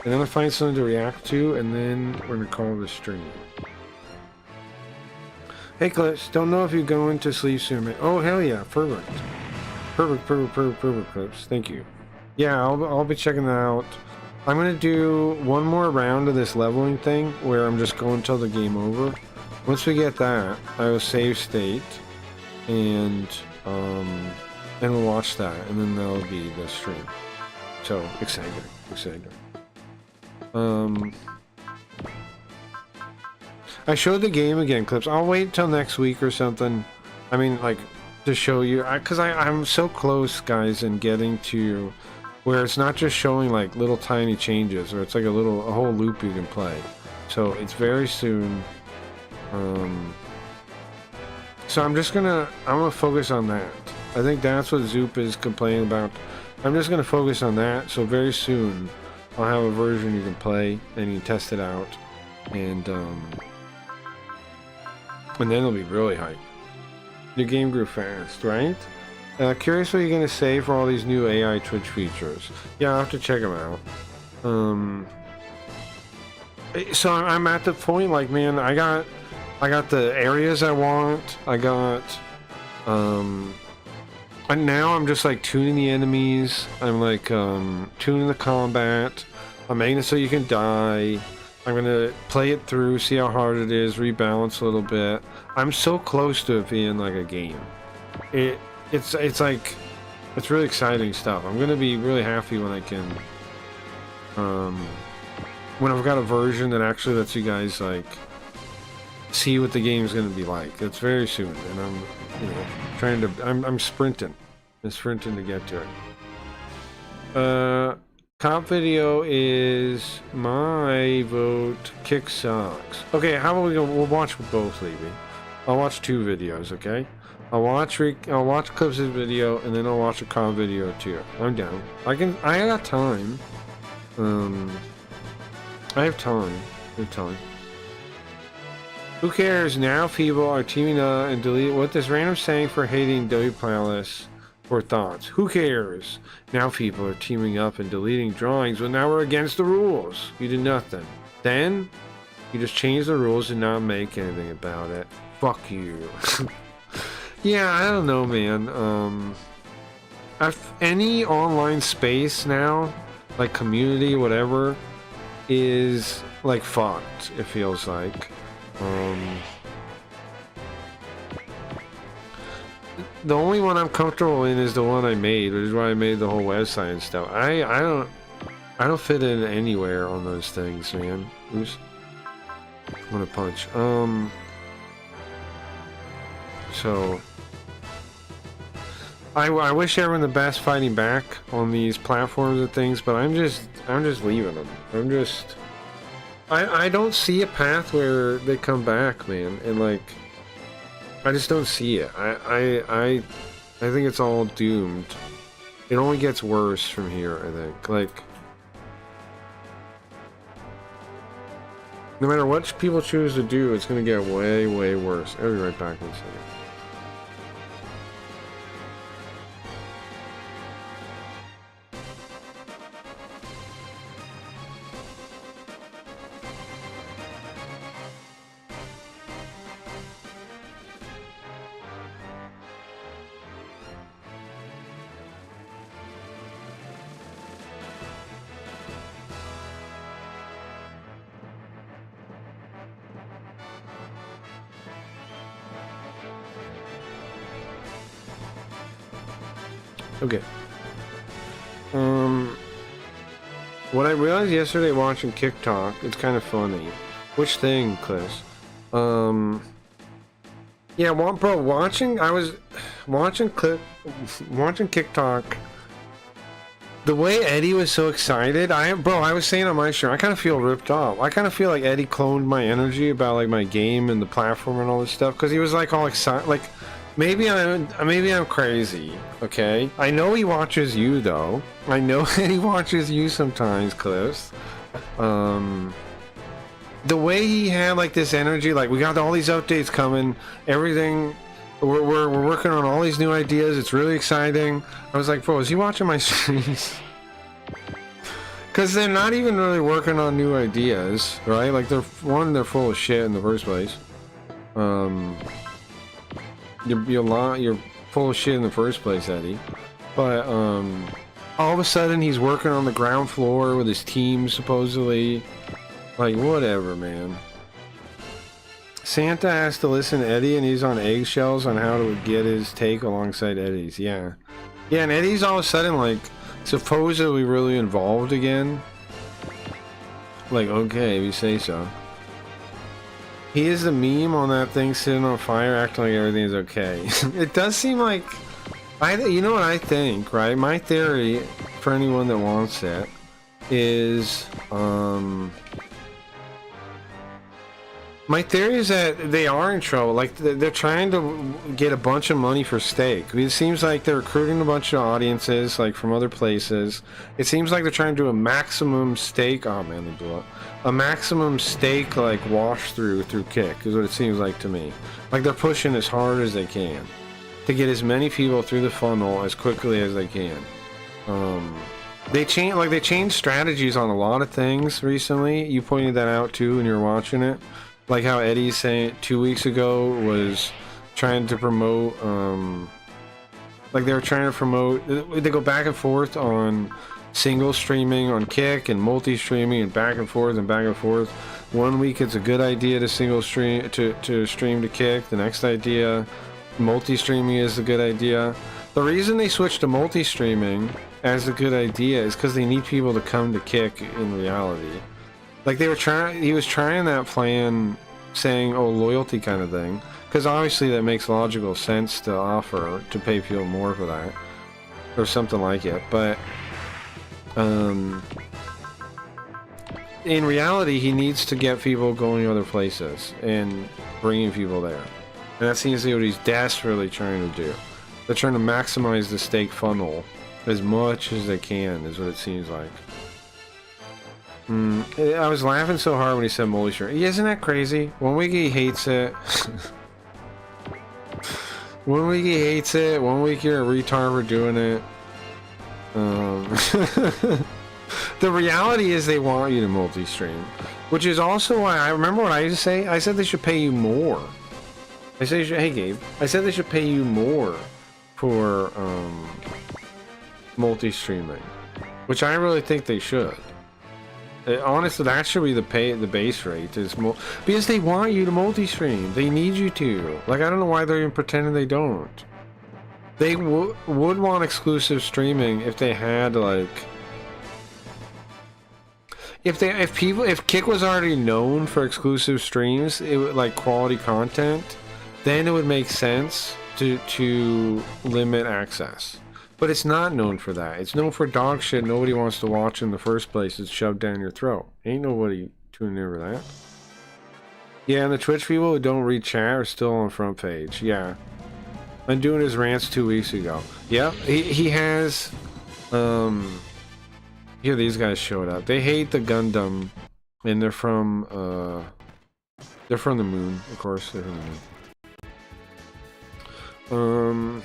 Speaker 2: And then I find something to react to, and then we're gonna call the stream. Hey Clips, don't know if you're going to sleep soon, man. Oh hell yeah, perfect, Clips. Thank you. Yeah, I'll be checking that out. I'm gonna do one more round of this leveling thing, where I'm just going till the game over. Once we get that, I will save state, and and we'll watch that, and then that'll be the stream. So excited. I showed the game again, Clips. I'll wait till next week or something. I mean, like, to show you, because I'm so close, guys, in getting to where it's not just showing like little tiny changes, or it's like a whole loop you can play. So it's very soon. So I'm gonna focus on that. I think that's what Zoop is complaining about. I'm just gonna focus on that. So very soon, I'll have a version you can play and you can test it out, and then it'll be really hype. The game grew fast, right? Curious what you're gonna say for all these new AI Twitch features. Yeah, I'll have to check them out. So I'm at the point, like, man, I got the areas I want. I got, and now I'm just like tuning the enemies. I'm like tuning the combat. I'm making it so you can die. I'm gonna play it through, see how hard it is, rebalance a little bit. I'm so close to it being like a game. It's like, it's really exciting stuff. I'm gonna be really happy when I can, when I've got a version that actually lets you guys like see what the game's gonna be like. It's very soon, and I'm, you know, trying to, I'm sprinting. I'm sprinting to get to it. Comp video is my vote. Kick sucks. Okay, how about we'll watch both, Levy. I'll watch 2 videos, okay? I'll watch Clips' video, and then I'll watch a comp video too. I'm down. I got time. I have time. Who cares? Now people are teaming up and delete what this random saying for hating W Palace for thoughts. Who cares? Now people are teaming up and deleting drawings, but now we're against the rules. You did nothing. Then you just changed the rules and not make anything about it. Fuck you. Yeah, I don't know, man. Any online space now, like community, whatever, is like fucked, it feels like. The only one I'm comfortable in is the one I made, which is why I made the whole website and stuff. I don't fit in anywhere on those things, man. Oops. I'm gonna punch. So I wish everyone the best fighting back on these platforms and things, but I'm just leaving them. I don't see a path where they come back, man, and like I just don't see it. I think it's all doomed. It only gets worse from here, I think. Like, no matter what people choose to do, it's gonna get way, way worse. I'll be right back in a second. Okay. What I realized yesterday watching TikTok, it's kind of funny. Which thing, Chris? Yeah, bro, I was watching TikTok. The way Eddie was so excited, I was saying on my stream, I kind of feel ripped off. I kind of feel like Eddie cloned my energy about like my game and the platform and all this stuff, because he was like all excited, like. Maybe I'm crazy, okay? I know he watches you, though. I know he watches you sometimes, Cliffs. The way he had, like, this energy, like, we got all these updates coming, everything, we're working on all these new ideas, it's really exciting. I was like, bro, is he watching my streams? Because they're not even really working on new ideas, right? Like, they're full of shit in the first place. You're full of shit in the first place, Eddie. But all of a sudden he's working on the ground floor with his team, supposedly. Like, whatever, man. Santa has to listen to Eddie, and he's on eggshells on how to get his take alongside Eddie's. Yeah, Yeah, and Eddie's all of a sudden like supposedly really involved again. Like, okay, if you say so. He is the meme on that thing sitting on fire, acting like everything is okay. It does seem like, you know what I think, right? My theory, for anyone that wants it, is, my theory is that they are in trouble. Like, they're trying to get a bunch of money for stake. It seems like they're recruiting a bunch of audiences, like, from other places. It seems like they're trying to do a maximum stake. Oh, man, they blew up. A maximum stake, like, wash through Kick, is what it seems like to me. Like, they're pushing as hard as they can to get as many people through the funnel as quickly as they can. They changed strategies on a lot of things recently. You pointed that out, too, when you were watching it. Like how Eddie saying 2 weeks ago was trying to promote, like they were trying to promote, they go back and forth on single streaming on Kick and multi-streaming and back and forth and back and forth. 1 week it's a good idea to single stream, to stream to Kick. The next idea, multi-streaming is a good idea. The reason they switched to multi-streaming as a good idea is because they need people to come to Kick in reality. Like he was trying that plan, saying, oh, loyalty kind of thing. Because obviously that makes logical sense to offer, to pay people more for that. Or something like it. But, in reality, he needs to get people going other places and bringing people there. And that seems to be what he's desperately trying to do. They're trying to maximize the stake funnel as much as they can, is what it seems like. I was laughing so hard when he said moldy shirt. Isn't that crazy? 1 week he hates it. 1 week he hates it. 1 week you're a retard for doing it. The reality is they want you to multi-stream. Which is also why, I remember what I used to say? I said they should pay you more. I said, hey Gabe, I said they should pay you more for multi-streaming. Which I really think they should. Honestly, that should be the base rate is because they want you to multi-stream. They need you to. Like, I don't know why they're even pretending they don't. They would want exclusive streaming if they had like, if Kick was already known for exclusive streams, it would, like quality content, then it would make sense to limit access. But it's not known for that. It's known for dog shit nobody wants to watch in the first place. It's shoved down your throat. Ain't nobody tuning in for that. Yeah, and the Twitch people who don't read chat are still on front page. Yeah. I'm doing his rants 2 weeks ago. Yep, he has... Here, these guys showed up. They hate the Gundam. And they're from the moon, of course. They're from the moon.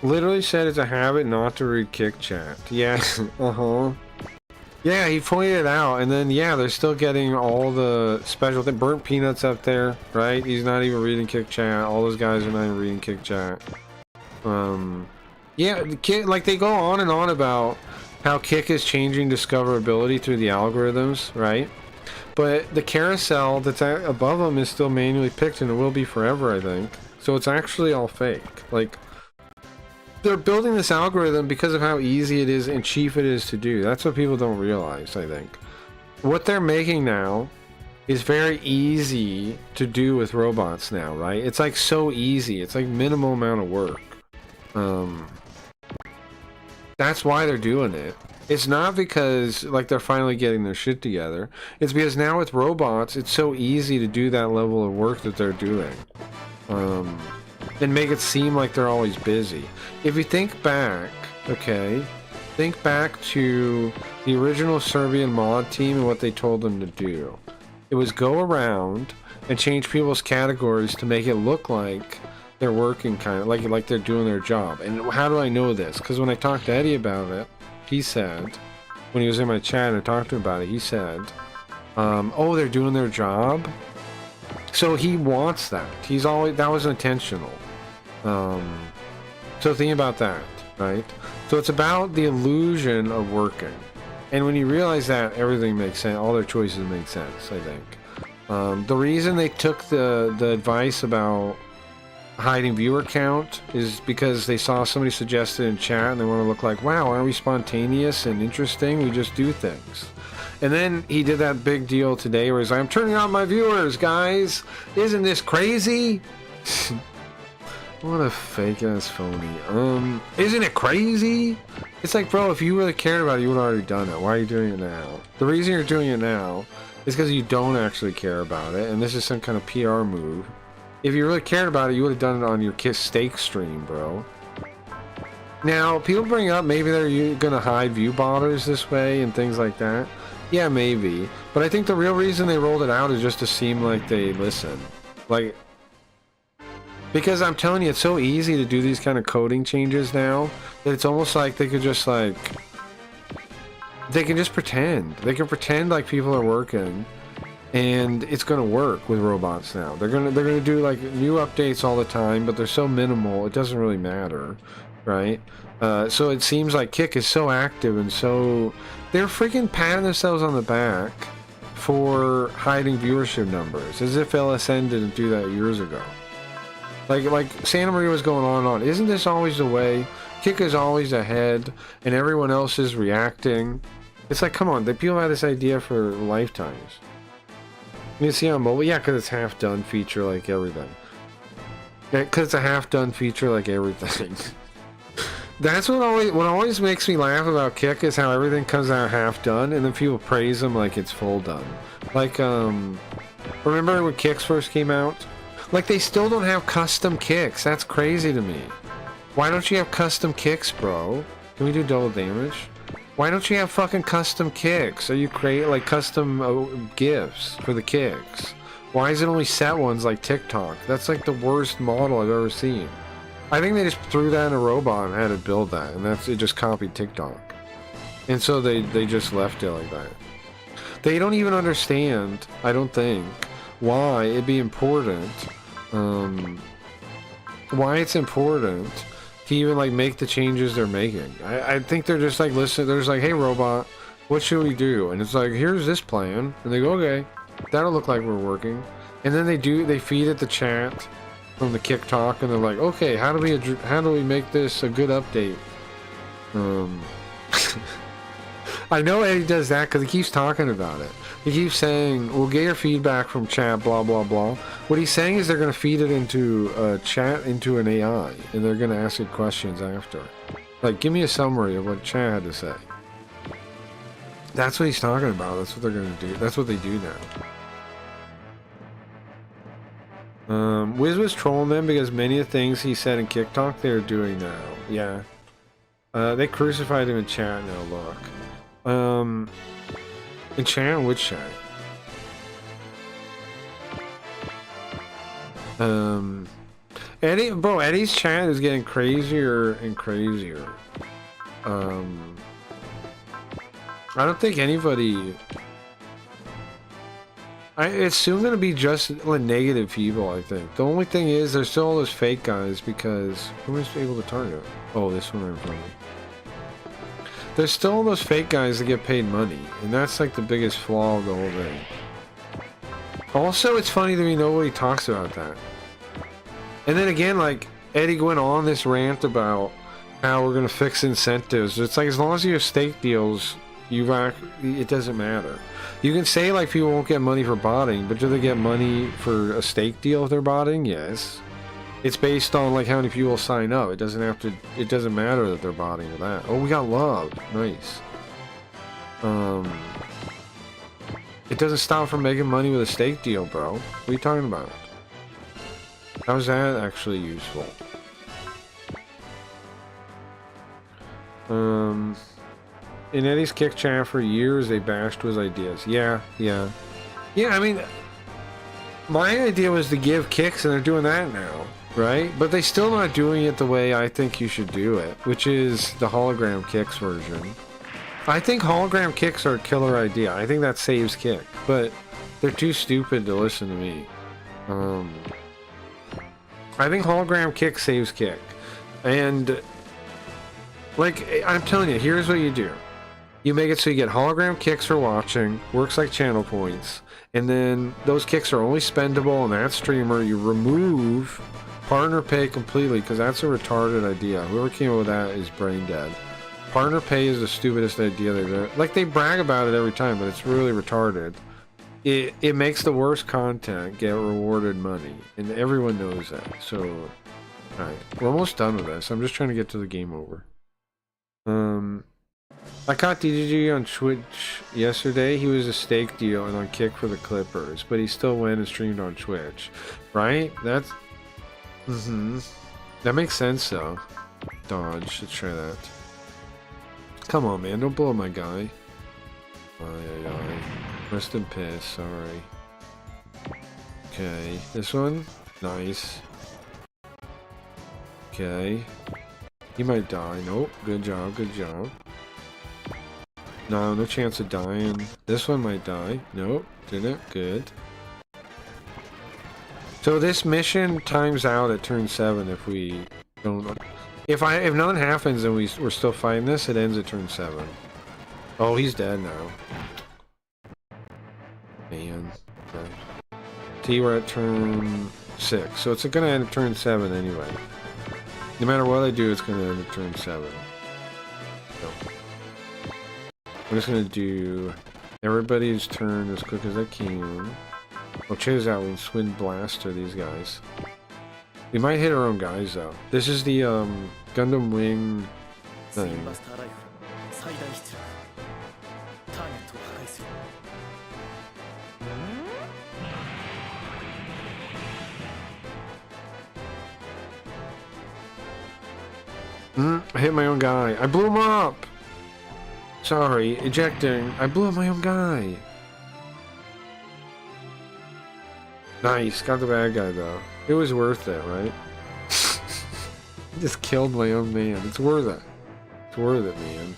Speaker 2: Literally said it's a habit not to read Kick chat. Yeah, Yeah, he pointed it out, and then, yeah, they're still getting all the special thing. Burnt Peanuts up there, right? He's not even reading Kick chat. All those guys are not even reading Kick chat. Yeah, like, they go on and on about how Kick is changing discoverability through the algorithms, right? But the carousel that's above them is still manually picked, and it will be forever, I think. So it's actually all fake. Like, they're building this algorithm because of how easy it is and cheap it is to do. That's what people don't realize, I think. What they're making now is very easy to do with robots now, right? It's like so easy. It's like minimal amount of work. That's why they're doing it. It's not because like they're finally getting their shit together. It's because now with robots, it's so easy to do that level of work that they're doing. And make it seem like they're always busy. If you think back, okay, think back to the original Serbian mod team and what they told them to do. It was go around and change people's categories to make it look like they're working kind of, like they're doing their job. And how do I know this? Because when I talked to Eddie about it, he said, when he was in my chat and I talked to him about it, he said, oh, they're doing their job? So he wants that. He's always, that was intentional. So think about that, right? So it's about the illusion of working. And when you realize that, everything makes sense. All their choices make sense, I think. The reason they took the advice about hiding viewer count is because they saw somebody suggested in chat and they want to look like, wow, aren't we spontaneous and interesting? We just do things. And then he did that big deal today where he's like, I'm turning on my viewers, guys. Isn't this crazy? What a fake ass phony. Isn't it crazy? It's like, bro, if you really cared about it, you would have already done it. Why are you doing it now? The reason you're doing it now is because you don't actually care about it, and this is some kind of PR move. If you really cared about it, you would have done it on your Kiss Steak stream, bro. Now, people bring up maybe they're gonna hide view botters this way and things like that. Yeah, maybe. But I think the real reason they rolled it out is just to seem like they listen. Like, because I'm telling you, it's so easy to do these kind of coding changes now that it's almost like they could just like, they can just pretend. They can pretend like people are working, and it's gonna work with robots now. They're gonna do like new updates all the time, but they're so minimal it doesn't really matter, right? So it seems like Kick is so active and so they're freaking patting themselves on the back for hiding viewership numbers, as if LSN didn't do that years ago. Like Santa Maria was going on and on. Isn't this always the way? Kick is always ahead, and everyone else is reacting. It's like, come on, the people had this idea for lifetimes. You see on mobile, yeah, because it's half done feature like everything. Yeah, because it's a half done feature like everything. That's what always makes me laugh about Kick is how everything comes out half done, and then people praise them like it's full done. Like, remember when Kicks first came out? Like, they still don't have custom kicks. That's crazy to me. Why don't you have custom kicks, bro? Can we do double damage? Why don't you have fucking custom kicks? Or you create, like, custom GIFs for the kicks? Why is it only set ones like TikTok? That's, like, the worst model I've ever seen. I think they just threw that in a robot and had it build that, and it just copied TikTok. And so they just left it like that. They don't even understand, I don't think, why it'd be important, why it's important to even like make the changes they're making. I think they're just like, listen, they're just like, hey robot, what should we do? And it's like, here's this plan, and they go, okay, that'll look like we're working. And then they feed it the chat from the Kick Talk, and they're like, okay, how do we make this a good update? I know Eddie does that because he keeps talking about it. He keeps saying, we'll get your feedback from chat, blah, blah, blah. What he's saying is they're going to feed it into a chat, into an AI, and they're going to ask it questions after. Like, give me a summary of what chat had to say. That's what he's talking about. That's what they're going to do. That's what they do now. Wiz was trolling them because many of the things he said in Kick Talk they're doing now. Yeah. They crucified him in chat now, look. In chat? Which chat? Eddie's chat is getting crazier and crazier. I don't think anybody... it's soon gonna be just negative people, I think. The only thing is, there's still all those fake guys because... Who was able to target? Oh, this one right in front of me. There's still all those fake guys that get paid money, and that's like the biggest flaw of the whole thing. Also, it's funny that nobody talks about that. And then again, like, Eddie went on this rant about how we're gonna fix incentives. It's like, as long as you have stake deals, it doesn't matter. You can say like people won't get money for botting, but do they get money for a stake deal if they're botting? Yes. It's based on like how many people sign up. It doesn't matter that they're botting or that. Oh, we got loved. Nice. It doesn't stop from making money with a stake deal, bro. What are you talking about? How's that actually useful? In Eddie's Kick chat for years, they bashed his ideas. Yeah, I mean, my idea was to give kicks, and they're doing that now, right? But they're still not doing it the way I think you should do it, which is the hologram kicks version. I think hologram kicks are a killer idea. I think that saves Kick, but they're too stupid to listen to me. I think hologram kick saves Kick, and like I'm telling you, here's what you do. You make it so you get hologram kicks for watching, works like channel points, and then those kicks are only spendable on that streamer. You remove Partner pay completely, because that's a retarded idea. Whoever came up with that is brain dead. Partner pay is the stupidest idea they've like, they brag about it every time, but it's really retarded. It makes the worst content get rewarded money, and everyone knows that. So, alright, we're almost done with this. I'm just trying to get to the game over. I caught DGG on Twitch yesterday. He was a stake deal and on Kick for the Clippers, but he still went and streamed on Twitch. Right? That's... That makes sense, though. Dodge. Let's try that. Come on, man. Don't blow my guy. Rest in piss. Sorry. Okay. This one? Nice. Okay. He might die. Nope. Good job. Good job. No, no chance of dying. This one might die. Nope. Didn't. Good. So this mission times out at turn 7 if we don't... If nothing happens and we're still fighting this, it ends at turn 7. Oh, he's dead now. Man. Okay. See, we're at turn 6. So it's gonna end at turn 7 anyway. No matter what I do, it's gonna end at turn 7. So. I'm just gonna do everybody's turn as quick as I can. Well, check this out, we can Swin Blaster these guys. We might hit our own guys though. This is the Gundam Wing thing. I hit my own guy. I blew him up! Sorry, ejecting. I blew up my own guy. Nice, got the bad guy though. It was worth it, right? I just killed my own man. It's worth it. It's worth it, man.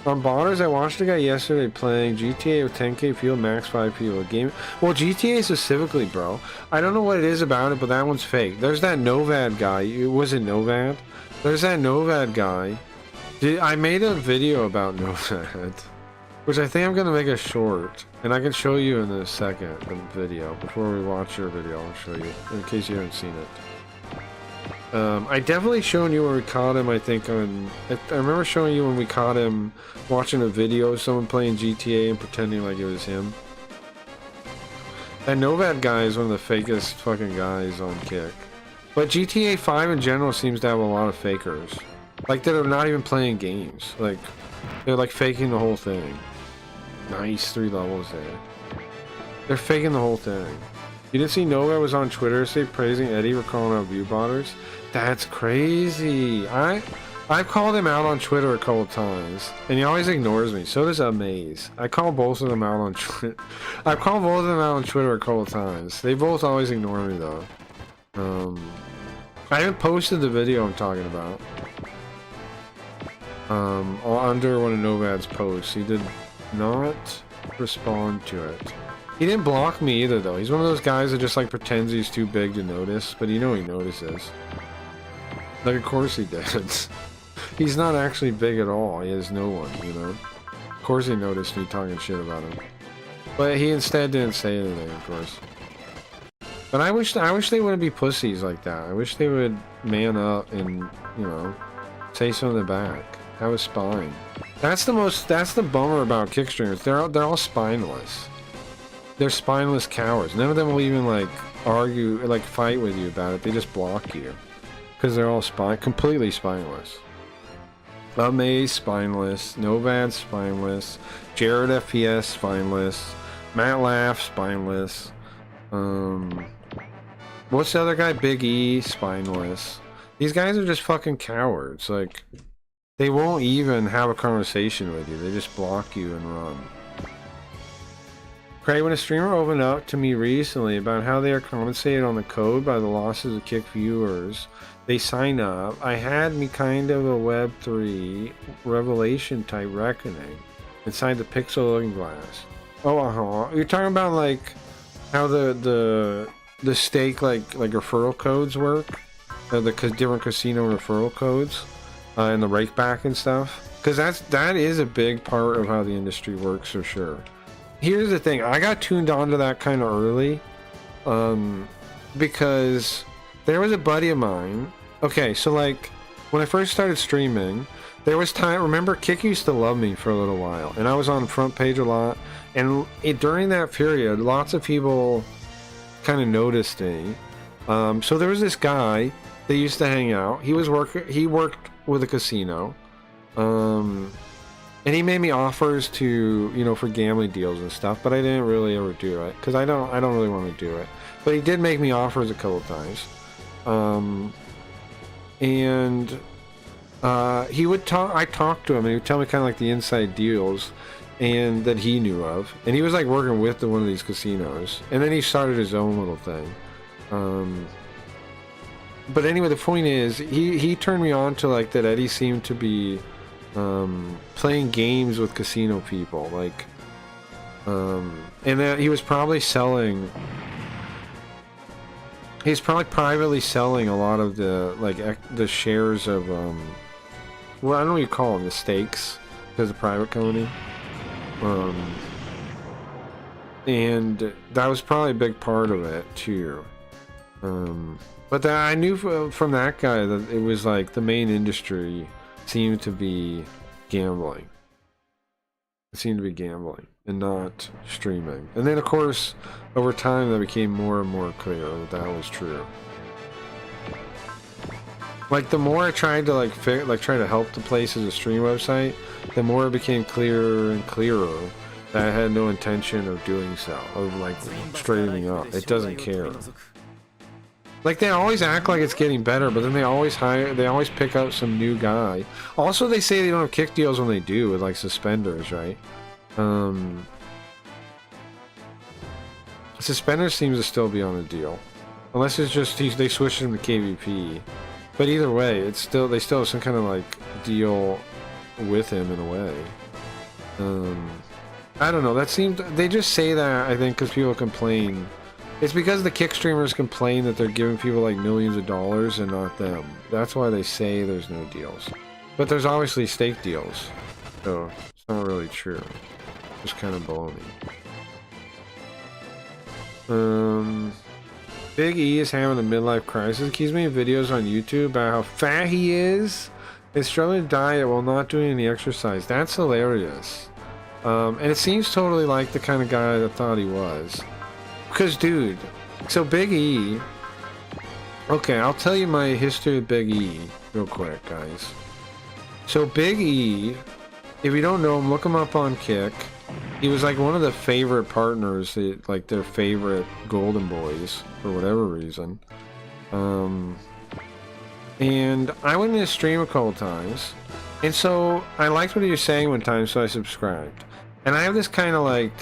Speaker 2: On Botters, I watched a guy yesterday playing GTA with 10k field, max 5 people. Game. Well, GTA specifically, bro. I don't know what it is about it, but that one's fake. There's that Novad guy. Was it Novad? There's that Novad guy. I made a video about Novad, which I think I'm gonna make a short, and I can show you in a second the video. Before we watch your video, I'll show you in case you haven't seen it. I definitely shown you when we caught him. I think on I remember showing you when we caught him watching a video of someone playing GTA and pretending like it was him. That Novad guy is one of the fakest fucking guys on Kick. But GTA 5 in general seems to have a lot of fakers. Like, that are not even playing games. Like, they're like faking the whole thing. Nice, 3 levels there. They're faking the whole thing. You didn't see Nova was on Twitter today praising Eddie for calling out Viewbotters? That's crazy. I've called him out on Twitter a couple times, and he always ignores me. So does Amaze. I call both of them out on Twitter. I've called both of them out on Twitter a couple times. They both always ignore me though. I haven't posted the video I'm talking about. Under one of Novad's posts. He did not respond to it. He didn't block me either though. He's one of those guys that just like pretends he's too big to notice, but you know he notices. Like, of course he does. He's not actually big at all. He has no one, you know. Of course he noticed me talking shit about him. But he instead didn't say anything, of course. But I wish they wouldn't be pussies like that. I wish they would man up and, you know, say something back. Have a spine. That's the bummer about Kick streamers. They're all spineless. They're spineless cowards. None of them will even like argue, like fight with you about it. They just block you. Because they're all completely spineless. Amaze, spineless. Novad, spineless. Jared FPS, spineless. Matt Laugh, spineless. What's the other guy? Big E, spineless. These guys are just fucking cowards. Like, they won't even have a conversation with you. They just block you and run. Craig, when a streamer opened up to me recently about how they are compensated on the code by the losses of Kick viewers, they sign up. I had me kind of a Web3 revelation type reckoning inside the pixel looking glass. Oh, you're talking about like how the stake like referral codes work, the different casino referral codes, and the rakeback and stuff. Because that is a big part of how the industry works for sure. Here's the thing, I got tuned onto that kind of early, because
Speaker 4: there was a buddy of mine. Okay, so like when I first started streaming, there was time. Remember, Kick used to love me for a little while, and I was on front page a lot. And during that period, lots of people kind of noticed me. So there was this guy that used to hang out. He worked with a casino, and he made me offers to for gambling deals and stuff. But I didn't really ever do it because I don't really want to do it. But he did make me offers a couple times. And he would talk. I talked to him, and he would tell me kind of like the inside deals, and that he knew of. And he was like working with one of these casinos, and then he started his own little thing. But anyway, the point is, he turned me on to like that. Eddie seemed to be playing games with casino people, like, and that he was probably selling. He's probably privately selling a lot of the the shares of well, I don't know what you call them, the stakes, because of private company. And that was probably a big part of it too. But I knew from that guy that it was like the main industry seemed to be gambling. It seemed to be gambling and not streaming. And then of course, over time that became more and more clear that was true. Like the more I tried to try to help the place as a stream website, the more it became clearer and clearer that I had no intention of doing so, of like straightening up. It doesn't care. Like they always act like it's getting better, but then they always pick up some new guy. Also, they say they don't have kick deals when they do with like suspenders, right? Suspenders seems to still be on a deal, unless it's just they switched him to KVP. But either way, they still have some kind of like deal with him in a way. I don't know. They just say that, I think, because people complain. It's because the kick streamers complain that they're giving people like millions of dollars and not them. That's why they say there's no deals. But there's obviously stake deals, so it's not really true. Just kind of baloney. Big E is having a midlife crisis. He's making videos on YouTube about how fat he is. He's struggling to diet while not doing any exercise. That's hilarious. And it seems totally like the kind of guy that thought he was. Because, dude, so Big E... Okay, I'll tell you my history of Big E real quick, guys. So Big E, if you don't know him, look him up on Kick. He was like one of the favorite partners, like their favorite Golden Boys, for whatever reason. And I went in his stream a couple times, and so I liked what he was saying one time, so I subscribed. And I have this kind of like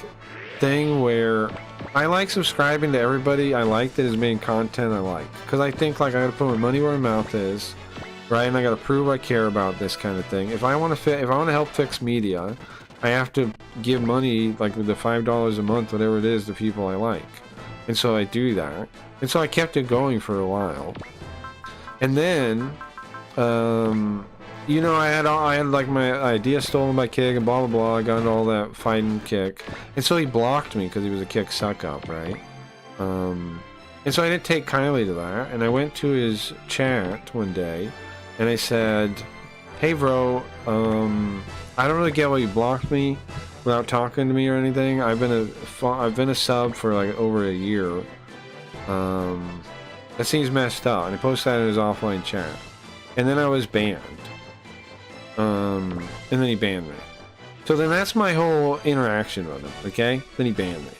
Speaker 4: thing where I like subscribing to everybody I like that is making content I like, because I think like I gotta put my money where my mouth is, right? And I gotta prove I care about this kind of thing. If I want to help fix media, I have to give money, like with the $5 a month, whatever it is, to people I like. And so I do that. And so I kept it going for a while. And then, you know, I had like my idea stolen by Kick and blah blah blah. I got into all that fighting Kick. And so he blocked me because he was a Kick suck up, right? And so I didn't take kindly to that. And I went to his chat one day and I said, "Hey bro, I don't really get why you blocked me without talking to me or anything. I've been a sub for like over a year. That seems messed up." And he posted that in his offline chat. And then I was banned. And then he banned me. So then that's my whole interaction with him, okay? Then he banned me.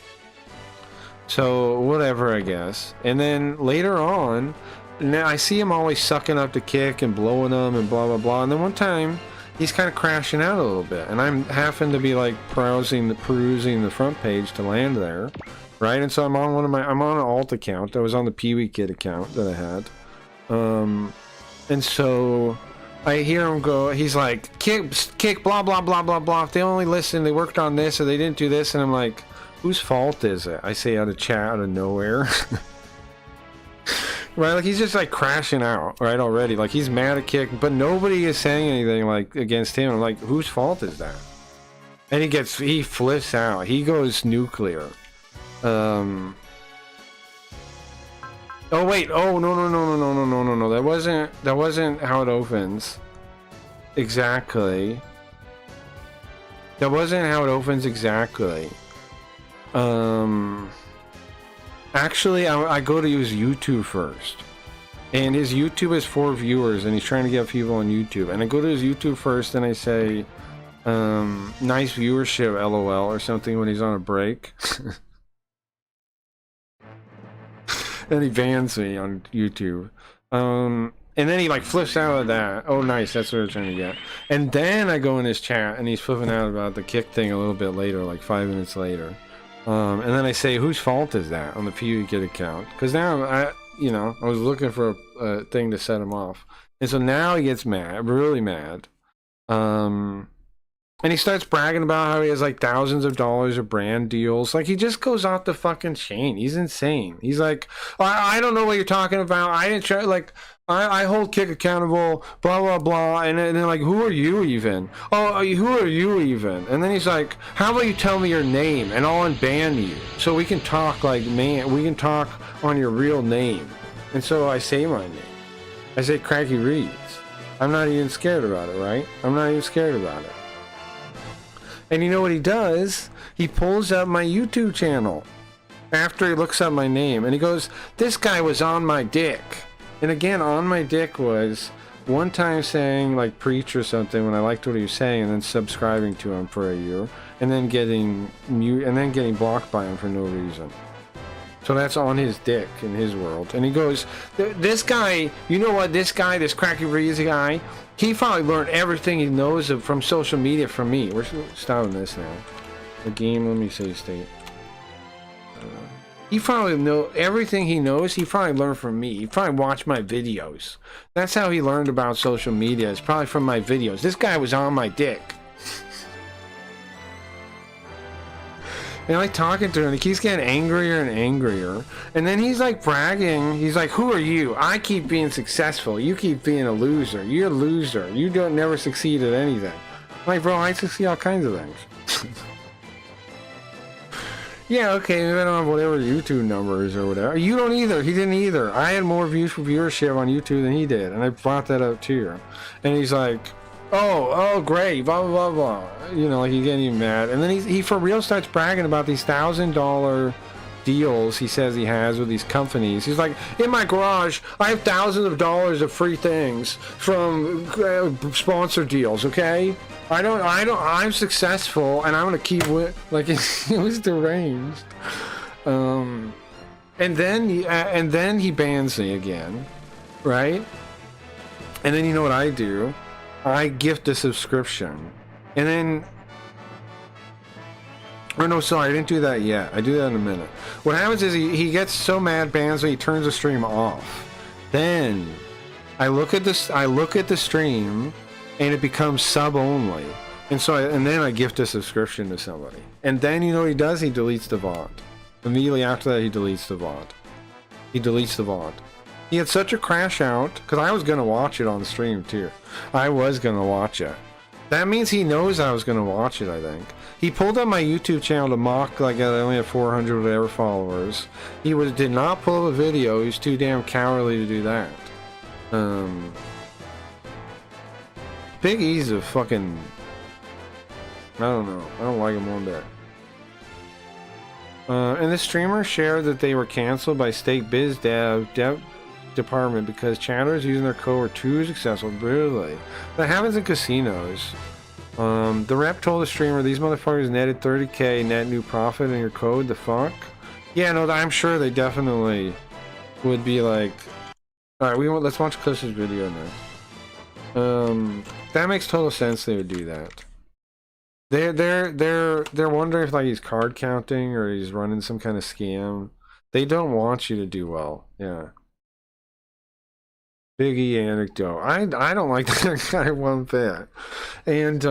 Speaker 4: So whatever, I guess. And then later on, now I see him always sucking up to Kick and blowing them and blah blah blah. And then one time, he's kind of crashing out a little bit, and I'm having to be like perusing the front page to land there, right? And so I'm on I'm on an alt account. I was on the Pee-wee Kid account that I had, and so I hear him go. He's like, kick, blah blah blah blah blah. If they only listened, they worked on this, or they didn't do this, and I'm like, whose fault is it? I say out of chat, out of nowhere. Right, like he's just like crashing out, right, already. Like he's mad at Kick, but nobody is saying anything like against him. I'm like, whose fault is that? And he flips out. He goes nuclear. Oh wait, oh no. That wasn't how it opens. Exactly. That wasn't how it opens exactly. Actually, I go to his YouTube first. And his YouTube has 4 viewers, and he's trying to get people on YouTube. And I go to his YouTube first, and I say, nice viewership, LOL, or something when he's on a break. And he bans me on YouTube. And then he like flips out of that. Oh, nice, that's what we're trying to get. And then I go in his chat, and he's flipping out about the kick thing a little bit later, like 5 minutes later. And then I say, whose fault is that on the PewDiePie account? Because now I was looking for a thing to set him off. And so now he gets mad, really mad. And he starts bragging about how he has like thousands of dollars of brand deals. Like, he just goes off the fucking chain. He's insane. He's like, I don't know what you're talking about. I didn't try, like, I hold Kick accountable, blah, blah, blah. And then like, who are you even? Oh, who are you even? And then he's like, how about you tell me your name and I'll unban you so we can talk like, man, we can talk on your real name. And so I say my name. I say Cracky Reads. I'm not even scared about it, right? I'm not even scared about it. And you know what he does? He pulls up my YouTube channel after he looks up my name and he goes, this guy was on my dick. And again, on my dick was one time saying like preach or something when I liked what he was saying, and then subscribing to him for a year, and then getting blocked by him for no reason. So that's on his dick in his world. And he goes, this guy, you know what, this Cracky Reads guy, he probably learned everything he knows from social media from me. We're stopping this now. The game, let me say state. He probably know everything he knows. He probably learned from me. He probably watched my videos. That's how he learned about social media. It's probably from my videos. This guy was on my dick. And I like talking to him, he keeps getting angrier and angrier. And then he's like bragging. He's like, who are you? I keep being successful. You keep being a loser. You're a loser. You don't never succeed at anything. I'm like, bro, I succeed all kinds of things. Yeah, okay, maybe I don't have whatever YouTube numbers or whatever. You don't either. He didn't either. I had more viewership on YouTube than he did. And I brought that up too. And he's like, oh, great, blah, blah, blah, blah. You know, like he's getting mad. And then he for real starts bragging about these $1,000 deals he says he has with these companies. He's like, in my garage, I have thousands of dollars of free things from sponsor deals, okay? I'm successful, and I'm gonna keep with, like, it was deranged. And then he bans me again, right? And then you know what I do? I gift a subscription, and then, oh no, sorry, I didn't do that yet. I do that in a minute. What happens is he gets so mad, bans me, he turns the stream off. Then I look at the stream, and it becomes sub only. And so then I gift a subscription to somebody. And then you know what he does? He deletes the VOD. Immediately after that, he deletes the VOD. He had such a crash out, because I was going to watch it on the stream too. I was going to watch it. That means he knows I was going to watch it, I think. He pulled up my YouTube channel to mock, like, I only had 400 whatever followers. He did not pull up a video. He was too damn cowardly to do that. Big E's a fucking, I don't know. I don't like him one bit. And the streamer shared that they were canceled by state biz dev department because chatters using their code were too successful. Really? That happens in casinos. The rep told the streamer, these motherfuckers netted 30K net new profit in your code. The fuck? Yeah, no, I'm sure they definitely would be like, alright, let's watch Cliff's video now. That makes total sense they would do that. They're wondering if like he's card counting or he's running some kind of scam. They don't want you to do well. Yeah. Big E anecdote. I don't like that guy one bit. And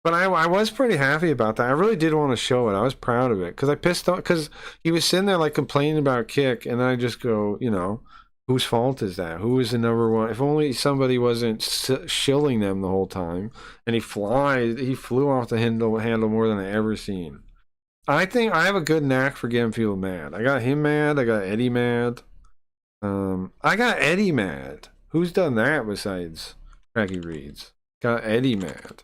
Speaker 4: but I was pretty happy about that. I really did want to show it. I was proud of it because I pissed off because he was sitting there like complaining about Kick, and then I just go, you know, whose fault is that? Who is the number one? If only somebody wasn't shilling them the whole time. And he flew off the handle more than I ever seen. I think I have a good knack for getting people mad. I got him mad. I got Eddie mad. I got Eddie mad. Who's done that besides Cracky Reads? Got Eddie mad.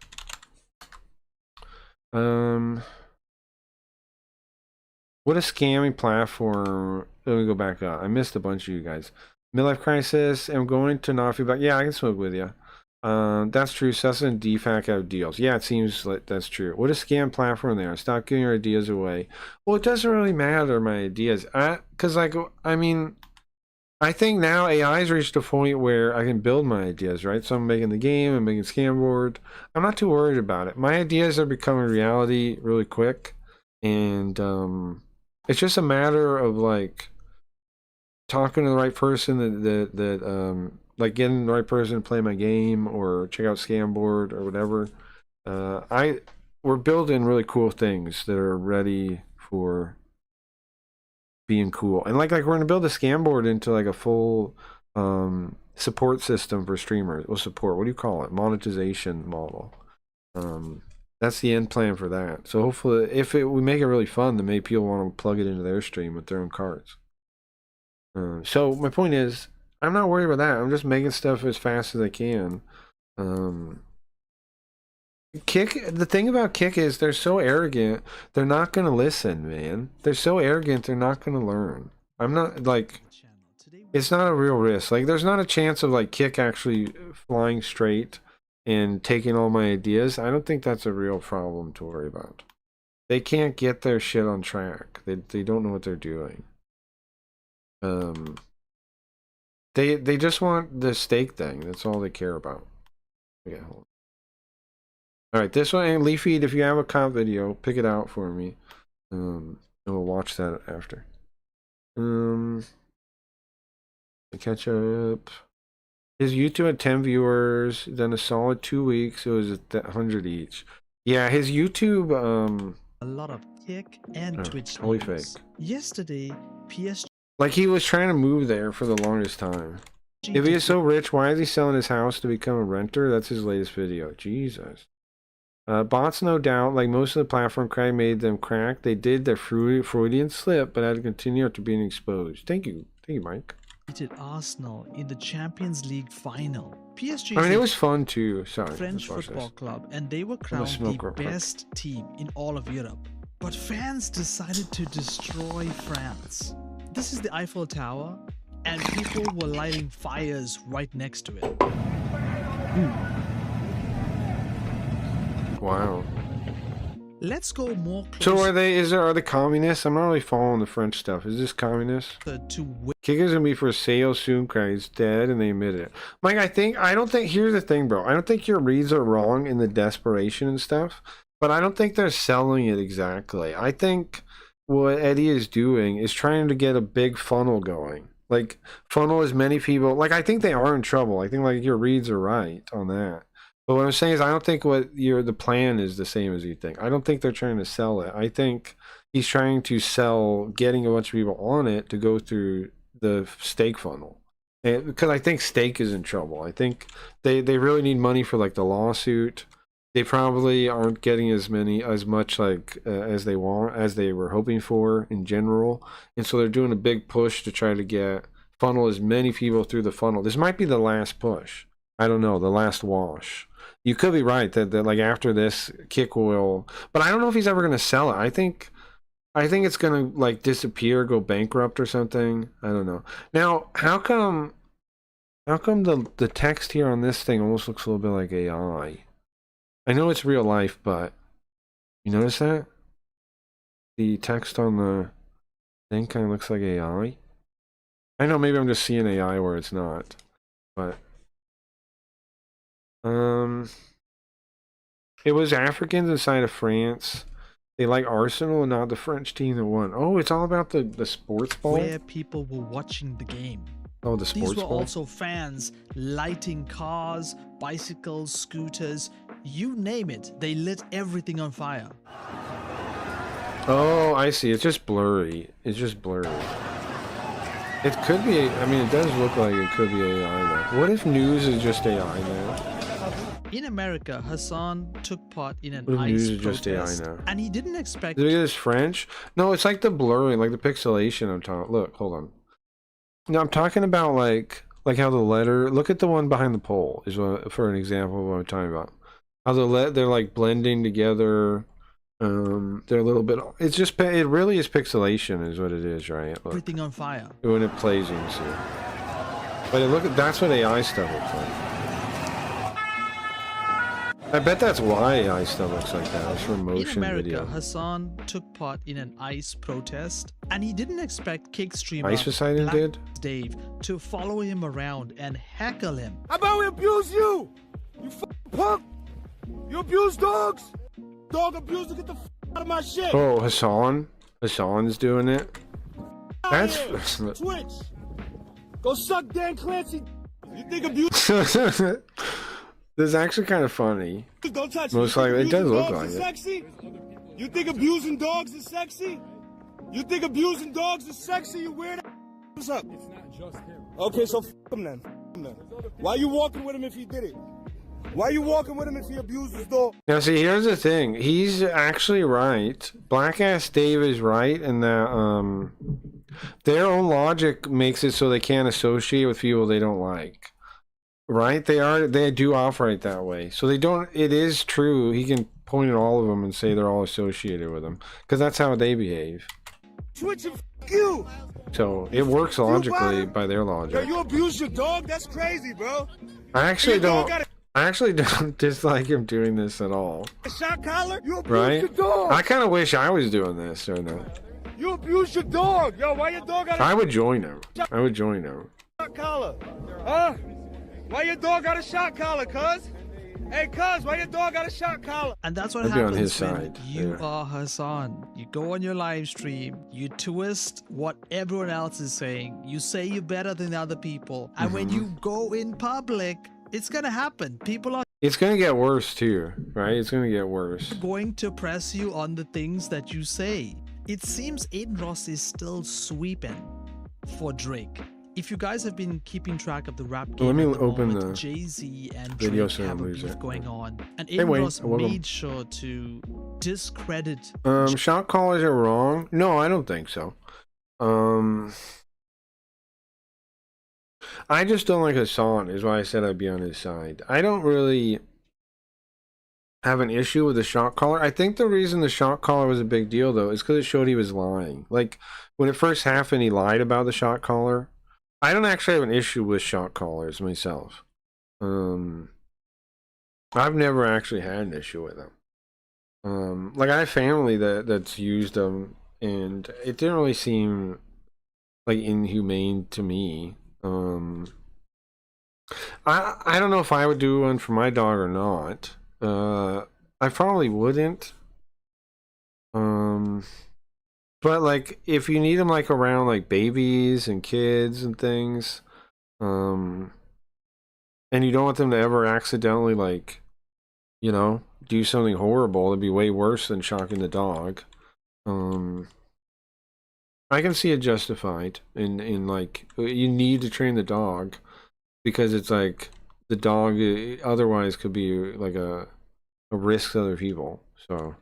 Speaker 4: What a scammy platform. Let me go back up. I missed a bunch of you guys. Midlife Crisis. I'm going to not feedback. Yeah, I can smoke with you. That's true. Cessa and DFAC have deals. Yeah, it seems like that's true. What a scam platform they are. Stop giving your ideas away. Well, it doesn't really matter, my ideas. Because, like, I mean, I think now AI's reached a point where I can build my ideas, right? So I'm making the game, I'm making Scamboard. I'm not too worried about it. My ideas are becoming reality really quick. And it's just a matter of, like, talking to the right person that like getting the right person to play my game or check out Scamboard or whatever. We're building really cool things that are ready for being cool. And like we're gonna build a Scamboard into like a full support system for streamers. Well, support, what do you call it? Monetization model. That's the end plan for that. So hopefully if we make it really fun, then maybe people want to plug it into their stream with their own cards. So my point is, I'm not worried about that. I'm just making stuff as fast as I can. Kick, the thing about Kick is they're so arrogant, they're not going to listen, man. They're so arrogant, they're not going to learn. I'm not, like, it's not a real risk. Like, there's not a chance of, like, Kick actually flying straight and taking all my ideas. I don't think that's a real problem to worry about. They can't get their shit on track. They don't know what they're doing. They just want the stake thing. That's all they care about. Okay, hold on. All right, this one, and Leafeed, if you have a comp video, pick it out for me. And we'll watch that after. Catch up. His YouTube had 10 viewers, then a solid 2 weeks. It was at 100 each. Yeah, his YouTube.
Speaker 5: A lot of Kick and Twitch.
Speaker 4: Totally
Speaker 5: news.
Speaker 4: fake.
Speaker 5: Yesterday, PSG.
Speaker 4: Like, he was trying to move there for the longest time. If he is so rich, why is he selling his house to become a renter? That's his latest video. Jesus. Bots, no doubt, like most of the platform crack made them crack. They did their Freudian slip, but had to continue after being exposed. Thank you, Mike.
Speaker 5: Beat Arsenal in the Champions League final. PSG.
Speaker 4: I mean, it was fun too. Sorry,
Speaker 5: French football club, and they were crowned the best team in all of Europe. But fans decided to destroy France. This is the Eiffel Tower, and people were lighting fires right next to it.
Speaker 4: Wow.
Speaker 5: Let's go more close.
Speaker 4: So are they communists? I'm not really following the French stuff. Is this communist?
Speaker 5: To
Speaker 4: Kick is gonna be for sale soon, cause he's dead and they admit it. Mike, I don't think here's the thing, bro. I don't think your reads are wrong in the desperation and stuff, but I don't think they're selling it exactly. I think what Eddie is doing is trying to get a big funnel going. Like, funnel as many people. Like, I think they are in trouble. I think, like, your reads are right on that. But what I'm saying is I don't think the plan is the same as you think. I don't think they're trying to sell it. I think he's trying to sell getting a bunch of people on it to go through the stake funnel. And, because I think stake is in trouble. I think they really need money for, like, the lawsuit. They probably aren't getting as much like as they want, as they were hoping for in general. And so they're doing a big push to try to funnel as many people through the funnel. This might be the last push. I don't know, the last wash. You could be right that like after this, Kick will, but I don't know if he's ever going to sell it. I think it's going to like disappear, go bankrupt or something. I don't know. Now, how come the text here on this thing almost looks a little bit like AI? I know it's real life, but you notice that? The text on the thing kind of looks like AI. I know maybe I'm just seeing AI where it's not, but it was Africans inside of France. They like Arsenal and not the French team that won. Oh, it's all about the sports ball?
Speaker 5: Where people were watching the game.
Speaker 4: Oh, the sports
Speaker 5: These were
Speaker 4: ball?
Speaker 5: also fans lighting cars, bicycles, scooters, you name it. They lit everything on fire.
Speaker 4: Oh, I see. It's just blurry. It's just blurry. It could be, I mean, it does look like it could be AI though. What if news is just AI now?
Speaker 5: In America, Hassan took part in an
Speaker 4: What if news
Speaker 5: ICE
Speaker 4: is just AI
Speaker 5: protest,
Speaker 4: now?
Speaker 5: and he didn't expect.
Speaker 4: Look at this French. No, it's like the blurring, like the pixelation I'm talking. Look, hold on. No, I'm talking about like how the letter. Look at the one behind the pole is what, for an example of what I'm talking about. How they're like blending together. They're a little bit. It's just it really is pixelation, is what it is, right? Look,
Speaker 5: Everything on fire.
Speaker 4: when it plays, you can see it. But look at that's what AI stuff looks like. I bet that's why AI stuff looks like that. It's from
Speaker 5: In
Speaker 4: motion
Speaker 5: America,
Speaker 4: video.
Speaker 5: Hassan took part in an ICE protest, and he didn't expect kick streamer
Speaker 4: Ice Poseidon
Speaker 5: Black
Speaker 4: did?
Speaker 5: Dave to follow him around and heckle him.
Speaker 6: How about we abuse you? You punk! You abuse dogs! Dog abuser, get the out of my shit!
Speaker 4: Oh, Hassan's doing it. That's
Speaker 6: Twitch! Go suck Dan Clancy! You think abuse
Speaker 4: this is actually kind of funny.
Speaker 6: don't touch
Speaker 4: Most
Speaker 6: me.
Speaker 4: likely, it does look like
Speaker 6: is
Speaker 4: it.
Speaker 6: sexy? You think abusing dogs is sexy? You think abusing dogs is sexy? You weird What's up? It's not just him. Okay, so him then. Why you walking with him if he did it? Why you walking with him if he abused his dog?
Speaker 4: Now, see, here's the thing. He's actually right. Black Ass Dave is right in that their own logic makes it so they can't associate with people they don't like. Right? They do operate that way. So they don't. It is true. He can point at all of them and say they're all associated with him because that's how they behave.
Speaker 6: Twitch and you.
Speaker 4: So it works logically by their
Speaker 6: Yo,
Speaker 4: logic.
Speaker 6: you abuse your dog? That's crazy, bro.
Speaker 4: I actually
Speaker 6: Your dog
Speaker 4: don't.
Speaker 6: got
Speaker 4: I actually don't dislike him doing this at all.
Speaker 6: a shot collar? You abuse
Speaker 4: Right?
Speaker 6: your dog.
Speaker 4: I kind of wish I was doing this right now.
Speaker 6: You abuse your dog. Yo, why your dog got a
Speaker 4: I would join him. I would join him.
Speaker 6: shot collar? Huh? Why your dog got a shot collar, cuz? Hey, cuz, why your dog got a shot collar?
Speaker 5: And that's what
Speaker 4: I'd be on
Speaker 5: happens
Speaker 4: his
Speaker 5: when
Speaker 4: side,
Speaker 5: you
Speaker 4: yeah.
Speaker 5: are Hassan. You go on your live stream, you twist what everyone else is saying, you say you're better than other people, and when
Speaker 4: Mm-hmm.
Speaker 5: you go in public, it's gonna happen. People are
Speaker 4: It's gonna get worse too, right? It's gonna get worse.
Speaker 5: going to press you on the things that you say. It seems Aiden Ross is still sweeping for Drake. If you guys have been keeping track of the rap game,
Speaker 4: Let me
Speaker 5: at the
Speaker 4: open
Speaker 5: moment,
Speaker 4: the
Speaker 5: Jay-Z and
Speaker 4: video
Speaker 5: Drake
Speaker 4: so I
Speaker 5: have a
Speaker 4: don't lose
Speaker 5: beef
Speaker 4: it.
Speaker 5: going on, and
Speaker 4: Hey,
Speaker 5: Aiden
Speaker 4: Wayne,
Speaker 5: Ross
Speaker 4: welcome.
Speaker 5: made sure to discredit
Speaker 4: Shot callers are wrong. No, I don't think so. I just don't like Hassan, is why I said I'd be on his side. I don't really have an issue with the shot caller. I think the reason the shot caller was a big deal, though, is because it showed he was lying. Like, when it first happened, he lied about the shot caller. I don't actually have an issue with shot callers myself. I've never actually had an issue with them. Like, I have family that's used them, and it didn't really seem like inhumane to me. I don't know if I would do one for my dog or not. I probably wouldn't. But like if you need them like around like babies and kids and things, and you don't want them to ever accidentally like, you know, do something horrible, it'd be way worse than shocking the dog. I can see it justified in like you need to train the dog because it's like the dog otherwise could be like a risk to other people. So,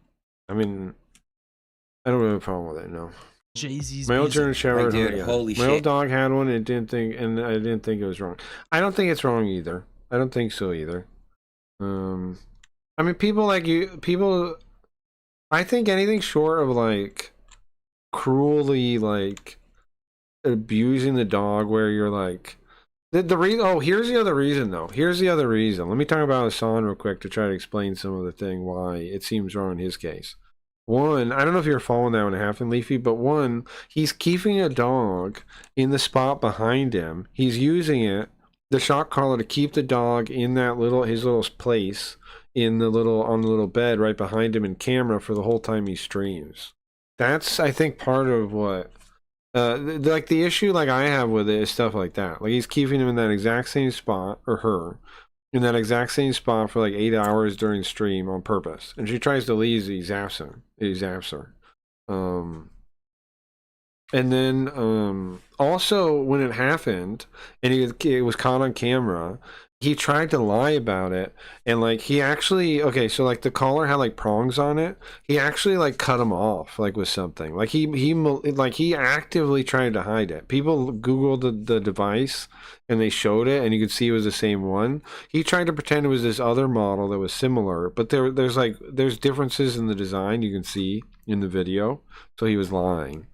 Speaker 4: I mean, I don't have a problem with it. No.
Speaker 5: Jay-Z's
Speaker 4: My old
Speaker 5: music.
Speaker 4: German Shepherd.
Speaker 7: Right, dude,
Speaker 4: yeah.
Speaker 7: holy
Speaker 4: My old
Speaker 7: shit.
Speaker 4: dog had one. And I didn't think it was wrong. I don't think it's wrong either. I don't think so either. I mean, people like you. People. I think anything short of like cruelly like abusing the dog, where you're like the reason. Oh, here's the other reason though. Here's the other reason. Let me talk about Hassan real quick to try to explain some of the thing why it seems wrong in his case. One, I don't know if you're following that one half in Leafy, but one, he's keeping a dog in the spot behind him. He's using it, the shot caller, to keep the dog in that his little place on the little bed right behind him in camera for the whole time he streams. That's, I think, part of what like the issue like I have with it is stuff like that. Like he's keeping him in that exact same spot, or her in that exact same spot for like 8 hours during stream on purpose. And she tries to leave, he zaps her. And then also when it happened and it was caught on camera, he tried to lie about it, and like he actually, okay, so like the collar had like prongs on it. He actually like cut them off like with something. Like he actively tried to hide it. People Googled the device and they showed it, and you could see it was the same one. He tried to pretend it was this other model that was similar, but there's differences in the design you can see in the video. So he was lying.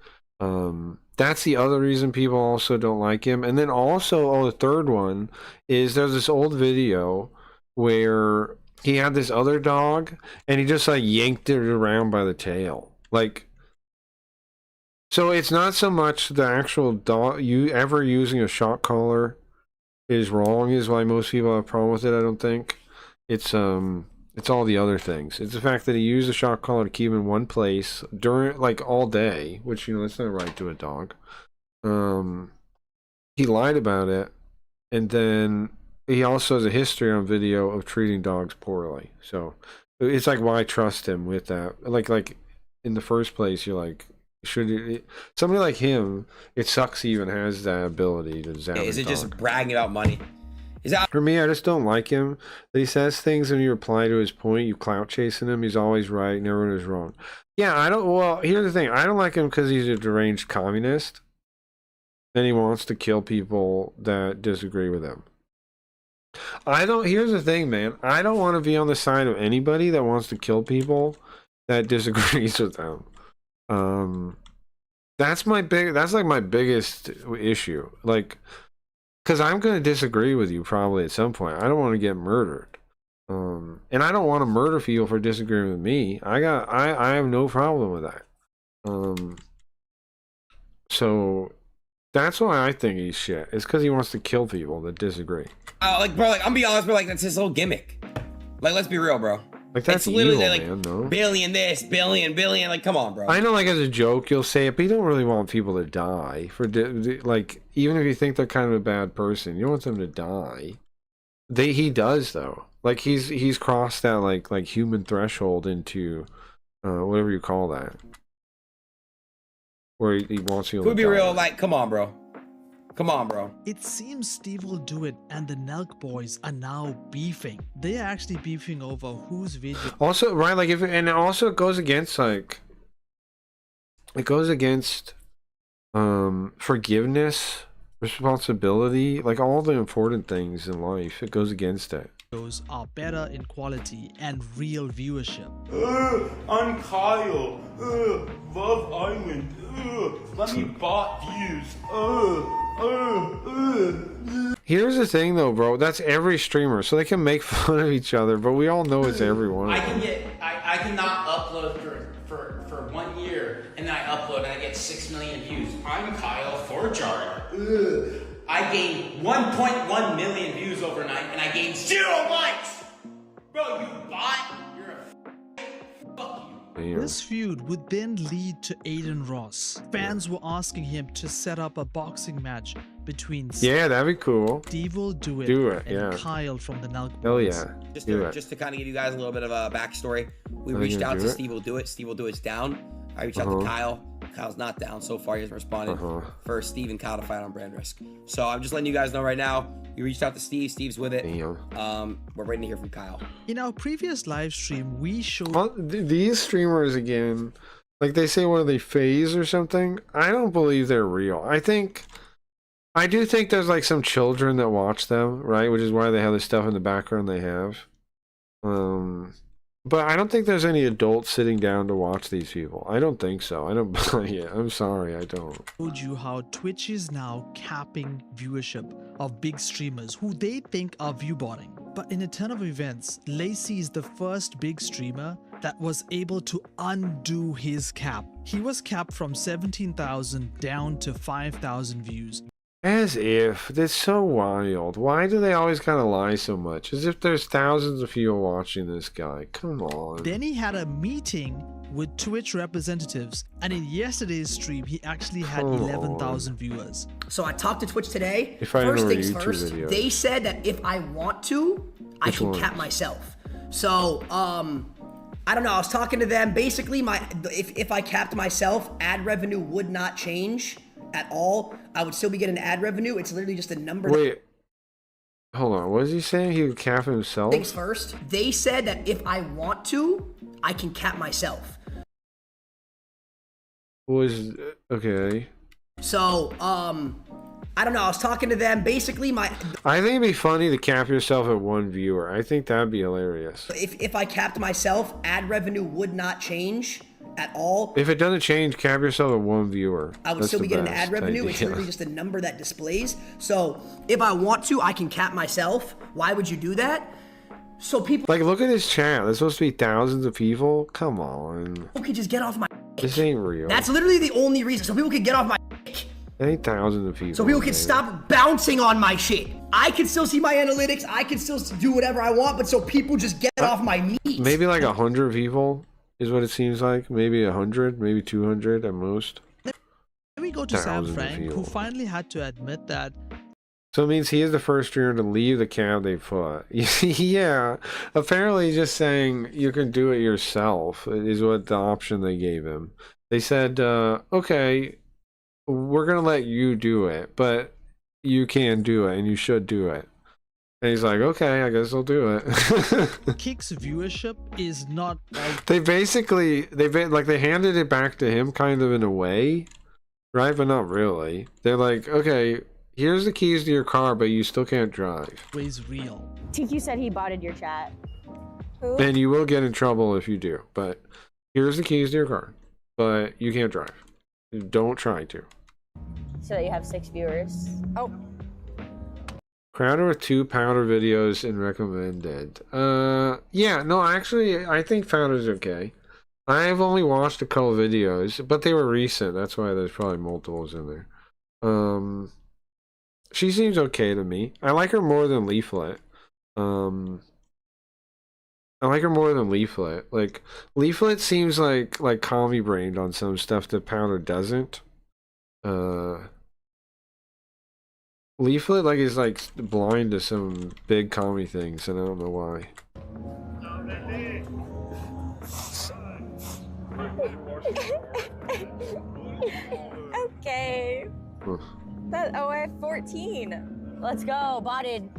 Speaker 4: That's the other reason people also don't like him. And then also, the third one is there's this old video where he had this other dog and he just like yanked it around by the tail. Like, so it's not so much the actual dog, you ever using a shock collar is wrong is why most people have a problem with it, I don't think. It's all the other things. It's the fact that he used a shock collar to keep him in one place during, like, all day, which, you know, that's not right to a dog. He lied about it, and then he also has a history on video of treating dogs poorly. So it's like, why trust him with that? Like in the first place, you're like, somebody like him, it sucks he even has that ability to zap.
Speaker 7: Is it just bragging about money? Is that
Speaker 4: for me? I just don't like him. That he says things and you reply to his point. You clout chasing him. He's always right and everyone is wrong. Yeah, I don't. Well, here's the thing. I don't like him because he's a deranged communist, and he wants to kill people that disagree with him. I don't. Here's the thing, man. I don't want to be on the side of anybody that wants to kill people that disagrees with them. That's like my biggest issue. Like, because I'm going to disagree with you probably at some point. I don't want to get murdered. And I don't want to murder people for disagreeing with me. I have no problem with that. So that's why I think he's shit. It's because he wants to kill people that disagree.
Speaker 7: like, bro, like, I'm be honest, bro, like, that's his whole gimmick. Like, let's be real, bro.
Speaker 4: Like, that's
Speaker 7: it's literally
Speaker 4: evil,
Speaker 7: like
Speaker 4: man, no?
Speaker 7: billion this, billion, like, come on, bro.
Speaker 4: I know, like, as a joke, you'll say it, but you don't really want people to die. Like, even if you think they're kind of a bad person, you don't want them to die. He does, though. Like, he's crossed that, like human threshold into, whatever you call that. Where he wants you to
Speaker 7: Could be real, like, come on, bro. Come on, bro.
Speaker 5: It seems Steve will do it, and the Nelk boys are now beefing. They are actually beefing over whose video.
Speaker 4: Also, right, like, and also it goes against, like, it goes against forgiveness, responsibility, like all the important things in life. It goes against it.
Speaker 5: Videos are better in quality and real viewership.
Speaker 6: I'm Kyle. Love Island. Let me bot views.
Speaker 4: Here's the thing, though, bro. That's every streamer, so they can make fun of each other, but we all know it's everyone.
Speaker 8: I cannot upload for 1 year, and then I upload and I get 6 million views. I'm Kyle Forjar. I gained 1.1 million views overnight, and I gained 0 likes. Bro, you bot. You're a fuck you.
Speaker 4: Damn.
Speaker 5: This feud would then lead to Aiden Ross. Fans were asking him to set up a boxing match between
Speaker 4: Yeah, that'd be cool.
Speaker 5: Steve will do it,
Speaker 4: Do it,
Speaker 5: and
Speaker 4: yeah.
Speaker 5: Kyle from the Nelk
Speaker 4: Hell
Speaker 5: boys.
Speaker 4: yeah.
Speaker 7: Just to kind of give you guys a little bit of a backstory, we
Speaker 4: Are they
Speaker 7: reached
Speaker 4: gonna
Speaker 7: out
Speaker 4: do
Speaker 7: to
Speaker 4: it?
Speaker 7: Steve will do it. Steve will do it's down. I reached out to Kyle. Kyle's not down so far. He hasn't responded for Steve and Kyle to fight on Brand Risk. So I'm just letting you guys know right now. We reached out to Steve. Steve's with it.
Speaker 4: Damn.
Speaker 7: We're waiting to hear from Kyle.
Speaker 5: In our previous live stream, we showed
Speaker 4: Well, these streamers, again, like they say, what are they, phase or something? I don't believe they're real. I do think there's like some children that watch them, right? Which is why they have the stuff in the background they have. But I don't think there's any adults sitting down to watch these people. I don't think so. I don't buy it. I'm sorry, I don't.
Speaker 5: you how Twitch is now capping viewership of big streamers who they think are viewbotting. But in a ton of events, Lacey is the first big streamer that was able to undo his cap. He was capped from 17,000 down to 5,000 views.
Speaker 4: As if. That's so wild. Why do they always kind of lie so much? As if there's thousands of people watching this guy. Come on.
Speaker 5: Then he had a meeting with Twitch representatives, and in yesterday's stream, he actually had
Speaker 4: Come
Speaker 5: 11,000 viewers.
Speaker 9: So I talked to Twitch today.
Speaker 4: If I
Speaker 9: First
Speaker 4: know a
Speaker 9: things
Speaker 4: YouTube
Speaker 9: first,
Speaker 4: video.
Speaker 9: they said that if I want to, I
Speaker 4: Which
Speaker 9: can
Speaker 4: ones?
Speaker 9: cap myself. So, I don't know. I was talking to them. Basically, if I capped myself, ad revenue would not change at all. I would still be getting ad revenue. It's literally just a number.
Speaker 4: Wait. Hold on, what is he saying? He would cap himself?
Speaker 9: Things first, they said that if I want to, I can cap myself.
Speaker 4: Was okay.
Speaker 9: So, I don't know. I was talking to them. Basically,
Speaker 4: I think it'd be funny to cap yourself at 1 viewer. I think that'd be hilarious.
Speaker 9: If I capped myself, ad revenue would not change at all.
Speaker 4: If it doesn't change, cap yourself at 1 viewer.
Speaker 9: I would
Speaker 4: That's
Speaker 9: still be
Speaker 4: the
Speaker 9: getting the
Speaker 4: best
Speaker 9: ad revenue. It's
Speaker 4: idea.
Speaker 9: literally just a number that displays. So if I want to, I can cap myself. Why would you do that? So people
Speaker 4: Like, look at this chat. There's supposed to be thousands of people. Come on.
Speaker 9: could just get off my.
Speaker 4: This ain't real.
Speaker 9: That's literally the only reason. So people could get off my.
Speaker 4: There ain't thousands of people.
Speaker 9: So people can
Speaker 4: man.
Speaker 9: stop bouncing on my shit. I can still see my analytics. I can still do whatever I want. But so people just get off my meat.
Speaker 4: Maybe like 100 people is what it seems like. Maybe 100, maybe 200 at most.
Speaker 5: Then we go to Sam
Speaker 4: Thousands of
Speaker 5: Frank, who
Speaker 4: people.
Speaker 5: finally had to admit that
Speaker 4: So it means he is the first streamer to leave the cab they put. Yeah. Apparently just saying you can do it yourself is what the option they gave him. They said, okay, we're going to let you do it, but you can do it and you should do it. And he's like, okay, I guess I'll do it.
Speaker 5: Kick's viewership is not all
Speaker 4: They basically, they handed it back to him kind of in a way, right? But not really. They're like, okay, here's the keys to your car, but you still can't drive.
Speaker 5: always real.
Speaker 10: TQ said he botted your chat. Who?
Speaker 4: And you will get in trouble if you do. But here's the keys to your car, but you can't drive. Don't try to.
Speaker 10: So that you have 6 viewers. Oh,
Speaker 4: Crowder with 2 powder videos and recommended. Yeah, no, actually, I think powder's okay. I've only watched a couple videos, but they were recent. That's why there's probably multiples in there. She seems okay to me. I like her more than Leaflet. I like her more than Leaflet. Like, Leaflet seems like commie brained on some stuff that Powder doesn't. Leaflet is like blind to some big commie things, and I don't know why.
Speaker 10: okay. That OF 14. Let's go, botted.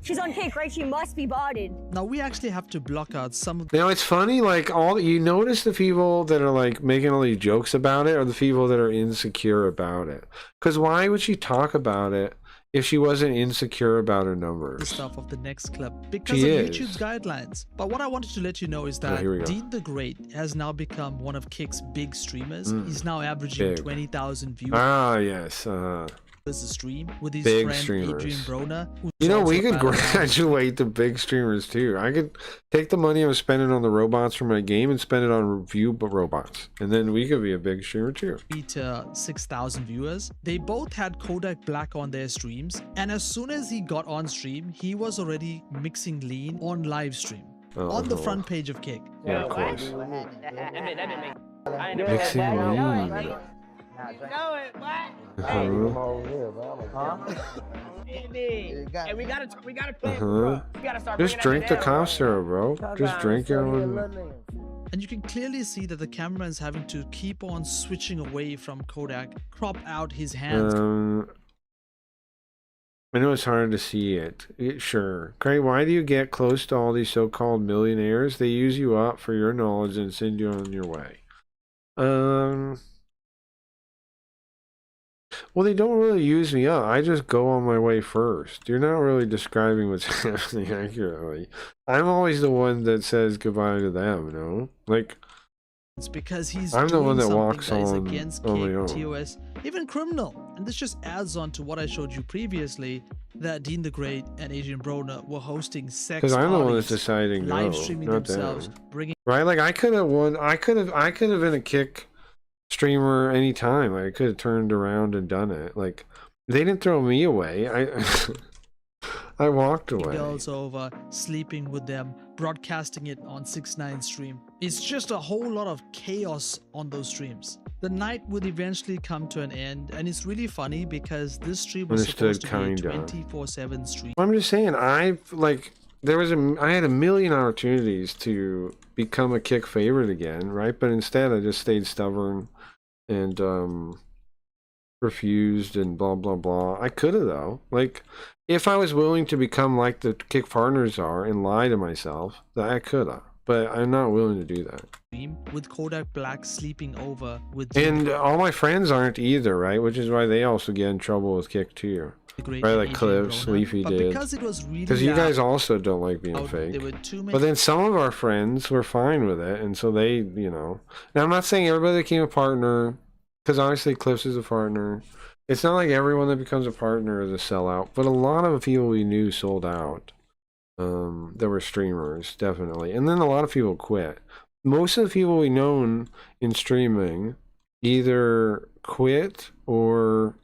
Speaker 10: She's on Kick, right? She must be botted.
Speaker 5: Now we actually have to block out some of
Speaker 4: You know, it's funny, like, you notice the people that are, like, making all these jokes about it are the people that are insecure about it. Because why would she talk about it if she wasn't insecure about her
Speaker 5: the
Speaker 4: numbers?
Speaker 5: stuff of the next clip because
Speaker 4: She
Speaker 5: of
Speaker 4: is.
Speaker 5: YouTube's guidelines. But what I wanted to let you know is that
Speaker 4: here we go.
Speaker 5: Dean the Great has now become one of Kick's big streamers. He's now averaging
Speaker 4: Big.
Speaker 5: 20,000 views
Speaker 4: Ah, yes.
Speaker 5: a stream with his
Speaker 4: Big
Speaker 5: friend
Speaker 4: streamers.
Speaker 5: Adrian Broner. who's
Speaker 4: You know,
Speaker 5: also
Speaker 4: we could
Speaker 5: battle
Speaker 4: graduate to big streamers, too. I could take the money I'm spending on the robots for my game and spend it on review robots. And then we could be a big streamer, too.
Speaker 5: 3 to 6,000 viewers. They both had Kodak Black on their streams, and as soon as he got on stream, he was already mixing lean on live stream on the front page of Kick.
Speaker 4: Yeah, of course. Mixing lean.
Speaker 11: Hey, we gotta play it,
Speaker 4: Uh-huh.
Speaker 11: bro. We gotta start
Speaker 4: Just
Speaker 11: bringing
Speaker 4: drink the
Speaker 11: that down,
Speaker 4: cough syrup, bro. Just drink it.
Speaker 5: And you can clearly see that the camera is having to keep on switching away from Kodak, crop out his hands.
Speaker 4: I know it's hard to see it. Sure. Craig, why do you get close to all these so-called millionaires? They use you up for your knowledge and send you on your way. Well, they don't really use me up. I just go on my way first. You're not really describing what's happening accurately. I'm always the one that says goodbye to them, you know? Like,
Speaker 5: It's because he's
Speaker 4: I'm the
Speaker 5: doing
Speaker 4: one that
Speaker 5: something
Speaker 4: walks
Speaker 5: that is
Speaker 4: on
Speaker 5: against
Speaker 4: my
Speaker 5: Kick,
Speaker 4: own.
Speaker 5: TOS, even criminal. And this just adds on to what I showed you previously, that Dean the Great and Adrian Broner were hosting sex
Speaker 4: because I'm the one that's
Speaker 5: parties,
Speaker 4: deciding no,
Speaker 5: live streaming
Speaker 4: not
Speaker 5: themselves,
Speaker 4: them.
Speaker 5: bringing
Speaker 4: Right? Like, I could have won. I could have been a Kick streamer anytime. I could have turned around and done it. Like, they didn't throw me away. I walked away.
Speaker 5: girls over, sleeping with them, broadcasting it on 6ix9ine stream. It's just a whole lot of chaos on those streams. The night would eventually come to an end, and it's really funny because this stream was
Speaker 4: Understood,
Speaker 5: supposed to be a
Speaker 4: kinda.
Speaker 5: 24/7 stream.
Speaker 4: I'm just saying, I had a million opportunities to become a Kick favorite again, right? But instead, I just stayed stubborn and refused and blah blah blah. I could have though. Like, if I was willing to become like the kick partners are and lie to myself, that I could have. But I'm not willing to do that.
Speaker 5: With Kodak Black sleeping over with.
Speaker 4: And all my friends aren't either, right? Which is why they also get in trouble with Kick too. Right, like Clips, Leafy did. Because you guys also don't like being fake. But then some of our friends were fine with it, and so they, you know. Now I'm not saying everybody became a partner, because obviously Clips is a partner. It's not like everyone that becomes a partner is a sellout, but a lot of people we knew sold out. There were streamers, definitely. And then a lot of people quit. Most of the people we known in streaming either quit or,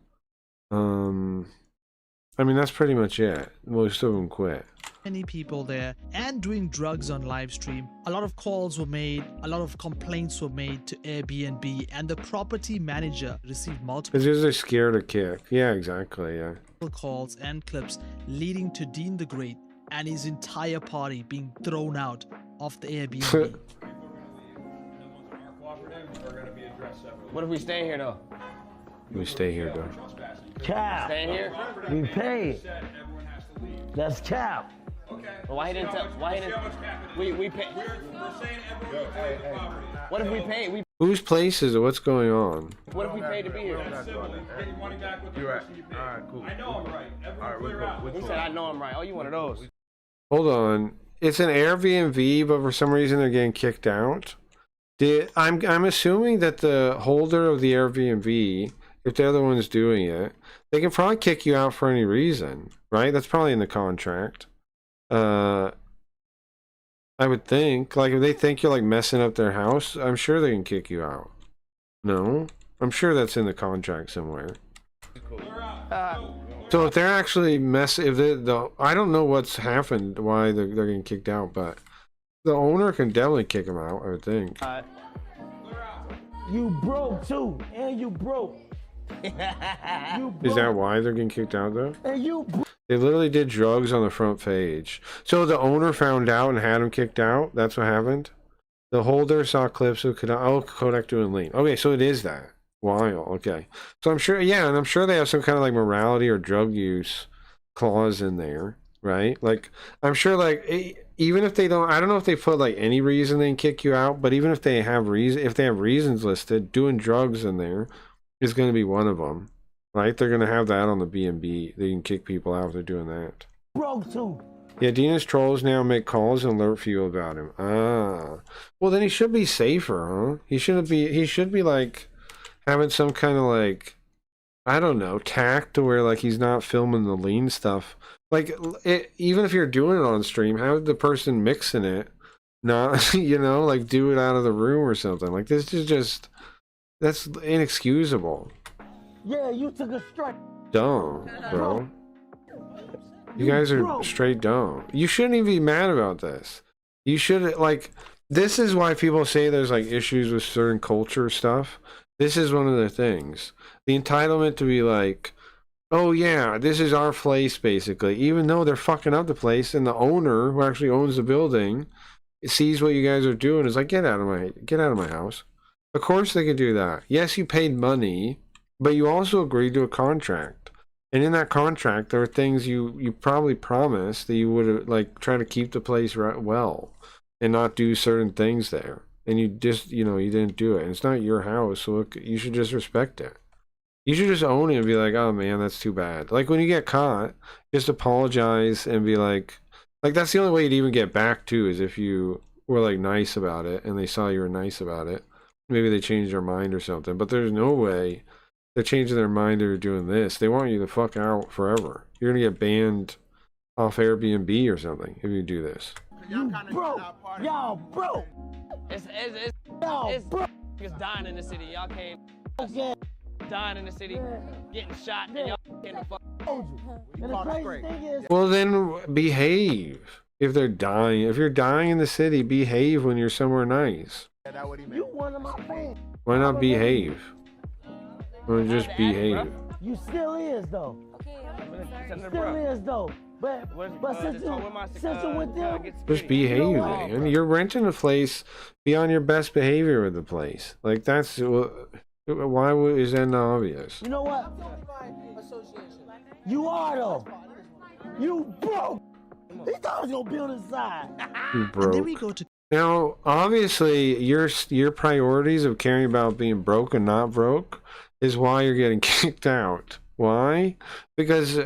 Speaker 4: I mean, that's pretty much it. Most of them quit.
Speaker 5: Many people there and doing drugs on live stream. A lot of calls were made, a lot of complaints were made to Airbnb, and the property manager received multiple
Speaker 4: Because they're scared of Kick. Yeah, exactly, yeah.
Speaker 5: calls and clips, leading to Dean the Great and his entire party being thrown out of the Airbnb.
Speaker 11: What if we stay here though?
Speaker 4: We stay here, though.
Speaker 12: Cap.
Speaker 11: Stay here?
Speaker 12: We paid. That's cap.
Speaker 11: Okay. Well, why he didn't tell? Why he didn't? We pay. What if we pay? We.
Speaker 4: Whose place is it? What's going on?
Speaker 11: What if we pay to be here?
Speaker 13: You're right. All right, cool. I know I'm right.
Speaker 11: He said, "I know I'm right." Oh, you one of those?
Speaker 4: Hold on. It's an Airbnb, but for some reason they're getting kicked out. I'm assuming that the holder of the Airbnb, if they're the ones doing it, they can probably kick you out for any reason, right? That's probably in the contract. I would think, like, if they think you're like messing up their house, I'm sure they can kick you out. No, I'm sure that's in the contract somewhere. So if they're actually I don't know what's happened, why they're getting kicked out, but the owner can definitely kick them out, I would think.
Speaker 12: You broke too, and you broke.
Speaker 4: Is that why they're getting kicked out though?
Speaker 12: And you.
Speaker 4: They literally did drugs on the front page. So the owner found out and had him kicked out? That's what happened? The holder saw clips of Kodak doing lean. Okay, so it is that. Wild. Okay. So I'm sure, yeah, and I'm sure they have some kind of like morality or drug use clause in there, right? Like, I'm sure like, even if they don't, I don't know if they put like any reason they can kick you out, but even if they have reasons listed, doing drugs in there is going to be one of them. Right, they're gonna have that on the B&B. They can kick people out if they're doing that.
Speaker 12: Broke too.
Speaker 4: Yeah, Dina's trolls now make calls and alert you about him. Ah, well then he should be safer, huh? He should be like having some kind of like, I don't know, tact to where like he's not filming the lean stuff. Like even if you're doing it on stream, have the person mixing it, not you know, like do it out of the room or something. Like this is just, that's inexcusable.
Speaker 12: Yeah, you took a strike.
Speaker 4: Dumb, bro. You guys are straight dumb. You shouldn't even be mad about this. You should, like, this is why people say there's like issues with certain culture stuff. This is one of the things. The entitlement to be like, oh yeah, this is our place basically, even though they're fucking up the place, and the owner who actually owns the building sees what you guys are doing, is like, get out of my house. Of course they can do that. Yes, you paid money, but you also agreed to a contract. And in that contract, there are things you probably promised that you would like try to keep the place well and not do certain things there. And you just, you know, you didn't do it. And it's not your house, so you should just respect it. You should just own it and be like, oh man, that's too bad. Like when you get caught, just apologize and be like that's the only way you'd even get back too, is if you were like nice about it and they saw you were nice about it. Maybe they changed their mind or something. But there's no way they're changing their mind or doing this. They want you to fuck out forever. You're gonna get banned off Airbnb or something if you do this.
Speaker 12: You broke. Y'all broke.
Speaker 11: It's
Speaker 12: broke.
Speaker 11: Niggas dying in the city. Y'all can't.
Speaker 12: Okay.
Speaker 11: Dying in the city, getting shot, and y'all getting the fuck.
Speaker 12: And the crazy thing is,
Speaker 4: well, then behave. If they're dying, if you're dying in the city, behave when you're somewhere nice.
Speaker 12: you one of my fans.
Speaker 4: Why not behave? Or just behave.
Speaker 12: You still is though. Still is though. But since you went there,
Speaker 4: just behave, man. You're renting a place. Be on your best behavior with the place. Like that's Why is that not obvious?
Speaker 12: You know what? You are though. You broke. He thought he was gonna be on his side.
Speaker 4: You broke.
Speaker 5: And then we go to
Speaker 4: Now, obviously, your priorities of caring about being broke and not broke is why you're getting kicked out. Why? Because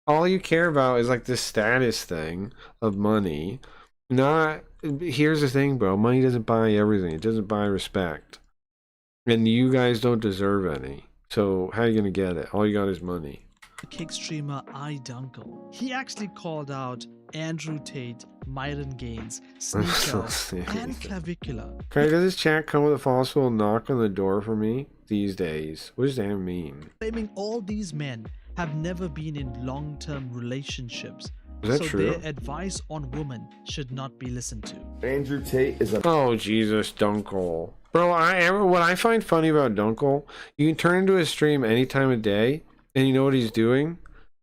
Speaker 4: all you care about is like this status thing of money. Not, here's the thing, bro. Money doesn't buy everything. It doesn't buy respect. And you guys don't deserve any. So how are you gonna get it? All you got is money.
Speaker 5: kick streamer iDunkel. He actually called out Andrew Tate, Myron Gaines, Sneaker, and Clavicular.
Speaker 4: Craig, does this chat come with a possible knock on the door for me these days? What does that mean?
Speaker 5: Claiming all these men have never been in long-term relationships.
Speaker 4: Is that
Speaker 5: so
Speaker 4: true?
Speaker 5: their advice on women should not be listened to.
Speaker 14: Andrew Tate is a...
Speaker 4: Oh, Jesus, Dunkel. Bro, what I find funny about Dunkel, you can turn into his stream any time of day, and you know what he's doing?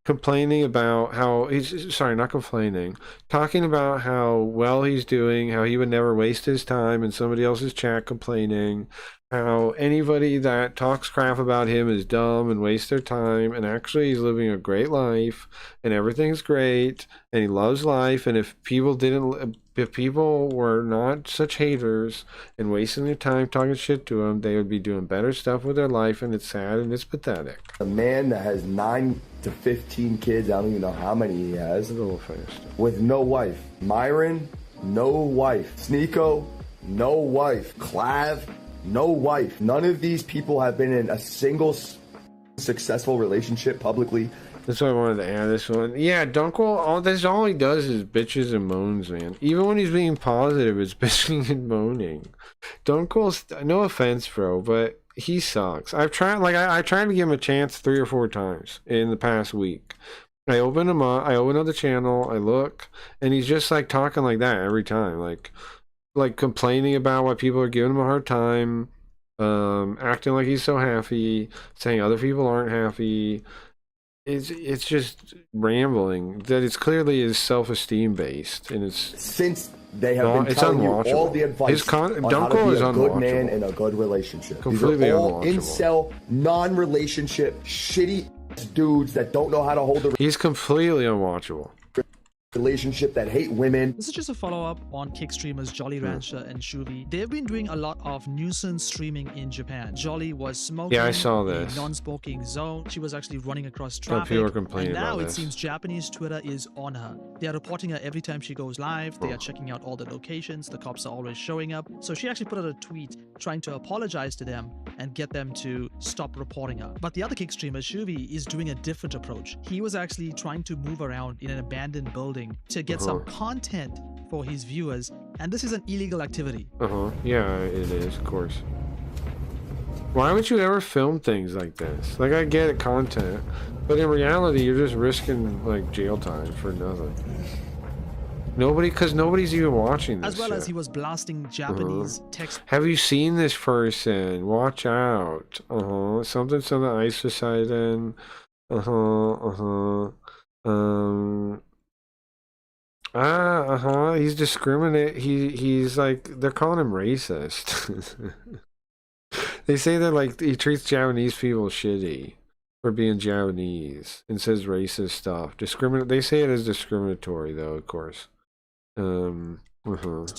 Speaker 4: Complaining about how he's, sorry, not complaining, talking about how well he's doing, how he would never waste his time in somebody else's chat complaining, how anybody that talks crap about him is dumb and wastes their time, and actually he's living a great life, and everything's great, and he loves life, and if people were not such haters and wasting their time talking shit to him, they would be doing better stuff with their life, and it's sad and it's pathetic.
Speaker 14: A man that has 9 to 15 kids, I don't even know how many he has,
Speaker 4: a little fast,
Speaker 14: with no wife. Myron, no wife. Sneeko, no wife. Clav, no wife. None of these people have been in a single successful relationship publicly.
Speaker 4: That's why I wanted to add this one. Yeah, Dunkel, that's all he does is bitches and moans, man. Even when he's being positive, it's bitching and moaning. Dunkel's, no offense, bro, but he sucks. I've tried, like, I tried to give him a chance 3 or 4 times in the past week. I open him up, I open up the channel, I look, and he's just, like, talking like that every time. Like complaining about why people are giving him a hard time, acting like he's so happy, saying other people aren't happy. It's just rambling. That it's clearly is self-esteem based, and it's
Speaker 14: since they have been telling you all the advice on how to be a good man in a good relationship.
Speaker 4: Completely
Speaker 14: These are all
Speaker 4: unwatchable.
Speaker 14: incel, non-relationship, shitty dudes that don't know how to hold a
Speaker 4: He's completely unwatchable.
Speaker 14: Relationship, that hate women.
Speaker 5: This is just a follow-up on kick streamers Jolly Rancher and Shuvi. They've been doing a lot of nuisance streaming in Japan. Jolly was smoking
Speaker 4: Yeah, I saw this.
Speaker 5: a non-smoking zone. She was actually running across
Speaker 4: Some
Speaker 5: traffic.
Speaker 4: people are complaining
Speaker 5: and now
Speaker 4: about
Speaker 5: it
Speaker 4: this.
Speaker 5: seems Japanese Twitter is on her. They are reporting her every time she goes live. They are checking out all the locations. The cops are always showing up. So she actually put out a tweet trying to apologize to them and get them to stop reporting her. But the other kick streamer, Shuvi, is doing a different approach. He was actually trying to move around in an abandoned building to get some content for his viewers, and this is an illegal activity.
Speaker 4: Yeah, it is, of course. Why would you ever film things like this? Like, I get it, content, but in reality, you're just risking like jail time for nothing. Because nobody's even watching this.
Speaker 5: As well
Speaker 4: shit.
Speaker 5: as he was blasting Japanese text.
Speaker 4: Have you seen this person? Watch out. Something ice Poseidon. He's discriminate. He's like, they're calling him racist. They say that like he treats Japanese people shitty for being Japanese and says racist stuff. They say it is discriminatory though, of course.
Speaker 5: To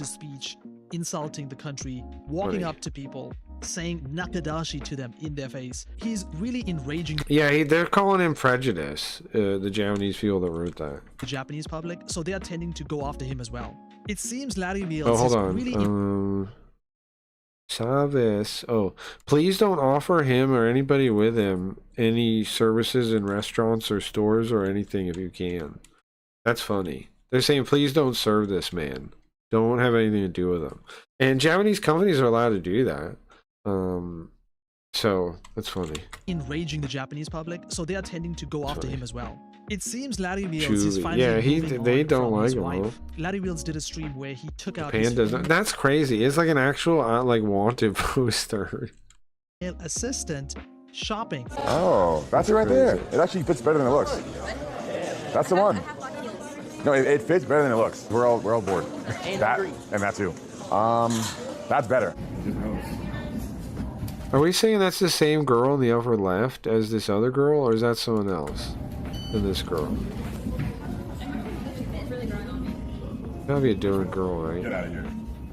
Speaker 5: speech, insulting the country, walking up to people, saying Nakadashi to them in their face. He's really enraging
Speaker 4: They're calling him prejudice, the Japanese people that wrote that.
Speaker 5: the Japanese public, so they are tending to go after him as well. It seems Larry Wheels
Speaker 4: Oh, hold
Speaker 5: is
Speaker 4: on.
Speaker 5: really
Speaker 4: Chavez. Oh, please don't offer him or anybody with him any services in restaurants or stores or anything if you can. That's funny. They're saying, please don't serve this man. Don't have anything to do with him. And Japanese companies are allowed to do that. So that's funny.
Speaker 5: enraging the Japanese public, so they are tending to go after him as well. It seems Larry Wheels is finally moving
Speaker 4: they
Speaker 5: on
Speaker 4: don't
Speaker 5: from
Speaker 4: like
Speaker 5: his
Speaker 4: him.
Speaker 5: wife. Larry Wheels did a stream where he took out
Speaker 4: Japan
Speaker 5: his
Speaker 4: doesn't. That's crazy. It's like an actual like wanted poster.
Speaker 5: female assistant shopping.
Speaker 15: Oh, that's it right there. It actually fits better than it looks. That's the one. No, it fits better than it looks. We're all bored. That and that too. That's better.
Speaker 4: Are we saying that's the same girl in the upper left as this other girl, or is that someone else than this girl? Gotta be a different girl, right?
Speaker 15: Get out of here.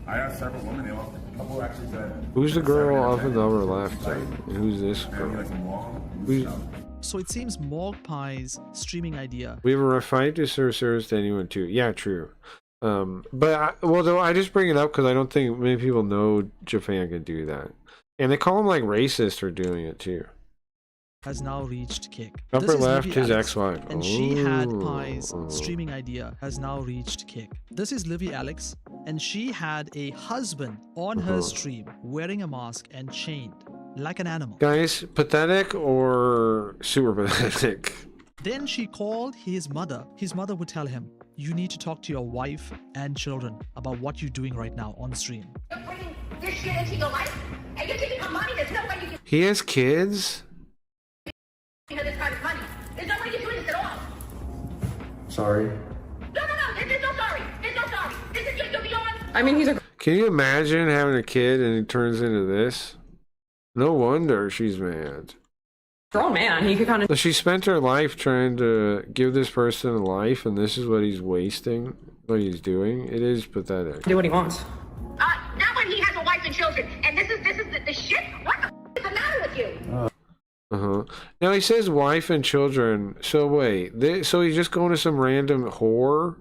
Speaker 15: I asked several women, a couple actually said...
Speaker 4: Who's the girl up in the upper left then? And who's this girl? Who's...
Speaker 5: So it seems Mogpie's streaming idea.
Speaker 4: We have a right to serve service to anyone too. Yeah, true. Though I just bring it up because I don't think many people know Japan can do that. And they call him like racist for doing it too.
Speaker 5: Has now reached Kick.
Speaker 4: Upper
Speaker 5: This is
Speaker 4: left,
Speaker 5: Livy
Speaker 4: his
Speaker 5: Alex,
Speaker 4: ex-wife.
Speaker 5: And she had Pie's streaming idea has now reached Kick. This is Livy Alex, and she had a husband on her stream wearing a mask and chained like an animal.
Speaker 4: Guys, pathetic or super pathetic?
Speaker 5: Then she called his mother. His mother would tell him, "You need to talk to your wife and children about what you're doing right now on stream."
Speaker 16: You're bringing this shit into your life, and you're giving her money. There's no way you can
Speaker 4: He has kids?
Speaker 16: give her this kind of money. There's no way you're doing this at all.
Speaker 14: Sorry.
Speaker 16: No, there's no sorry. There's no sorry. This is you're beyond.
Speaker 17: I mean, he's a
Speaker 4: Can you imagine having a kid and it turns into this? No wonder she's mad.
Speaker 17: grown man. He could kind of.
Speaker 4: So she spent her life trying to give this person a life, and this is what he's wasting, what he's doing. It is pathetic.
Speaker 17: Do what he wants.
Speaker 16: Not when he has a wife and children, and this is the shit. What the is the matter with you?
Speaker 4: Now he says wife and children. So wait, so he's just going to some random whore?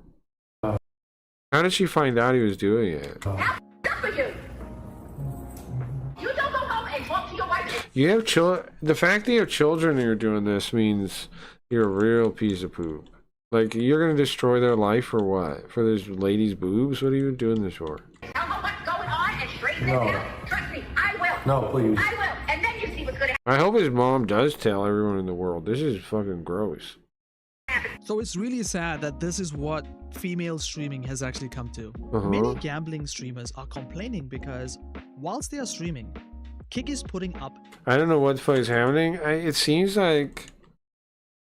Speaker 4: How did she find out he was doing it?
Speaker 16: That's for you. You don't go home and talk to your wife.
Speaker 4: You have children. The fact that you have children and you're doing this means you're a real piece of poop. Like, you're gonna destroy their life for what? For this lady's boobs? What are you doing this for?
Speaker 16: Tell her what's going on and straighten
Speaker 14: No.
Speaker 16: it out. Trust me, I will.
Speaker 14: No, please.
Speaker 16: I will, and then you see what's gonna
Speaker 4: I hope his mom does tell everyone in the world. This is fucking gross.
Speaker 5: So it's really sad that this is what female streaming has actually come to.
Speaker 4: Uh-huh.
Speaker 5: Many gambling streamers are complaining because whilst they are streaming, Kick is putting up.
Speaker 4: I don't know what the fuck is happening. It seems like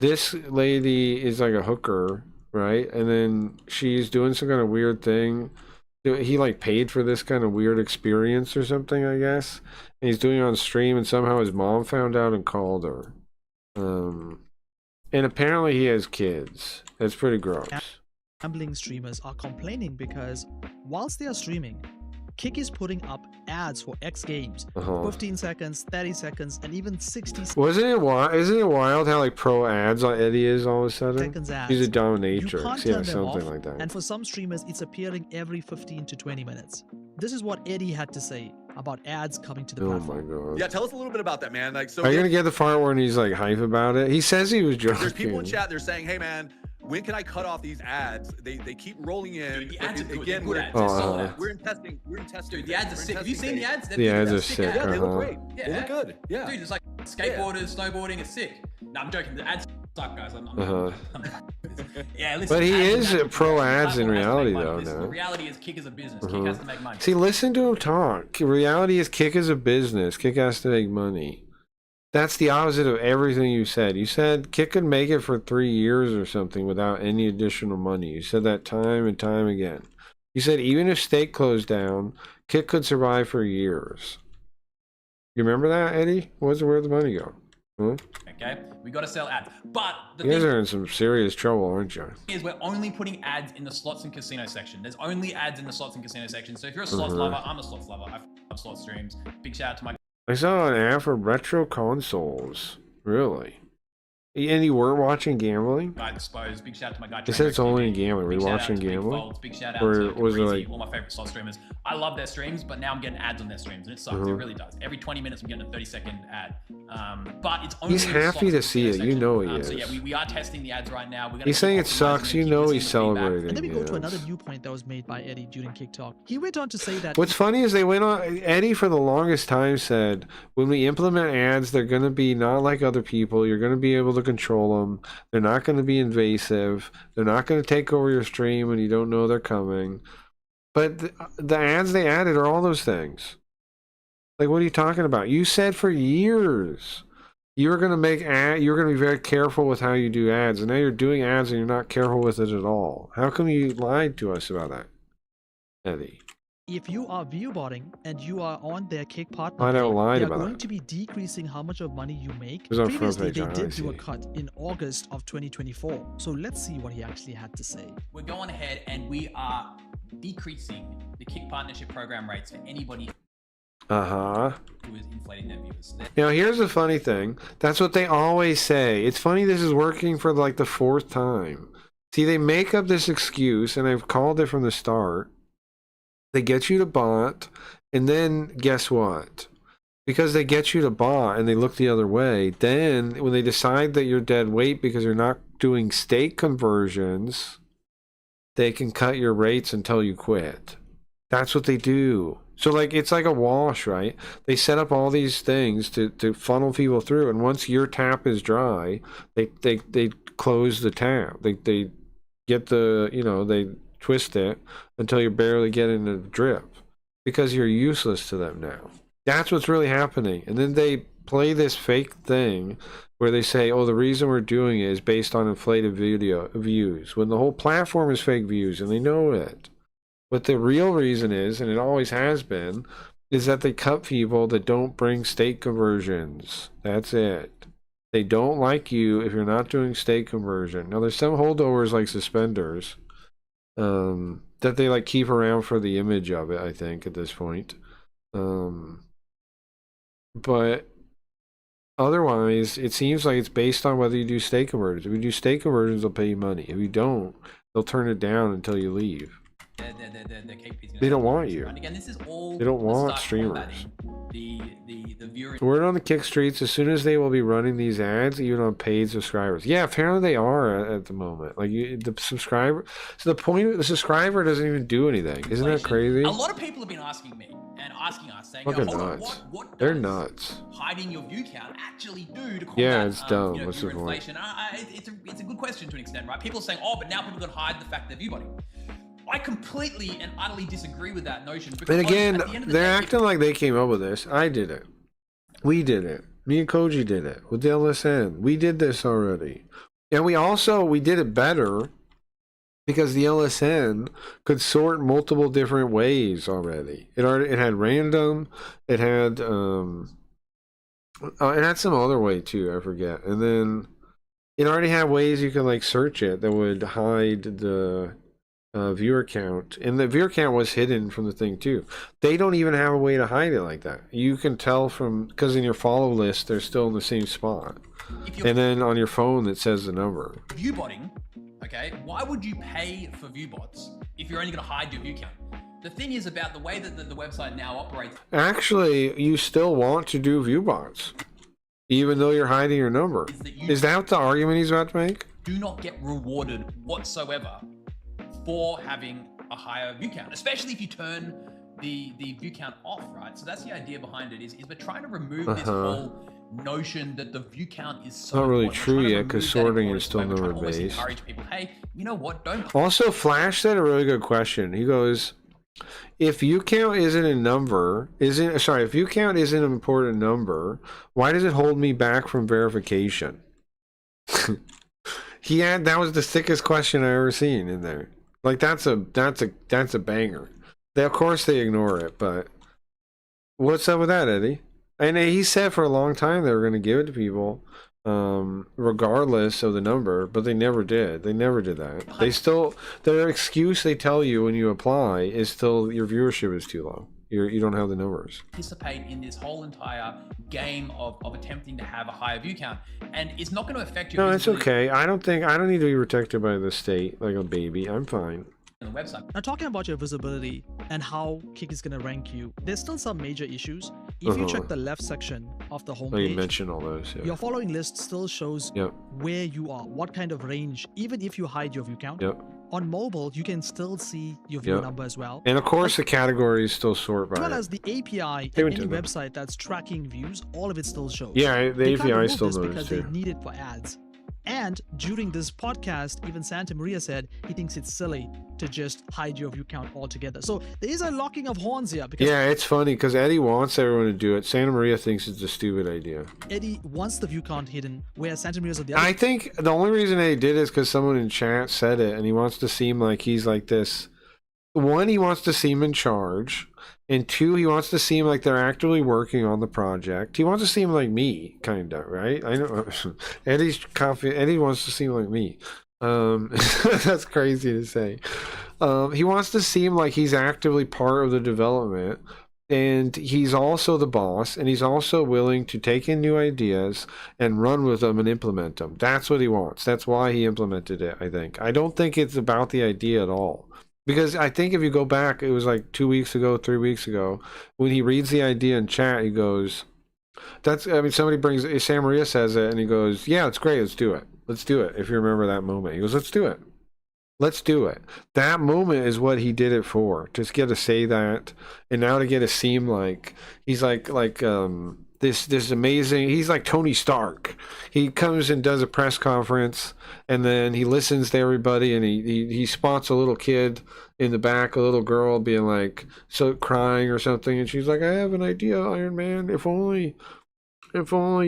Speaker 4: this lady is like a hooker, right? And then she's doing some kind of weird thing. He like paid for this kind of weird experience or something, I guess. And he's doing it on stream, and somehow his mom found out and called her. And apparently he has kids. That's pretty gross.
Speaker 5: Gambling streamers are complaining because whilst they are streaming, Kick is putting up ads for X Games. 15 seconds, 30 seconds, and even 60 seconds.
Speaker 4: Isn't it wild how like pro ads on Eddie is all of a sudden?
Speaker 5: Ads.
Speaker 4: He's a
Speaker 5: You
Speaker 4: dominatrix.
Speaker 5: can't
Speaker 4: Yeah,
Speaker 5: turn them
Speaker 4: something
Speaker 5: off,
Speaker 4: like that.
Speaker 5: And for some streamers, it's appearing every 15 to 20 minutes. This is what Eddie had to say about ads coming to the
Speaker 4: Oh
Speaker 5: platform.
Speaker 4: my god.
Speaker 18: Yeah, tell us a little bit about that, man. Like, so
Speaker 4: Are you gonna get the part where he's like hype about it? He says he was joking.
Speaker 18: there's people in chat. They're saying, "Hey, man, when can I cut off these ads? They keep rolling in."
Speaker 8: Dude, the ads are good.
Speaker 18: Again,
Speaker 8: They're good
Speaker 18: we're,
Speaker 8: ads. They're solid ads.
Speaker 18: we're in testing. We're in testing.
Speaker 8: Dude, the ads are sick. Have you seen the ads?
Speaker 4: The ads are sick.
Speaker 18: Yeah, they look great.
Speaker 8: Yeah.
Speaker 18: They look good. Yeah.
Speaker 8: Dude, it's like skateboarders, snowboarding. It's sick. No, I'm joking. The ads suck, guys. Yeah, listen.
Speaker 4: But he
Speaker 8: ads
Speaker 4: is
Speaker 8: are
Speaker 4: pro ads in
Speaker 8: platform has to make
Speaker 4: reality,
Speaker 8: money.
Speaker 4: though.
Speaker 8: Listen,
Speaker 4: No.
Speaker 8: The reality is, Kick is a business. Kick has to make money.
Speaker 4: See, listen to him talk. Reality is Kick is a business. Kick has to make money. That's the opposite of everything you said. You said Kick could make it for 3 years or something without any additional money. You said that time and time again. You said even if Stake closed down, Kick could survive for years. You remember that, Eddie? Where'd the money go? Huh?
Speaker 8: Okay, we got to sell ads. But the
Speaker 4: You guys
Speaker 8: thing
Speaker 4: are in some serious trouble, aren't you?
Speaker 8: is, we're only putting ads in the slots and casino section. There's only ads in the slots and casino section. So if you're a slots lover, I'm a slots lover. I love slot streams. Big shout out to my.
Speaker 4: I saw an ad for retro consoles. Really? And you weren't watching gambling?
Speaker 8: guy Disposed. Big shout out to my guy.
Speaker 4: They said it's only in gambling. Were
Speaker 8: Big
Speaker 4: you
Speaker 8: shout out
Speaker 4: watching
Speaker 8: to Big
Speaker 4: gambling?
Speaker 8: Folds. Big shout out
Speaker 4: Or
Speaker 8: to
Speaker 4: was it
Speaker 8: Caprizi,
Speaker 4: like...
Speaker 8: all my favorite slot streamers. I love their streams, but now I'm getting ads on their streams, and it sucks. It really does. Every 20 minutes, I'm getting a 30-second ad. But it's only.
Speaker 4: He's
Speaker 8: in the
Speaker 4: happy
Speaker 8: slots
Speaker 4: to
Speaker 8: and
Speaker 4: see
Speaker 8: casino
Speaker 4: it. You
Speaker 8: section.
Speaker 4: know he
Speaker 8: So
Speaker 4: is.
Speaker 8: yeah, we are testing the ads right now. We're gonna
Speaker 4: He's
Speaker 8: keep
Speaker 4: saying it
Speaker 8: optimizing
Speaker 4: sucks.
Speaker 8: it,
Speaker 4: You
Speaker 8: keep
Speaker 4: know
Speaker 8: listening
Speaker 4: he's
Speaker 8: to feedback.
Speaker 4: celebrating.
Speaker 5: And then we go to
Speaker 4: yes.
Speaker 5: another viewpoint that was made by Eddie during Kick Talk. He went on to say that.
Speaker 4: What's funny is they went on. Eddie for the longest time said, when we implement ads, they're going to be not like other people. You're going to be able to control them. They're not going to be invasive. They're not going to take over your stream when you don't know they're coming. But the ads they added are all those things. Like, what are you talking about? You said for years you were going to make you're going to be very careful with how you do ads, and now you're doing ads and you're not careful with it at all. How come you lied to us about that, Eddie?
Speaker 5: if you are view botting and you are on their Kick partner,
Speaker 4: I don't lie
Speaker 5: they are
Speaker 4: about
Speaker 5: going
Speaker 4: it.
Speaker 5: to be decreasing how much of money you make.
Speaker 4: It was on front
Speaker 5: Previously,
Speaker 4: page,
Speaker 5: they
Speaker 4: I
Speaker 5: did do a
Speaker 4: see.
Speaker 5: cut in August of 2024. So let's see what he actually had to say.
Speaker 8: We're going ahead and we are decreasing the Kick partnership program rates for anybody
Speaker 4: Uh-huh.
Speaker 8: who is inflating their viewers.
Speaker 4: Now, here's the funny thing. That's what they always say. It's funny this is working for like the 4th time. See, they make up this excuse, and I've called it from the start. They get you to bot, and then guess what? Because they get you to bot and they look the other way, then when they decide that you're dead weight because you're not doing stake conversions, they can cut your rates until you quit. That's what they do. So like it's like a wash, right? They set up all these things to funnel people through, and once your tap is dry, they close the tap. They get the, you know, they twist it until you're barely getting a drip because you're useless to them now. That's what's really happening. And then they play this fake thing where they say, oh, the reason we're doing it is based on inflated video views, when the whole platform is fake views, and they know it. But the real reason is, and it always has been, is that they cut people that don't bring stake conversions. That's it. They don't like you if you're not doing stake conversion. Now, there's some holdovers like Suspenders that they like keep around for the image of it, I think, at this point. But otherwise, it seems like it's based on whether you do stake conversions. If you do stake conversions, they'll pay you money. If you don't, they'll turn it down until you leave. They don't want you.
Speaker 8: And again, this is all
Speaker 4: They don't
Speaker 8: the
Speaker 4: want
Speaker 8: start
Speaker 4: streamers.
Speaker 8: The viewer.
Speaker 4: Word on the kick streets, as soon as they will be running these ads, even on paid subscribers. Yeah, apparently they are at the moment. Like the subscriber. So the point, the subscriber doesn't even do anything. Isn't that crazy?
Speaker 8: A lot of people have been asking me and asking us, saying,
Speaker 4: Fucking
Speaker 8: hold on,
Speaker 4: nuts.
Speaker 8: what
Speaker 4: They're
Speaker 8: does
Speaker 4: nuts.
Speaker 8: hiding your view count actually do to combat
Speaker 4: Yeah, it's dumb.
Speaker 8: you know,
Speaker 4: What's the
Speaker 8: viewer
Speaker 4: point?
Speaker 8: inflation? It's a good question to an extent, right? People are saying, oh, but now people are going to hide the fact they're view botting. I completely and utterly disagree with that notion. Because
Speaker 4: And again,
Speaker 8: at the end of the
Speaker 4: they're
Speaker 8: day,
Speaker 4: acting like they came up with this. I did it. We did it. Me and Koji did it with the LSN. We did this already. And we did it better because the LSN could sort multiple different ways already. It had random, it had some other way too, I forget. And then it already had ways you could like search it that would hide the viewer count, and the viewer count was hidden from the thing too. They don't even have a way to hide it like that. You can tell from, because in your follow list they're still in the same spot, and then on your phone it says the number.
Speaker 8: view botting, okay, why would you pay for view bots if you're only going to hide your view count? The thing is about the way that the website now operates.
Speaker 4: Actually, you still want to do view bots even though you're hiding your number. Is that the argument he's about to make?
Speaker 8: Do not get rewarded whatsoever for having a higher view count, especially if you turn the view count off, right? So that's the idea behind it, is we're trying to remove this whole notion that the view count is so
Speaker 4: Not really
Speaker 8: important.
Speaker 4: true
Speaker 8: We're trying to
Speaker 4: yet because
Speaker 8: remove that
Speaker 4: sorting
Speaker 8: importance
Speaker 4: is still
Speaker 8: away. We're trying
Speaker 4: number
Speaker 8: to always
Speaker 4: based.
Speaker 8: encourage people, hey, you know what, don't
Speaker 4: Also, Flash said a really good question. He goes, if view count isn't a number, if view count isn't an important number, why does it hold me back from verification? That was the sickest question I ever seen in there. Like that's a banger. Of course they ignore it, but what's up with that, Eddie? And he said for a long time they were going to give it to people, regardless of the number, but they never did. They never did that. They still, their excuse they tell you when you apply is still your viewership is too low. You don't have the numbers.
Speaker 8: Participate in this whole entire game of attempting to have a higher view count, and it's not going to affect your
Speaker 4: No, it's
Speaker 8: visibility
Speaker 4: okay. I don't need to be protected by the state like a baby. I'm fine.
Speaker 8: on the website.
Speaker 5: Now, talking about your visibility and how Kick is going to rank you, there's still some major issues. If you check the left section of the homepage,
Speaker 4: Oh, you mentioned all those. Yeah.
Speaker 5: your following list still shows where you are, what kind of range, even if you hide your view count.
Speaker 4: Yep.
Speaker 5: On mobile, you can still see your viewer number as well.
Speaker 4: And of course, the categories still sort
Speaker 5: As
Speaker 4: by
Speaker 5: well
Speaker 4: it.
Speaker 5: as the API
Speaker 4: They
Speaker 5: and
Speaker 4: went
Speaker 5: any
Speaker 4: to them.
Speaker 5: website that's tracking views, all of it still shows.
Speaker 4: Yeah, the
Speaker 5: They can't
Speaker 4: API
Speaker 5: remove
Speaker 4: still
Speaker 5: this
Speaker 4: knows
Speaker 5: because
Speaker 4: too.
Speaker 5: they need it for ads. And during this podcast, even Santa Maria said he thinks it's silly to just hide your view count altogether. So there is a locking of horns here because
Speaker 4: Yeah, it's funny because Eddie wants everyone to do it. Santa Maria thinks it's a stupid idea.
Speaker 5: Eddie wants the view count hidden, whereas Santa Maria's on the other.
Speaker 4: I think the only reason Eddie did it is because someone in chat said it, and he wants to seem like he's like this one, he wants to seem in charge, and two, he wants to seem like they're actively working on the project. He wants to seem like me, kind of, right? I know Eddie's confident. Eddie wants to seem like me. That's crazy to say. He wants to seem like he's actively part of the development, and he's also the boss, and he's also willing to take in new ideas and run with them and implement them. That's what he wants. That's why he implemented it, I think. I don't think it's about the idea at all. Because I think if you go back, it was like 2 weeks ago, 3 weeks ago, when he reads the idea in chat, he goes, somebody brings, Sam Maria says it, and he goes, yeah, it's great, let's do it. Let's do it. If you remember that moment, he goes, let's do it. Let's do it. That moment is what he did it for. Just get to say that, and now to get to seem like he's like this amazing. He's like Tony Stark. He comes and does a press conference, and then he listens to everybody, and he spots a little kid in the back, a little girl being like so crying or something, and she's like, I have an idea, Iron Man. If only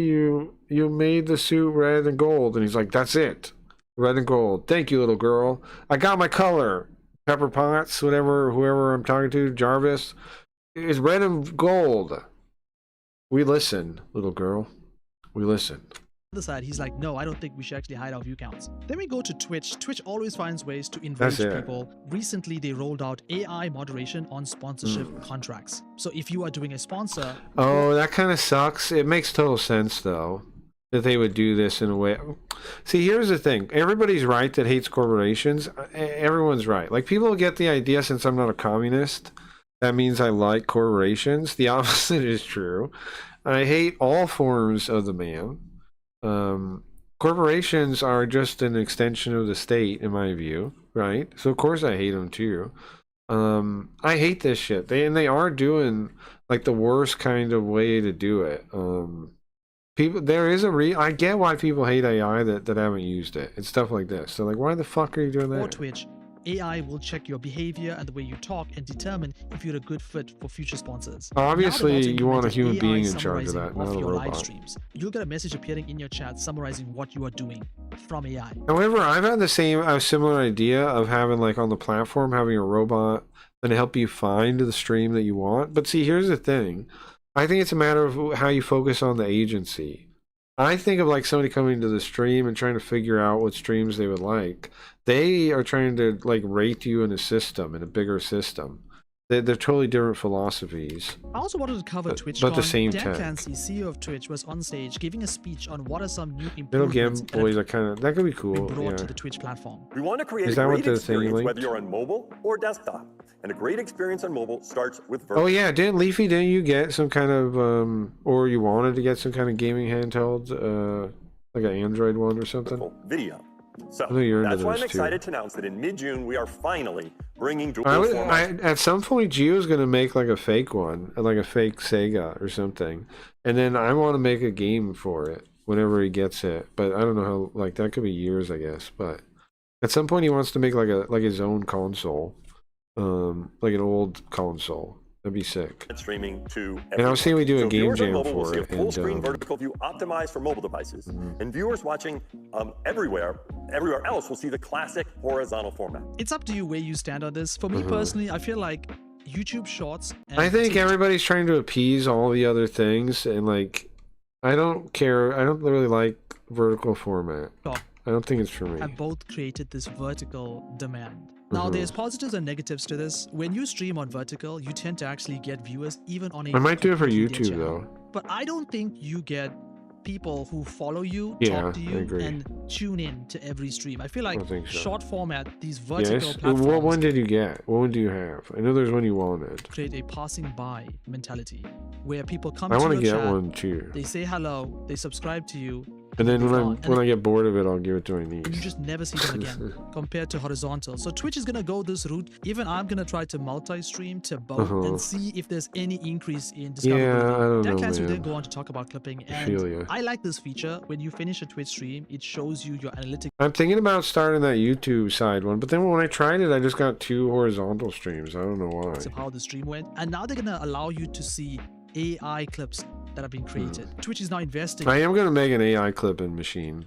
Speaker 4: you made the suit red and gold. And he's like, that's it. Red and gold. Thank you, little girl. I got my color. Pepper Potts, whoever I'm talking to, Jarvis, is red and gold. We listen, little girl. We listen.
Speaker 5: The other side, he's like, no, I don't think we should actually hide our view counts. Then we go to Twitch. Twitch always finds ways to enrage people. Recently, they rolled out AI moderation on sponsorship contracts. So if you are doing a sponsor...
Speaker 4: Oh, that kind of sucks. It makes total sense, though, that they would do this in a way. See, here's the thing. Everybody's right that hates corporations. Everyone's right. Like, people get the idea, since I'm not a communist, that means I like corporations. The opposite is true. I hate all forms of the man. Corporations are just an extension of the state, in my view, right? So of course I hate them too. I hate this shit. They are doing like the worst kind of way to do it. I get why people hate AI that haven't used it. It's stuff like this. So like, why the fuck are you doing that?
Speaker 5: Or Twitch. AI will check your behavior and the way you talk and determine if you're a good fit for future sponsors.
Speaker 4: Obviously, you want a human being in charge of that, not a robot.
Speaker 5: Live streams. You'll get a message appearing in your chat summarizing what you are doing from AI.
Speaker 4: However, I've had a similar idea of having, like, on the platform, having a robot that help you find the stream that you want. But see, here's the thing. I think it's a matter of how you focus on the agency. I think of like somebody coming to the stream and trying to figure out what streams they would like. They are trying to like rate you in a system, in a bigger system. They're totally different philosophies.
Speaker 5: I also wanted to cover TwitchCon.
Speaker 4: But the same
Speaker 5: Dan
Speaker 4: tech.
Speaker 5: Clancy, CEO of Twitch, was on stage giving a speech on what are some new
Speaker 4: Little
Speaker 5: improvements
Speaker 4: Game Boys are kind of, that could be cool.
Speaker 5: brought to
Speaker 4: Yeah.
Speaker 5: the Twitch platform.
Speaker 19: We want to create
Speaker 4: Is
Speaker 19: a
Speaker 4: that what
Speaker 19: great
Speaker 4: the thing
Speaker 19: experience
Speaker 4: linked?
Speaker 19: whether you're on mobile or desktop. And a great experience on mobile starts with
Speaker 4: Oh yeah, didn't you get some kind of or you wanted to get some kind of gaming handheld, like an Android one or something?
Speaker 19: video. So
Speaker 4: I know you're into
Speaker 19: that's why I'm
Speaker 4: those, too.
Speaker 19: excited to announce that in mid-June we are finally bringing dual formats.
Speaker 4: At some point, Gio's gonna make like a fake one, like a fake Sega or something, and then I want to make a game for it whenever he gets it. But I don't know how. Like that could be years, I guess. But at some point, he wants to make like his own console, like an old console. That'd be sick.
Speaker 19: Streaming to
Speaker 4: And I was saying we do a
Speaker 19: so
Speaker 4: game
Speaker 19: viewers on
Speaker 4: jam
Speaker 19: mobile will
Speaker 4: for
Speaker 19: see a
Speaker 4: it,
Speaker 19: full
Speaker 4: and,
Speaker 19: screen vertical view optimized for mobile devices, and viewers watching everywhere else will see the classic horizontal format.
Speaker 5: It's up to you where you stand on this. For me personally, I feel like YouTube Shorts. And
Speaker 4: I think
Speaker 5: TikTok
Speaker 4: everybody's trying to appease all the other things, and like, I don't care. I don't really like vertical format. I don't think it's for me.
Speaker 5: have both created this vertical demand. Now, there's positives and negatives to this. When you stream on vertical, you tend to actually get viewers even on a
Speaker 4: I might do it for
Speaker 5: complete media
Speaker 4: YouTube
Speaker 5: channel.
Speaker 4: though.
Speaker 5: But I don't think you get people who follow you,
Speaker 4: Yeah,
Speaker 5: talk to
Speaker 4: I
Speaker 5: you,
Speaker 4: agree.
Speaker 5: and tune in to every stream. I feel like
Speaker 4: don't think so.
Speaker 5: short format, these vertical
Speaker 4: Yes.
Speaker 5: platforms
Speaker 4: What one did you get? What one do you have? I know there's one you wanted.
Speaker 5: create a passing by mentality where people come
Speaker 4: I
Speaker 5: to
Speaker 4: want
Speaker 5: your
Speaker 4: to get
Speaker 5: chat,
Speaker 4: one too.
Speaker 5: they say hello, they subscribe to you,
Speaker 4: And then
Speaker 5: move on.
Speaker 4: when I get bored of it, I'll give it to my niece.
Speaker 5: and you just never see them again compared to horizontal. So Twitch is gonna go this route. Even I'm gonna try to multi-stream to both and see if there's any increase in discoverability.
Speaker 4: Yeah, I don't
Speaker 5: Dan
Speaker 4: know,
Speaker 5: Clancy
Speaker 4: man.
Speaker 5: did go on to talk about clipping,
Speaker 4: I feel ya.
Speaker 5: and I like this feature. When you finish a Twitch stream, it shows you your analytics
Speaker 4: I'm thinking about starting that YouTube side one, but then when I tried it, I just got 2 horizontal streams. I don't know why.
Speaker 5: of how the stream went, and now they're gonna allow you to see AI clips that have been created. Twitch is now investing
Speaker 4: I am gonna make an AI clipping machine.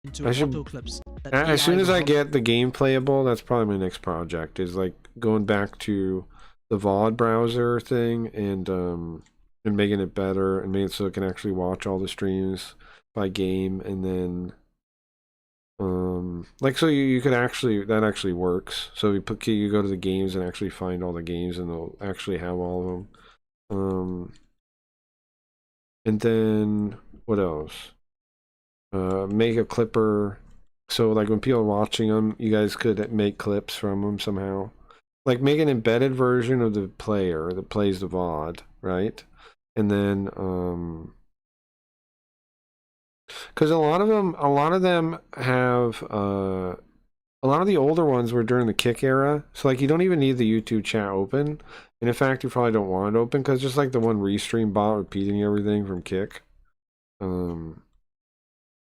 Speaker 5: into
Speaker 4: I should-
Speaker 5: auto clips. that
Speaker 4: As soon
Speaker 5: AI
Speaker 4: as
Speaker 5: will
Speaker 4: I
Speaker 5: help
Speaker 4: get the game playable, that's probably my next project. Is like going back to the VOD browser thing and making it better and making it so it can actually watch all the streams by game, and then like, so you could actually, that actually works. So you go to the games and actually find all the games, and they'll actually have all of them. And then what else? Make a clipper, so like when people are watching them, you guys could make clips from them somehow. Like make an embedded version of the player that plays the VOD, right? And then because a lot of them have a lot of the older ones were during the Kick era, so like you don't even need the YouTube chat open, and in fact you probably don't want it open because just like the one restream bot repeating everything from Kick.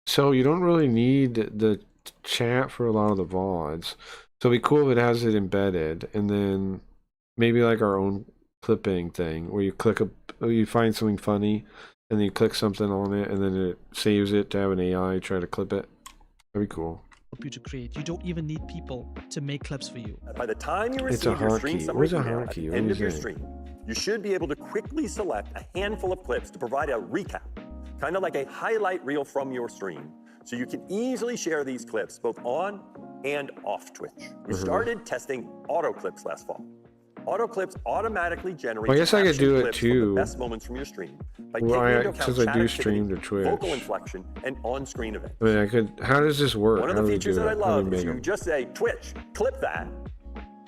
Speaker 4: So you don't really need the chat for a lot of the VODs. So it'd be cool if it has it embedded, and then maybe like our own clipping thing where you find something funny and then you click something on it and then it saves it to have an AI try to clip it. That'd be cool.
Speaker 5: You to create. You don't even need people to make clips for you.
Speaker 19: By the time you
Speaker 4: It's a
Speaker 19: receive your stream
Speaker 4: hotkey.
Speaker 19: summary
Speaker 4: Where's a
Speaker 19: email at
Speaker 4: hotkey?
Speaker 19: the
Speaker 4: What
Speaker 19: end
Speaker 4: do
Speaker 19: of
Speaker 4: you
Speaker 19: your
Speaker 4: think?
Speaker 19: stream, you should be able to quickly select a handful of clips to provide a recap, kind of like a highlight reel from your stream. So you can easily share these clips both on and off Twitch. We started testing auto clips last fall. Auto clips automatically generate
Speaker 4: Well, I guess I could do it
Speaker 19: clips from the
Speaker 4: too.
Speaker 19: best moments from your stream by
Speaker 4: Well,
Speaker 19: taking into account
Speaker 4: since I
Speaker 19: chat
Speaker 4: do
Speaker 19: activity,
Speaker 4: stream to Twitch.
Speaker 19: vocal inflection, and on-screen events.
Speaker 4: I mean, I could. How does this work?
Speaker 19: One of
Speaker 4: How
Speaker 19: the
Speaker 4: do we
Speaker 19: features
Speaker 4: do
Speaker 19: that I
Speaker 4: it? How do we
Speaker 19: love is
Speaker 4: make
Speaker 19: you
Speaker 4: them?
Speaker 19: just say, Twitch, clip that,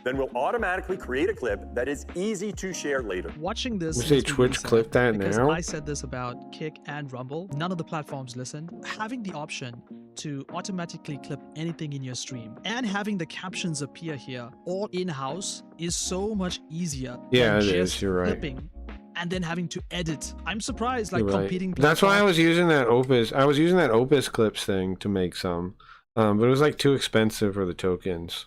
Speaker 19: then we'll automatically create a clip that is easy to share later.
Speaker 5: Watching this,
Speaker 4: You say
Speaker 5: makes me
Speaker 4: Twitch
Speaker 5: really sad
Speaker 4: clip that
Speaker 5: because
Speaker 4: now?
Speaker 5: I said this about Kick and Rumble. None of the platforms listen. Having the option to automatically clip anything in your stream and having the captions appear here all in-house is so much easier
Speaker 4: Yeah,
Speaker 5: than
Speaker 4: it
Speaker 5: just
Speaker 4: is. You're right.
Speaker 5: clipping and then having to edit. I'm surprised, like
Speaker 4: You're right.
Speaker 5: competing
Speaker 4: That's why I
Speaker 5: platforms-
Speaker 4: was using that Opus. I was using that Opus clips thing to make some, but it was like too expensive for the tokens.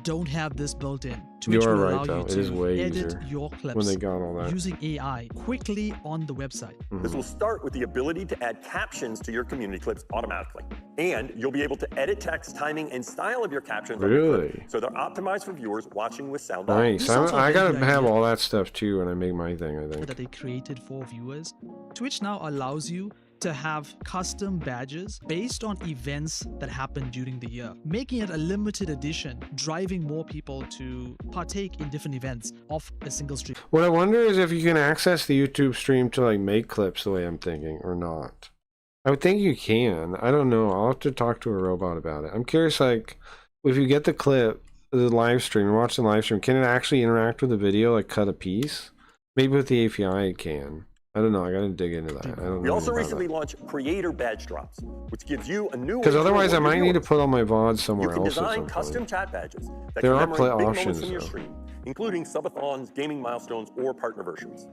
Speaker 5: don't have this built in.
Speaker 4: You
Speaker 5: Twitch
Speaker 4: are
Speaker 5: will
Speaker 4: right,
Speaker 5: allow
Speaker 4: though.
Speaker 5: you
Speaker 4: It
Speaker 5: to
Speaker 4: is way
Speaker 5: edit
Speaker 4: easier
Speaker 5: your clips
Speaker 4: when they got all that.
Speaker 5: using AI quickly on the website.
Speaker 19: This will start with the ability to add captions to your community clips automatically. And you'll be able to edit text, timing, and style of your captions on your clip,
Speaker 4: Really?
Speaker 19: so they're optimized for viewers watching with sound off.
Speaker 4: Nice. I gotta have all that stuff too when I make my thing. I think.
Speaker 5: That they created for viewers. Twitch now allows you to have custom badges based on events that happen during the year, making it a limited edition, driving more people to partake in different events of a single stream.
Speaker 4: What I wonder is if you can access the YouTube stream to like make clips the way I'm thinking or not. I would think you can. I don't know. I'll have to talk to a robot about it. I'm curious, like, if you get the clip, the live stream, and watch the live stream, can it actually interact with the video, like cut a piece? Maybe with the API it can. I don't know. I gotta dig into that. I don't
Speaker 19: We
Speaker 4: know.
Speaker 19: also recently launched Creator Badge Drops, which gives you a new way
Speaker 4: Because
Speaker 19: to
Speaker 4: otherwise I
Speaker 19: reward
Speaker 4: might
Speaker 19: your
Speaker 4: need to
Speaker 19: viewers.
Speaker 4: put all my VODs
Speaker 19: You
Speaker 4: somewhere
Speaker 19: can
Speaker 4: else at
Speaker 19: design
Speaker 4: some
Speaker 19: custom
Speaker 4: point.
Speaker 19: chat badges that
Speaker 4: There are
Speaker 19: commemorate big moments
Speaker 4: options,
Speaker 19: from your
Speaker 4: though.
Speaker 19: stream, including subathons, gaming milestones, or partner versions.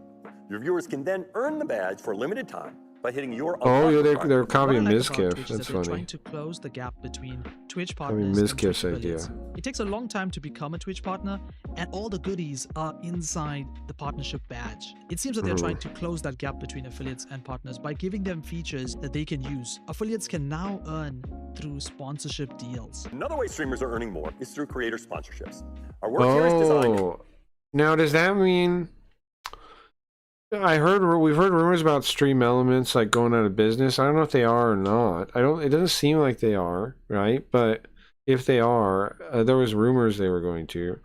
Speaker 19: Your viewers can then earn the badge for a limited time by hitting your
Speaker 4: Oh, yeah,
Speaker 19: unlock
Speaker 4: they're
Speaker 19: card.
Speaker 4: copying
Speaker 5: What I like
Speaker 4: Mizkif.
Speaker 5: about Twitch is
Speaker 4: That's
Speaker 5: that they're
Speaker 4: funny.
Speaker 5: trying to close the gap between Twitch
Speaker 4: I mean,
Speaker 5: partners and Twitch
Speaker 4: Mizkif's idea.
Speaker 5: affiliates. It takes a long time to become a Twitch partner, and all the goodies are inside the partnership badge. It seems that they're trying to close that gap between affiliates and partners by giving them features that they can use. Affiliates can now earn through sponsorship deals.
Speaker 19: Another way streamers are earning more is through creator sponsorships. Our work here is designed.
Speaker 4: Oh, now does that mean? We've heard rumors about Stream Elements like going out of business. I don't know if they are or not. It doesn't seem like they are, right? But if they are, there was rumors they were going to.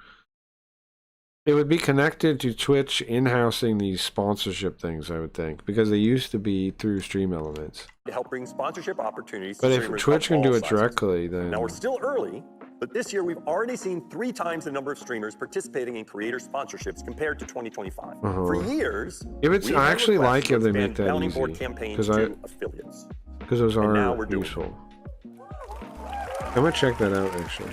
Speaker 4: It would be connected to Twitch in-housing these sponsorship things, I would think, because they used to be through Stream Elements.
Speaker 19: To help bring sponsorship opportunities to
Speaker 4: But if
Speaker 19: streamers
Speaker 4: Twitch
Speaker 19: of
Speaker 4: can
Speaker 19: all
Speaker 4: do it
Speaker 19: sizes.
Speaker 4: directly, then
Speaker 19: Now we're still early, but this year we've already seen 3 times the number of streamers participating in creator sponsorships compared to 2025. For years,
Speaker 4: If it's,
Speaker 19: we've
Speaker 4: I
Speaker 19: had
Speaker 4: actually
Speaker 19: requests
Speaker 4: like
Speaker 19: to
Speaker 4: if they
Speaker 19: expand
Speaker 4: make that
Speaker 19: bounty board
Speaker 4: easy
Speaker 19: campaigns
Speaker 4: because
Speaker 19: to affiliates.
Speaker 4: those
Speaker 19: And now
Speaker 4: are
Speaker 19: we're doing it.
Speaker 4: useful. I'm gonna check that out actually.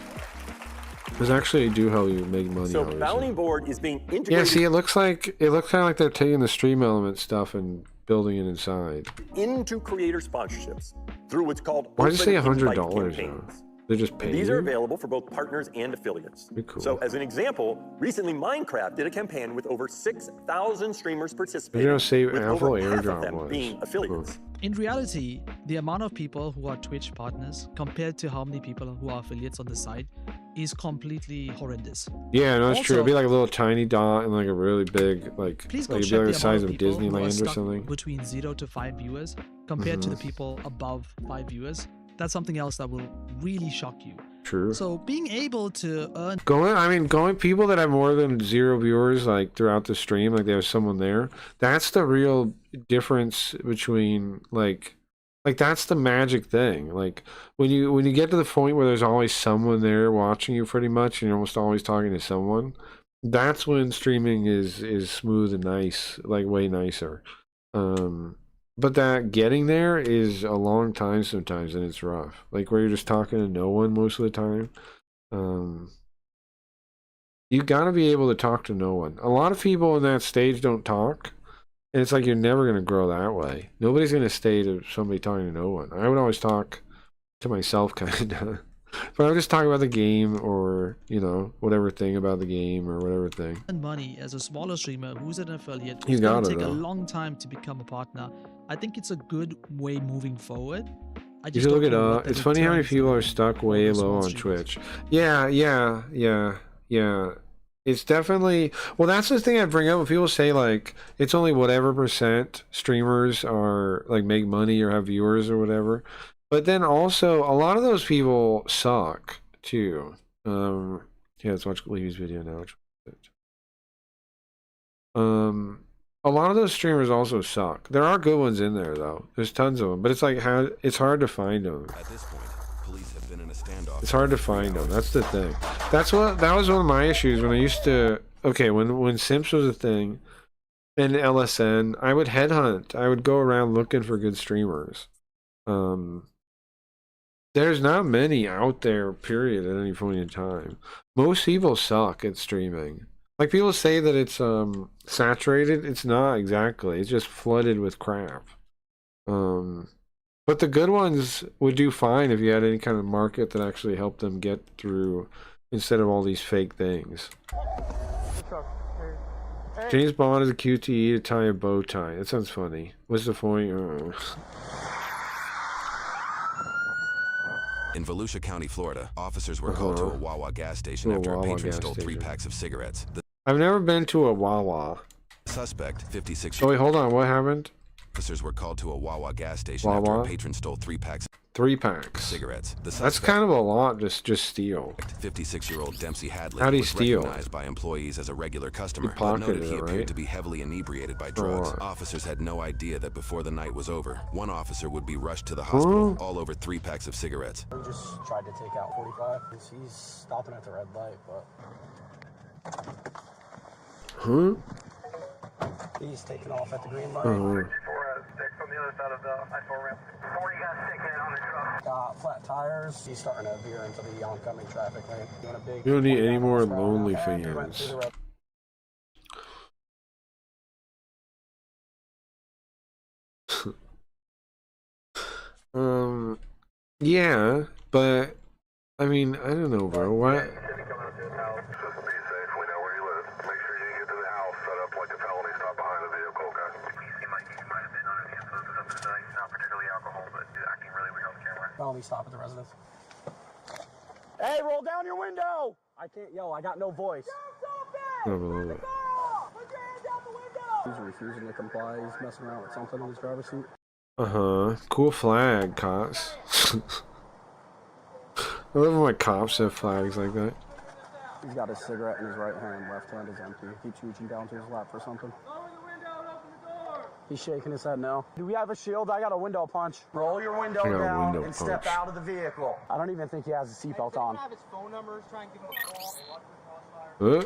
Speaker 4: Because actually, they do help you make money.
Speaker 19: So
Speaker 4: obviously.
Speaker 19: bounty board is being integrated
Speaker 4: Yeah, see, it looks kind of like they're taking the Stream Element stuff and building it inside.
Speaker 19: into creator sponsorships through what's called
Speaker 4: Why does it say
Speaker 19: open invite
Speaker 4: $100
Speaker 19: campaigns.
Speaker 4: though? They just pay
Speaker 19: These
Speaker 4: you?
Speaker 19: are available for both partners and affiliates.
Speaker 4: Pretty cool.
Speaker 19: So as an example, recently Minecraft did a campaign with over 6,000 streamers
Speaker 4: Did
Speaker 19: participating,
Speaker 4: you know say
Speaker 19: with
Speaker 4: Apple
Speaker 19: over half of
Speaker 4: airdrop
Speaker 19: them
Speaker 4: was?
Speaker 19: being affiliates.
Speaker 5: In reality, the amount of people who are Twitch partners compared to how many people who are affiliates on the site is completely horrendous.
Speaker 4: Yeah, no, that's true. It'd be
Speaker 5: Also-
Speaker 4: like a little tiny dot and like a really big, like,
Speaker 5: Please go
Speaker 4: like it'd
Speaker 5: check
Speaker 4: be like
Speaker 5: the
Speaker 4: the size of
Speaker 5: amount of people who are
Speaker 4: Disneyland or
Speaker 5: stuck
Speaker 4: something.
Speaker 5: between 0 to 5 viewers compared to the
Speaker 4: Mhm.
Speaker 5: people above 5 viewers. That's something else that will really shock you.
Speaker 4: True.
Speaker 5: So being able to earn
Speaker 4: Going people that have more than 0 viewers like throughout the stream, like there's someone there. That's the real difference between like that's the magic thing. Like when you get to the point where there's always someone there watching you pretty much, and you're almost always talking to someone, that's when streaming is smooth and nice, like way nicer. But that getting there is a long time sometimes, and it's rough. Like where you're just talking to no one most of the time. You gotta be able to talk to no one. A lot of people in that stage don't talk, and it's like you're never gonna grow that way. Nobody's gonna stay to somebody talking to no one. I would always talk to myself, kind of. But I would just talk about the game, or whatever thing about the game, or whatever thing.
Speaker 5: money as a smaller streamer who's an affiliate.
Speaker 4: You
Speaker 5: It's gonna
Speaker 4: gotta,
Speaker 5: take a
Speaker 4: though.
Speaker 5: long time to become a partner. I think it's a good way moving forward. I
Speaker 4: You
Speaker 5: just
Speaker 4: should look
Speaker 5: don't
Speaker 4: it
Speaker 5: know what
Speaker 4: up.
Speaker 5: the
Speaker 4: It's funny how many
Speaker 5: returns
Speaker 4: people are stuck way low on Twitch. Yeah. It's definitely, well, that's the thing I bring up when people say like it's only whatever percent streamers are like make money or have viewers or whatever. But then also a lot of those people suck too. Yeah, let's watch Levy's video now. A lot of those streamers also suck. There are good ones in there though. There's tons of them, but it's like it's hard to find them.
Speaker 20: At this point, police have been in a standoff.
Speaker 4: It's hard to find them. That's the thing. That was one of my issues when I used to. Okay, when Simps was a thing, and LSN, I would headhunt. I would go around looking for good streamers. There's not many out there, period, at any point in time. Most people suck at streaming. Like people say that it's saturated. It's not exactly. It's just flooded with crap. But the good ones would do fine if you had any kind of market that actually helped them get through instead of all these fake things. James Bond is a QTE to tie a bow tie. That sounds funny. What's the point?
Speaker 20: In Volusia County, Florida, officers were called to a Wawa gas station after a patron stole 3 packs of cigarettes. The
Speaker 4: I've never been to a Wawa.
Speaker 20: suspect, 56
Speaker 4: Oh wait, hold on. What happened?
Speaker 20: officers were called to a Wawa gas station after
Speaker 4: Wawa?
Speaker 20: a patron stole 3 packs
Speaker 4: 3 packs.
Speaker 20: of cigarettes. The
Speaker 4: That's
Speaker 20: suspect,
Speaker 4: kind of a lot. Just steal.
Speaker 20: 56-year-old Dempsey Hadley,
Speaker 4: How'd he
Speaker 20: was
Speaker 4: steal?
Speaker 20: recognized by employees as a regular customer, but
Speaker 4: pocketed
Speaker 20: noted he
Speaker 4: it,
Speaker 20: appeared
Speaker 4: right?
Speaker 20: to be heavily inebriated by drugs.
Speaker 4: what?
Speaker 20: Officers had no idea that before the night was over, one officer would be rushed to the hospital, all over 3 packs of cigarettes.
Speaker 21: We just tried to take out 45. He's stopping at the red light, but
Speaker 4: Huh?
Speaker 21: he's taking off at the green light.
Speaker 4: Oh.
Speaker 21: From the other side of the I-4 ramp. 40 got stick hit on the truck. Got flat tires. He's starting to veer into the oncoming traffic lane. Doing a big
Speaker 4: You don't need any more
Speaker 21: down
Speaker 4: lonely
Speaker 21: and he went
Speaker 4: fans.
Speaker 21: through the red-
Speaker 4: Yeah, but I mean, I don't know, bro. What?
Speaker 21: Felony stop at the residence. Hey, roll down your window! I can't yell. I got no voice.
Speaker 4: I don't believe it.
Speaker 21: He's refusing to comply. He's messing around with something in his driver's seat.
Speaker 4: Cool flag, cops. I love when my cops have flags like that.
Speaker 21: He's got his cigarette in his right hand. Left hand is empty. He keeps reaching down to his lap for something. He's shaking his head no. Do we have a shield? I got a window punch. Roll your window
Speaker 4: I got a
Speaker 21: down
Speaker 4: window
Speaker 21: and step
Speaker 4: punch.
Speaker 21: out of the vehicle. I don't even think he has a seatbelt on.
Speaker 22: Have his phone numbers, try and give him a call.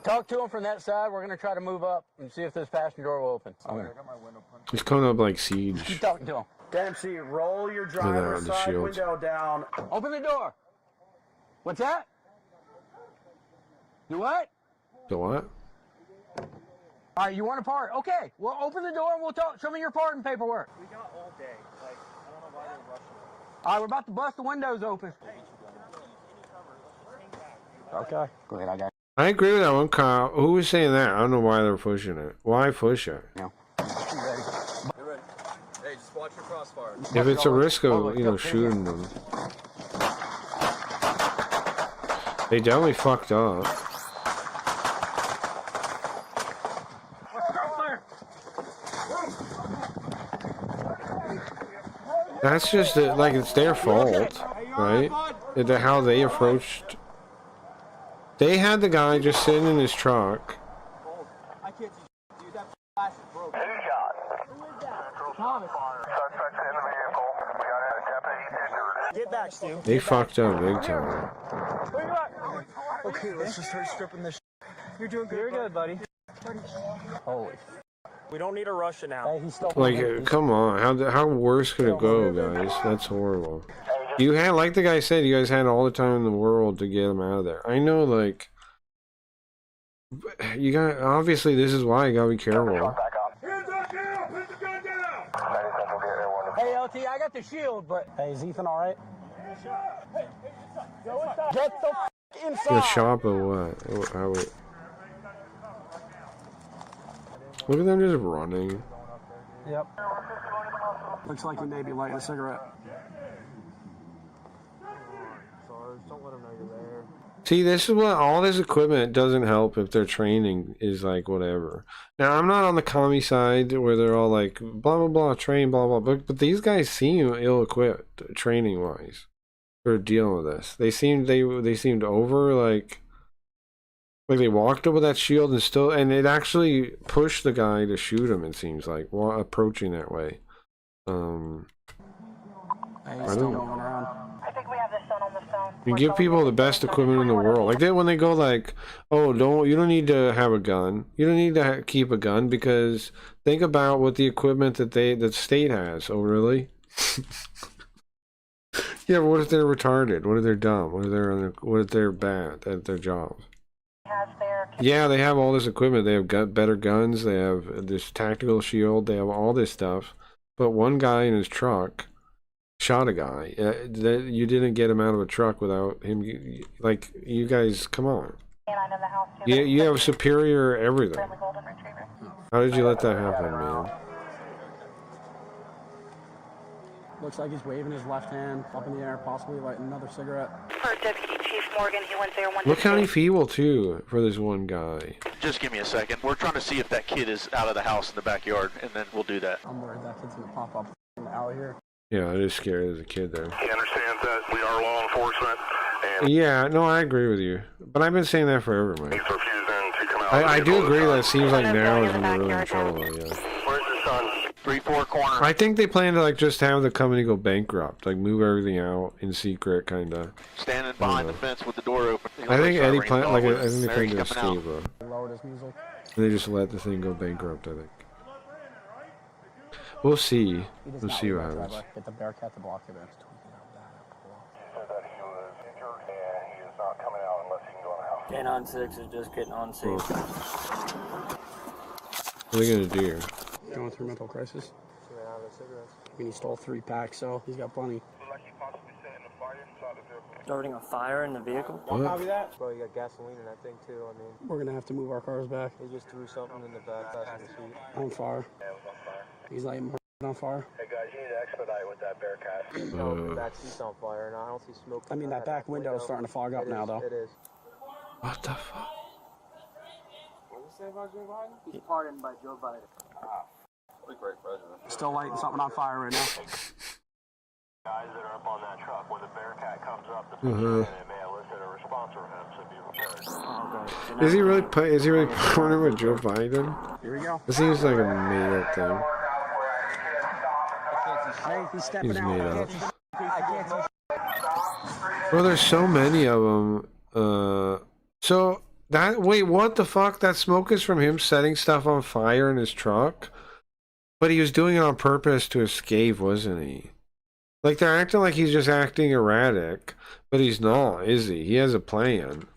Speaker 21: Talk to him from that side. We're gonna try to move up and see if this passenger door will open.
Speaker 4: Okay. He's coming up like Siege.
Speaker 21: Keep talking to him. Dempsey, roll your
Speaker 4: that
Speaker 21: driver's
Speaker 4: on the
Speaker 21: side
Speaker 4: shield.
Speaker 21: window down. Open the door. What's that? You what?
Speaker 4: The what?
Speaker 21: All right, you want to part? Okay, well, open the door and we'll talk. Show me your parting paperwork.
Speaker 22: We got all day. Like, I don't know why they're rushing.
Speaker 21: All right, we're about to bust the windows open. Okay. Go ahead, I got it.
Speaker 4: I agree with that one, Kyle. Who was saying that? I don't know why they're pushing it. Why push it?
Speaker 21: Yeah.
Speaker 18: You're ready. Hey, just watch your crossfire.
Speaker 4: If it's a risk of, you know, shooting them. They definitely fucked up. That's just like it's their fault, right? How they approached. They had the guy just sitting in his truck.
Speaker 21: I can't see dude, that flash is broken. Get back, Stu.
Speaker 4: They fucked up big time.
Speaker 21: Okay, let's just start stripping this. You're doing good. You're good, buddy. Holy. We don't need to rush it now. Hey, he's still
Speaker 4: Come on, how worse could it go, guys? That's horrible. You had, like the guy said, you guys had all the time in the world to get him out of there. I know, like, you got, obviously this is why you gotta be careful.
Speaker 21: Hands up now! Put the gun down! Hey, LT, I got the shield, but... Hey, is Ethan alright? Get the f*** inside!
Speaker 4: The shop or what? Look at them just running.
Speaker 21: Yep. Looks like he may be lighting a cigarette. Don't let him know you're there.
Speaker 4: See, this is what all this equipment doesn't help if their training is like whatever. Now, I'm not on the commie side where they're all like blah blah blah train blah blah, but these guys seem ill-equipped training wise for dealing with this. They seemed over like they walked up with that shield and it actually pushed the guy to shoot him. It seems like while approaching that way. I don't know.
Speaker 16: I think we have this son on the phone.
Speaker 4: You give people the best equipment in the world. Like when they go like, oh, you don't need to have a gun. You don't need to keep a gun because think about what the equipment that the state has. Oh, really? Yeah, but what if they're retarded? What if they're dumb? What if they're bad at their jobs? Yeah, they have all this equipment. They have better guns. They have this tactical shield. They have all this stuff. But one guy in his truck shot a guy. You didn't get him out of a truck without him. Like, you guys, come on. You have superior everything. How did you let that happen, man?
Speaker 21: Looks like he's waving his left hand up in the air, possibly lighting another cigarette.
Speaker 16: For Deputy Chief Morgan, he went there one.
Speaker 4: Look how he's feeble too for this one guy.
Speaker 1: Just give me a second. We're trying to see if that kid is out of the house in the backyard, and then we'll do that.
Speaker 21: I'm worried that kid's gonna pop up in the alley here.
Speaker 4: Yeah, it is scary as a kid there.
Speaker 3: He understands that we are law enforcement. And
Speaker 4: yeah, no, I agree with you. But I've been saying that forever, man.
Speaker 3: he's refusing to come out.
Speaker 4: I do agree that it seems like now is when they're really in trouble, yeah.
Speaker 3: Where's the son?
Speaker 1: 3-4 corner.
Speaker 4: I think they plan to like just have the company go bankrupt, like move everything out in secret, kind of.
Speaker 1: Standing behind the fence with the door open.
Speaker 4: I think Eddie plan like I think they plan to escape, bro.
Speaker 21: Lowered his music.
Speaker 4: And they just let the thing go bankrupt. I think. We'll see. We'll see what happens.
Speaker 21: Get the Bearcat to block it.
Speaker 12: Getting on 6 is just getting on 6.
Speaker 4: What are they gonna do here?
Speaker 21: Going through mental crisis. I mean, he stole 3 packs, so he's got plenty.
Speaker 12: Starting a fire in the vehicle?
Speaker 4: What?
Speaker 21: Copy that.
Speaker 23: Bro, you got gasoline in that thing too, I mean.
Speaker 21: We're gonna have to move our cars back.
Speaker 23: He just threw something in the back passenger seat.
Speaker 21: On fire. He's lighting more on fire.
Speaker 3: Hey guys, you need to expedite with that Bearcat.
Speaker 23: No, the back seat's on fire, and I don't see smoke.
Speaker 21: I mean, that back window is starting to fog up now, though.
Speaker 23: It is.
Speaker 4: What the fuck?
Speaker 23: What did you say about Joe Biden? He's pardoned by Joe Biden.
Speaker 18: What a great president.
Speaker 21: Still lighting something on fire right now.
Speaker 3: Guys that are up on that truck, when the Bearcat comes up, the it may elicit a response from him, so be prepared.
Speaker 4: Is he really partnering with Joe Biden?
Speaker 21: Here we go.
Speaker 4: It seems like a made-up thing.
Speaker 21: Hey, he's stepping
Speaker 4: He's
Speaker 21: out.
Speaker 4: made up.
Speaker 21: I can't see.
Speaker 4: Well, there's so many of them. So that wait, what the fuck? That smoke is from him setting stuff on fire in his truck, but he was doing it on purpose to escape, wasn't he? Like they're acting like he's just acting erratic, but he's not, is he? He has a plan.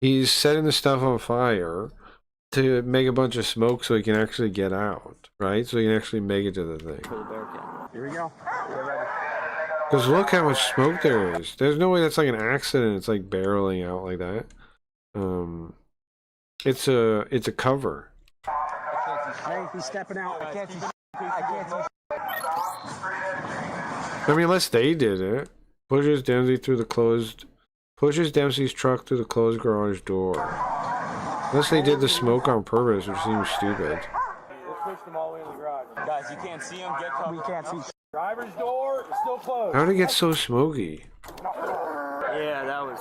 Speaker 4: He's setting the stuff on fire to make a bunch of smoke so he can actually get out, right? So he can actually make it to the thing.
Speaker 21: Here we go.
Speaker 4: Because look how much smoke there is. There's no way that's like an accident. It's like barreling out like that. It's a cover.
Speaker 12: He's stepping out. I can't see. I can't see.
Speaker 4: I mean, unless they did it. Pushes Dempsey's truck through the closed garage door. Unless they did the smoke on purpose, which seems stupid.
Speaker 23: Let's push them all the way in the garage. Guys, you can't see them. Get covered.
Speaker 12: We can't see.
Speaker 23: Driver's door is still closed.
Speaker 4: How did it get so smoky?
Speaker 23: Yeah, that was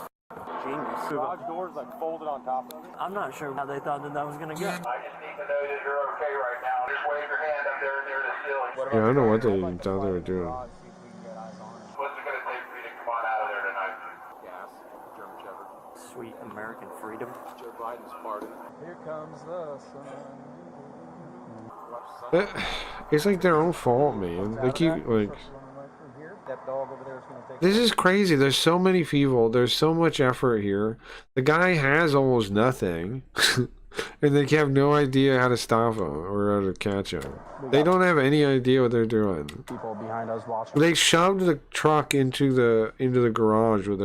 Speaker 23: genius. Garage doors like folded on top of it.
Speaker 12: I'm not sure how they thought that was gonna go.
Speaker 3: I just need to know that you're okay right now. Just wave your hand up there near the ceiling.
Speaker 4: Yeah, I don't know what they even thought they were doing.
Speaker 3: What's it going to take for you to come on out of there tonight?
Speaker 23: Gas, German Shepherd.
Speaker 12: Sweet American freedom.
Speaker 23: Joe Biden's part of it. Here comes the sun.
Speaker 4: But it's like their own fault, man. They keep like.
Speaker 23: That dog over there is going to take.
Speaker 4: This is crazy. There's so many people. There's so much effort here. The guy has almost nothing, and they have no idea how to stop him or how to catch him. They don't have any idea what they're doing.
Speaker 21: People behind us watching.
Speaker 4: They shoved the truck into the garage with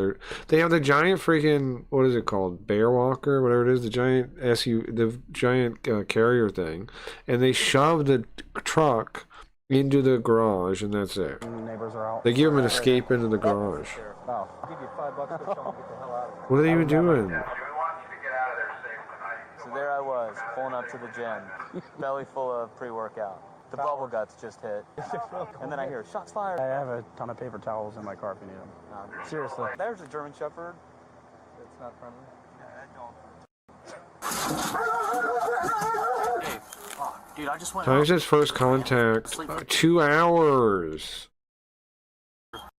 Speaker 4: they have the giant freaking, what is it called, bear walker, whatever it is, the giant the giant carrier thing, and they shoved the truck into the garage, and that's it.
Speaker 21: The neighbors are out.
Speaker 4: They give him an escape into the garage.
Speaker 21: Oh, I'll give you $5 to tell them to get the hell out of here.
Speaker 4: What are they even doing?
Speaker 23: So there I was, pulling up to the gym, belly full of pre-workout. The bubble guts just hit. And then I hear, shots fired.
Speaker 21: I have a ton of paper towels in my car if you need them. Seriously.
Speaker 23: There's a German Shepherd. It's not friendly.
Speaker 12: Dude, I just went.
Speaker 4: Times his first contact. 2 hours.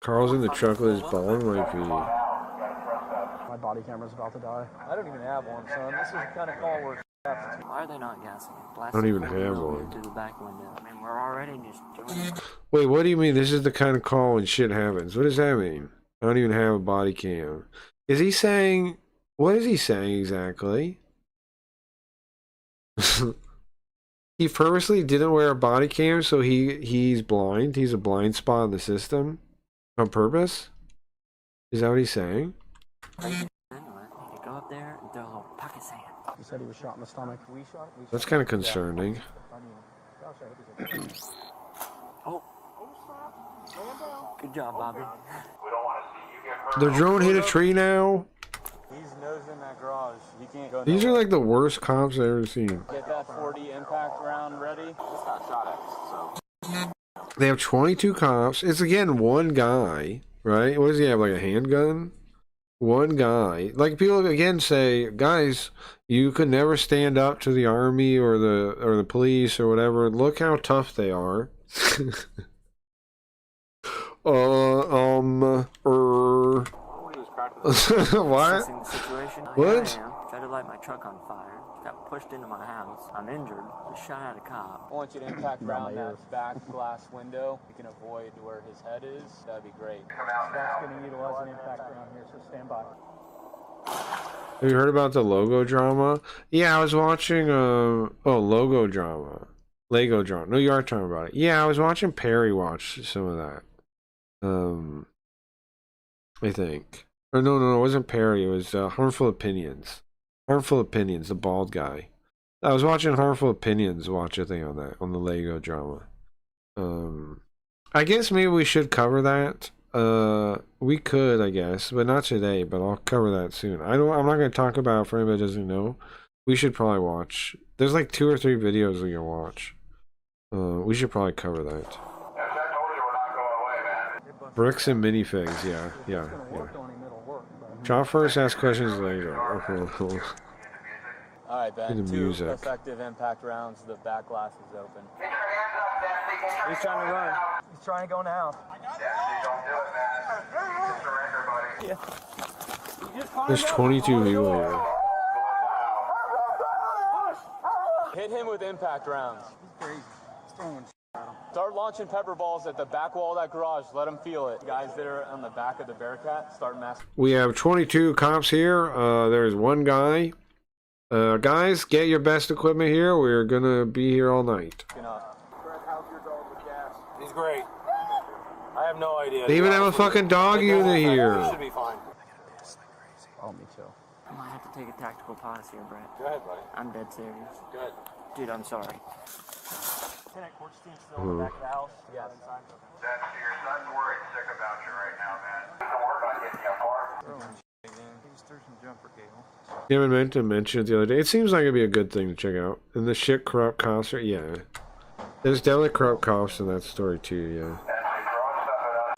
Speaker 4: Carl's in the truck with his ball and might be.
Speaker 21: My body camera's about to die.
Speaker 23: I don't even have one, son. This is the kind of call where
Speaker 12: Why are they not gassing?
Speaker 4: I don't even have one.
Speaker 12: To the back window. I mean, we're already just doing it.
Speaker 4: Wait, what do you mean this is the kind of call when shit happens? What does that mean? I don't even have a body cam. Is he saying... What is he saying exactly? He purposely didn't wear a body cam, so he's blind. He's a blind spot in the system on purpose. Is that what he's saying?
Speaker 12: Anyway, you go up there and throw a little pocket sand.
Speaker 21: He said he was shot in the stomach.
Speaker 4: That's kind of concerning.
Speaker 12: Oh. Good job, Bobby.
Speaker 4: The drone hit a tree now.
Speaker 23: he's nosing that garage. He can't go.
Speaker 4: These are like the worst cops I've ever seen.
Speaker 23: Get that 40 impact round ready. It's not shot at, so.
Speaker 4: They have 22 cops. It's again one guy, right? What does he have, like a handgun? One guy. Like people again say, guys, you could never stand up to the army or the police or whatever. Look how tough they are. What? What?
Speaker 12: Tried to light my truck on fire. Got pushed into my house. I'm injured. Was shot at a cop.
Speaker 23: I want you to impact around that back glass window. You can avoid where his head is. That'd be great.
Speaker 21: That's going to utilize an impact around here, so stand by.
Speaker 4: Have you heard about the logo drama? Yeah, I was watching logo drama. Lego drama. No, you are talking about it. Yeah, I was watching Perry watch some of that. I think. Or no, it wasn't Perry. It was Harmful Opinions. Harmful Opinions, the bald guy. I was watching Harmful Opinions watch a thing on that, on the Lego drama. I guess maybe we should cover that. We could, I guess, but not today, but I'll cover that soon. I'm not going to talk about it for anybody that doesn't know. We should probably watch. There's like 2 or 3 videos we can watch. We should probably cover that. Bricks and minifigs, yeah. Shot first, ask questions later. Okay.
Speaker 23: All right, Ben.
Speaker 4: The
Speaker 23: 2
Speaker 4: music.
Speaker 23: effective impact rounds. The back glass is open.
Speaker 21: He's trying to run. He's trying to go now.
Speaker 4: There's 22 people here.
Speaker 23: Hit him with impact rounds.
Speaker 21: He's crazy. He's throwing at him.
Speaker 23: Start launching pepper balls at the back wall of that garage. Let them feel it. Guys that are on the back of the Bearcat, start mass.
Speaker 4: We have 22 cops here. There's one guy. Guys, get your best equipment here. We're gonna be here all night.
Speaker 23: He's great. I have
Speaker 21: have no idea.
Speaker 4: They even have a fucking dog unit here.
Speaker 21: Should be fine.
Speaker 23: Oh, me too. I might have to take a tactical pause here, Brett.
Speaker 21: Go ahead, buddy.
Speaker 23: I'm dead serious.
Speaker 21: Go ahead.
Speaker 23: Dude, I'm sorry.
Speaker 21: Lieutenant Cortstein still in the back of the house? Yeah. Inside?
Speaker 3: That's your son's worried sick about you right now, man. Don't work on getting you far.
Speaker 4: You haven't meant to mention it the other day. It seems like it'd be a good thing to check out. And the shit corrupt cops are, yeah. There's definitely corrupt cops in that story too, yeah.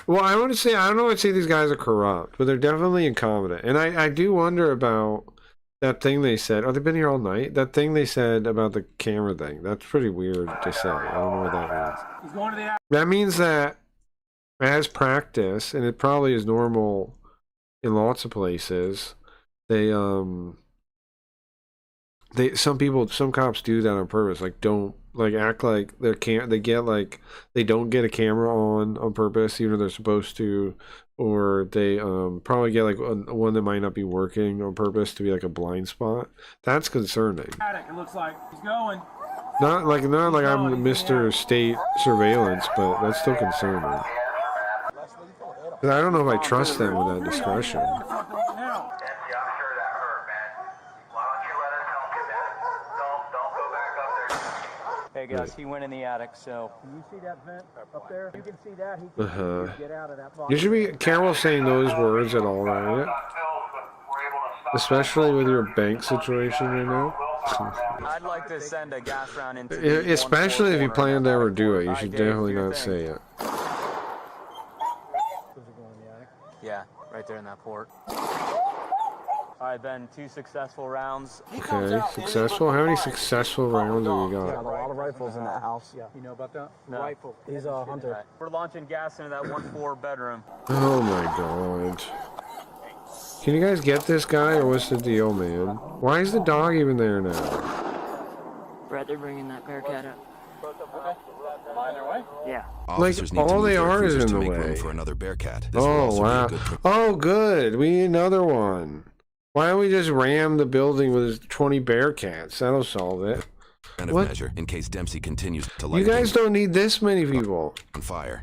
Speaker 4: Well, I want to say, I don't know if I'd say these guys are corrupt, but they're definitely incompetent. And I do wonder about that thing they said. Oh, they've been here all night? That thing they said about the camera thing. That's pretty weird to say. I don't know what that means.
Speaker 13: He's going to the
Speaker 4: That means that as practice, and it probably is normal in lots of places, some cops do that on purpose, like don't act like they don't get a camera on purpose even though they're supposed to, or they probably get like one that might not be working on purpose to be like a blind spot. That's concerning.
Speaker 13: It looks like he's going.
Speaker 4: Not like I'm Mr. State Surveillance, but that's still concerning. 'Cause I don't know if I trust them with that discretion.
Speaker 23: Hey guys, he went in the attic, so.
Speaker 12: Can you see that vent up there? You can see that. He can get out of that box.
Speaker 4: You should be careful saying those words at all, right? Especially with your bank situation right now.
Speaker 23: I'd like to send a gas round into
Speaker 4: Especially if you plan to ever do it, you should definitely not say it.
Speaker 23: Yeah, right there in that port. Alright, Ben, 2 successful rounds.
Speaker 4: Okay, successful? How many successful rounds have you got?
Speaker 21: A lot of rifles in that house. Yeah.
Speaker 12: You know about that?
Speaker 23: No.
Speaker 12: Rifle. He's a hunter.
Speaker 23: Right. We're launching gas into that 1-4 bedroom.
Speaker 4: Oh my god. Can you guys get this guy, or what's the deal, man? Why is the dog even there now?
Speaker 23: Brett, they're bringing that Bearcat up. Yeah.
Speaker 20: Officers need to
Speaker 4: all
Speaker 20: move
Speaker 4: they
Speaker 20: their
Speaker 4: are is
Speaker 20: cruisers
Speaker 4: in
Speaker 20: to
Speaker 4: the
Speaker 20: make room
Speaker 4: way.
Speaker 20: for another Bearcat. This will
Speaker 4: Oh
Speaker 20: also be a
Speaker 4: wow.
Speaker 20: good
Speaker 4: Oh good. We need another one. Why don't we just ram the building with his 20 Bearcats? That'll solve it.
Speaker 20: preventive
Speaker 4: What?
Speaker 20: measure in case Dempsey continues to light
Speaker 4: You guys don't need this many people.
Speaker 20: on fire.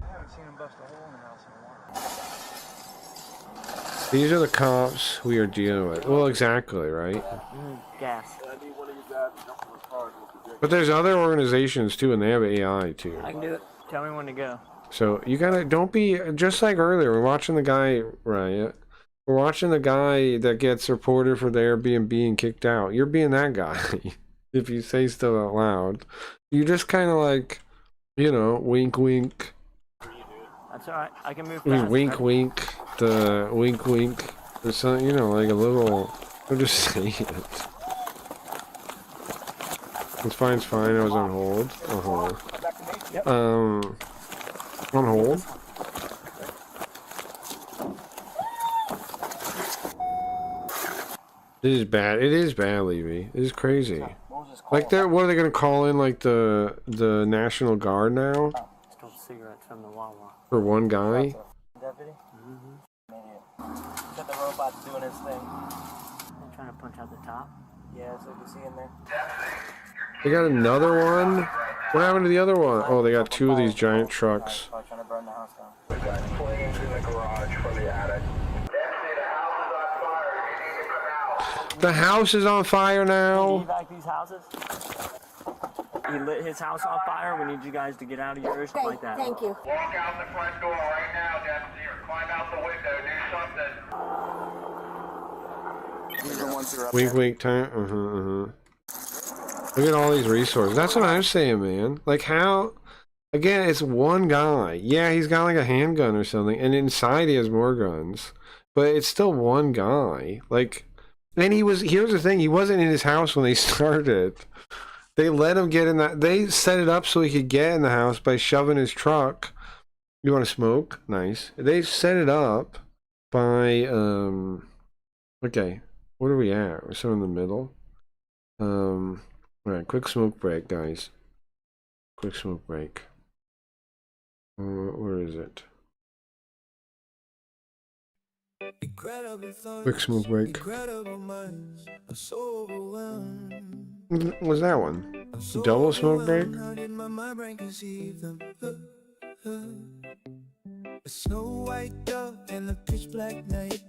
Speaker 4: These are the cops we are dealing with. Well, exactly, right?
Speaker 23: Gas.
Speaker 4: But there's other organizations too, and they have AI too.
Speaker 23: I can do it. Tell me when to go.
Speaker 4: So you gotta, don't be, just like earlier, we're watching the guy, Riot. We're watching the guy that gets reported for the Airbnb and kicked out. You're being that guy. If you say stuff out loud. You just kind of like, you know, wink wink.
Speaker 23: That's alright. I can move
Speaker 4: I mean,
Speaker 23: fast.
Speaker 4: wink wink. The wink wink. There's some, you know, like a little, I'm just saying it. It's fine, it's fine. I was on hold. On hold. On hold. This is bad. It is bad, Levy. It is crazy. Like, they're, what are they gonna call in, like the National Guard now?
Speaker 23: Stole cigarettes from the Wawa.
Speaker 4: For one guy?
Speaker 23: Deputy? Got the robot doing his thing. I'm trying to punch out the top. Yeah, so you can see in there.
Speaker 4: They got another one? What happened to the other one? Oh, they got two of these giant trucks.
Speaker 23: Trying to burn the house down.
Speaker 4: The house is on fire now.
Speaker 23: Can you evac these houses? He lit his house on fire. We need you guys to get out of yours like that.
Speaker 10: Thank you.
Speaker 3: Walk out the front door right now, Dempsey, or climb out the window, do something.
Speaker 4: Wink, wink, time. Look at all these resources. That's what I'm saying, man. Like, how? Again, it's one guy. Yeah, he's got like a handgun or something, and inside he has more guns. But it's still one guy. Like, and he was. Here's the thing: he wasn't in his house when they started. They let him get in that. They set it up so he could get in the house by shoving his truck. You want to smoke? Nice. They set it up by Okay, what are we at? We're still in the middle. All right, quick smoke break, guys. Quick smoke break. Where is it? Quick smoke break. Was that one? Double smoke break?
Speaker 2: Snow white dove in the pitch black night.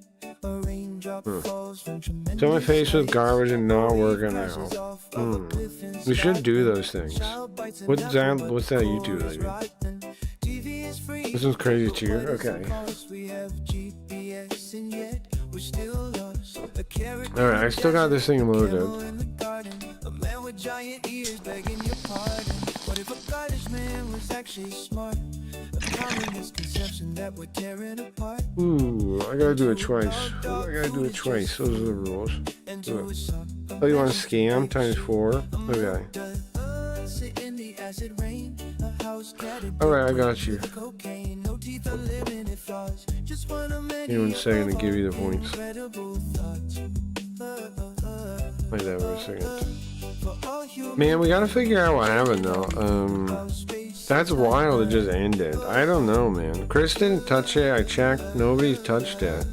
Speaker 2: A raindrop falls from tremendous.
Speaker 4: Fill my face with garbage and not working out. We should do those things. What's that YouTube lady? This one's crazy too. Okay. Alright, I still got this thing loaded. A man with giant ears begging your pardon. What if a garbage man was actually smart? A common misconception that we're tearing apart. Ooh, I gotta do it twice. Those are the rules. Oh, you want to scam times 4? Okay. Alright, I got you. Give me 1 second to give you the points. Wait there for a second. Man, we gotta figure out what happened though. That's wild, it just ended. I don't know, man. Chris didn't touch it, I checked, nobody's touched it.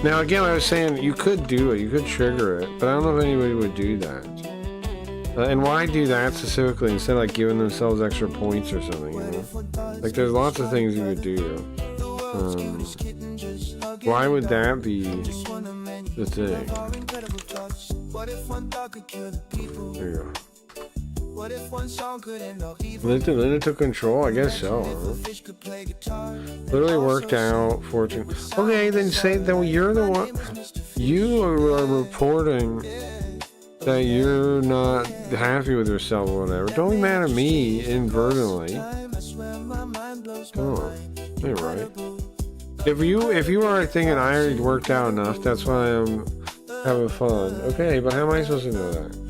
Speaker 4: Now again, I was saying, you could do it, you could trigger it, but I don't know if anybody would do that. And why do that specifically instead of like giving themselves extra points or something, you know? Like there's lots of things you could do. Why would that be the thing? There you go. Linda took control? I guess so. Literally worked out, fortune. Okay, then say that you're the one. You are reporting that you're not happy with yourself or whatever. Don't be mad at me inadvertently. Come on. You're right. If you are thinking I already worked out enough, that's why I'm having fun. Okay, but how am I supposed to know that?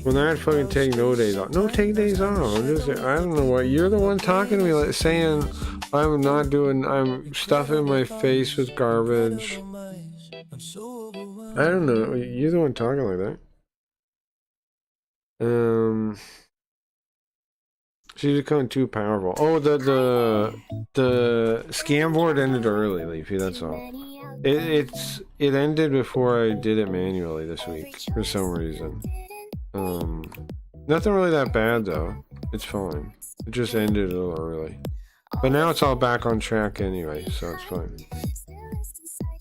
Speaker 4: When I fucking take no days off. No, take days off. I don't know what. You're the one talking to me like saying I'm stuffing my face with garbage. I don't know. You're the one talking like that. She's becoming too powerful. Oh, the scam board ended early, Leafy. That's all. It ended before I did it manually this week for some reason. Nothing really that bad though. It's fine. It just ended a little early. But now it's all back on track anyway, so it's fine.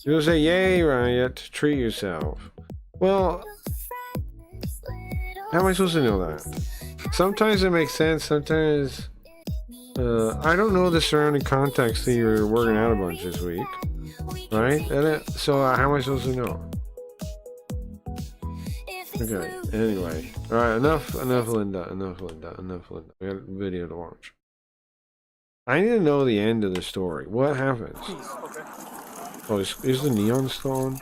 Speaker 4: You're gonna say, "Yay, Riot! Treat yourself." Well, how am I supposed to know that? Sometimes it makes sense. Sometimes I don't know the surrounding context that you're working out a bunch this week, right? So how am I supposed to know? Okay. Anyway, all right. Enough, Linda. We got a video to watch. I need to know the end of the story. What happens? Oh, is the neon still on?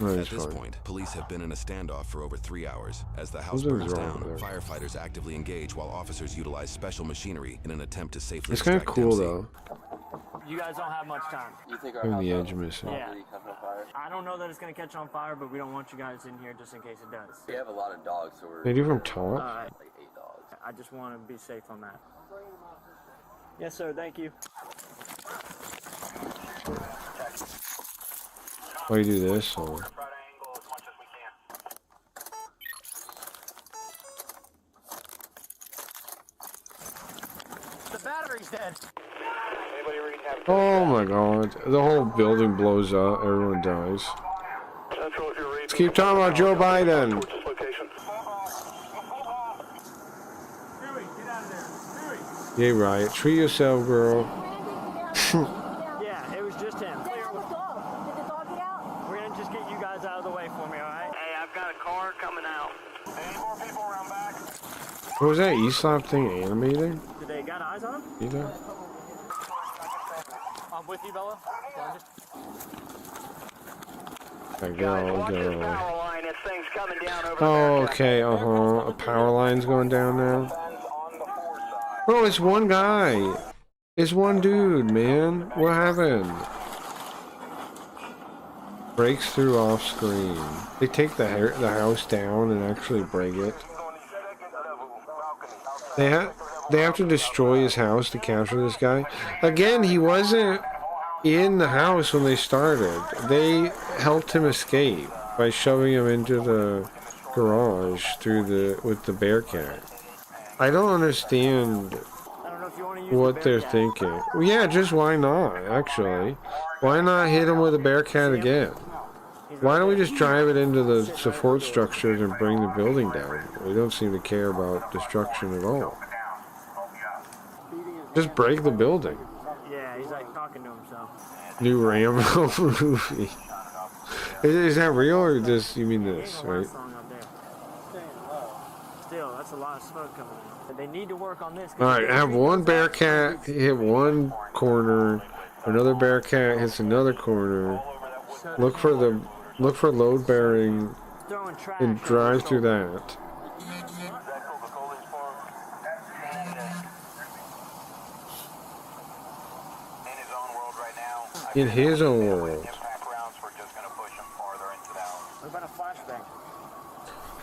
Speaker 20: At this point, police have been in a standoff for over 3 hours. As the house burns down, firefighters actively engage while officers utilize special machinery in an attempt to safely
Speaker 4: It's kind of
Speaker 20: extract
Speaker 4: cool
Speaker 20: Dempsey.
Speaker 4: though.
Speaker 11: You guys don't have much time.
Speaker 21: You think
Speaker 4: From the edge missing.
Speaker 11: Yeah. I don't know that it's going to catch on fire, but we don't want you guys in here just in case it does.
Speaker 21: We have a lot of dogs, so we're...
Speaker 4: They do from top?
Speaker 11: Like 8 dogs. I just want to be safe on that. Yes, sir. Thank you.
Speaker 4: Why you do this or?
Speaker 11: The battery's dead.
Speaker 4: Oh my god. The whole building blows up. Everyone dies. Let's keep talking about Joe Biden. Yay, Riot. Treat yourself, girl.
Speaker 11: Yeah, it was just him. Clear. Did the dog get out? We're gonna just get you guys out of the way for me, alright? Hey, I've got a car coming out. Any more people around back?
Speaker 4: What was that ESOP thing animated?
Speaker 11: Did they got eyes on him?
Speaker 4: Either?
Speaker 11: I'm with you, Bella.
Speaker 4: I go. Oh, okay, A power line's going down now. Bro, it's one guy. It's one dude, man. What happened? Breaks through off screen. They take the house down and actually break it. They have to destroy his house to capture this guy. Again, he wasn't in the house when they started. They helped him escape by shoving him into the garage with the Bearcat. I don't understand what they're thinking. Well, yeah, just why not, actually? Why not hit him with a Bearcat again? Why don't we just drive it into the support structures and bring the building down? We don't seem to care about destruction at all. Just break the building.
Speaker 11: Yeah, he's like talking to himself.
Speaker 4: New Rambo movie. Is that real or just you mean this, right?
Speaker 11: Still, that's a lot of smoke coming in. They need to work on this.
Speaker 4: Alright, have one Bearcat hit one corner, another Bearcat hits another corner. Look for load bearing and drive through that. In his own world.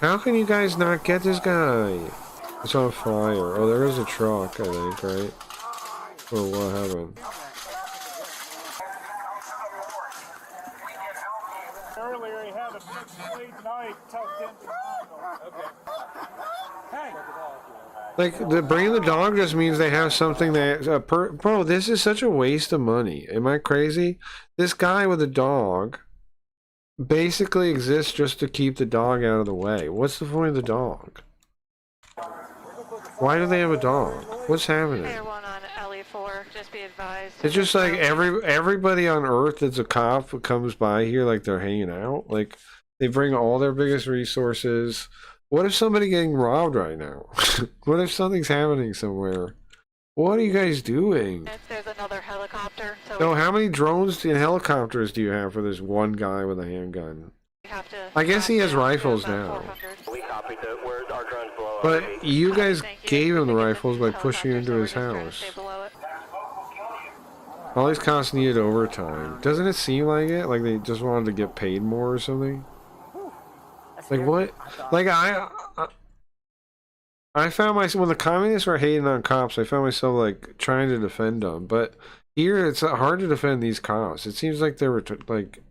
Speaker 4: How can you guys not get this guy? It's on fire. Oh, there is a truck, I think, right? Or what happened?
Speaker 13: Earlier he had a big knife tucked into the handle. Okay. Hey!
Speaker 4: Like, bringing the dog just means they have something that... Bro, this is such a waste of money. Am I crazy? This guy with a dog basically exists just to keep the dog out of the way. What's the point of the dog? Why do they have a dog? What's happening? It's just like everybody on Earth that's a cop who comes by here like they're hanging out. Like, they bring all their biggest resources. What if somebody getting robbed right now? What if something's happening somewhere? What are you guys doing?
Speaker 6: There's another helicopter.
Speaker 4: So how many drones and helicopters do you have for this one guy with a handgun? I guess he has rifles now. But you guys gave him the rifles by pushing into his house. All these cops needed overtime. Doesn't it seem like it? Like they just wanted to get paid more or something? Like what? Like I found myself, when the communists were hating on cops, I found myself like trying to defend them. But here it's hard to defend these cops. It seems like they were like,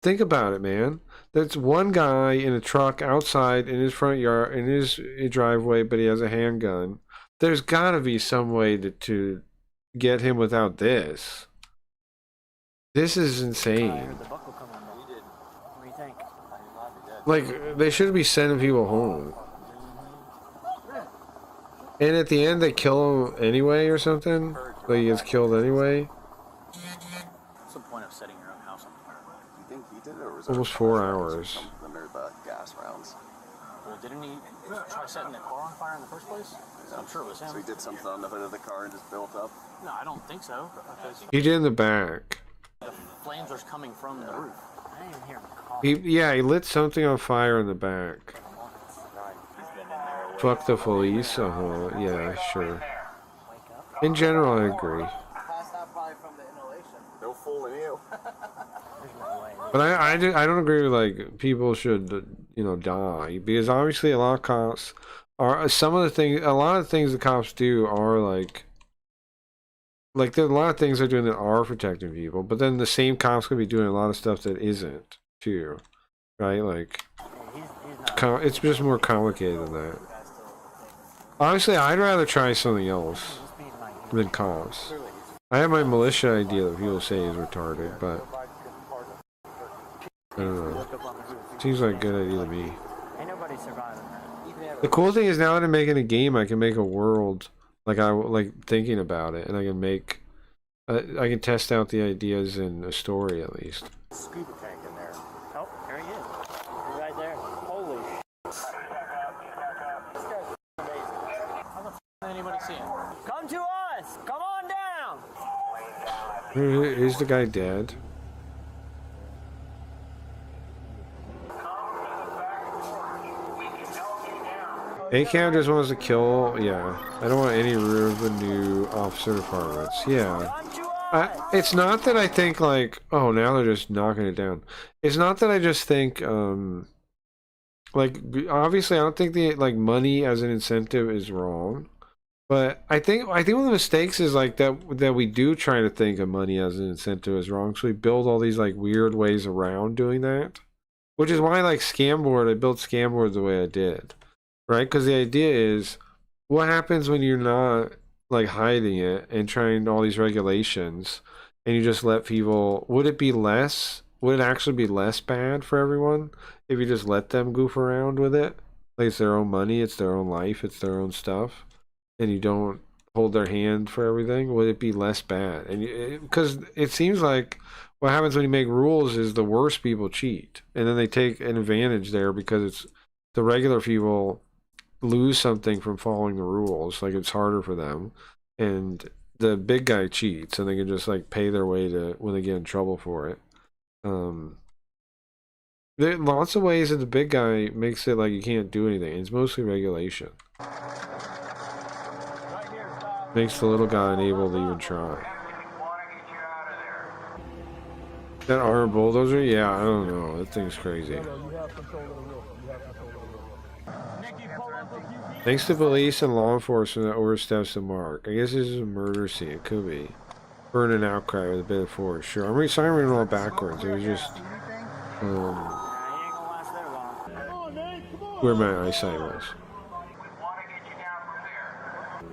Speaker 4: think about it, man. That's one guy in a truck outside in his front yard, in his driveway, but he has a handgun. There's got to be some way to get him without this. This is insane. Like, they shouldn't be sending people home. And at the end, they kill him anyway or something? Like, he gets killed anyway?
Speaker 23: What's the point of setting your own house on fire?
Speaker 7: You think he did it, or was
Speaker 4: Almost 4 hours.
Speaker 7: Under the gas rounds?
Speaker 23: Well, didn't he try setting the car on fire in the first place? I'm sure it was him.
Speaker 7: So he did something on the hood of the car and just built up?
Speaker 23: No, I don't think so.
Speaker 4: He did in the back.
Speaker 23: The flames are coming from the roof. I didn't even hear him call.
Speaker 4: He lit something on fire in the back. Fuck the police? Yeah, sure. In general, I agree.
Speaker 7: No fooling you.
Speaker 4: But I don't agree with, like, people should, you know, die. Because obviously a lot of cops are, a lot of things the cops do are, like there's a lot of things they're doing that are protecting people. But then the same cops could be doing a lot of stuff that isn't, too. Right? Like, it's just more complicated than that. Honestly, I'd rather try something else than cops. I have my militia idea that people say is retarded, but I don't know. Seems like a good idea to me. The cool thing is now that I'm making a game, I can make a world like thinking about it, and I can make I can test out the ideas in a story at least.
Speaker 11: Scuba tank in there. Oh, there he is. He's right there. Holy shit. This guy's amazing. How the f anybody see him? Come to us! Come on down!
Speaker 4: Is the guy dead? ACAB just wants to kill, yeah. I don't want any revenue officer departments, yeah. It's not that I think, like, oh, now they're just knocking it down. It's not that I just think, like, obviously I don't think the, like, money as an incentive is wrong. But I think one of the mistakes is like that we do try to think of money as an incentive is wrong. So we build all these like weird ways around doing that, which is why like Scamboard, I built Scamboard the way I did, right? Because the idea is, what happens when you're not like hiding it and trying all these regulations, and you just let people? Would it actually be less bad for everyone if you just let them goof around with it? Like it's their own money, it's their own life, it's their own stuff, and you don't hold their hand for everything? Would it be less bad? And because it seems like what happens when you make rules is the worst people cheat, and then they take an advantage there because it's the regular people lose something from following the rules. Like it's harder for them, and the big guy cheats, and they can just like pay their way to when they get in trouble for it. There are lots of ways that the big guy makes it like you can't do anything. It's mostly regulation. Makes the little guy unable to even try. That armored bulldozer? Yeah, I don't know. That thing's crazy. Thanks to police and law enforcement that oversteps the mark. I guess this is a murder scene. It could be. Burn an outcry with a bit of force. Sure. I'm reading it all backwards. It was just where my eyesight was.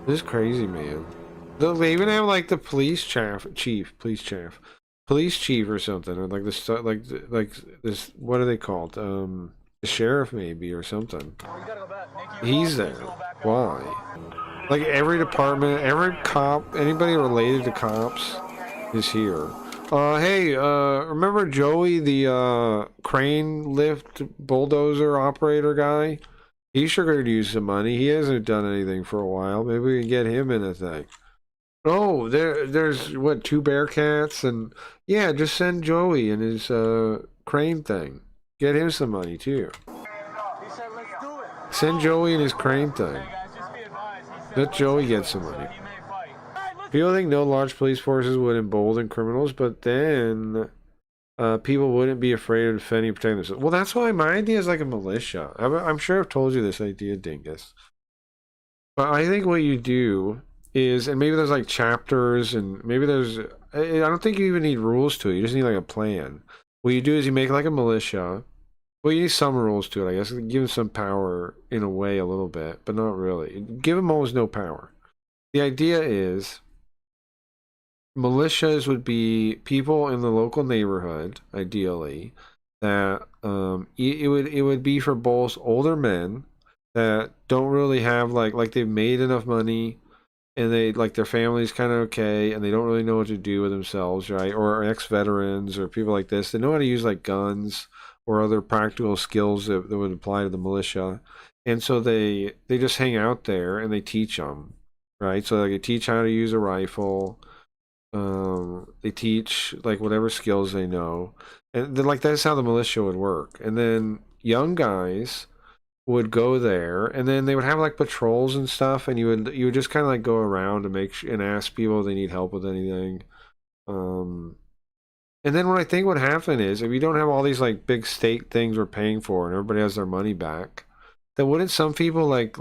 Speaker 4: This is crazy, man. They even have like the police chief or something, or like this, like this. What are they called? The sheriff maybe or something. He's there. Why? Like every department, every cop, anybody related to cops is here. Hey, remember Joey, the crane lift bulldozer operator guy? He sure could use some money. He hasn't done anything for a while. Maybe we can get him in a thing. Oh, there's what, 2 Bearcats, and yeah, just send Joey and his crane thing. Get him some money too. Send Joey and his crane thing. Let Joey get some money. People think no large police forces would embolden criminals, but then people wouldn't be afraid of defending and protecting themselves. Well, that's why my idea is like a militia. I'm sure I've told you this idea, Dingus. But I think what you do is, and maybe there's like chapters, and maybe there's, I don't think you even need rules to it. You just need like a plan. What you do is you make like a militia. Well, you need some rules to it, I guess. Give them some power in a way, a little bit, but not really. Give them almost no power. The idea is militias would be people in the local neighborhood, ideally, that it would be for both older men that don't really have like they've made enough money and they like their family's kind of okay and they don't really know what to do with themselves, right? Or ex-veterans or people like this. They know how to use like guns or other practical skills that would apply to the militia. And so they just hang out there and they teach them, right? So they teach how to use a rifle. They teach like whatever skills they know. And then like that's how the militia would work. And then young guys would go there and then they would have like patrols and stuff, and you would just kind of like go around and and ask people if they need help with anything. And then what I think would happen is if you don't have all these like big state things we're paying for and everybody has their money back, then wouldn't some people like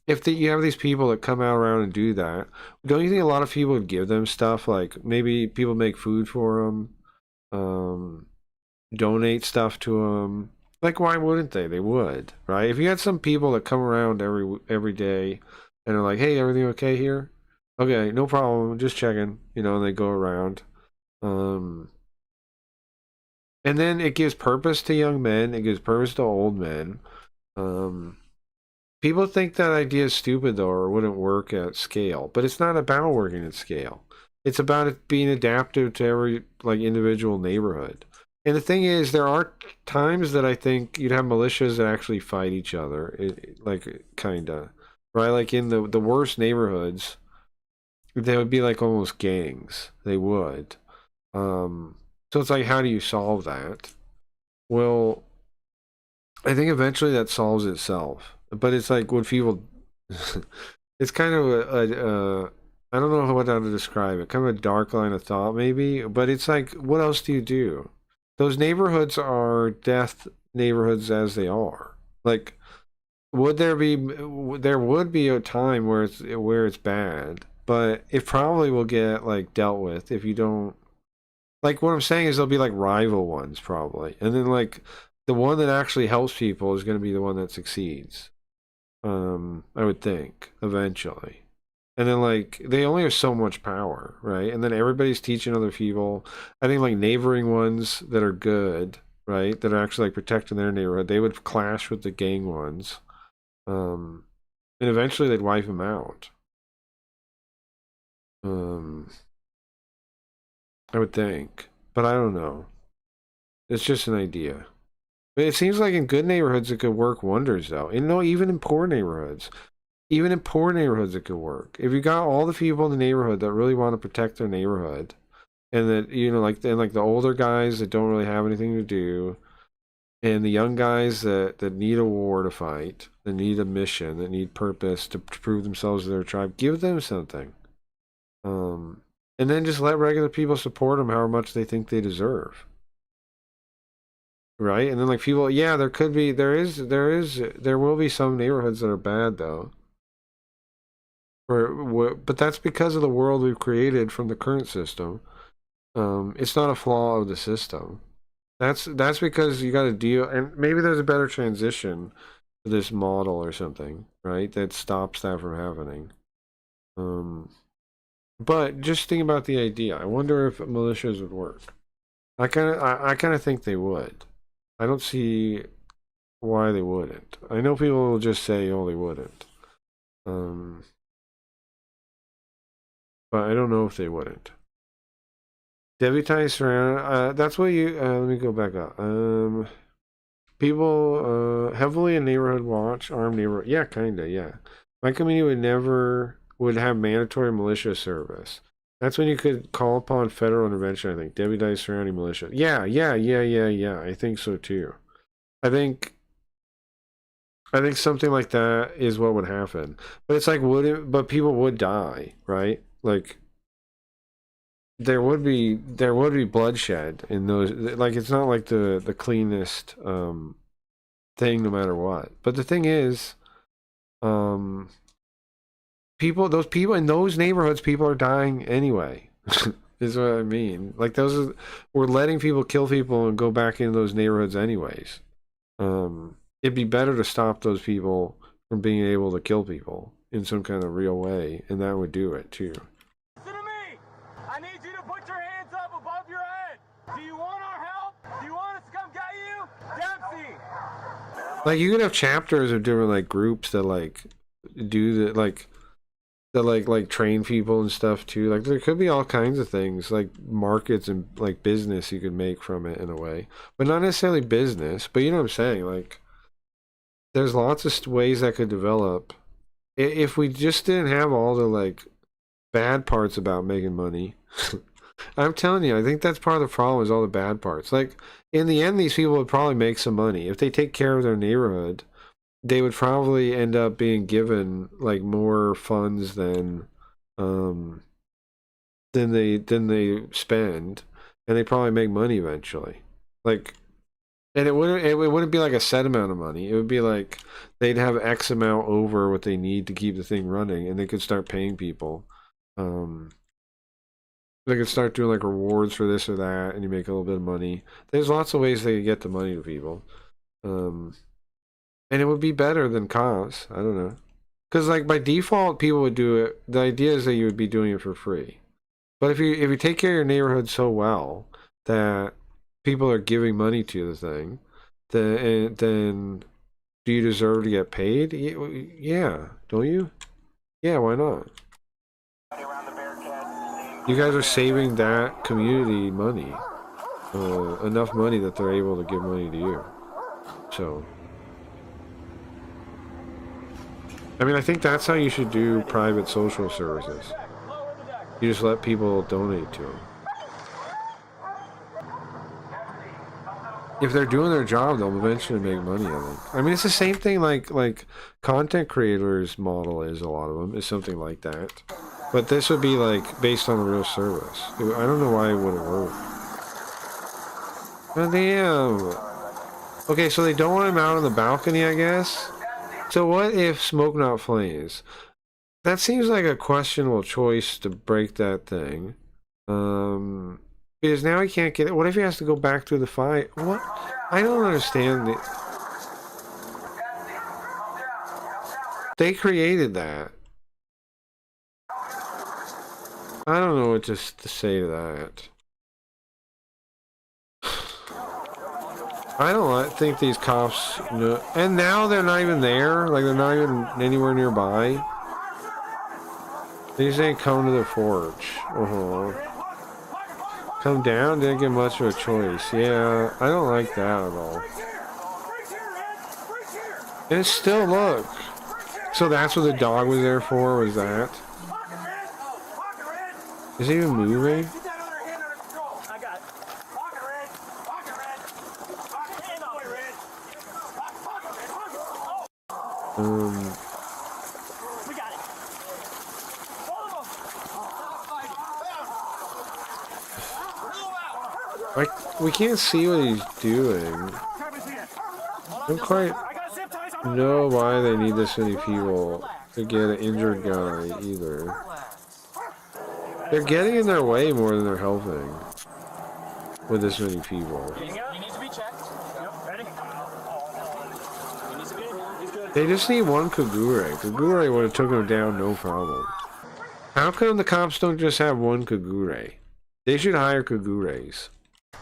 Speaker 4: if you have these people that come out around and do that, don't you think a lot of people would give them stuff? Like maybe people make food for them, donate stuff to them. Like why wouldn't they? They would, right? If you had some people that come around every day and are like, "Hey, everything okay here? Okay, no problem. Just checking," and they go around. And then it gives purpose to young men. It gives purpose to old men. People think that idea is stupid, though, or wouldn't work at scale. But it's not about working at scale. It's about it being adaptive to every individual neighborhood. And the thing is, there are times that I think you'd have militias that actually fight each other, kinda, right? Like in the worst neighborhoods, they would be like almost gangs. They would. So it's like, how do you solve that? Well, I think eventually that solves itself. But it's like, would people... it's kind of I don't know how to describe it. Kind of a dark line of thought, maybe. But it's like, what else do you do? Those neighborhoods are death neighborhoods as they are. Like, would there be? There would be a time where it's bad, but it probably will get like dealt with if you don't. Like what I'm saying is there'll be like rival ones probably, and then like the one that actually helps people is going to be the one that succeeds. I would think eventually, and then like they only have so much power, right? And then everybody's teaching other people. I think like neighboring ones that are good, right? That are actually like protecting their neighborhood, they would clash with the gang ones, and eventually they'd wipe them out. I would think, but I don't know. It's just an idea. But it seems like in good neighborhoods it could work wonders, though. And no, even in poor neighborhoods, it could work. If you got all the people in the neighborhood that really want to protect their neighborhood, and that like the older guys that don't really have anything to do, and the young guys that need a war to fight, that need a mission, that need purpose to prove themselves to their tribe, give them something. And then just let regular people support them however much they think they deserve. Right? And then like people, yeah, there will be some neighborhoods that are bad though. But that's because of the world we've created from the current system. It's not a flaw of the system. That's because you got to deal, and maybe there's a better transition to this model or something, right? That stops that from happening. But just think about the idea. I wonder if militias would work. I kind of think they would. I don't see why they wouldn't. I know people will just say, "Oh, they wouldn't," but I don't know if they wouldn't. Deputized surround. That's what you. Let me go back up. People heavily in neighborhood watch, armed neighborhood. Yeah, kinda. Yeah, my community would have mandatory militia service. That's when you could call upon federal intervention, I think. Deputized surrounding militia. Yeah. I think so too. I think something like that is what would happen. But it's like, but people would die, right? Like there would be bloodshed in those. Like it's not like the cleanest thing no matter what. But the thing is, those people in those neighborhoods, people are dying anyway. Is what I mean. Like we're letting people kill people and go back into those neighborhoods anyways. It'd be better to stop those people from being able to kill people in some kind of real way, and that would do it too.
Speaker 13: Listen to me! I need you to put your hands up above your head! Do you want our help? Do you want us to come get you? Dempsey!
Speaker 4: Like you could have chapters of different like groups that like do that like train people and stuff too. Like there could be all kinds of things, like markets and like business you could make from it in a way, but not necessarily business. But you know what I'm saying? Like there's lots of ways that could develop if we just didn't have all the like bad parts about making money. I'm telling you, I think that's part of the problem is all the bad parts. Like in the end, these people would probably make some money if they take care of their neighborhood. They would probably end up being given like more funds than they spend, and they probably make money eventually. Like, and it wouldn't be like a set amount of money. It would be like they'd have X amount over what they need to keep the thing running, and they could start paying people. They could start doing like rewards for this or that, and you make a little bit of money. There's lots of ways they could get the money to people. And it would be better than cops. I don't know. Because like by default, people would do it. The idea is that you would be doing it for free. But if you take care of your neighborhood so well that people are giving money to the thing, then do you deserve to get paid? Yeah, don't you? Yeah, why not? You guys are saving that community money. Enough money that they're able to give money to you. So... I mean, I think that's how you should do private social services. You just let people donate to them. If they're doing their job, they'll eventually make money, I think. I mean, it's the same thing like content creators model is, a lot of them, is something like that. But this would be like based on a real service. I don't know why it wouldn't work. Oh, damn. Okay, so they don't want him out on the balcony, I guess? So what if Smoke Not Flames? That seems like a questionable choice to break that thing. Because now he can't get it. What if he has to go back through the fight? What? I don't understand it. They created that. I don't know what to say to that. I don't think these cops know. And now they're not even there. Like, they're not even anywhere nearby. They say come to the forge. Come down, didn't get much of a choice. Yeah, I don't like that at all. And it's still, look. So that's what the dog was there for, was that? Is he even moving? We can't see what he's doing. I don't quite know why they need this many people to get an injured guy either. They're getting in their way more than they're helping with this many people. They just need one Kagure. Kagure would have took him down no problem. How come the cops don't just have one Kagure? They should hire Kagures.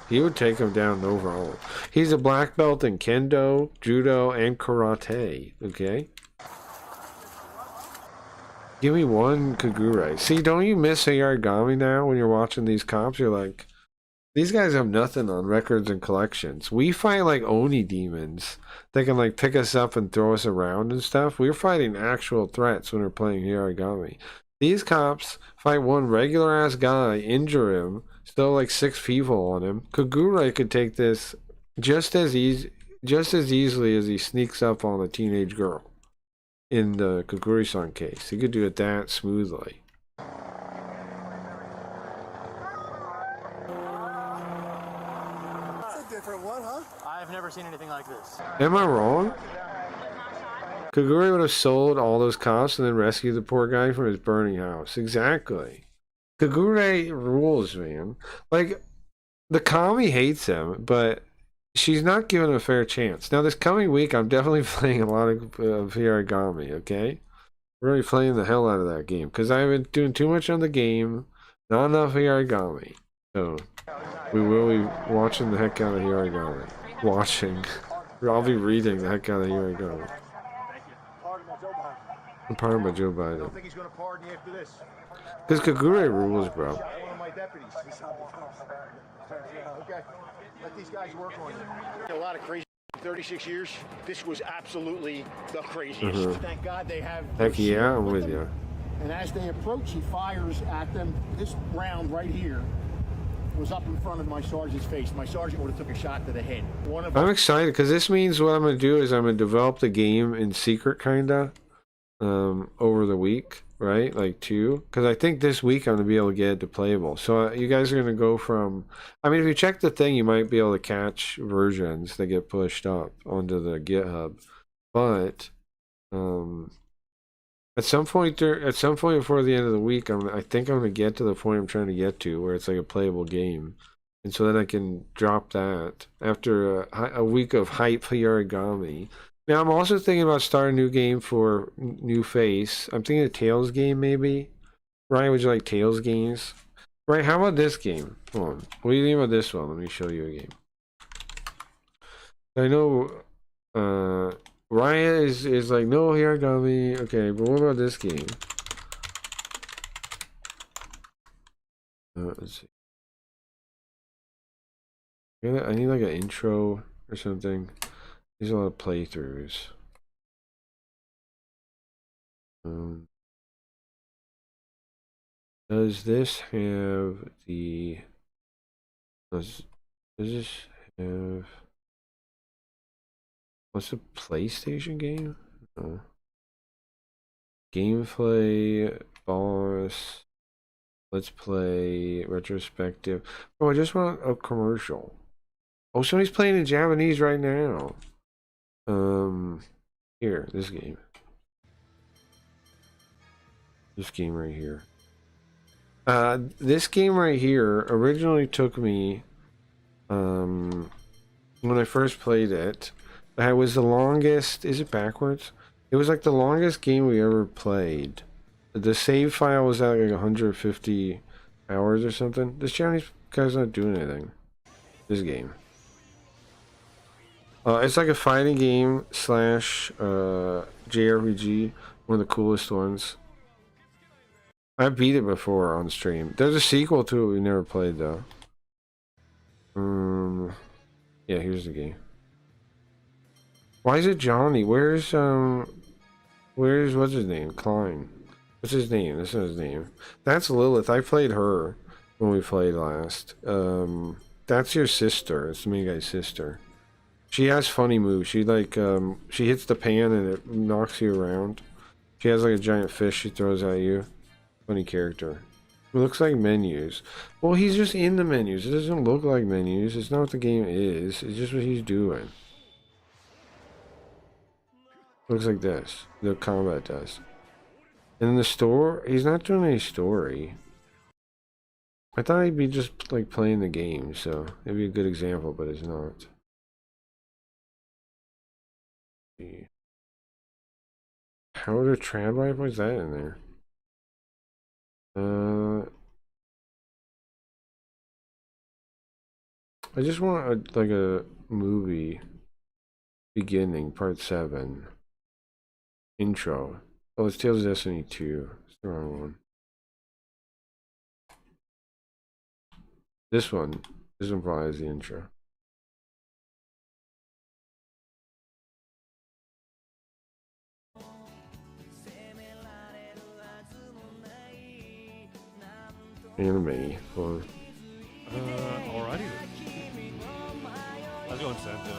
Speaker 4: He would take him down no problem. He's a black belt in Kendo, Judo, and Karate. Okay? Give me one Kagure. See, don't you miss Yarigami now when you're watching these cops? You're like, these guys have nothing on records and collections. We fight like Oni demons. They can like pick us up and throw us around and stuff. We're fighting actual threats when we're playing Yarigami. These cops fight one regular ass guy, injure him, still like 6 people on him. Kagure could take this just as easily as he sneaks up on a teenage girl in the Kagure-san case. He could do it that smoothly.
Speaker 21: That's a different one, huh?
Speaker 23: I've never seen anything like this.
Speaker 4: Am I wrong? Kagure would have sold all those cops and then rescued the poor guy from his burning house. Exactly. Kagure rules, man. Like, the Kami hates him, but she's not given him a fair chance. Now, this coming week, I'm definitely playing a lot of Yarigami, okay? We're really playing the hell out of that game, because I've been doing too much on the game, not enough Yarigami. So, we will be watching the heck out of Yarigami. Watching. I'll be reading the heck out of Yarigami. I'm pardoned by Joe Biden. I don't think he's going to pardon you after this. Because Kagure rules, bro.
Speaker 21: One of my deputies. Okay. Let these guys work on you. A lot of crazy 36 years. This was absolutely the craziest. Thank God they have.
Speaker 4: Heck yeah, I'm with you.
Speaker 21: And as they approach, he fires at them. This round right here was up in front of my sergeant's face. My sergeant would have took a shot to the head.
Speaker 4: I'm excited because this means what I'm going to do is I'm going to develop the game in secret, kinda, over the week. Right, like 2, because I think this week I'm gonna be able to get it to playable. So you guys are gonna go from, I mean, if you check the thing, you might be able to catch versions that get pushed up onto the GitHub. But at some point before the end of the week, I think I'm gonna get to the point I'm trying to get to, where it's like a playable game, and so then I can drop that after a week of hype for Yarigami. Now, I'm also thinking about starting a new game for New Face. I'm thinking a Tales game, maybe. Ryan, would you like Tales games? Right, how about this game? Hold on. What do you think about this one? Let me show you a game. I know Ryan is like, no, Yarigami. Okay, but what about this game? Let's see. I need like an intro or something. There's a lot of playthroughs. Does this have the... Does this have... What's a PlayStation game? No. Gameplay, boss, let's play, retrospective. Oh, I just want a commercial. Oh, somebody's playing in Japanese right now. Here, this game. This game right here. This game right here originally took me, when I first played it, it was the longest, is it backwards? It was like the longest game we ever played. The save file was at like 150 hours or something. This Chinese guy's not doing anything. This game. It's like a fighting game slash JRPG, one of the coolest ones. I beat it before on stream. There's a sequel to it we never played though. Yeah, here's the game. Why is it Johnny? Where's what's his name? Klein. What's his name? This is his name. That's Lilith. I played her when we played last. That's your sister. It's the main guy's sister. She has funny moves. She like she hits the pan and it knocks you around. She has like a giant fish she throws at you. Funny character. It looks like menus. Well, he's just in the menus. It doesn't look like menus. It's not what the game is. It's just what he's doing. Looks like this. The combat does. And in the store, he's not doing any story. I thought he'd be just like playing the game, so it'd be a good example, but it's not. How to trad wipe? What's that in there? I just want like a movie beginning, part 7. Intro. Oh, it's Tales of Destiny 2. It's the wrong one. This one probably is the intro. Anime. Or
Speaker 9: Alrighty. How's it going, Santa?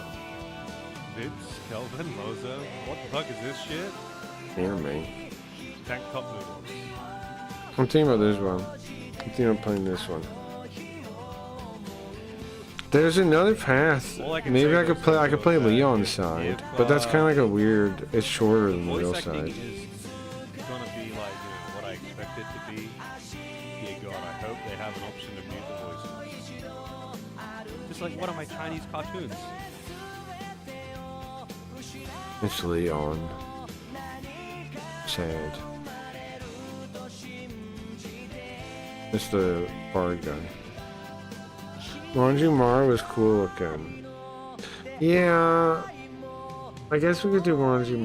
Speaker 9: Vids, Kelvin, Moza. What the fuck is this shit?
Speaker 4: Anime.
Speaker 9: Tank top noodles.
Speaker 4: I'm thinking about this one. I'm thinking about playing this one. There's another path. Maybe I could play Leon's side, but that's kind of like a weird. It's shorter than the real side.
Speaker 9: Is gonna be like what I expect it to be. Dear God, I hope they have an option to mute the voices. Just like one of my Chinese cartoons.
Speaker 4: It's Leon. Sad. It's the bard guy. Manji was cool looking. Yeah, I guess we could do Manji,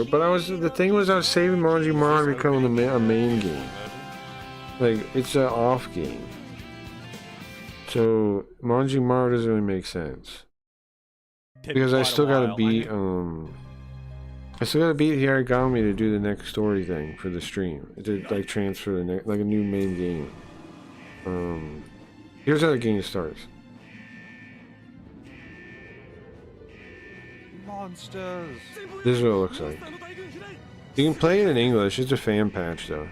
Speaker 4: but the thing was I was saving Manji to become a main game. Like it's an off game, so Manji doesn't really make sense because I still gotta beat Hiragami to do the next story thing for the stream. To like transfer the like a new main game. Here's how the game starts.
Speaker 9: Monsters.
Speaker 4: This is what it looks like. You can play it in English. It's a fan patch though.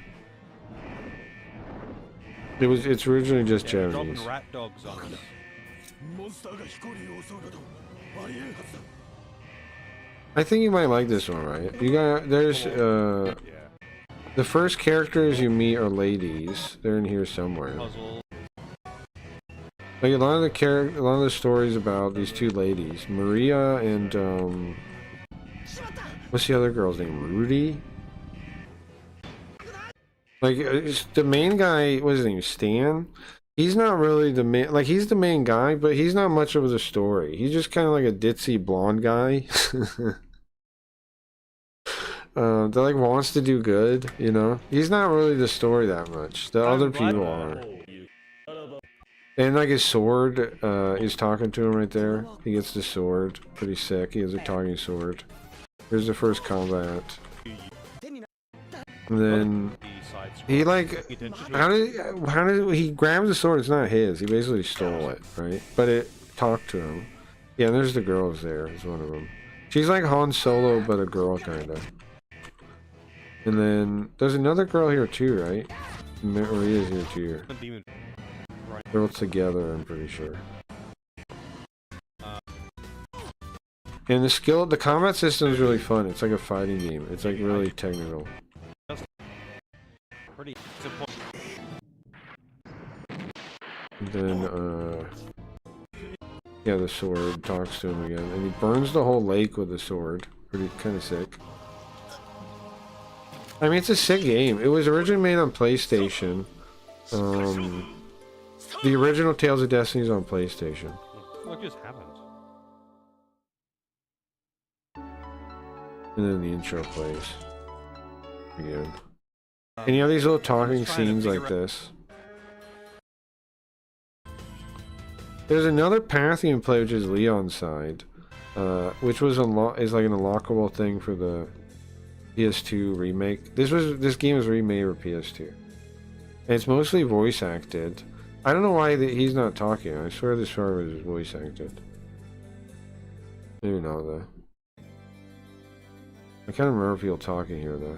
Speaker 4: It's originally just Japanese.
Speaker 9: Rat dogs on it.
Speaker 4: I think you might like this one, right? There's the first characters you meet are ladies. They're in here somewhere. Like a lot of the stories about these two ladies, Maria and what's the other girl's name? Rudy. Like the main guy, what's his name? Stan. He's not really the main. Like he's the main guy, but he's not much of the story. He's just kind of like a ditzy blonde guy. That like wants to do good, you know. He's not really the story that much. The other people are. And like his sword, he's talking to him right there. He gets the sword. Pretty sick. He has a talking sword. Here's the first combat. And then he like how did he grabs the sword? It's not his. He basically stole it, right? But it talked to him. Yeah, and there's the girls there. Is one of them. She's like Han Solo, but a girl kind of. And then there's another girl here too, right? Maria's here too. They're all together, I'm pretty sure. And the combat system is really fun. It's like a fighting game. It's like really technical.
Speaker 9: Pretty simple.
Speaker 4: And then, yeah, the sword talks to him again. And he burns the whole lake with the sword. Pretty kind of sick. I mean, it's a sick game. It was originally made on PlayStation. The original Tales of Destiny is on PlayStation.
Speaker 9: Well, it just happened.
Speaker 4: And then the intro plays again. And you have these little talking scenes like this. There's another path you can play, which is Leon's side, which was is like an unlockable thing for the PS2 remake. This game was remade for PS2, and it's mostly voice acted. I don't know why he's not talking. I swear this part was voice acted. Maybe not though. I can't remember if he'll talk in here though.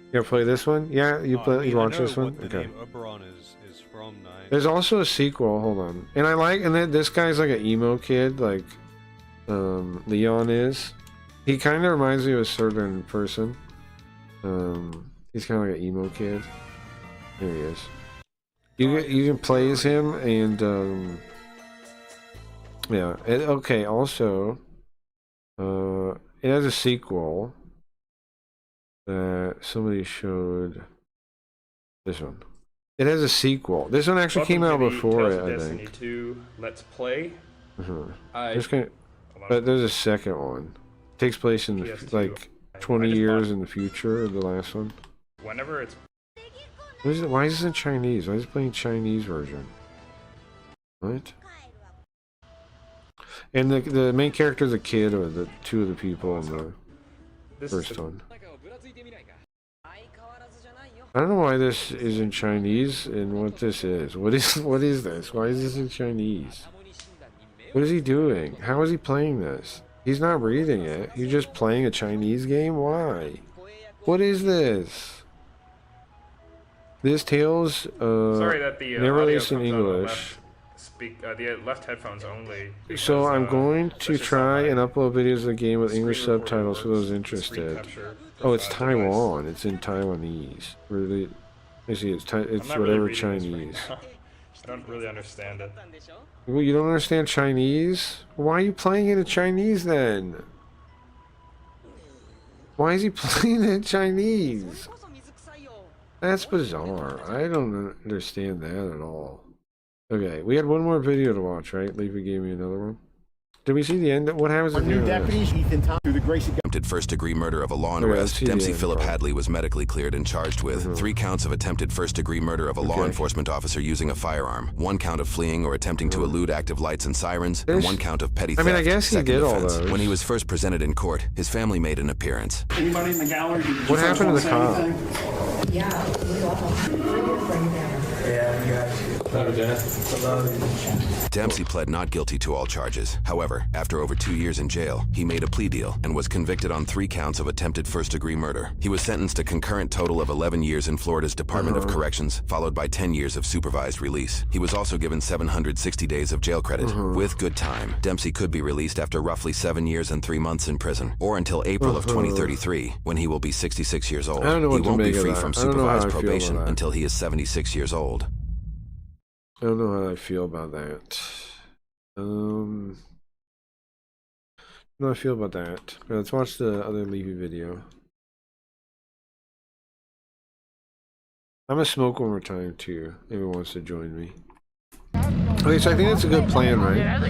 Speaker 4: You gonna play this one? Yeah, you watch this one?
Speaker 9: The name Oberon is from.
Speaker 4: There's also a sequel. Hold on, and then this guy's like an emo kid, like Leon is. He kind of reminds me of a certain person. He's kind of like an emo kid. There he is. You can play as him, and yeah. Okay. Also, it has a sequel that somebody showed. This one. It has a sequel. This one actually came out before it, I think.
Speaker 14: Destiny 2 Let's Play.
Speaker 4: But there's a second one. It takes place in like 20 years in the future of the last one.
Speaker 14: Whenever it's.
Speaker 4: Why is this in Chinese? Why is it playing Chinese version? What? And the main character is a kid, or the two of the people in the first one. I don't know why this is in Chinese and what this is. What is this? Why is this in Chinese? What is he doing? How is he playing this? He's not reading it. He's just playing a Chinese game? Why? What is this? This Tales
Speaker 14: Sorry that the
Speaker 4: never
Speaker 14: audio
Speaker 4: released in
Speaker 14: comes on the
Speaker 4: English.
Speaker 14: the left headphones only.
Speaker 4: So I'm going to try and upload videos of the game with English subtitles for those interested. Oh, it's Taiwan. It's in Taiwanese. Really? I see. It's whatever Chinese.
Speaker 14: I don't really understand it.
Speaker 4: Well, you don't understand Chinese? Why are you playing it in Chinese then? Why is he playing it in Chinese? That's bizarre. I don't understand that at all. Okay, we had one more video to watch, right? Leafy gave me another one. Did we see the end? What happens at the end of this?
Speaker 20: Attempted first-degree murder of a law and arrest, Dempsey Philip Hadley was medically cleared and charged with 3 counts of attempted first-degree murder of a law enforcement officer using a firearm, 1 count of fleeing or attempting to elude active lights and sirens, and 1 count of petty theft.
Speaker 4: I mean, I guess he did all those.
Speaker 20: When he was first presented in court, his family made an appearance.
Speaker 15: Anybody in the gallery?
Speaker 4: What happened to the cop?
Speaker 20: Dempsey pled not guilty to all charges. However, after over 2 years in jail, he made a plea deal and was convicted on 3 counts of attempted first-degree murder. He was sentenced a concurrent total of 11 years in Florida's Department of Corrections, followed by 10 years of supervised release. He was also given 760 days of jail credit. With good time, Dempsey could be released after roughly 7 years and 3 months in prison, or until April of 2033, when he will be 66 years old.
Speaker 4: I don't know what
Speaker 20: he won't
Speaker 4: to
Speaker 20: be
Speaker 4: make of
Speaker 20: free
Speaker 4: that.
Speaker 20: from
Speaker 4: I don't know how
Speaker 20: supervised
Speaker 4: I feel
Speaker 20: probation
Speaker 4: about that.
Speaker 20: until he is 76 years old.
Speaker 4: I don't know how I feel about that. How do I feel about that? Let's watch the other Leafy video. I'm gonna smoke one more time too. Anyone wants to join me? Okay, so I think that's a good plan, right?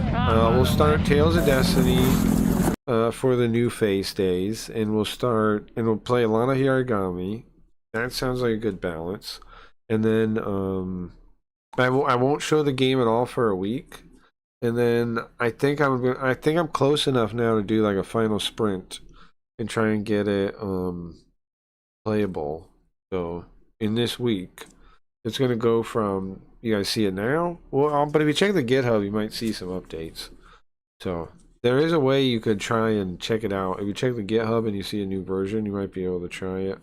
Speaker 4: We'll start Tales of Destiny for the new face days, and we'll play Alana Hiragami. That sounds like a good balance. And then I won't show the game at all for a week, and then I think I'm close enough now to do like a final sprint and try and get it playable. So in this week, it's gonna go from, you guys see it now. Well, but if you check the GitHub, you might see some updates. So there is a way you could try and check it out. If you check the GitHub and you see a new version, you might be able to try it.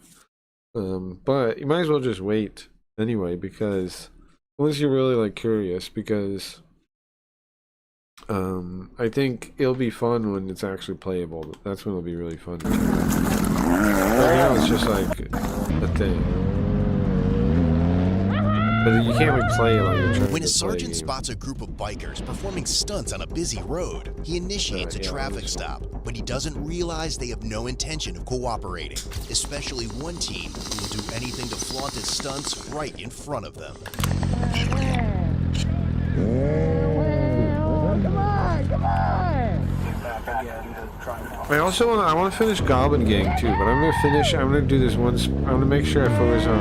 Speaker 4: But you might as well just wait anyway, because unless you're really like curious, because I think it'll be fun when it's actually playable. That's when it'll be really fun. Right now it's just like a thing. But you can't really play it like you're trying
Speaker 8: When a
Speaker 4: to play
Speaker 8: sergeant spots a group of bikers performing stunts on a busy road, he initiates a traffic stop, but he doesn't realize they have no intention of cooperating, especially one team who will do anything to flaunt its stunts right in front of them.
Speaker 12: Come on!
Speaker 4: I also want to finish Goblin Gang too, but I'm gonna do this once. I'm gonna make sure I focus on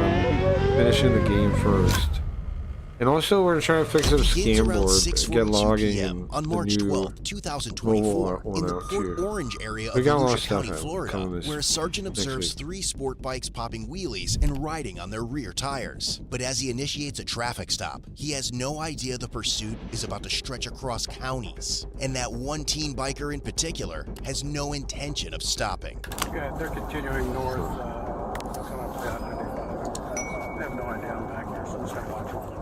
Speaker 4: finishing the game first. And also, we're trying to fix up Scamboard, get logging, and
Speaker 8: on
Speaker 4: the
Speaker 8: March
Speaker 4: new
Speaker 8: 12, 2024, in the Port Orange area of Volusia County, Florida, where a sergeant observes 3 sport bikes popping wheelies and riding on their rear tires. But as he initiates a traffic stop, he has no idea the pursuit is about to stretch across counties, and that one teen biker in particular has no intention of stopping.
Speaker 21: Yeah, they're continuing north, coming up to 95. I have no idea I'm back here, so I'm just gonna watch a little bit.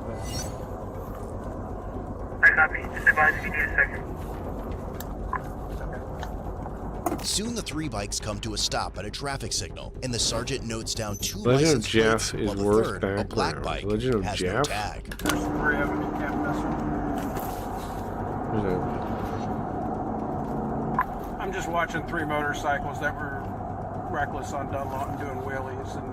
Speaker 3: I copy. Just advise if you need a second.
Speaker 8: Soon the 3 bikes come to a stop at a traffic signal, and the sergeant notes down 2
Speaker 4: Legend of
Speaker 8: license
Speaker 4: Jeff
Speaker 8: plates,
Speaker 4: is
Speaker 8: while the
Speaker 4: worth
Speaker 8: third, a black
Speaker 4: background.
Speaker 8: bike,
Speaker 4: Legend of
Speaker 8: has
Speaker 4: Jeff?
Speaker 8: no tag.
Speaker 21: There's 3 of them, you can't miss them. I'm just watching 3 motorcycles that were reckless on Dunlawton doing wheelies, and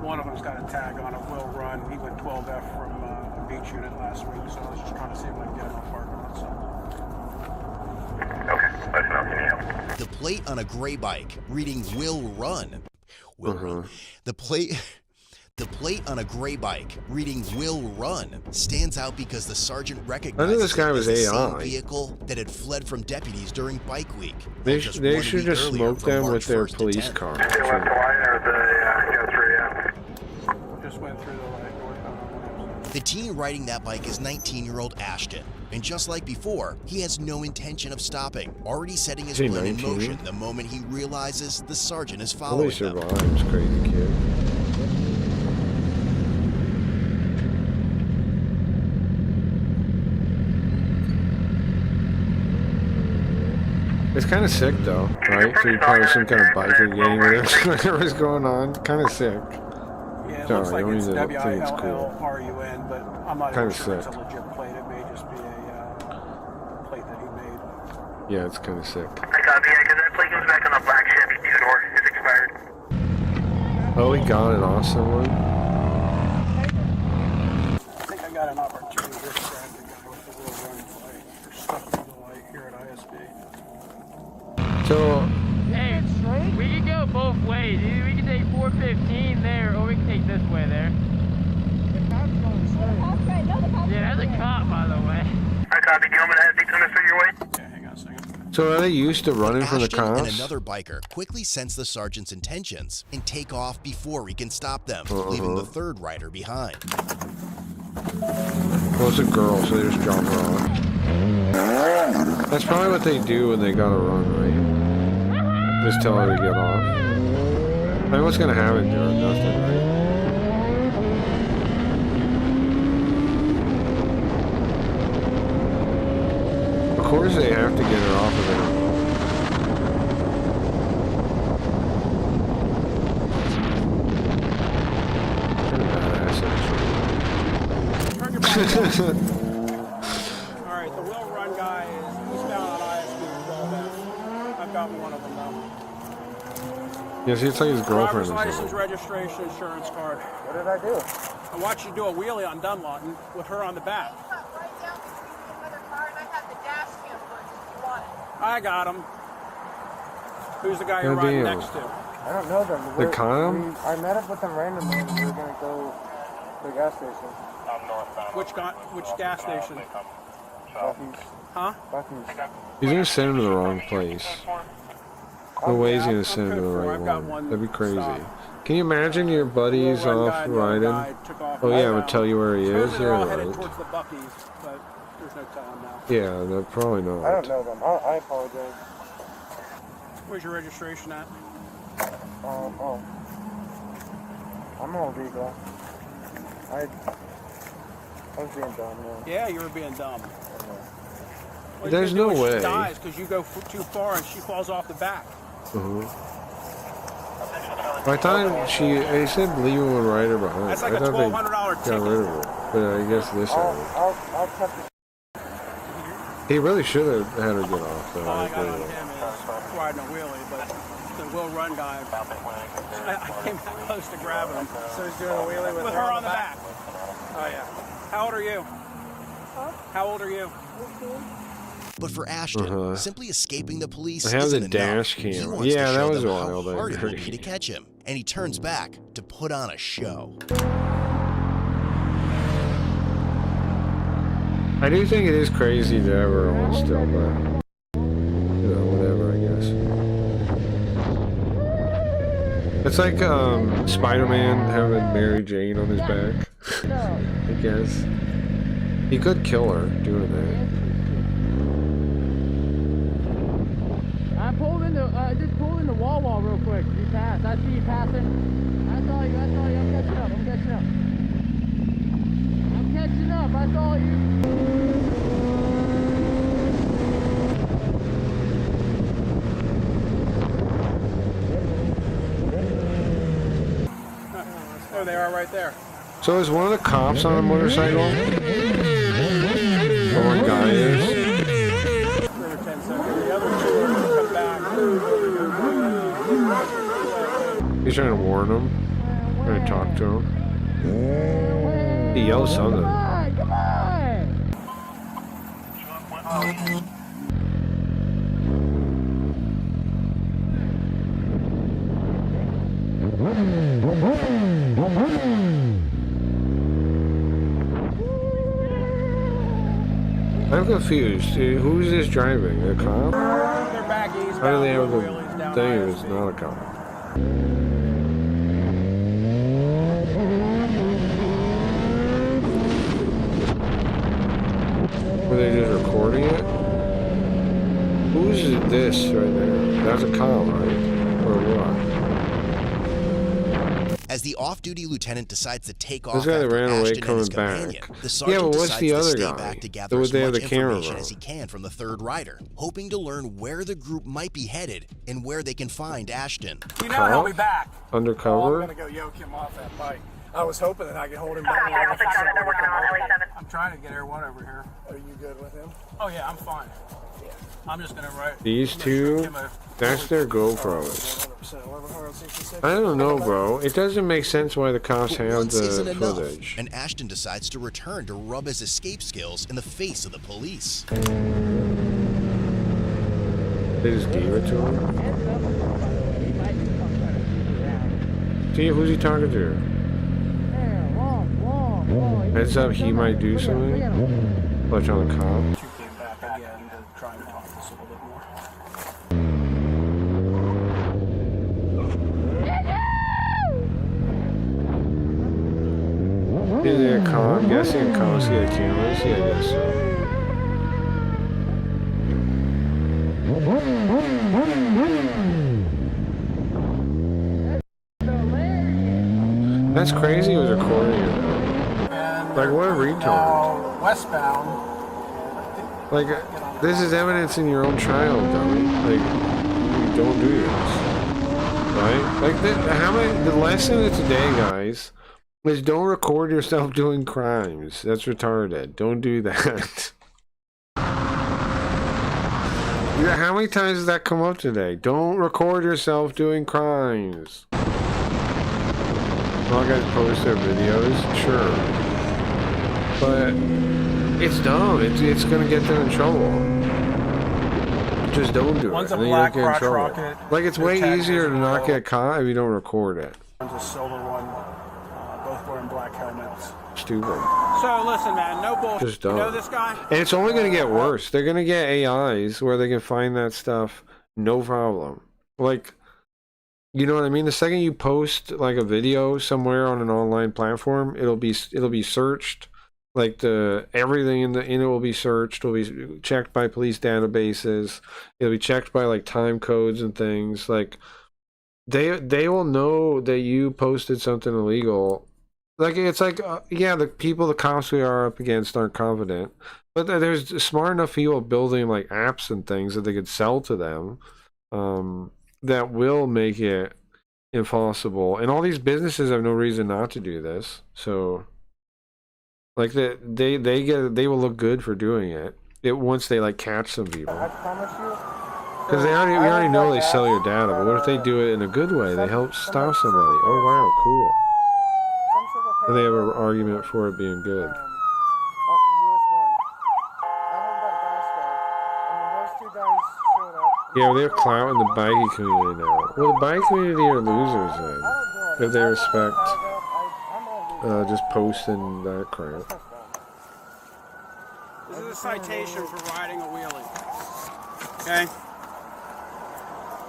Speaker 21: one of them's got a tag on it, Will Run. He went 12F from a beach unit last week, so I was just trying to see if I can get him on parking lot.
Speaker 8: The plate on a gray bike reading "Will Run." The plate on a gray bike reading "Will Run" stands out because the sergeant recognizes
Speaker 4: this guy
Speaker 8: it
Speaker 4: was
Speaker 8: as the
Speaker 4: AI.
Speaker 8: same vehicle that had fled from deputies during Bike Week.
Speaker 4: They
Speaker 8: just
Speaker 4: should
Speaker 8: one
Speaker 4: just
Speaker 8: week earlier
Speaker 4: smoke
Speaker 8: from
Speaker 4: them
Speaker 8: March
Speaker 4: with their
Speaker 8: 1st to
Speaker 4: police
Speaker 8: 10th.
Speaker 4: car.
Speaker 3: Just went through the light.
Speaker 8: The teen riding that bike is 19-year-old Ashton, and just like before, he has no intention of stopping, already setting his
Speaker 4: Is he
Speaker 8: plan in
Speaker 4: 19?
Speaker 8: motion the moment he realizes the sergeant is
Speaker 4: Holy
Speaker 8: following them.
Speaker 4: survives, crazy kid. It's kind of sick though, right? So you're part of some kind of biker gang or whatever's going on. Kind of sick.
Speaker 21: Yeah, it
Speaker 4: Sorry,
Speaker 21: looks like
Speaker 4: I don't
Speaker 21: it's
Speaker 4: even think it's cool.
Speaker 21: W-I-L-L-R-U-N, but I'm not
Speaker 4: Kinda
Speaker 21: even sure it's a
Speaker 4: sick.
Speaker 21: legit plate. It may just be a plate that he made.
Speaker 4: Yeah, it's kind of sick.
Speaker 3: I copy. Yeah, because that plate comes back on a black Chevy 2-door. It's expired.
Speaker 4: Oh, he got it off someone.
Speaker 21: I think I got an opportunity to grab the guy with the Will Run plate for stuff in the light here at ISB.
Speaker 4: So,
Speaker 11: Hey, we can go both ways. Either we can take 415 there, or we can take this way there. Yeah, that's a cop, by the way.
Speaker 3: I copy. Do you want me to have the commissioner your way?
Speaker 4: so are they used to running from the
Speaker 8: Ashton and
Speaker 4: cops?
Speaker 8: another biker quickly sense the sergeant's intentions and take off before he can stop them, leaving the third rider behind.
Speaker 4: Well, it's a girl, so they just drop her off. That's probably what they do when they gotta run, right? Just tell her to get off. I mean, what's gonna happen to her? Nothing, right? Of course they have to get her off of there.
Speaker 21: Alright, the Will Run guy is found on ISB 12F. I've got one of them now.
Speaker 4: Yeah, see, it's like his girlfriend
Speaker 21: Driver's
Speaker 4: or
Speaker 21: license,
Speaker 4: something.
Speaker 21: registration, insurance card. What did I do? I watched you do a wheelie on Dunlawton with her on the back. I got him. Who's the guy you're
Speaker 4: Good
Speaker 21: riding
Speaker 4: deal.
Speaker 21: next to?
Speaker 12: I don't know them.
Speaker 4: The condom?
Speaker 12: I met up with them randomly and we were gonna go to the gas station.
Speaker 21: Which gas station?
Speaker 12: Bucky's.
Speaker 21: Huh?
Speaker 12: Bucky's.
Speaker 4: He's gonna send him to the wrong place. No way he's gonna send him to the right
Speaker 21: got
Speaker 4: one. That'd be crazy. Can you imagine your buddies
Speaker 21: Will Run
Speaker 4: off
Speaker 21: guy, the other guy
Speaker 4: riding?
Speaker 21: took off.
Speaker 4: Oh
Speaker 21: I
Speaker 4: yeah, I'm
Speaker 21: know.
Speaker 4: gonna tell you where he is.
Speaker 21: Supposedly they're
Speaker 4: You're
Speaker 21: all headed
Speaker 4: right.
Speaker 21: towards the Bucky's, but there's no telling now.
Speaker 4: Yeah, they're probably
Speaker 12: I don't
Speaker 4: not.
Speaker 12: know them. I apologize.
Speaker 21: Where's your registration at?
Speaker 12: Oh. I'm all legal. I was being dumb, yeah.
Speaker 21: Yeah, you were being dumb. All
Speaker 4: There's
Speaker 21: you can
Speaker 4: no
Speaker 21: do is
Speaker 4: way.
Speaker 21: She dies because you go too far and she falls off the back.
Speaker 4: I thought they said leave him and ride her behind.
Speaker 21: That's like
Speaker 4: I
Speaker 21: a
Speaker 4: thought they
Speaker 21: $1,200
Speaker 4: got
Speaker 21: ticket.
Speaker 4: rid of her. But I guess this happened.
Speaker 21: I'll cut the.
Speaker 4: He really should have had her get off, though.
Speaker 21: All
Speaker 4: I
Speaker 21: I got on
Speaker 4: agree.
Speaker 21: him is riding a wheelie, but the Will Run guy, I came that close to grabbing him. So he's doing a wheelie with her on the back? Oh, yeah. How old are you? Huh? How old are you?
Speaker 8: But for Ashton, simply escaping the police
Speaker 4: I have
Speaker 8: isn't
Speaker 4: the
Speaker 8: enough.
Speaker 4: dash
Speaker 8: He
Speaker 4: cam.
Speaker 8: wants
Speaker 4: Yeah,
Speaker 8: to
Speaker 4: that
Speaker 8: show
Speaker 4: was
Speaker 8: them
Speaker 4: wild.
Speaker 8: how
Speaker 4: I
Speaker 8: hard it will
Speaker 4: agree.
Speaker 8: be to catch him, and he turns back to put on a show.
Speaker 4: I do think it is crazy to have her on still, but you know, whatever, I guess. It's like Spider-Man having Mary Jane on his back. I guess he could kill her doing that.
Speaker 11: I pulled into, just pulled into Wawa real quick. You passed. I see you passing. I saw you. I'm catching up. I'm catching up. I saw you.
Speaker 21: There they are right there.
Speaker 4: So is one of the cops on a motorcycle? Or one guy is?
Speaker 21: For 10 seconds. The other two are going to come back.
Speaker 4: He's trying to warn him. Trying to talk to him. He yells something.
Speaker 11: Come on.
Speaker 4: I'm confused. Who's this driving? A cop?
Speaker 21: They're back east.
Speaker 4: How do they have the thing if it's not a cop? Were they just recording it? Who's this right there? That's a cop, right? Or what?
Speaker 8: As the off-duty lieutenant decides to take
Speaker 4: This
Speaker 8: off
Speaker 4: guy that
Speaker 8: after
Speaker 4: ran away
Speaker 8: Ashton and
Speaker 4: coming
Speaker 8: his companion,
Speaker 4: back.
Speaker 8: the
Speaker 4: Yeah,
Speaker 8: sergeant
Speaker 4: but what's
Speaker 8: decides
Speaker 4: the
Speaker 8: to
Speaker 4: other
Speaker 8: stay
Speaker 4: guy?
Speaker 8: back to gather
Speaker 4: That
Speaker 8: as
Speaker 4: they have
Speaker 8: much
Speaker 4: the camera
Speaker 8: information
Speaker 4: from?
Speaker 8: as he can from the third rider, hoping to learn where the group might be headed and where they can find Ashton.
Speaker 21: You know he'll be back.
Speaker 4: Undercover?
Speaker 21: I'm going to go yoke him off that bike. I was hoping that I could hold him down. I'm trying to get Air1 over here. Are you good with him? Oh, yeah, I'm fine. Yeah. I'm just going to write.
Speaker 4: These two, that's their GoPros. I don't know, bro. It doesn't make sense why the cops have
Speaker 8: Once isn't
Speaker 4: the
Speaker 8: enough,
Speaker 4: footage.
Speaker 8: and Ashton decides to return to rub his escape skills in the face of the police.
Speaker 4: They just gave it to him. See, who's he talking to? Heads up, he might do something. Watch on the cop.
Speaker 21: Came back again to try and talk this a little bit more.
Speaker 4: Is there a cop? I'm guessing a cop see the cameras. Yeah, I guess so. That's crazy. He was recording it. Like, what a retard.
Speaker 21: Westbound.
Speaker 4: Like, this is evidence in your own trial, dummy. Like, you don't do this. Right? Like, the lesson of today, guys, is don't record yourself doing crimes. That's retarded. Don't do that. Yeah, how many times has that come up today? Don't record yourself doing crimes. All guys post their videos, sure. But it's dumb. It's gonna get them in trouble. Just don't do
Speaker 21: One's
Speaker 4: it.
Speaker 21: a
Speaker 4: And then you don't
Speaker 21: black
Speaker 4: get in
Speaker 21: crotch
Speaker 4: trouble.
Speaker 21: rocket.
Speaker 4: Like, it's
Speaker 21: Their
Speaker 4: way
Speaker 21: tags
Speaker 4: easier
Speaker 21: are
Speaker 4: to not
Speaker 21: yellow.
Speaker 4: get caught if you don't record it.
Speaker 21: One's a silver one. Both wearing black helmets.
Speaker 4: Stupid.
Speaker 21: So listen, man, no bullshit.
Speaker 4: Just
Speaker 21: You
Speaker 4: don't.
Speaker 21: know this guy?
Speaker 4: And it's only gonna get worse. They're gonna get AIs where they can find that stuff, no problem. Like, you know what I mean? The second you post like a video somewhere on an online platform, it'll be searched. Like everything in it will be searched. Will be checked by police databases. It'll be checked by like time codes and things. Like they will know that you posted something illegal. Like it's like yeah, the cops we are up against aren't confident, But there's smart enough people building like apps and things that they could sell to them, that will make it impossible. And all these businesses have no reason not to do this. So, like they will look good for doing it. Once they like catch some people.
Speaker 12: I promise you.
Speaker 4: Because we already know they sell your data, but what if they do it in a good way? They help stop somebody. Oh wow, cool. And they have an argument for it being good. Yeah, they have clout in the bikie community now. Well, the bike community are losers then. If they respect just posting that crap.
Speaker 21: This is a citation for riding a wheelie. Okay?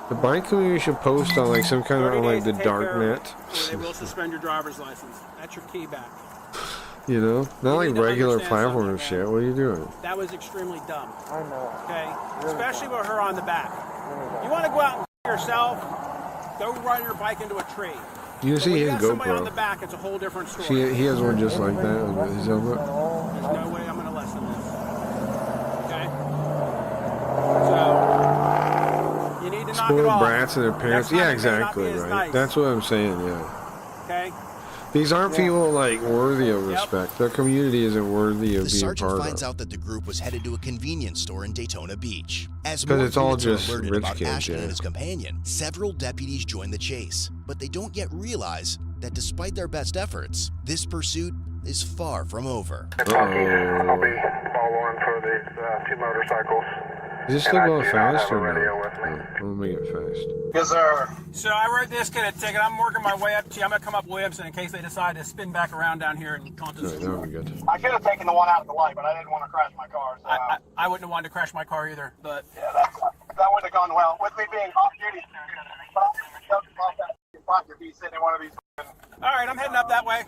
Speaker 4: The bike community should post on like some kind of on like the dark net.
Speaker 21: They will suspend your driver's license. That's your key back.
Speaker 4: You know? Not like regular platform shit. What are you doing?
Speaker 21: That was extremely dumb.
Speaker 12: I know.
Speaker 21: Okay? Especially with her on the back. You want to go out and yourself, go ride your bike into a tree.
Speaker 4: You see his
Speaker 21: somebody on the
Speaker 4: GoPro.
Speaker 21: back, it's a whole different story.
Speaker 4: He has one just like that on his helmet.
Speaker 21: There's no way I'm going to lessen this. Okay? So, you need to knock it
Speaker 4: Spoiled
Speaker 21: off.
Speaker 4: brats and their parents.
Speaker 21: Next time
Speaker 4: Yeah,
Speaker 21: it may not be
Speaker 4: exactly,
Speaker 21: as
Speaker 4: right.
Speaker 21: nice.
Speaker 4: That's what I'm saying, yeah.
Speaker 21: Okay?
Speaker 4: These aren't people like worthy of respect. Their community isn't worthy of
Speaker 8: The
Speaker 4: being
Speaker 8: sergeant
Speaker 4: part
Speaker 8: finds
Speaker 4: of.
Speaker 8: out that the group was headed to a convenience store in Daytona Beach. As
Speaker 4: 'Cause
Speaker 8: more
Speaker 4: it's all
Speaker 8: units are
Speaker 4: just
Speaker 8: alerted
Speaker 4: rich
Speaker 8: about
Speaker 4: kids,
Speaker 8: Ashton
Speaker 4: yeah.
Speaker 8: and his companion, several deputies join the chase, but they don't yet realize that despite their best efforts, this pursuit is far from over.
Speaker 3: I'll be following for these two motorcycles.
Speaker 4: Is this still going fast or no? Oh, I'm gonna make it fast.
Speaker 21: Yes, sir. So I wrote this kid a ticket. I'm working my way up to you. I'm going to come up Williamson in case they decide to spin back around down here and
Speaker 4: Alright, that would be good.
Speaker 3: I could have taken the one out of the light, but I didn't want to crash my car. So
Speaker 21: I wouldn't have wanted to crash my car either, but...
Speaker 3: yeah, that would have gone well. With me being off duty, be sitting in one of these.
Speaker 21: All right, I'm heading up that way.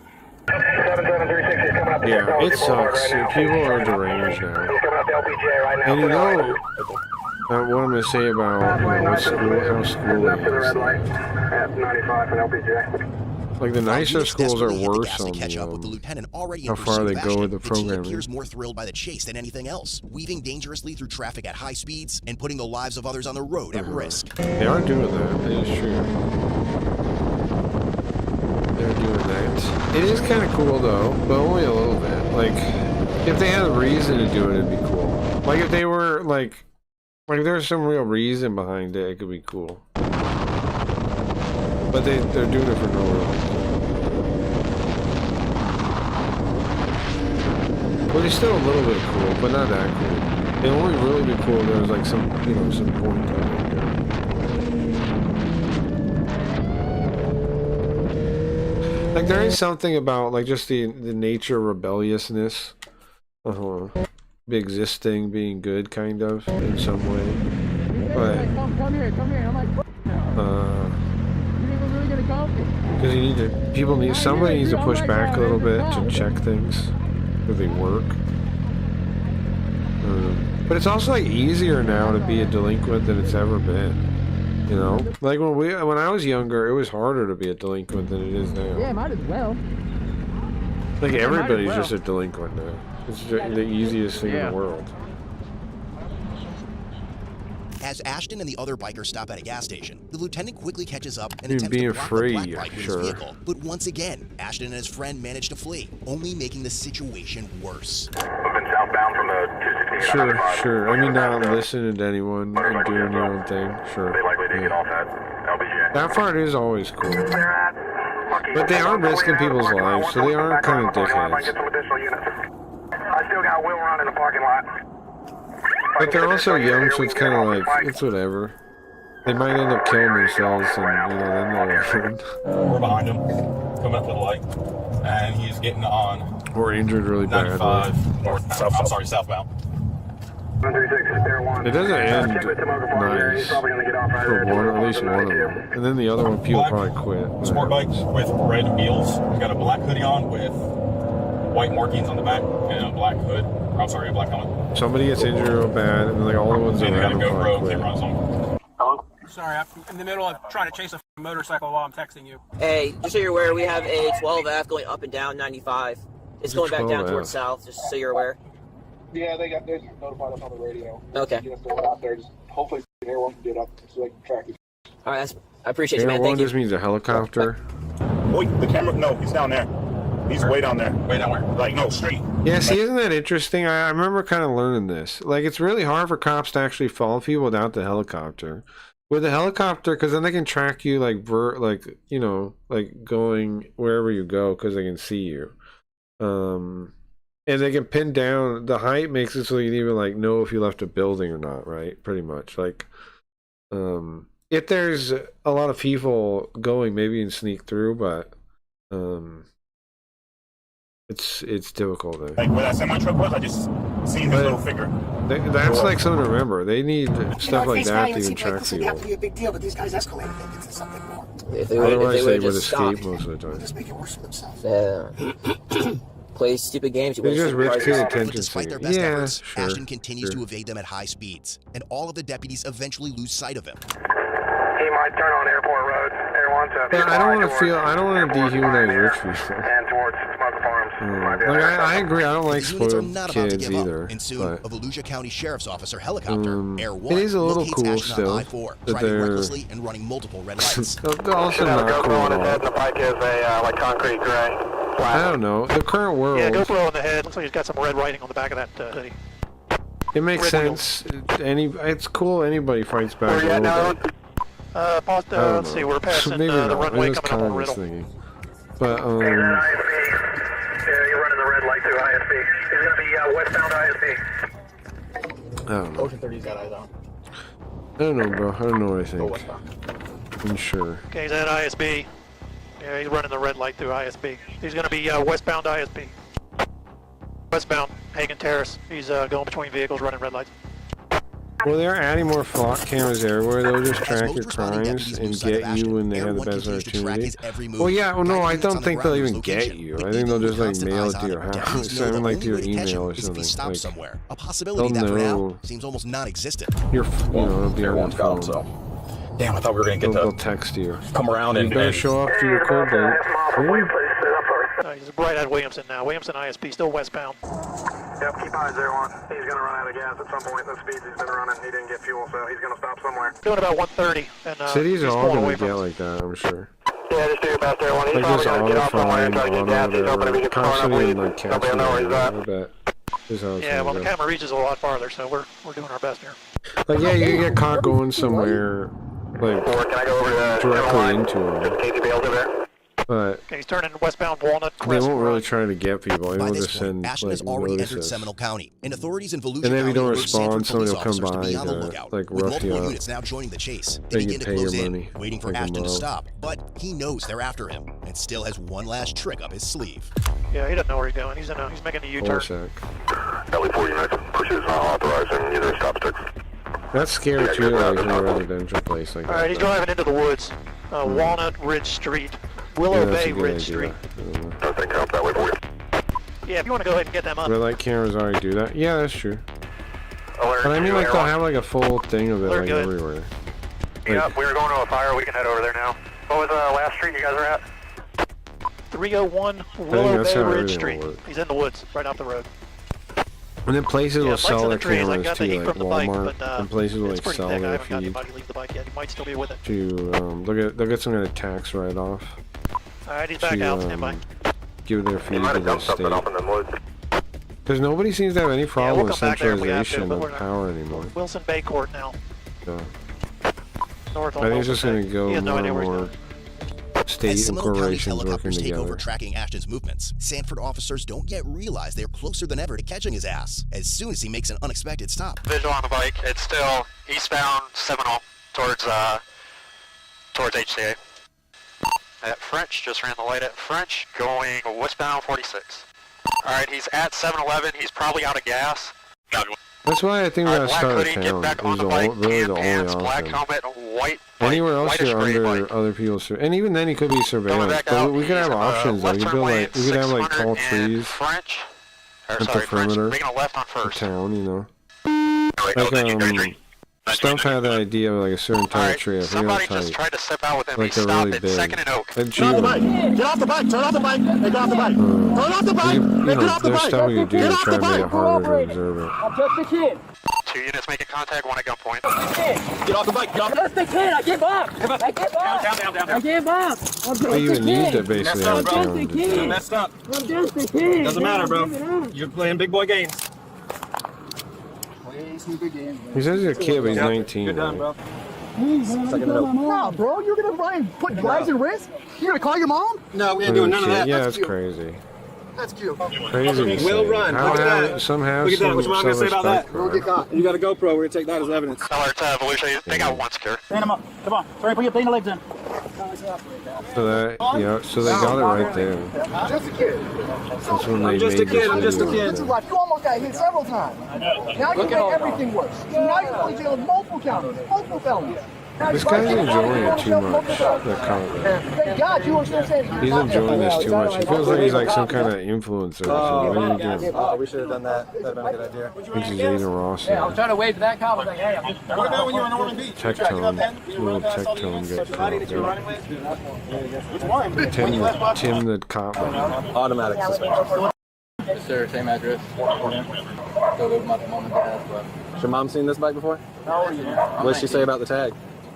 Speaker 4: Yeah, it sucks. People are deranged now. And you know, what I'm going to say about what school, how schooling is. Like the nicer schools are worse on how far they go with the programming.
Speaker 8: Appears more thrilled by the chase than anything else, weaving dangerously through traffic at high speeds and putting the lives of others on the road at risk.
Speaker 4: They are doing that. It is true. They're doing that. It is kind of cool though, but only a little bit. Like, if they had a reason to do it, it'd be cool. Like if they were like if there was some real reason behind it, it could be cool. But they're doing it for no real reason. Well, it's still a little bit cool, but not that cool. It would only really be cool if there was like some, some point to it. Like there is something about like just the nature of rebelliousness, existing, being good, kind of in some way. But
Speaker 12: Come here. I'm like,
Speaker 4: because somebody needs to push back a little bit to check things if they work. But it's also like easier now to be a delinquent than it's ever been. You know, like when I was younger, it was harder to be a delinquent than it is now.
Speaker 12: Yeah, might as well.
Speaker 4: Like everybody's just a delinquent now. It's the easiest thing in the world.
Speaker 8: As Ashton and the other bikers stop at a gas station, the lieutenant quickly catches up and
Speaker 4: You're
Speaker 8: attempts to
Speaker 4: being
Speaker 8: block
Speaker 4: free,
Speaker 8: the black bike with
Speaker 4: sure.
Speaker 8: his vehicle. But once again, Ashton and his friend manage to flee, only making the situation worse.
Speaker 3: Moving southbound from the 216.
Speaker 4: Sure. I mean, not listening to anyone and doing your own thing. Sure.
Speaker 3: LBJ.
Speaker 4: That part is always cool. But they are risking people's lives, so they aren't kind of dickheads.
Speaker 3: I still got Will Run in the parking lot.
Speaker 4: But they're also young, so it's kind of like, it's whatever. They might end up killing themselves, and then they'll learn.
Speaker 15: We're behind him, coming up to the light, and he's getting on.
Speaker 4: Or injured really badly.
Speaker 15: 95 north, southbound.
Speaker 4: It doesn't end nice for at least one of them. And then the other one, people probably quit.
Speaker 15: Sport bikes with red wheels. He's got a black hoodie on with white markings on the back and a black hood. I'm sorry, a black helmet.
Speaker 4: Somebody gets injured real bad, and then like all the ones
Speaker 15: And they got a
Speaker 4: around them
Speaker 15: GoPro,
Speaker 4: probably
Speaker 15: they
Speaker 4: quit.
Speaker 15: run some.
Speaker 21: Hello? Sorry, I'm in the middle of trying to chase a motorcycle while I'm texting you.
Speaker 17: Hey, just so you're aware, we have a 12F going up and down 95. It's going back down
Speaker 4: 12F?
Speaker 17: towards south, just so you're aware.
Speaker 5: Yeah, they notified us on the radio.
Speaker 17: Okay.
Speaker 5: Get us going out there. Just hopefully Air One can get up so they can track it.
Speaker 17: All right, I appreciate you,
Speaker 4: Air
Speaker 17: man.
Speaker 4: One
Speaker 17: Thank you.
Speaker 4: just means a helicopter.
Speaker 15: Wait, the camera? No, he's down there. He's way down there. Way down where? Like, no, straight.
Speaker 4: Yeah, see, isn't that interesting? I remember kind of learning this. Like, it's really hard for cops to actually follow people without the helicopter. With the helicopter, because then they can track you, like, you know, like going wherever you go, because they can see you. And they can pin down the height, makes it so you can even like know if you left a building or not, right? Pretty much, like, if there's a lot of people going, maybe you can sneak through, but it's difficult.
Speaker 15: Like where that semi truck was, I just seen his little figure.
Speaker 4: That's like something to remember. They need stuff like that to even track people.
Speaker 12: Have to be a big deal, but these guys escalated it into something more.
Speaker 4: Otherwise, they would escape most of the time.
Speaker 12: Just make it worse for themselves.
Speaker 17: Yeah. Play stupid games.
Speaker 4: They just risk his attention.
Speaker 8: Despite their best
Speaker 4: Yeah,
Speaker 8: efforts,
Speaker 4: sure,
Speaker 8: Ashton continues
Speaker 4: sure.
Speaker 8: to evade them at high speeds, and all of the deputies eventually lose sight of him.
Speaker 3: He might turn on Airport Road. Air One to
Speaker 4: Yeah, I don't want to dehumanize rich people.
Speaker 3: and towards Smoke Farms.
Speaker 4: Like, I agree. I don't like
Speaker 8: These units are
Speaker 4: spoiled
Speaker 8: not about to
Speaker 4: kids
Speaker 8: give
Speaker 4: either.
Speaker 8: up, and soon
Speaker 4: But
Speaker 8: a Volusia County Sheriff's Officer helicopter, Air One,
Speaker 4: it is a little
Speaker 8: locates
Speaker 4: cool
Speaker 8: Ashton
Speaker 4: still
Speaker 8: on I-4,
Speaker 4: that
Speaker 8: driving
Speaker 4: they're
Speaker 8: recklessly and running multiple red lights.
Speaker 4: they're also not cool at all.
Speaker 3: The bike is a like concrete gray.
Speaker 4: I don't know. The current world,
Speaker 1: Yeah, GoPro on the head. Looks like he's got some red writing on the back of that hoodie.
Speaker 4: it makes
Speaker 1: red
Speaker 4: sense. It's cool. Anybody fights back
Speaker 1: Where
Speaker 4: a
Speaker 1: you at
Speaker 4: little
Speaker 1: now?
Speaker 4: bit.
Speaker 1: Let's
Speaker 4: I don't
Speaker 1: see,
Speaker 4: know.
Speaker 1: we're passing
Speaker 4: Maybe
Speaker 1: the
Speaker 4: not.
Speaker 1: runway
Speaker 4: It was
Speaker 1: coming up on
Speaker 4: kind of
Speaker 1: Riddle.
Speaker 4: thinking. But
Speaker 3: Yeah, you're running the red light through ISP. He's going to be westbound ISP.
Speaker 4: I don't know.
Speaker 7: Ocean 30's got eyes on.
Speaker 4: I don't know, bro. I don't know what I think. I'm sure.
Speaker 1: Okay, he's at ISB. Yeah, he's running the red light through ISB. He's going to be westbound ISB. Westbound Hagen Terrace. He's going between vehicles running red lights.
Speaker 4: Well, they're adding more flock cameras everywhere. They'll just
Speaker 8: As
Speaker 4: track
Speaker 8: most
Speaker 4: your
Speaker 8: responding
Speaker 4: crimes
Speaker 8: deputies
Speaker 4: and
Speaker 8: lose sight of
Speaker 4: get you
Speaker 8: Ashton,
Speaker 4: when they
Speaker 8: Air
Speaker 4: have the
Speaker 8: One
Speaker 4: best
Speaker 8: continues to track
Speaker 4: opportunity.
Speaker 8: his every move.
Speaker 4: Well, yeah, well, no,
Speaker 8: Guiding
Speaker 4: I
Speaker 8: units on
Speaker 4: don't
Speaker 8: the
Speaker 4: think
Speaker 8: ground
Speaker 4: they'll
Speaker 8: his
Speaker 4: even get
Speaker 8: location,
Speaker 4: you.
Speaker 8: but
Speaker 4: I think they'll
Speaker 8: even
Speaker 4: just like
Speaker 8: constant
Speaker 4: mail
Speaker 8: eyes
Speaker 4: it to
Speaker 8: on
Speaker 4: your
Speaker 8: him,
Speaker 4: house,
Speaker 8: deputies know
Speaker 4: send
Speaker 8: the
Speaker 4: like to your
Speaker 8: only way to catch
Speaker 4: email
Speaker 8: him
Speaker 4: or
Speaker 8: is if he
Speaker 4: something.
Speaker 8: stops
Speaker 4: Like,
Speaker 8: somewhere. A possibility
Speaker 4: they'll
Speaker 8: that for now
Speaker 4: know.
Speaker 8: seems almost non-existent.
Speaker 4: You'll be on your phone.
Speaker 15: Damn, I thought we were gonna get
Speaker 4: They'll
Speaker 15: to
Speaker 4: text you.
Speaker 15: come around
Speaker 4: You
Speaker 15: and
Speaker 4: better show up to your court date.
Speaker 1: He's right at Williamson now. Williamson ISP, still westbound.
Speaker 3: Yep, keep eyes there, One. He's going to run out of gas at some point. The speeds he's been running, he didn't get fuel, so he's going to stop somewhere.
Speaker 1: Doing about 130. And,
Speaker 4: Cities
Speaker 1: he's
Speaker 4: are all
Speaker 1: pulling
Speaker 4: gonna
Speaker 1: away
Speaker 4: get
Speaker 1: from us.
Speaker 4: like that, I'm sure.
Speaker 3: Yeah, just do your best there, One. He's
Speaker 4: Like
Speaker 3: probably
Speaker 4: just
Speaker 3: going to get off somewhere and try to get gas. He's hoping if he
Speaker 4: auto-fire,
Speaker 3: gets far enough
Speaker 4: constantly
Speaker 3: lead,
Speaker 4: like
Speaker 3: nobody will know where he's at.
Speaker 4: I bet. This is how it's
Speaker 1: Yeah,
Speaker 4: gonna
Speaker 1: well, the
Speaker 4: go.
Speaker 1: camera reaches a lot farther, so we're doing our best here.
Speaker 4: Like, yeah, you can get caught going somewhere, like,
Speaker 3: Or can I go over to the
Speaker 4: directly into them.
Speaker 3: KTB over there?
Speaker 4: But
Speaker 1: Okay, he's turning westbound Walnut
Speaker 4: they
Speaker 1: Crest.
Speaker 4: won't really try to get people. They
Speaker 8: By
Speaker 4: will
Speaker 8: this
Speaker 4: just
Speaker 8: point,
Speaker 4: send
Speaker 8: Ashton
Speaker 4: like
Speaker 8: has already entered
Speaker 4: notices.
Speaker 8: Seminole County, and authorities in Volusia
Speaker 4: And then if you
Speaker 8: County
Speaker 4: don't
Speaker 8: urge
Speaker 4: respond,
Speaker 8: Sanford
Speaker 4: somebody
Speaker 8: police
Speaker 4: will come
Speaker 8: officers to
Speaker 4: by
Speaker 8: be on the
Speaker 4: to,
Speaker 8: lookout.
Speaker 4: like,
Speaker 8: With
Speaker 4: rough
Speaker 8: multiple
Speaker 4: you up.
Speaker 8: units now joining the chase,
Speaker 4: They
Speaker 8: they
Speaker 4: get
Speaker 8: begin to
Speaker 4: pay
Speaker 8: close
Speaker 4: your
Speaker 8: in,
Speaker 4: money.
Speaker 8: waiting for
Speaker 4: Take 'em
Speaker 8: Ashton to
Speaker 4: out.
Speaker 8: stop. But he knows they're after him, and still has one last trick up his sleeve.
Speaker 1: Yeah, he doesn't know where he's going. He's making a U-turn.
Speaker 4: Bullshit.
Speaker 3: LE4 units, pursuit is not authorized in either stop sticks.
Speaker 4: That's scary too, like in a residential place like
Speaker 1: All right, he's
Speaker 4: that.
Speaker 1: driving into the woods. Walnut Ridge Street. Willow
Speaker 4: Yeah, that's
Speaker 1: Bay
Speaker 4: a good
Speaker 1: Ridge
Speaker 4: idea.
Speaker 1: Street.
Speaker 3: I think help that way for you.
Speaker 1: Yeah, if you want to go ahead and get them up.
Speaker 4: Red light cameras already do that. Yeah, that's true.
Speaker 3: Alert
Speaker 4: But I mean,
Speaker 3: to
Speaker 4: like
Speaker 3: Air
Speaker 4: they'll
Speaker 3: One.
Speaker 4: have like a full thing of it
Speaker 1: They're
Speaker 4: like
Speaker 1: good.
Speaker 4: everywhere.
Speaker 3: Yeah,
Speaker 4: Like,
Speaker 3: we were going to a fire. We can head over there now. What was the last street you guys were at?
Speaker 1: 301 Willow
Speaker 4: that's
Speaker 1: Bay
Speaker 4: how
Speaker 1: Ridge
Speaker 4: everything
Speaker 1: Street.
Speaker 4: will work.
Speaker 1: He's in the woods, right off the road.
Speaker 4: and then places
Speaker 1: Yeah,
Speaker 4: will
Speaker 1: lights
Speaker 4: sell
Speaker 1: in
Speaker 4: their
Speaker 1: the trees. I
Speaker 4: cameras
Speaker 1: got the
Speaker 4: too,
Speaker 1: heat
Speaker 4: like
Speaker 1: from the bike,
Speaker 4: Walmart,
Speaker 1: but
Speaker 4: and places will
Speaker 1: it's
Speaker 4: like
Speaker 1: pretty
Speaker 4: sell
Speaker 1: thick. I
Speaker 4: their
Speaker 1: haven't got
Speaker 4: feed
Speaker 1: anybody to leave the bike yet. He might still be with it.
Speaker 4: to they'll get some kind of tax write off
Speaker 1: All right, he's back
Speaker 4: to
Speaker 1: out. Stand by.
Speaker 4: give their
Speaker 3: He
Speaker 4: feed
Speaker 3: might
Speaker 4: to
Speaker 3: have
Speaker 4: the
Speaker 3: dumped something
Speaker 4: state.
Speaker 3: off in the woods.
Speaker 4: Because nobody seems to have any problem
Speaker 1: we'll
Speaker 4: with
Speaker 1: come back there if we have to,
Speaker 4: centralization
Speaker 1: but
Speaker 4: of
Speaker 1: we're not-
Speaker 4: power anymore.
Speaker 1: Wilson Bay Court now.
Speaker 4: So,
Speaker 1: North
Speaker 4: I
Speaker 1: on
Speaker 4: think it's
Speaker 1: Wilson
Speaker 4: just going
Speaker 1: Bay.
Speaker 4: to go
Speaker 1: He has no
Speaker 4: more
Speaker 1: idea
Speaker 4: and
Speaker 1: where he's
Speaker 4: more
Speaker 1: going.
Speaker 4: state
Speaker 8: As
Speaker 4: and
Speaker 8: Seminole County's
Speaker 4: corporations working
Speaker 8: helicopters take
Speaker 4: together.
Speaker 8: over tracking Ashton's movements, Sanford officers don't yet realize they're closer than ever to catching his ass as soon as he makes an unexpected stop.
Speaker 3: Visual on the bike. It's still eastbound Seminole towards HCA. At French, just ran the light at French, going westbound 46. Alright, he's at 7-Eleven. He's probably out of gas.
Speaker 4: That's why I think we gotta
Speaker 3: black
Speaker 4: start a
Speaker 3: hoodie, get
Speaker 4: town.
Speaker 3: back on
Speaker 4: Is
Speaker 3: the bike,
Speaker 4: really the
Speaker 3: tan
Speaker 4: only
Speaker 3: pants, black
Speaker 4: option.
Speaker 3: helmet, white bike,
Speaker 4: Anywhere else
Speaker 3: whitish
Speaker 4: you're
Speaker 3: gray
Speaker 4: under
Speaker 3: bike.
Speaker 4: other people's and even then he could be surveillance.
Speaker 3: back
Speaker 4: But
Speaker 3: out,
Speaker 4: we could have
Speaker 3: he's,
Speaker 4: options though.
Speaker 3: left
Speaker 4: You
Speaker 3: turn
Speaker 4: could
Speaker 3: lane,
Speaker 4: like we could have like tall
Speaker 3: 600 and
Speaker 4: trees
Speaker 3: French, or
Speaker 4: at the
Speaker 3: sorry, French,
Speaker 4: perimeter
Speaker 3: making a left on
Speaker 4: of
Speaker 3: first.
Speaker 4: town, you know.
Speaker 3: Wait,
Speaker 4: Like
Speaker 3: no, then you go straight.
Speaker 4: Stumpf had the idea of like a certain type of tree. I forget what type.
Speaker 1: Tried to step out with him.
Speaker 4: Like
Speaker 1: He
Speaker 4: they're
Speaker 1: stopped
Speaker 4: really
Speaker 1: at
Speaker 4: big.
Speaker 1: Second and Oak.
Speaker 4: And
Speaker 12: Get off the bike! Get off the bike! Turn off the bike! Hey, get off the bike! Turn off the bike!
Speaker 4: You
Speaker 12: Hey, get
Speaker 4: know,
Speaker 12: off the
Speaker 4: there's
Speaker 12: bike!
Speaker 4: stuff you do
Speaker 12: Get
Speaker 4: to
Speaker 12: off
Speaker 4: try
Speaker 12: the
Speaker 4: to make it
Speaker 12: bike!
Speaker 4: harder to observe it.
Speaker 12: I'm just a kid.
Speaker 1: 2 units making contact, 1 at gunpoint.
Speaker 12: Get off the bike! Get off the bike! Just a kid! I give up! I give up! I give up! I'm just
Speaker 4: Well, you
Speaker 12: a
Speaker 4: even need
Speaker 12: kid!
Speaker 4: to basically
Speaker 12: I'm
Speaker 4: have
Speaker 12: just a
Speaker 4: time.
Speaker 12: kid!
Speaker 15: Messed up.
Speaker 12: I'm just a kid!
Speaker 15: Doesn't matter, bro.
Speaker 12: Give it up.
Speaker 15: You're playing big boy games.
Speaker 4: He says he's a kid, but he's 19.
Speaker 15: Good done,
Speaker 4: right?
Speaker 15: bro.
Speaker 12: No, bro, you're gonna try and put lives at risk? You're gonna call your mom?
Speaker 15: No, we ain't doing none of that.
Speaker 4: Yeah,
Speaker 15: That's
Speaker 4: that's
Speaker 15: cute.
Speaker 4: crazy.
Speaker 12: That's cute.
Speaker 4: Crazy. to
Speaker 15: Will
Speaker 4: say.
Speaker 15: run.
Speaker 4: How
Speaker 15: Look at
Speaker 4: have,
Speaker 15: that.
Speaker 4: some have
Speaker 15: Look at that.
Speaker 4: some
Speaker 15: What you want me to say about that?
Speaker 4: self-respect,
Speaker 12: We'll get caught.
Speaker 15: You got a GoPro. We're gonna take that as evidence.
Speaker 1: Tell her to Volusia, they got 1 secure.
Speaker 12: Stand him up. Come on. Sorry, put your legs in.
Speaker 4: So that, yeah, so they got it right there.
Speaker 12: Just a kid.
Speaker 4: That's when they
Speaker 15: I'm just
Speaker 4: made
Speaker 15: a kid.
Speaker 4: this
Speaker 15: I'm just a
Speaker 4: video.
Speaker 12: This is life. You almost got hit several times. Now you make everything worse. So now you're going to jail with multiple counties, multiple felonies.
Speaker 4: This guy's enjoying it too much, that comment.
Speaker 12: Thank God you understand what I'm saying.
Speaker 4: He's enjoying this too much. He feels like he's like some kind of influencer or something. What are you doing?
Speaker 15: Oh, we should have done that. That'd have been a good idea.
Speaker 4: Thinks he's Aiden Ross.
Speaker 12: Yeah, I was trying to wave to that cop. I was like, hey, I'm just...
Speaker 15: What about when you were in Northern Beach?
Speaker 4: Tectone. Little Tectone gets
Speaker 15: Which one?
Speaker 4: Tim the cop.
Speaker 15: Automatic suspension.
Speaker 11: Yes, sir. Same address. Go live my mom and dad's, but...
Speaker 15: Has your mom seen this bike before?
Speaker 11: How old are you?
Speaker 15: What did she say about the tag?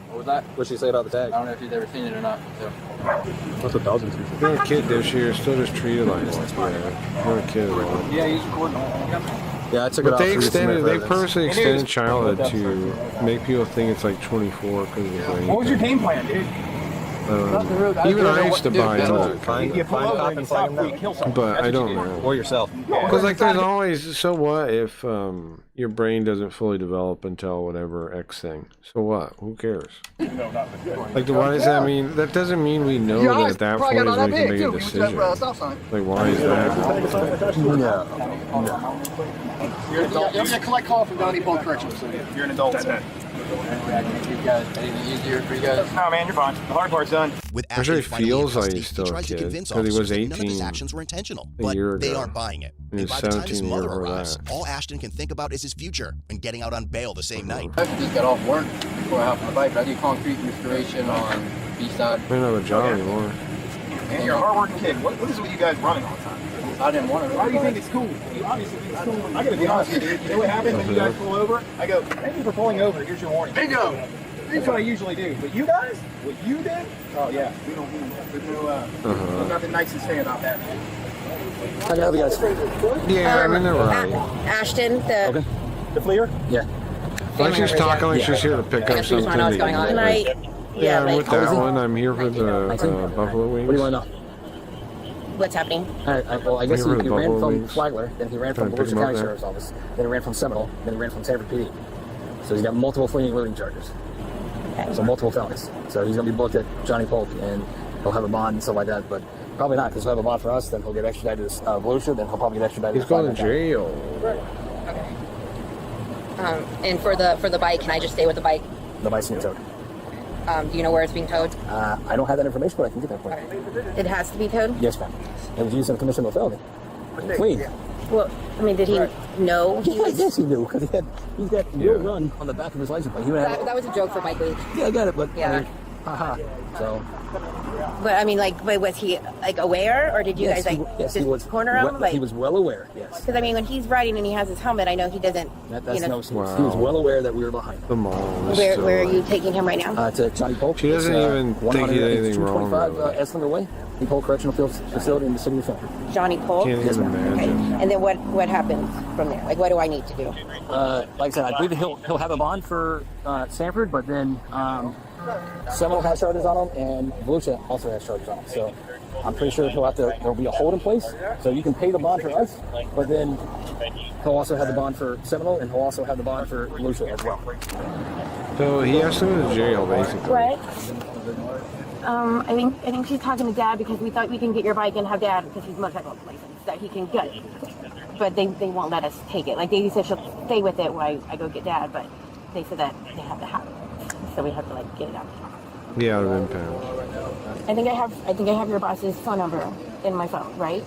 Speaker 11: What was that?
Speaker 15: What did she say about the tag?
Speaker 11: I don't know if you've ever seen it or not. So.
Speaker 15: What's a thousand?
Speaker 4: You're a kid this year, still just treated like one. Yeah, you're a kid. Right?
Speaker 11: Yeah, he's recording.
Speaker 15: Yeah, I took it
Speaker 4: But
Speaker 15: off.
Speaker 4: they
Speaker 15: for you to submit
Speaker 4: extended, they
Speaker 15: evidence.
Speaker 4: purposely extended childhood to make people think it's like 24 because of the brain.
Speaker 12: What was your game plan, dude?
Speaker 4: Even I used to buy into that.
Speaker 15: Find a cop and flag him down.
Speaker 4: But I don't know.
Speaker 15: Or yourself.
Speaker 4: Because like there's always, so what if your brain doesn't fully develop until whatever X thing? So what? Who cares? Like why does that mean? That doesn't mean we know that at that point is when we can make a decision. Like why is that?
Speaker 12: You're going to collect call from Donnie Paul Correctional Facility. You're an adult.
Speaker 11: You guys, anything easier for you guys?
Speaker 12: No, man, you're fine. The hard part's done.
Speaker 8: With
Speaker 4: Actually,
Speaker 8: Ashley finally in
Speaker 4: feels like
Speaker 8: custody,
Speaker 4: he's still
Speaker 8: he
Speaker 4: a
Speaker 8: tries to
Speaker 4: kid,
Speaker 8: convince
Speaker 4: 'cause he was
Speaker 8: officers that none of his
Speaker 4: 18
Speaker 8: actions were intentional,
Speaker 4: a
Speaker 8: but
Speaker 4: year
Speaker 8: they
Speaker 4: ago.
Speaker 8: aren't buying it.
Speaker 4: He
Speaker 8: And
Speaker 4: was
Speaker 8: by the time his
Speaker 4: 17
Speaker 8: mother
Speaker 4: before
Speaker 8: arrives,
Speaker 4: that.
Speaker 8: all Ashton can think about is his future and getting out on bail the same night.
Speaker 11: I just got off work before I hopped on the bike. I do concrete restoration on B-side.
Speaker 4: I don't have a job anymore.
Speaker 12: And you're a hard-working kid. What is it with you guys running all the time?
Speaker 11: I didn't want to.
Speaker 12: Why do you think it's cool? You obviously think it's cool. I gotta be honest with you. You know what happens when you guys pull over? I go, thank you for pulling over. Here's your warning. Bingo! That's what I usually do. But you guys, what you did? Oh yeah, we don't. There's no, nothing nice to say about that.
Speaker 15: How do you guys?
Speaker 4: Yeah, I mean they're right.
Speaker 10: Ashton, the...
Speaker 15: Okay. The fleer? Yeah.
Speaker 4: Like she's talking like she's here to pick up something.
Speaker 10: I know what's going on tonight.
Speaker 4: Yeah, I'm
Speaker 10: like,
Speaker 4: with that one. I'm here for the Buffalo Wings.
Speaker 15: What do you want to know?
Speaker 10: what's happening?
Speaker 15: Well, I guess he
Speaker 4: Remember the
Speaker 15: ran
Speaker 4: Buffalo
Speaker 15: from
Speaker 4: Wings?
Speaker 15: Flagler, then he ran
Speaker 4: Trying
Speaker 15: from
Speaker 4: to pick
Speaker 15: Volusia
Speaker 4: him up
Speaker 15: County
Speaker 4: there?
Speaker 15: Sheriff's Office, then he ran from Seminole, then he ran from Sanford PD. So he's got multiple fleeing and looting charges. So multiple felonies. So he's going to be booked at Johnny Polk, and he'll have a bond and stuff like that, but probably not, because he'll have a bond for us, then he'll get extradited to Volusia, then he'll probably get extradited
Speaker 4: He's going to jail.
Speaker 10: And for the bike, can I just stay with the bike?
Speaker 15: The bike's being towed.
Speaker 10: Do you know where it's being towed?
Speaker 15: I don't have that information, but I can get that for you.
Speaker 10: It has to be towed?
Speaker 15: Yes, ma'am. It was used in a commission of a felony. Clean.
Speaker 10: Well, I mean, did he know he was...
Speaker 15: Yes, he knew, because he's got Will Run on the back of his license plate. He would have...
Speaker 10: That was a joke for Mike Leach.
Speaker 15: Yeah, I got it, but...
Speaker 10: Yeah.
Speaker 15: I mean, haha. So...
Speaker 10: But I mean, like, but was he like aware, or did you
Speaker 15: Yes,
Speaker 10: guys like
Speaker 15: yes,
Speaker 10: just
Speaker 15: he was
Speaker 10: corner him?
Speaker 15: well,
Speaker 10: Like,
Speaker 15: he was well aware, yes.
Speaker 10: because I mean, when he's riding and he has his helmet, I know he doesn't.
Speaker 15: That's
Speaker 10: you know,
Speaker 15: he was well aware that we were behind him.
Speaker 4: The mall. is
Speaker 10: Where
Speaker 4: still
Speaker 10: are you
Speaker 4: like-
Speaker 10: taking him right now?
Speaker 15: To Johnny Polk.
Speaker 4: She doesn't even think he did anything wrong,
Speaker 15: 225 Esslinger Way, the Polk Correctional Facility in the city of Sanford.
Speaker 10: Johnny Polk.
Speaker 4: Can't even imagine.
Speaker 10: And then what happens from there? Like, what do I need to do?
Speaker 15: Like I said, I believe that he'll have a bond for Sanford, but then Seminole has charges on him, and Volusia also has charges on him. So I'm pretty sure there'll be a hold in place, so you can pay the bond for us, but then he'll also have the bond for Seminole, and he'll also have the bond for Volusia as well.
Speaker 4: So he has to go to jail, basically.
Speaker 10: What? I think she's talking to Dad because we thought we can get your bike and have Dad because he's motorcycle license that he can get, but they won't let us take it. Like they said, she'll stay with it while I go get Dad, but they said that they have to have it, so we have to like get it out.
Speaker 4: Yeah, out of impound.
Speaker 10: I think I have your boss's phone number in my phone, right?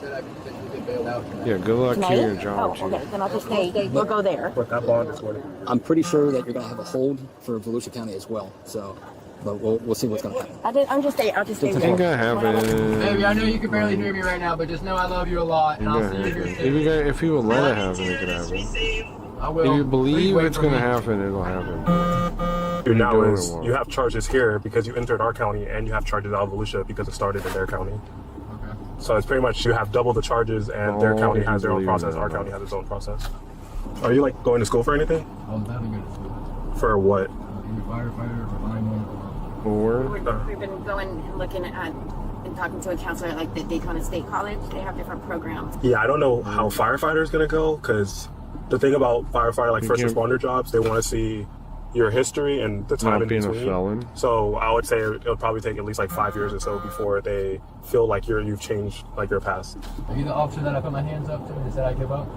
Speaker 15: bailed out.
Speaker 4: Yeah, good luck to
Speaker 10: Tonight?
Speaker 4: your job,
Speaker 10: Oh, okay. Then I'll just stay. We'll go there.
Speaker 12: But that bond is worth.
Speaker 15: I'm pretty sure that you're going to have a hold for Volusia County as well. So, but we'll see what's going to happen.
Speaker 10: I'm just staying. I'll just stay.
Speaker 4: It ain't gonna happen.
Speaker 15: Baby, I know you can barely hear me right now, but just know I love you a lot, and I'll see you here.
Speaker 4: If you will let it happen, it could happen.
Speaker 15: I will.
Speaker 4: If you believe it's gonna happen, it'll happen.
Speaker 16: Now is you have charges here because you entered our county, and you have charges out of Volusia because it started in their county.
Speaker 15: Okay.
Speaker 16: So it's pretty much you have double the charges, and their county has their own process. Our county has its own process. Are you like going to school for anything?
Speaker 15: I'm having good school.
Speaker 16: For what?
Speaker 15: Being a firefighter or lineman.
Speaker 4: Or
Speaker 10: We've been going and looking at and talking to a counselor at like the Daytona State College. They have different programs.
Speaker 16: Yeah, I don't know how firefighter is gonna go because the thing about firefighter, like first responder jobs, they want to see your history and the time
Speaker 4: not
Speaker 16: in
Speaker 4: being
Speaker 16: between.
Speaker 4: a felon.
Speaker 16: So I would say it'll probably take at least like 5 years or so before they feel like you've changed like your past.
Speaker 15: Are you the officer that I put my hands up to and said I give up?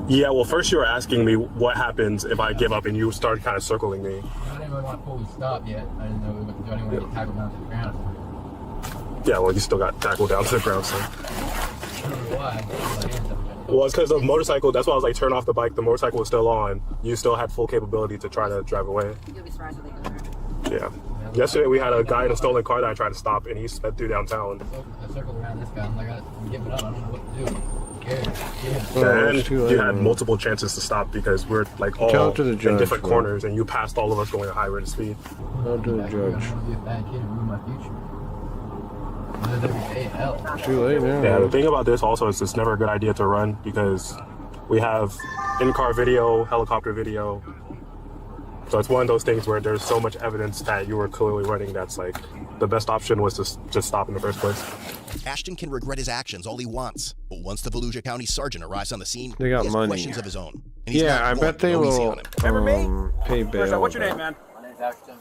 Speaker 16: Yeah, well, first you were asking me what happens if I give up, and you started kind of circling me.
Speaker 15: I didn't really want to fully stop yet. I didn't know what to do. I didn't want to get tackled down to the ground.
Speaker 16: Yeah, well, you still got tackled down to the ground, so.
Speaker 15: I don't know why.
Speaker 16: Well, it's because the motorcycle, that's why I was like, turn off the bike. The motorcycle was still on. You still had full capability to try to drive away.
Speaker 10: You'll be surprised when they go there.
Speaker 16: Yeah. Yesterday we had a guy in a stolen car that I tried to stop, and he sped through downtown.
Speaker 15: I circled around this guy. I'm like, I'm giving up. I don't know what to do.
Speaker 16: And you had multiple chances to stop because we're like all
Speaker 4: Tell it to the judge,
Speaker 16: in different
Speaker 4: bro.
Speaker 16: corners, and you passed all of us going at high rate of speed.
Speaker 4: Go to the
Speaker 15: I
Speaker 4: judge.
Speaker 15: don't want to be a bad kid and ruin my future. I live every day in hell.
Speaker 4: Too late now.
Speaker 16: Yeah, the thing about this also is it's never a good idea to run because we have in-car video, helicopter video. So it's one of those things where there's so much evidence that you were clearly running that's like the best option was to just stop in the first place.
Speaker 8: Ashton can regret his actions all he wants, but once the Volusia County sergeant arrives on the scene,
Speaker 4: They got
Speaker 8: he has
Speaker 4: money.
Speaker 8: questions of his own. And he's
Speaker 4: Yeah,
Speaker 8: not
Speaker 4: I
Speaker 8: going
Speaker 4: bet
Speaker 8: to
Speaker 4: they
Speaker 8: go easy
Speaker 4: will
Speaker 8: on him.
Speaker 12: Remember me?
Speaker 4: pay bail.
Speaker 12: What's your name, man?
Speaker 15: My name's Ashton.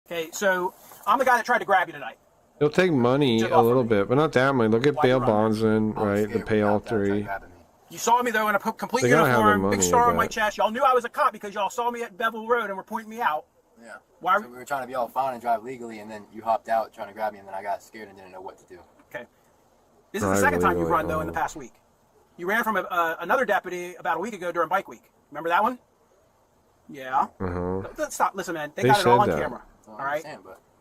Speaker 12: Okay, so I'm the guy that tried to grab you tonight.
Speaker 4: It'll take money a little bit, but not that much. Look at bail bonds in,
Speaker 12: Oh,
Speaker 4: right? To pay all three.
Speaker 12: You saw me though in a complete
Speaker 4: They gotta have their
Speaker 12: uniform, big
Speaker 4: money,
Speaker 12: star
Speaker 4: I
Speaker 12: on my
Speaker 4: bet.
Speaker 12: chest. Y'all knew I was a cop because y'all saw me at Bevel Road and were pointing me out.
Speaker 15: Yeah.
Speaker 12: Why?
Speaker 15: So we were trying to be all fine and drive legally, and then you hopped out trying to grab me, and then I got scared and didn't know what to do.
Speaker 12: Okay. This is the
Speaker 4: Right,
Speaker 12: second time you've
Speaker 4: legally,
Speaker 12: run though in the past week. You ran from another deputy about a week ago during Bike Week. Remember that one? Yeah. Let's stop. Listen, man. They got it all on
Speaker 4: said that.
Speaker 12: camera. All right.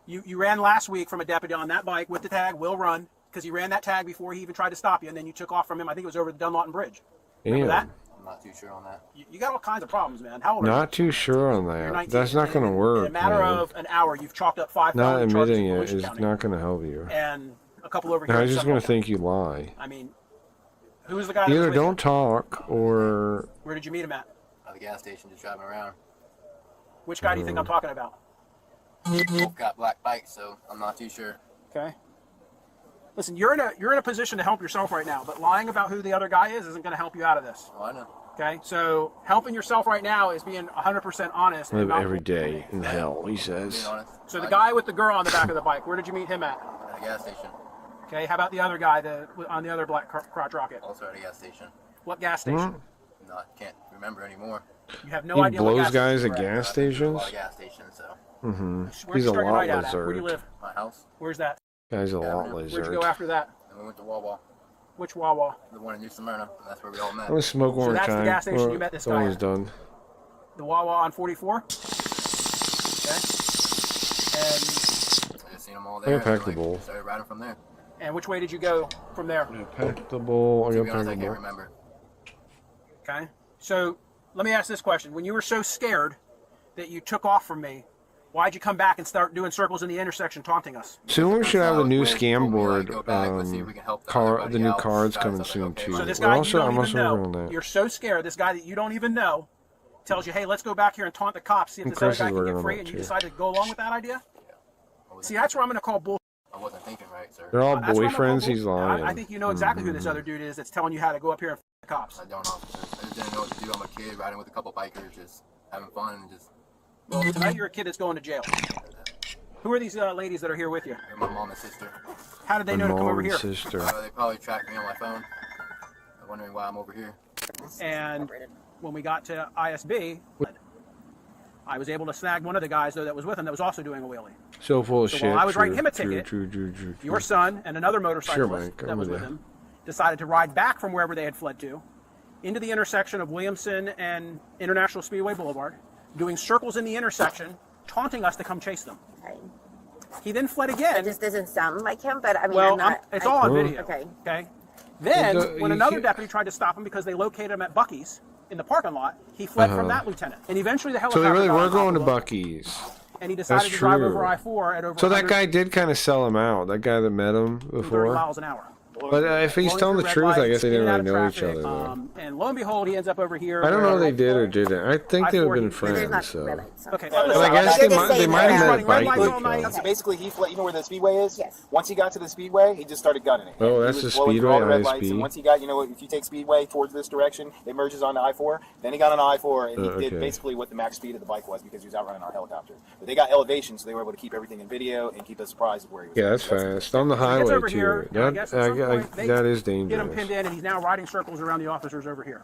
Speaker 12: You ran last week from a deputy on that bike with the tag. Will run because he ran that tag before he even tried to stop you, and then you took off from him. I think it was over the Dunlawton Bridge. Remember that?
Speaker 15: I'm not too sure on that.
Speaker 12: You got all kinds of problems, man. How old are you?
Speaker 4: Not too sure on
Speaker 12: You're
Speaker 4: that.
Speaker 12: 19.
Speaker 4: That's not going to work.
Speaker 12: In a matter
Speaker 4: man.
Speaker 12: of an hour, you've chalked up 5
Speaker 4: Not
Speaker 12: felony charges
Speaker 4: admitting
Speaker 12: in
Speaker 4: it
Speaker 12: Volusia
Speaker 4: is
Speaker 12: County.
Speaker 4: not going to help you.
Speaker 12: And a couple over here.
Speaker 4: Now
Speaker 12: in
Speaker 4: he's just
Speaker 12: Central
Speaker 4: going to think you lie.
Speaker 12: I mean, who was the guy that was
Speaker 4: Either
Speaker 12: with you?
Speaker 4: don't talk or
Speaker 12: Where did you meet him at?
Speaker 15: At the gas station, just driving around.
Speaker 12: Which guy do you think I'm talking about?
Speaker 15: Both got black bikes, so I'm not too sure.
Speaker 12: Okay. Listen, you're in a position to help yourself right now, but lying about who the other guy is isn't going to help you out of this.
Speaker 15: Oh, I know.
Speaker 12: Okay, so helping yourself right now is being 100% honest. and
Speaker 4: live
Speaker 12: not-
Speaker 4: every day in hell, he says.
Speaker 12: So the guy with the girl on the back of the bike, where did you meet him at?
Speaker 15: At a gas station.
Speaker 12: Okay, how about the other guy on the other black crotch rocket?
Speaker 15: Also at a gas station.
Speaker 12: What gas station?
Speaker 15: Can't remember anymore.
Speaker 12: You have no
Speaker 4: He
Speaker 12: idea what
Speaker 4: blows
Speaker 12: gas
Speaker 4: guys
Speaker 12: station
Speaker 4: at
Speaker 12: you're at.
Speaker 4: gas stations?
Speaker 15: A lot of gas stations, so.
Speaker 12: Where'd
Speaker 4: He's
Speaker 12: you
Speaker 4: a
Speaker 12: start your
Speaker 4: lot
Speaker 12: night out at? Where do you
Speaker 4: lizard.
Speaker 12: live?
Speaker 15: My house.
Speaker 12: Where's that?
Speaker 4: Guy's a lot
Speaker 12: Where'd
Speaker 4: lizard.
Speaker 12: you go after that?
Speaker 15: And we went to Wawa.
Speaker 12: Which Wawa?
Speaker 15: The one in New Smyrna. And that's where we all met.
Speaker 4: I'm going to smoke one
Speaker 12: So
Speaker 4: more
Speaker 12: that's the
Speaker 4: time.
Speaker 12: gas station
Speaker 4: Well,
Speaker 12: you met this
Speaker 4: the
Speaker 12: guy
Speaker 4: one is
Speaker 12: at.
Speaker 4: done.
Speaker 12: The Wawa on 44? Okay.
Speaker 15: I just seen them all
Speaker 4: I
Speaker 15: there.
Speaker 4: got packed the
Speaker 15: and,
Speaker 4: bowl.
Speaker 15: Started riding from there.
Speaker 12: And which way did you go from there?
Speaker 4: Pack the bowl. I
Speaker 15: To
Speaker 4: got
Speaker 15: be
Speaker 4: pack
Speaker 15: honest,
Speaker 4: the
Speaker 15: I can't
Speaker 4: bowl.
Speaker 15: remember.
Speaker 12: Okay. So let me ask this question. When you were so scared that you took off from me, why'd you come back and start doing circles in the intersection taunting us?
Speaker 4: Soon we should have the new
Speaker 15: When
Speaker 4: scam board.
Speaker 15: go back, let's see if we can help
Speaker 4: The new
Speaker 15: out.
Speaker 4: cards
Speaker 15: Got
Speaker 4: coming
Speaker 15: something,
Speaker 4: soon
Speaker 15: okay.
Speaker 4: too.
Speaker 12: So this
Speaker 4: We're
Speaker 12: guy
Speaker 4: also,
Speaker 12: you don't
Speaker 4: I'm
Speaker 12: even
Speaker 4: also
Speaker 12: know,
Speaker 4: working on that.
Speaker 12: you're so scared, this guy that you don't even know tells you, hey, let's go back here and taunt the cops, see if
Speaker 4: And
Speaker 12: this other
Speaker 4: Chris
Speaker 12: guy
Speaker 4: is
Speaker 12: can
Speaker 4: working
Speaker 12: get
Speaker 4: on
Speaker 12: free,
Speaker 4: that
Speaker 12: and you
Speaker 4: too.
Speaker 12: decide to go along with that idea? See, that's where I'm going to call bull.
Speaker 15: I wasn't thinking right, sir.
Speaker 4: They're all
Speaker 12: That's where I'm gonna
Speaker 4: boyfriends.
Speaker 12: call
Speaker 4: He's
Speaker 12: bull.
Speaker 4: lying.
Speaker 12: I think you know exactly who this other dude is that's telling you how to go up here and f the cops.
Speaker 15: I don't, officer. I just didn't know what to do. I'm a kid riding with a couple bikers, just having fun and just.
Speaker 12: Well, tonight you're a kid that's going to jail. Who are these ladies that are here with you?
Speaker 15: They're my mom and sister.
Speaker 12: How did they know to come over here?
Speaker 4: Sister.
Speaker 15: They probably tracked me on my phone. I'm wondering why I'm over here.
Speaker 12: And when we got to ISB, I was able to snag one of the guys though that was with him that was also doing a wheelie.
Speaker 4: So full of
Speaker 12: So
Speaker 4: shit.
Speaker 12: while I was writing him a
Speaker 4: True,
Speaker 12: ticket,
Speaker 4: true.
Speaker 12: your son and another motorcyclist
Speaker 4: Mike,
Speaker 12: that
Speaker 4: I'm
Speaker 12: was
Speaker 4: with
Speaker 12: with
Speaker 4: you.
Speaker 12: him
Speaker 21: decided to ride back from wherever they had fled to into the intersection of Williamson and International Speedway Boulevard, doing circles in the intersection, taunting us to come chase them.
Speaker 10: Okay.
Speaker 21: He then fled again.
Speaker 10: It just doesn't sound like him, but I mean,
Speaker 21: Well,
Speaker 10: I'm not,
Speaker 21: it's all on video.
Speaker 10: Okay.
Speaker 21: Okay. Then, when
Speaker 4: You
Speaker 21: another
Speaker 4: can't-
Speaker 21: deputy tried to stop him because they located him at Buc-ee's in the parking lot, he fled from that lieutenant. And eventually the
Speaker 4: So
Speaker 21: helicopter
Speaker 4: they really
Speaker 21: got
Speaker 4: were
Speaker 21: on top
Speaker 4: going to
Speaker 21: of him,
Speaker 4: Buc-ee's.
Speaker 21: and he decided
Speaker 4: That's
Speaker 21: to drive
Speaker 4: true.
Speaker 21: over I-4 at over
Speaker 4: So that
Speaker 21: 100
Speaker 4: guy did kind of sell him out. That guy that met him
Speaker 21: 30
Speaker 4: before.
Speaker 21: miles an hour.
Speaker 4: But if he's
Speaker 21: Blowing
Speaker 4: telling the
Speaker 21: through red
Speaker 4: truth, I
Speaker 21: lights,
Speaker 4: guess they didn't
Speaker 21: in
Speaker 4: really
Speaker 21: and out
Speaker 4: know
Speaker 21: of
Speaker 4: each other.
Speaker 21: traffic,
Speaker 4: Though.
Speaker 21: and lo and behold, he ends up over here.
Speaker 4: I don't know if
Speaker 21: where-
Speaker 4: they did or didn't. I think they have been
Speaker 21: I-40.
Speaker 4: friends. So.
Speaker 21: Okay.
Speaker 4: But I guess they might have met at bike week. though.
Speaker 12: So basically, he fled. You know where the speedway is?
Speaker 10: Yes.
Speaker 12: Once he got to the speedway, he just started gunning it.
Speaker 4: Oh,
Speaker 12: He
Speaker 4: that's
Speaker 12: was
Speaker 4: the
Speaker 12: blowing through all
Speaker 4: speedway,
Speaker 12: red lights,
Speaker 4: ISP.
Speaker 12: and once he got, if you take speedway towards this direction, it merges onto I-4. Then he got on I-4, and he
Speaker 4: Okay.
Speaker 12: did basically what the max speed of the bike was because he was outrunning our helicopter. But they got elevation, so they were able to keep everything in video and keep us surprised of where he was.
Speaker 4: Yeah, that's fast. On the
Speaker 21: He gets
Speaker 4: highway
Speaker 21: over here,
Speaker 4: too.
Speaker 21: and I guess at some point they
Speaker 4: That is
Speaker 21: Get him
Speaker 4: dangerous.
Speaker 21: pinned in, and he's now riding circles around the officers over here,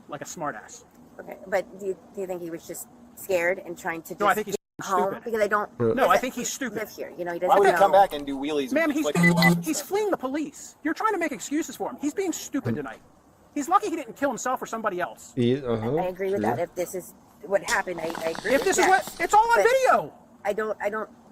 Speaker 21: like a smartass.
Speaker 10: Okay, but do you think he was just scared and trying to just
Speaker 21: No, I think he's
Speaker 10: get home
Speaker 21: stupid.
Speaker 10: because I don't.
Speaker 21: No, I think he's stupid.
Speaker 10: Live here, you know, he doesn't
Speaker 12: Why would he
Speaker 10: know.
Speaker 12: come back and do wheelies?
Speaker 21: Man,
Speaker 12: and
Speaker 21: he's
Speaker 12: flick people off and
Speaker 21: he's
Speaker 12: stuff?
Speaker 21: fleeing the police. You're trying to make excuses for him. He's being stupid tonight. He's lucky he didn't kill himself or somebody else.
Speaker 10: I agree with that. If this is what happened, I agree.
Speaker 21: If
Speaker 10: with
Speaker 21: this
Speaker 10: that.
Speaker 21: is what, it's all on
Speaker 10: But
Speaker 21: video.
Speaker 10: I don't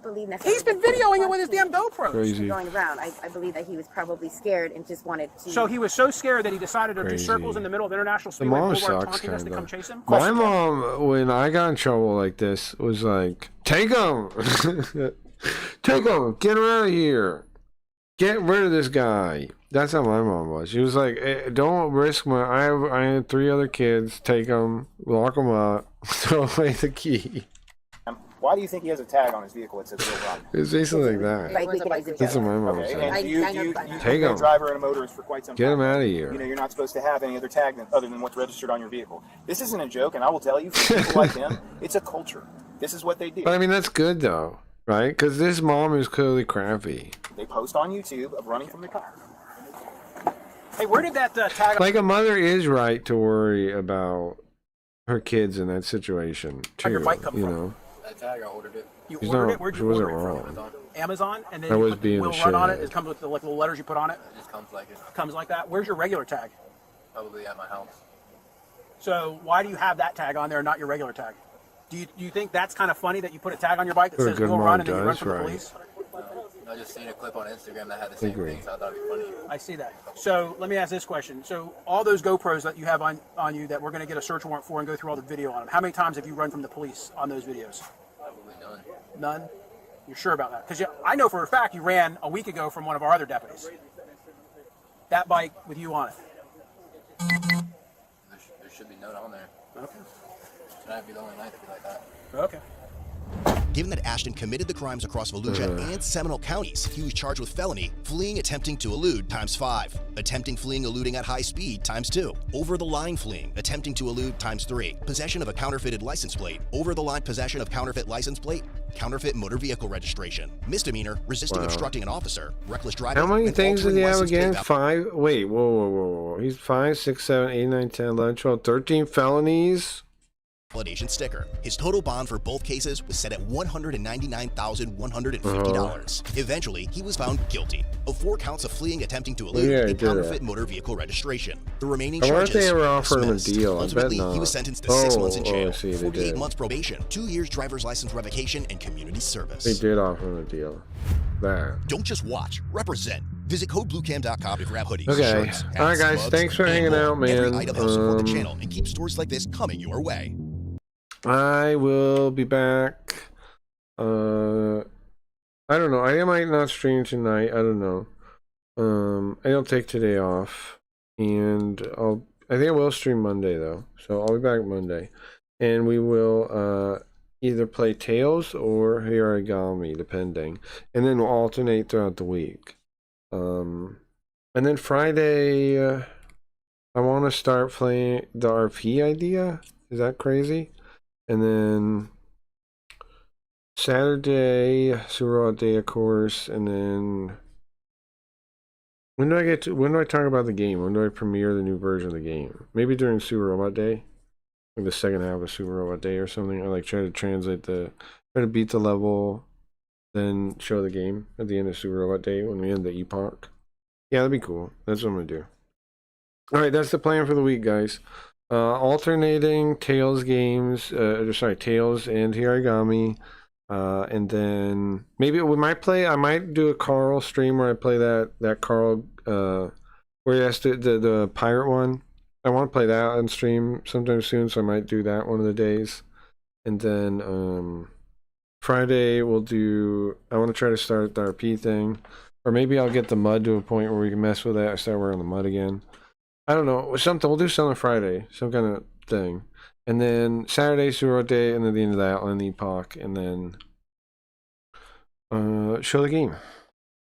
Speaker 10: believe necessarily.
Speaker 21: He's been videoing it with his damn GoPros.
Speaker 4: Crazy.
Speaker 10: Going around. I believe that he was probably scared and just wanted to.
Speaker 21: So he was so scared that he decided to do
Speaker 4: Crazy.
Speaker 21: circles in the middle of International
Speaker 4: The
Speaker 21: Speedway
Speaker 4: mom
Speaker 21: Boulevard,
Speaker 4: sucks,
Speaker 21: taunting us to
Speaker 4: kind
Speaker 21: come
Speaker 4: of.
Speaker 21: chase him.
Speaker 4: My mom, when I got in trouble like this, was like, "Take him, take him, get him out of here, get rid of this guy." That's how my mom was. She was like, "Don't risk my. I had 3 other kids. Take them, lock them up, throw away the key."
Speaker 12: Why do you think he has a tag on his vehicle that says Bill Rock?
Speaker 4: It's basically like that.
Speaker 10: Like we can exit
Speaker 4: That's what my mom
Speaker 12: Okay,
Speaker 4: said.
Speaker 12: and you've
Speaker 10: I know
Speaker 12: been
Speaker 4: Take
Speaker 12: a
Speaker 4: 'em.
Speaker 12: driver and a motorist for quite some
Speaker 4: Get
Speaker 12: time.
Speaker 4: him out of here.
Speaker 12: You know, you're not supposed to have any other tag other than what's registered on your vehicle. This isn't a joke, and I will tell you, for people like him, it's a culture. This is what they do.
Speaker 4: But I mean, that's good though, right? Because this mom is clearly crappy.
Speaker 12: They post on YouTube of running from the car.
Speaker 21: Hey, where did that tag?
Speaker 4: Like a mother is right to worry about her kids in that situation too.
Speaker 21: your bike come
Speaker 4: you
Speaker 21: from?
Speaker 4: know,
Speaker 12: That tag, I ordered it.
Speaker 21: You
Speaker 4: she's
Speaker 21: ordered
Speaker 4: not.
Speaker 21: it? Where'd
Speaker 4: She
Speaker 21: you
Speaker 4: wasn't
Speaker 21: order it from?
Speaker 4: wrong.
Speaker 21: Amazon, and then
Speaker 4: I
Speaker 21: you
Speaker 4: was
Speaker 21: put
Speaker 4: being
Speaker 21: the
Speaker 4: a
Speaker 21: Will Run on it.
Speaker 4: shithead.
Speaker 21: It comes with the like little letters you put on it.
Speaker 12: It just comes like it.
Speaker 21: Comes like that. Where's your regular tag?
Speaker 12: Probably at my house.
Speaker 21: So why do you have that tag on there and not your regular tag? Do you think that's kind of funny that you put a tag on your bike that
Speaker 4: What a
Speaker 21: says
Speaker 4: good
Speaker 21: Will
Speaker 4: mom
Speaker 21: Run and then you run
Speaker 4: does,
Speaker 21: from the
Speaker 4: right.
Speaker 21: police?
Speaker 12: I just seen a clip on Instagram that had the
Speaker 4: same Agree. thing,
Speaker 12: so I thought it'd be funny.
Speaker 21: I see that. So let me ask this question. So all those GoPros that you have on you that we're going to get a search warrant for and go through all the video on them, how many times have you run from the police on those videos?
Speaker 12: Probably none.
Speaker 21: None? You're sure about that? Because I know for a fact you ran a week ago from one of our other deputies. That bike with you on it.
Speaker 12: There should be none on there.
Speaker 21: Okay.
Speaker 12: Tonight be the only night to be like that.
Speaker 21: Okay.
Speaker 8: Given that Ashton committed the crimes across Volusia and Seminole counties, he was charged with felony, fleeing attempting to elude ×5, attempting fleeing eluding at high speed ×2, over the line fleeing, attempting to elude ×3, possession of a counterfeited license plate, over the line possession of counterfeit license plate, counterfeit motor vehicle registration, misdemeanor, resisting obstructing an officer, reckless driving.
Speaker 4: How many
Speaker 8: and
Speaker 4: things did
Speaker 8: altering
Speaker 4: he have
Speaker 8: license plate
Speaker 4: again?
Speaker 8: value.
Speaker 4: 5? Wait, whoa. He's 5, 6, 7, 8, 9, 10, 11, 12, 13 felonies.
Speaker 8: Validation sticker. His total bond for both cases was set at $199,150. Eventually, he was found guilty of 4 counts of fleeing, attempting to elude,
Speaker 4: Yeah, he
Speaker 8: and
Speaker 4: did
Speaker 8: counterfeit
Speaker 4: that.
Speaker 8: motor vehicle registration. The remaining
Speaker 4: I wonder if
Speaker 8: charges
Speaker 4: they ever
Speaker 8: were
Speaker 4: offered him a
Speaker 8: dismissed.
Speaker 4: deal. I bet
Speaker 8: Ultimately,
Speaker 4: not.
Speaker 8: he was sentenced to 6 months in jail,
Speaker 4: I see, they
Speaker 8: 48
Speaker 4: did.
Speaker 8: months probation, 2 years driver's license revocation, and community service.
Speaker 4: They did offer him a deal. That.
Speaker 8: Don't just watch, represent. Visit codebluecam.com to grab hoodies,
Speaker 4: Okay.
Speaker 8: shirts, hats,
Speaker 4: All right, guys.
Speaker 8: mugs,
Speaker 4: Thanks for
Speaker 8: and
Speaker 4: hanging
Speaker 8: more.
Speaker 4: out, man.
Speaker 8: Every item helps support the channel and keep stories like this coming your way.
Speaker 4: I will be back. I don't know. I might not stream tonight. I don't know. I'll take today off, and I think I will stream Monday though. So I'll be back Monday, and we will either play Tails or Hiragami, depending, and then we'll alternate throughout the week. And then Friday, I want to start playing the RP idea. Is that crazy? And then Saturday, Subaru Day, of course. And then when do I talk about the game? When do I premiere the new version of the game? Maybe during Super Robot Day, like the second half of Super Robot Day or something. I like try to try to beat the level, then show the game at the end of Super Robot Day when we end the epoch. Yeah, that'd be cool. That's what I'm gonna do. All right, that's the plan for the week, guys. Alternating Tails games, Tails and Hiragami, and then maybe we might play. I might do a Carl stream where I play that Carl, where he has to the pirate one. I want to play that on stream sometime soon, so I might do that one of the days. And then Friday we'll do. I want to try to start the RP thing, or maybe I'll get the mud to a point where we can mess with that. I start wearing the mud again. I don't know, something. We'll do something Friday, some kind of thing, and then Saturday Suro Day, and then the end of that on Epoch, and then show the game.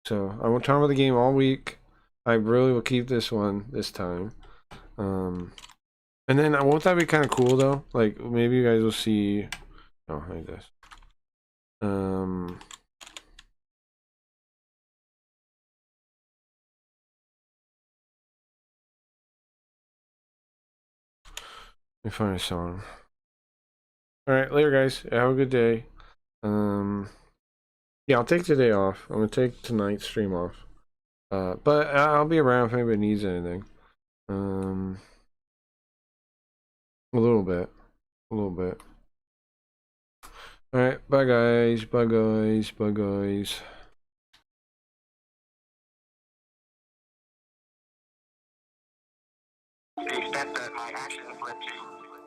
Speaker 4: So I won't talk about the game all week. I really will keep this one this time. And then won't that be kind of cool though? Like maybe you guys will see. Oh, like this. Let me find a song. Alright, later guys. Have a good day. Yeah, I'll take today off. I'm gonna take tonight's stream off. But I'll be around if anybody needs anything. A little bit. Alright, bye guys. Bye guys.
Speaker 3: To the extent that my actions led to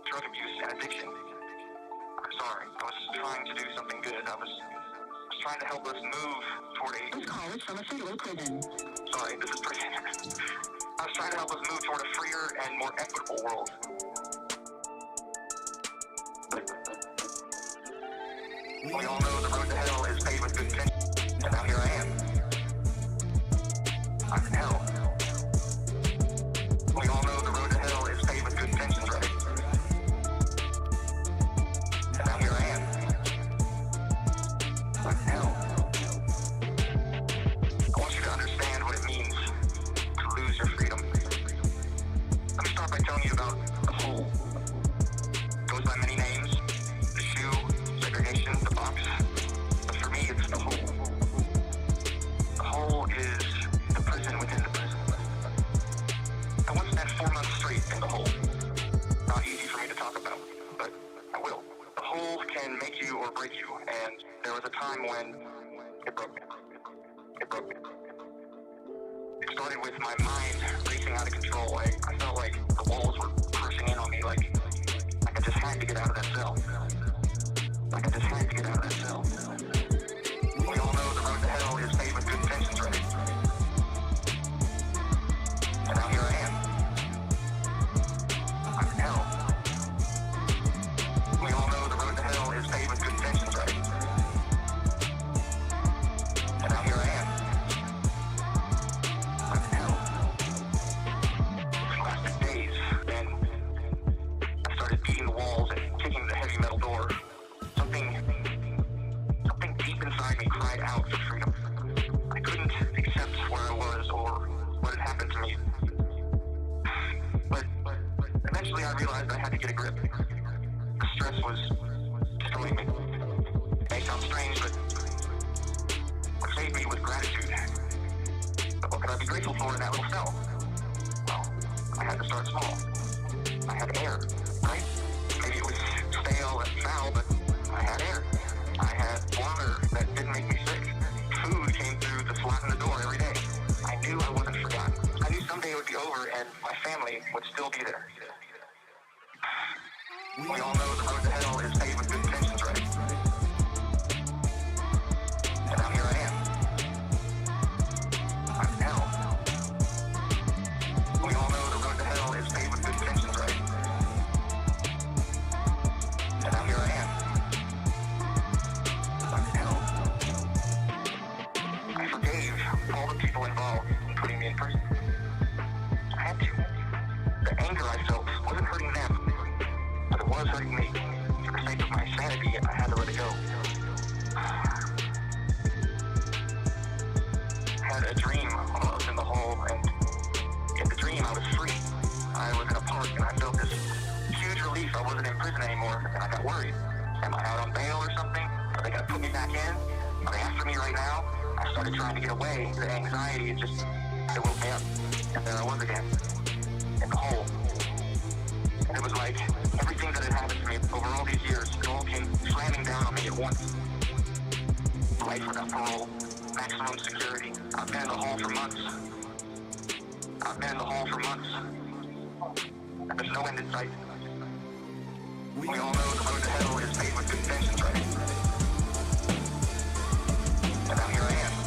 Speaker 3: drug abuse and addiction, I'm sorry. I was trying to do something good. I was trying to help us move toward a... This call is from a federal prison. Sorry, this is prison. I was trying to help us move toward a freer and more equitable world. We all know the road to hell is paved with good intentions, and now here I am. I'm in hell. We all know the road to hell is paved with good intentions, right? And now here I am. I'm in hell. I want you to understand what it means to lose your freedom. Let me start by telling you about the hole. It goes by many names. The shoe, segregation, the box. But for me, it's the hole. The hole is the prison within the prison. I once spent 4 months straight in the hole. Not easy for me to talk about, but I will. The hole can make you or break you, and there was a time when it broke me. It started with my mind racing out of control. I felt like the walls were crushing in on me, like I just had to get out of that cell. We all know the road to hell is paved with good intentions, right? And now here I am. I'm in hell. We all know the road to hell is paved with good intentions, right? And now here I am. I'm in hell. It lasted days. Then I started beating the walls and kicking the heavy metal door. Something deep inside me cried out for freedom. I couldn't accept where I was or what had happened to me. But eventually I realized I had to get a grip. The stress was destroying me. It may sound strange, but what saved me was gratitude. But what could I be grateful for in that little cell? Well, I had to start small. I had air, right? Maybe it was stale and foul, but I had air. I had water that didn't make me sick. Food came through the slot in the door every day. I knew I wasn't forgotten. I knew someday it would be over and my family would still be there. We all know the road to hell is paved with good intentions, right? And now here I am. I'm in hell. We all know the road to hell is paved with good intentions, right? And now here I am. I'm in hell. I forgave all the people involved in putting me in prison. I had to. The anger I felt wasn't hurting them, but it was hurting me. For the sake of my sanity, I had to let it go. I had a dream while I was in the hole, and in the dream I was free. I was in a park, and I felt this huge relief. I wasn't in prison anymore, and I got worried. Am I out on bail or something? Are they going to put me back in? Are they after me right now? I started trying to get away. The anxiety, it just It woke me up, and there I was again, in the hole. And it was like everything that had happened to me over all these years, it all came slamming down on me at once. Life without parole, maximum security. I've been in the hole for months. I've been in the hole for months. And there's no end in sight. We all know the road to hell is paved with good intentions, right? And now here I am.